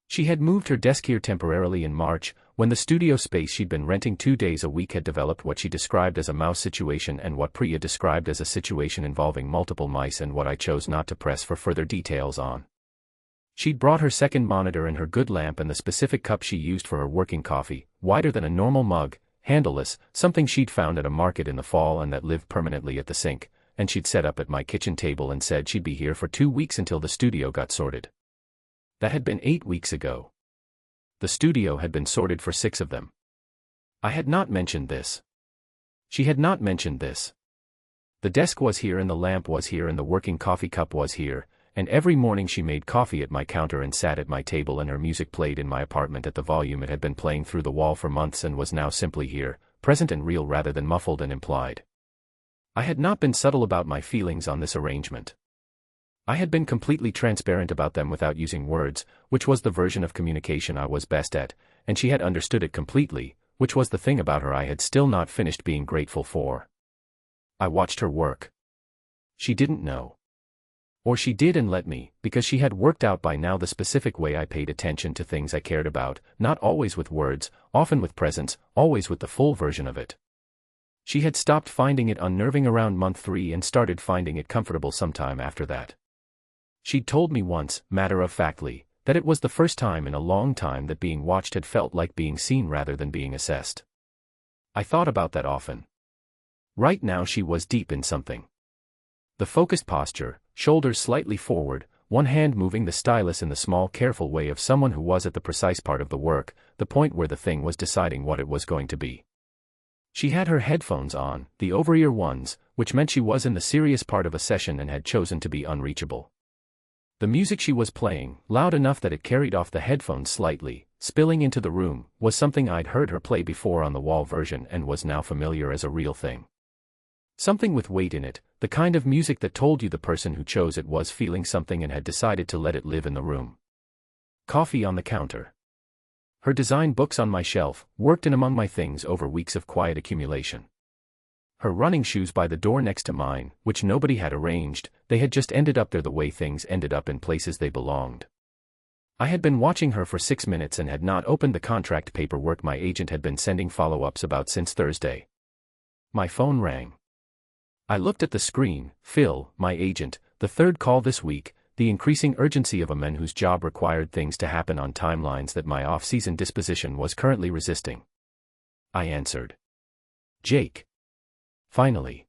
S1: She had moved her desk here temporarily in March, when the studio space she'd been renting 2 days a week had developed what she described as a mouse situation and what Priya described as a situation involving multiple mice and what I chose not to press for further details on. She'd brought her second monitor and her good lamp and the specific cup she used for her working coffee, wider than a normal mug, handleless, something she'd found at a market in the fall and that lived permanently at the sink, and she'd set up at my kitchen table and said she'd be here for 2 weeks until the studio got sorted. That had been 8 weeks ago. The studio had been sorted for 6 of them. I had not mentioned this. She had not mentioned this. The desk was here and the lamp was here and the working coffee cup was here, and every morning she made coffee at my counter and sat at my table and her music played in my apartment at the volume it had been playing through the wall for months and was now simply here, present and real rather than muffled and implied. I had not been subtle about my feelings on this arrangement. I had been completely transparent about them without using words, which was the version of communication I was best at, and she had understood it completely, which was the thing about her I had still not finished being grateful for. I watched her work. She didn't know. Or she did and let me, because she had worked out by now the specific way I paid attention to things I cared about, not always with words, often with presence, always with the full version of it. She had stopped finding it unnerving around month 3 and started finding it comfortable sometime after that. She'd told me once, matter-of-factly, that it was the first time in a long time that being watched had felt like being seen rather than being assessed. I thought about that often. Right now she was deep in something. The focused posture, shoulders slightly forward, one hand moving the stylus in the small careful way of someone who was at the precise part of the work, the point where the thing was deciding what it was going to be. She had her headphones on, the over-ear ones, which meant she was in the serious part of a session and had chosen to be unreachable. The music she was playing, loud enough that it carried off the headphones slightly, spilling into the room, was something I'd heard her play before on the wall version and was now familiar as a real thing. Something with weight in it, the kind of music that told you the person who chose it was feeling something and had decided to let it live in the room. Coffee on the counter. Her design books on my shelf, worked in among my things over weeks of quiet accumulation. Her running shoes by the door next to mine, which nobody had arranged, they had just ended up there the way things ended up in places they belonged. I had been watching her for 6 minutes and had not opened the contract paperwork my agent had been sending follow-ups about since Thursday. My phone rang. I looked at the screen. Phil, my agent, the 3rd call this week, the increasing urgency of a man whose job required things to happen on timelines that my off-season disposition was currently resisting. I answered. Jake. Finally.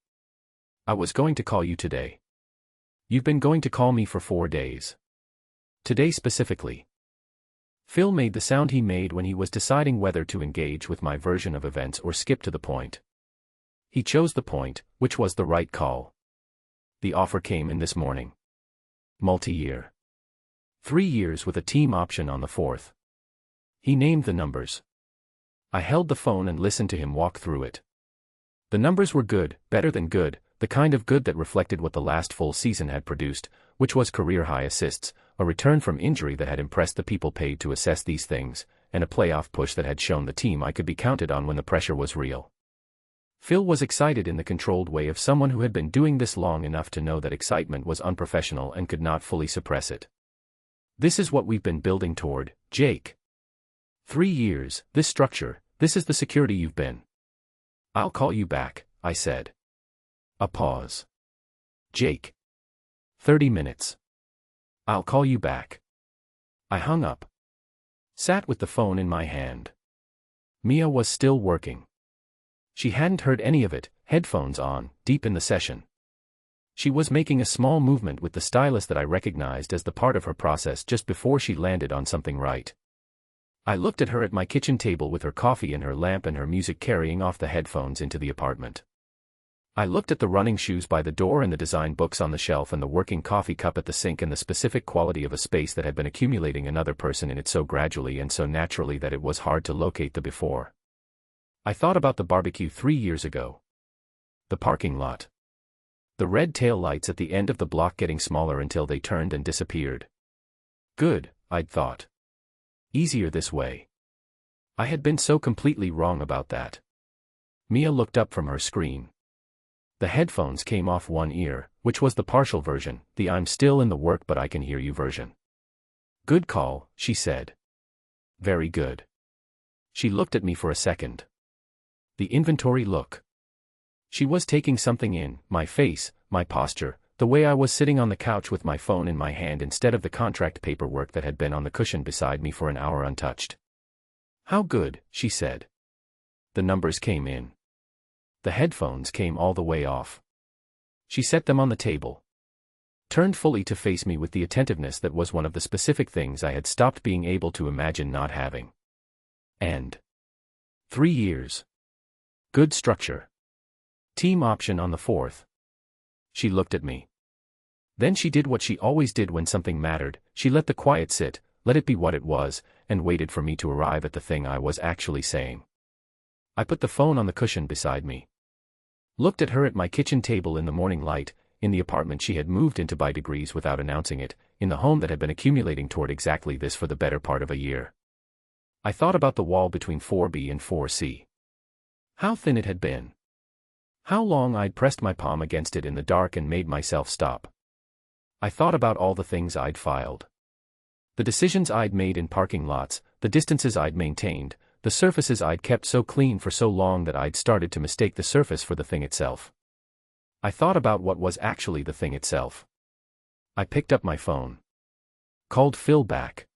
S1: I was going to call you today. You've been going to call me for 4 days. Today specifically. Phil made the sound he made when he was deciding whether to engage with my version of events or skip to the point. He chose the point, which was the right call. The offer came in this morning. Multi-year. 3 years with a team option on the 4th. He named the numbers. I held the phone and listened to him walk through it. The numbers were good, better than good, the kind of good that reflected what the last full season had produced, which was career-high assists, a return from injury that had impressed the people paid to assess these things, and a playoff push that had shown the team I could be counted on when the pressure was real. Phil was excited in the controlled way of someone who had been doing this long enough to know that excitement was unprofessional and could not fully suppress it. This is what we've been building toward, Jake. 3 years, this structure, This is the security you've been. I'll call you back, I said. A pause. Jake. 30 minutes. I'll call you back. I hung up. Sat with the phone in my hand. Mia was still working. She hadn't heard any of it, headphones on, deep in the session. She was making a small movement with the stylus that I recognized as the part of her process just before she landed on something right. I looked at her at my kitchen table with her coffee and her lamp and her music carrying off the headphones into the apartment. I looked at the running shoes by the door and the design books on the shelf and the working coffee cup at the sink and the specific quality of a space that had been accumulating another person in it so gradually and so naturally that it was hard to locate the before. I thought about the barbecue 3 years ago. The parking lot. The red tail lights at the end of the block getting smaller until they turned and disappeared. Good, I'd thought. Easier this way. I had been so completely wrong about that. Mia looked up from her screen. The headphones came off one ear, which was the partial version, the "I'm still in the work but I can hear you" version. Good call, she said. Very good. She looked at me for a second. The inventory look. She was taking something in, my face, my posture, the way I was sitting on the couch with my phone in my hand instead of the contract paperwork that had been on the cushion beside me for an hour untouched. How good, she said. The numbers came in. The headphones came all the way off. She set them on the table. Turned fully to face me with the attentiveness that was one of the specific things I had stopped being able to imagine not having. And 3 years. Good structure. Team option on the 4th. She looked at me. Then she did what she always did when something mattered, she let the quiet sit, let it be what it was, and waited for me to arrive at the thing I was actually saying. I put the phone on the cushion beside me. Looked at her at my kitchen table in the morning light, in the apartment she had moved into by degrees without announcing it, in the home that had been accumulating toward exactly this for the better part of a year. I thought about the wall between 4B and 4C. How thin it had been. How long I'd pressed my palm against it in the dark and made myself stop. I thought about all the things I'd filed. The decisions I'd made in parking lots, the distances I'd maintained, the surfaces I'd kept so clean for so long that I'd started to mistake the surface for the thing itself. I thought about what was actually the thing itself. I picked up my phone. Called Phil back.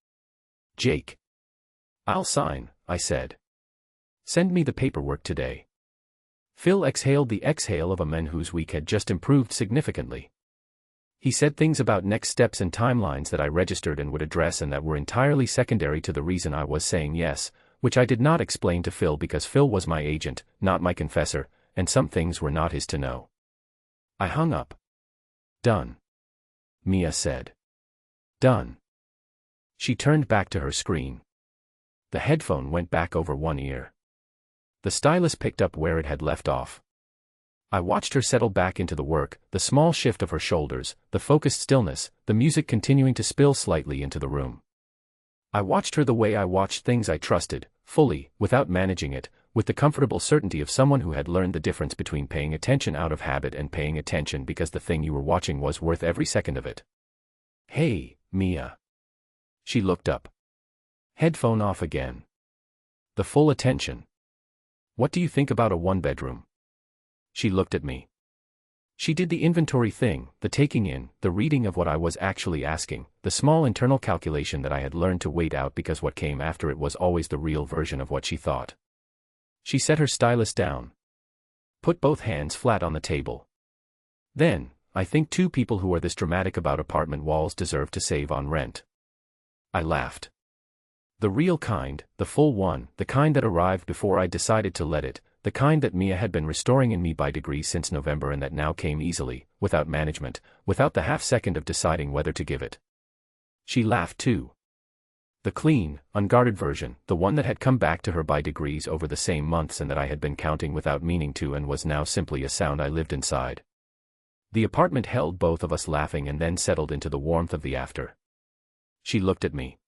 S1: Jake. I'll sign, I said. Send me the paperwork today. Phil exhaled the exhale of a man whose week had just improved significantly. He said things about next steps and timelines that I registered and would address and that were entirely secondary to the reason I was saying yes, which I did not explain to Phil because Phil was my agent, not my confessor, and some things were not his to know. I hung up. Done. Mia said. Done. She turned back to her screen. The headphone went back over one ear. The stylus picked up where it had left off. I watched her settle back into the work, the small shift of her shoulders, the focused stillness, the music continuing to spill slightly into the room. I watched her the way I watched things I trusted, fully, without managing it, with the comfortable certainty of someone who had learned the difference between paying attention out of habit and paying attention because the thing you were watching was worth every second of it. Hey, Mia. She looked up. Headphone off again. The full attention. What do you think about a one-bedroom? She looked at me. She did the inventory thing, the taking in, the reading of what I was actually asking, the small internal calculation that I had learned to wait out because what came after it was always the real version of what she thought. She set her stylus down. Put both hands flat on the table. Then, I think 2 people who are this dramatic about apartment walls deserve to save on rent. I laughed. The real kind, the full one, the kind that arrived before I decided to let it, the kind that Mia had been restoring in me by degrees since November and that now came easily, without management, without the half-second of deciding whether to give it. She laughed too. The clean, unguarded version, the one that had come back to her by degrees over the same months and that I had been counting without meaning to and was now simply a sound I lived inside. The apartment held both of us laughing and then settled into the warmth of the after. She looked at me.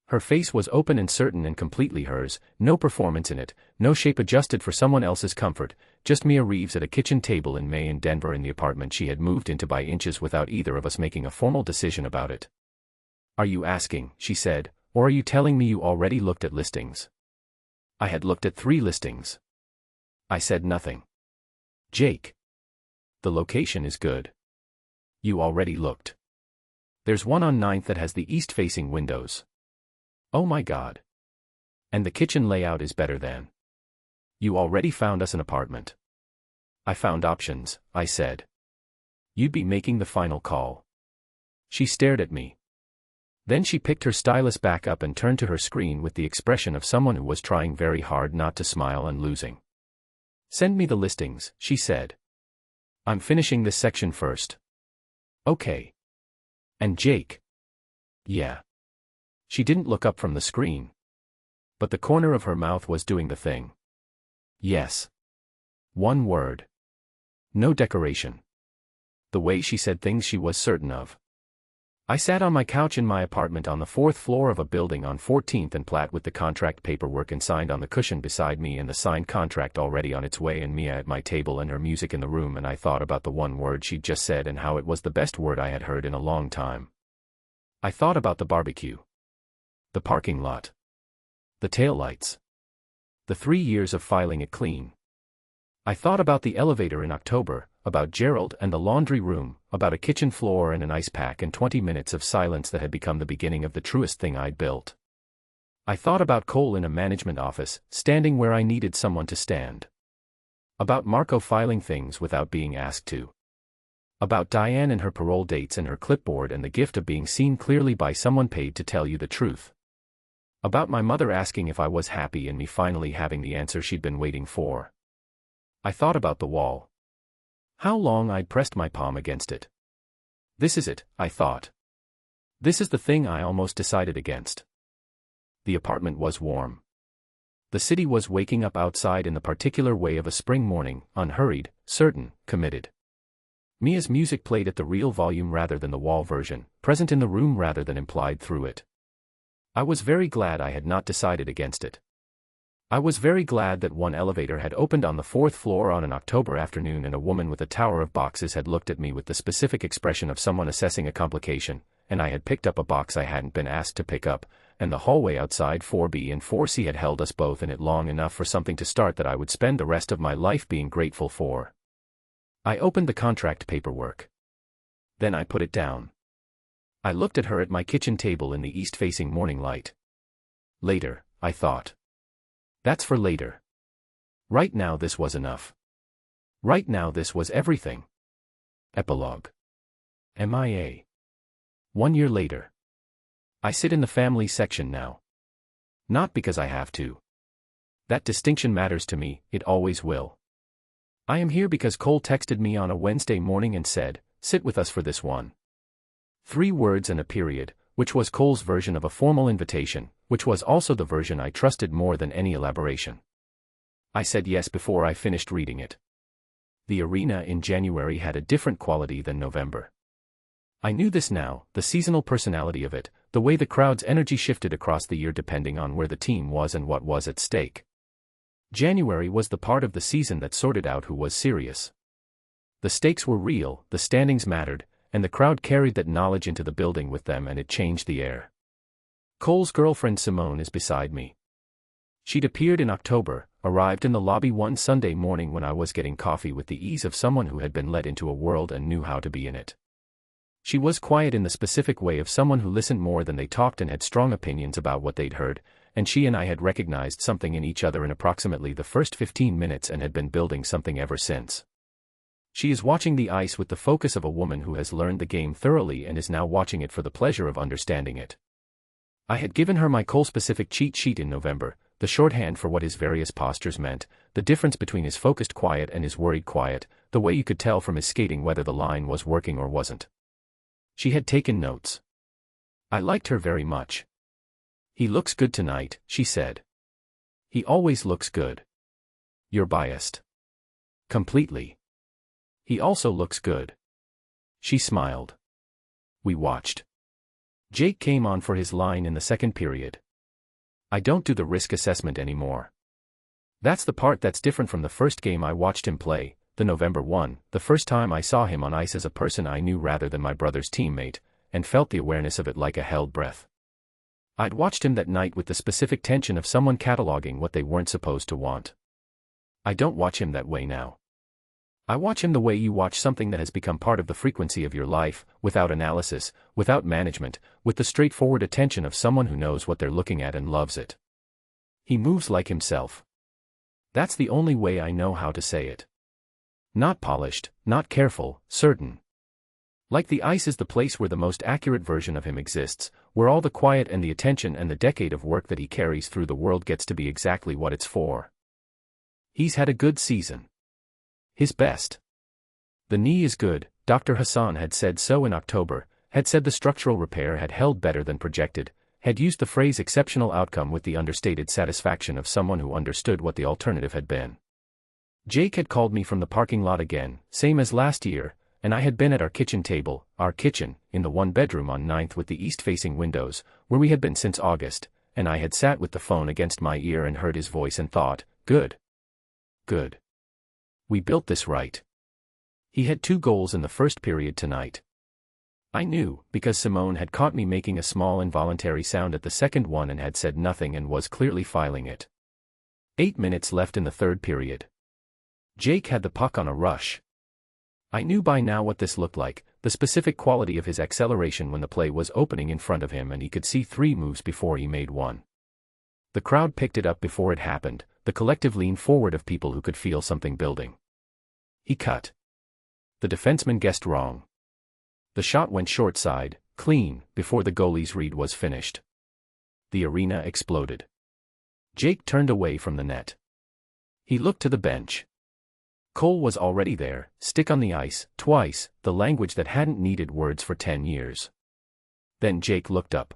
S1: Her face was open and certain and completely hers, no performance in it, no shape adjusted for someone else's comfort, just Mia Reeves at a kitchen table in May in Denver in the apartment she had moved into by inches without either of us making a formal decision about it. Are you asking, she said, or are you telling me you already looked at listings? I had looked at 3 listings. I said nothing. Jake. The location is good. You already looked. There's one on 9th that has the east-facing windows. Oh my God. And the kitchen layout is better than. You already found us an apartment. I found options, I said. You'd be making the final call. She stared at me. Then she picked her stylus back up and turned to her screen with the expression of someone who was trying very hard not to smile and losing. Send me the listings, she said. I'm finishing this section first. Okay. And Jake? Yeah. She didn't look up from the screen. But the corner of her mouth was doing the thing. Yes. One word. No decoration. The way she said things she was certain of. I sat on my couch in my apartment on the 4th floor of a building on 14th and Platt with the contract paperwork and signed on the cushion beside me and the signed contract already on its way and Mia at my table and her music in the room, and I thought about the one word she'd just said and how it was the best word I had heard in a long time. I thought about the barbecue. The parking lot. The taillights. The 3 years of filing it clean. I thought about the elevator in October, about Gerald and the laundry room, about a kitchen floor and an ice pack and 20 minutes of silence that had become the beginning of the truest thing I'd built. I thought about Cole in a management office, standing where I needed someone to stand. About Marco filing things without being asked to. About Diane and her parole dates and her clipboard and the gift of being seen clearly by someone paid to tell you the truth. About my mother asking if I was happy and me finally having the answer she'd been waiting for. I thought about the wall. How long I'd pressed my palm against it. This is it, I thought. This is the thing I almost decided against. The apartment was warm. The city was waking up outside in the particular way of a spring morning, unhurried, certain, committed. Mia's music played at the real volume rather than the wall version, present in the room rather than implied through it. I was very glad I had not decided against it. I was very glad that one elevator had opened on the 4th floor on an October afternoon and a woman with a tower of boxes had looked at me with the specific expression of someone assessing a complication, and I had picked up a box I hadn't been asked to pick up, and the hallway outside 4B and 4C had held us both in it long enough for something to start that I would spend the rest of my life being grateful for. I opened the contract paperwork. Then I put it down. I looked at her at my kitchen table in the east-facing morning light. Later, I thought. That's for later. Right now this was enough. Right now this was everything. Epilogue. MIA. 1 year later. I sit in the family section now. Not because I have to. That distinction matters to me, it always will. I am here because Cole texted me on a Wednesday morning and said, sit with us for this one. 3 words and a period, which was Cole's version of a formal invitation, which was also the version I trusted more than any elaboration. I said yes before I finished reading it. The arena in January had a different quality than November. I knew this now, the seasonal personality of it, the way the crowd's energy shifted across the year depending on where the team was and what was at stake. January was the part of the season that sorted out who was serious. The stakes were real, the standings mattered, and the crowd carried that knowledge into the building with them and it changed the air. Cole's girlfriend Simone is beside me. She'd appeared in October, arrived in the lobby one Sunday morning when I was getting coffee with the ease of someone who had been let into a world and knew how to be in it. She was quiet in the specific way of someone who listened more than they talked and had strong opinions about what they'd heard, and she and I had recognized something in each other in approximately the first 15 minutes and had been building something ever since. She is watching the ice with the focus of a woman who has learned the game thoroughly and is now watching it for the pleasure of understanding it. I had given her my Cole-specific cheat sheet in November, the shorthand for what his various postures meant, the difference between his focused quiet and his worried quiet, the way you could tell from his skating whether the line was working or wasn't. She had taken notes. I liked her very much. He looks good tonight, she said. He always looks good. You're biased. Completely. He also looks good. She smiled. We watched. Jake came on for his line in the second period. I don't do the risk assessment anymore. That's the part that's different from the first game I watched him play, the November one, the first time I saw him on ice as a person I knew rather than my brother's teammate, and felt the awareness of it like a held breath. I'd watched him that night with the specific tension of someone cataloging what they weren't supposed to want. I don't watch him that way now. I watch him the way you watch something that has become part of the frequency of your life, without analysis, without management, with the straightforward attention of someone who knows what they're looking at and loves it. He moves like himself. That's the only way I know how to say it. Not polished, not careful, certain. Like the ice is the place where the most accurate version of him exists, where all the quiet and the attention and the decade of work that he carries through the world gets to be exactly what it's for. He's had a good season. His best. The knee is good, Dr. Hassan had said so in October, had said the structural repair had held better than projected, had used the phrase exceptional outcome with the understated satisfaction of someone who understood what the alternative had been. Jake had called me from the parking lot again, same as last year, and I had been at our kitchen table, our kitchen, in the one bedroom on 9th with the east-facing windows, where we had been since August, and I had sat with the phone against my ear and heard his voice and thought, good. Good. We built this right. He had 2 goals in the first period tonight. I knew, because Simone had caught me making a small involuntary sound at the second one and had said nothing and was clearly filing it. 8 minutes left in the third period. Jake had the puck on a rush. I knew by now what this looked like, the specific quality of his acceleration when the play was opening in front of him and he could see 3 moves before he made one. The crowd picked it up before it happened, the collective lean forward of people who could feel something building. He cut. The defenseman guessed wrong. The shot went short side, clean, before the goalie's read was finished. The arena exploded. Jake turned away from the net. He looked to the bench. Cole was already there, stick on the ice, twice, the language that hadn't needed words for 10 years. Then Jake looked up.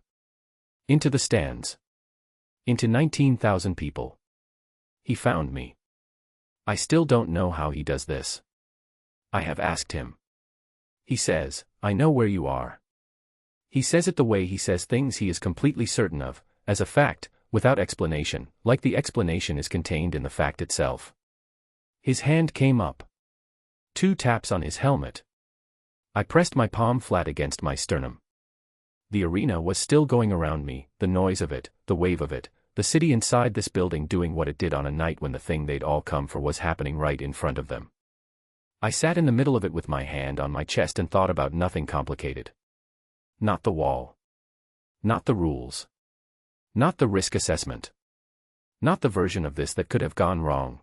S1: Into the stands. Into 19,000 people. He found me. I still don't know how he does this. I have asked him. He says, I know where you are. He says it the way he says things he is completely certain of, as a fact, without explanation, like the explanation is contained in the fact itself. His hand came up. 2 taps on his helmet. I pressed my palm flat against my sternum. The arena was still going around me, the noise of it, the wave of it, the city inside this building doing what it did on a night when the thing they'd all come for was happening right in front of them. I sat in the middle of it with my hand on my chest and thought about nothing complicated. Not the wall. Not the rules. Not the risk assessment. Not the version of this that could have gone wrong.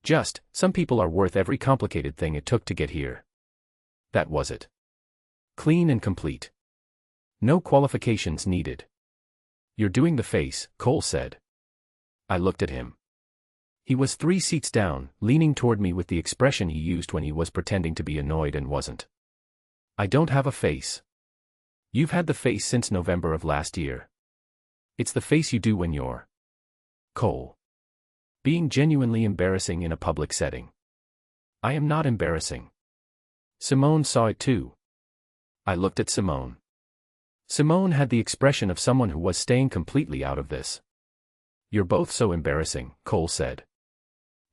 S1: Just, some people are worth every complicated thing it took to get here. That was it. Clean and complete. No qualifications needed. You're doing the face, Cole said. I looked at him. He was 3 seats down, leaning toward me with the expression he used when he was pretending to be annoyed and wasn't. I don't have a face. You've had the face since November of last year. It's the face you do when you're Cole. Being genuinely embarrassing in a public setting. I am not embarrassing. Simone saw it too. I looked at Simone. Simone had the expression of someone who was staying completely out of this. You're both so embarrassing, Cole said.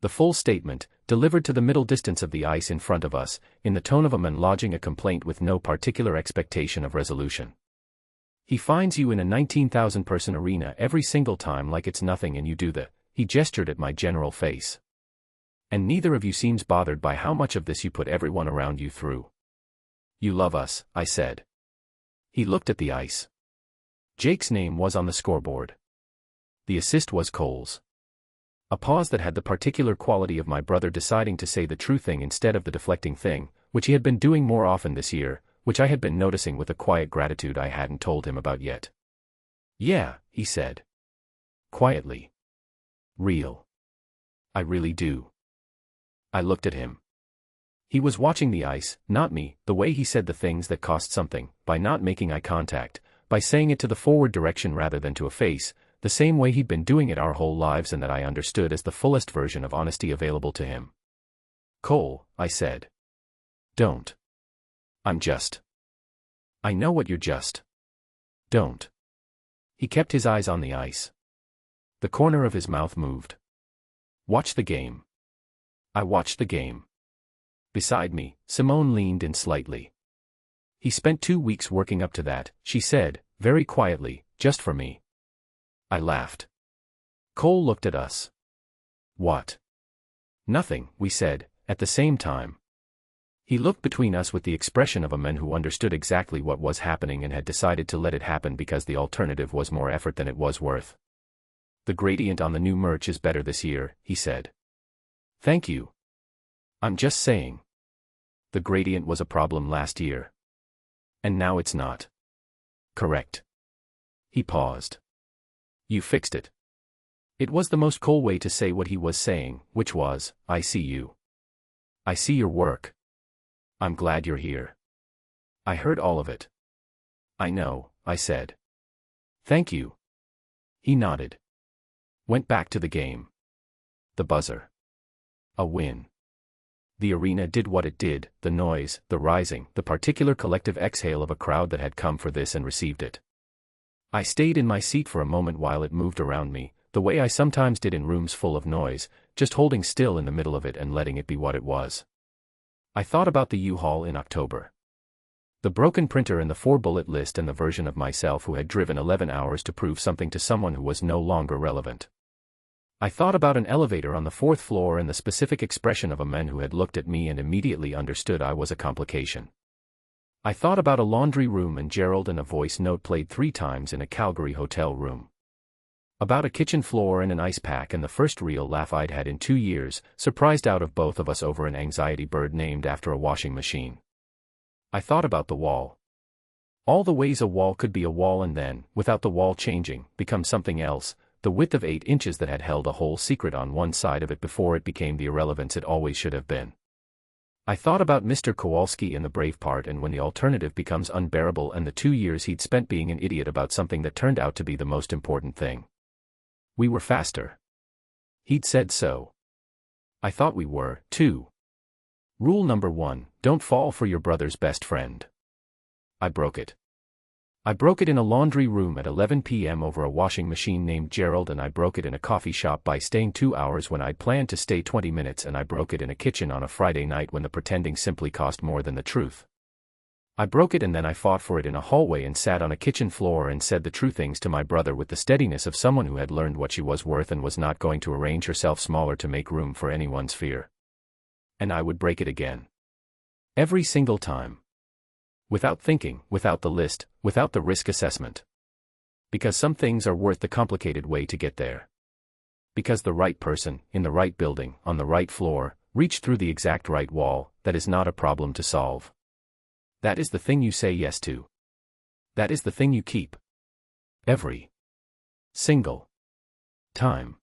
S1: The full statement, delivered to the middle distance of the ice in front of us, in the tone of a man lodging a complaint with no particular expectation of resolution. He finds you in a 19,000-person arena every single time like it's nothing and you do the, he gestured at my general face. And neither of you seems bothered by how much of this you put everyone around you through. You love us, I said. He looked at the ice. Jake's name was on the scoreboard. The assist was Cole's. A pause that had the particular quality of my brother deciding to say the true thing instead of the deflecting thing, which he had been doing more often this year, which I had been noticing with a quiet gratitude I hadn't told him about yet. Yeah, he said. Quietly. Real. I really do. I looked at him. He was watching the ice, not me, the way he said the things that cost something, by not making eye contact, by saying it to the forward direction rather than to a face, the same way he'd been doing it our whole lives and that I understood as the fullest version of honesty available to him. Cole, I said. Don't. I'm just. I know what you're just. Don't. He kept his eyes on the ice. The corner of his mouth moved. Watch the game. I watched the game. Beside me, Simone leaned in slightly. He spent 2 weeks working up to that, she said, very quietly, Just for me. I laughed. Cole looked at us. What? Nothing, we said, at the same time. He looked between us with the expression of a man who understood exactly what was happening and had decided to let it happen because the alternative was more effort than it was worth. The gradient on the new merch is better this year, he said. Thank you. I'm just saying. The gradient was a problem last year. And now it's not. Correct. He paused. You fixed it. It was the most Cole way to say what he was saying, which was, I see you. I see your work. I'm glad you're here. I heard all of it. I know, I said. Thank you. He nodded. Went back to the game. The buzzer. A win. The arena did what it did, the noise, the rising, the particular collective exhale of a crowd that had come for this and received it. I stayed in my seat for a moment while it moved around me, the way I sometimes did in rooms full of noise, just holding still in the middle of it and letting it be what it was. I thought about the U-Haul in October. The broken printer and the 4-bullet list and the version of myself who had driven 11 hours to prove something to someone who was no longer relevant. I thought about an elevator on the 4th floor and the specific expression of a man who had looked at me and immediately understood I was a complication. I thought about a laundry room and Gerald and a voice note played 3 times in a Calgary hotel room. About a kitchen floor and an ice pack and the first real laugh I'd had in 2 years, surprised out of both of us over an anxiety bird named after a washing machine. I thought about the wall. All the ways a wall could be a wall and then, without the wall changing, become something else, the width of 8 inches that had held a whole secret on one side of it before it became the irrelevance it always should have been. I thought about Mr. Kowalski in the brave part and when the alternative becomes unbearable and the 2 years he'd spent being an idiot about something that turned out to be the most important thing. We were faster. He'd said so. I thought we were, too. Rule number 1, don't fall for your brother's best friend. I broke it. I broke it in a laundry room at 11 p.m. over a washing machine named Gerald and I broke it in a coffee shop by staying 2 hours when I'd planned to stay 20 minutes and I broke it in a kitchen on a Friday night when the pretending simply cost more than the truth. I broke it and then I fought for it in a hallway and sat on a kitchen floor and said the true things to my brother with the steadiness of someone who had learned what she was worth and was not going to arrange herself smaller to make room for anyone's fear. And I would break it again. Every single time. Without thinking, without the list, without the risk assessment. Because some things are worth the complicated way to get there. Because the right person, in the right building, on the right floor, reached through the exact right wall, that is not a problem to solve. That is the thing you say yes to. That is the thing you keep. Every single time.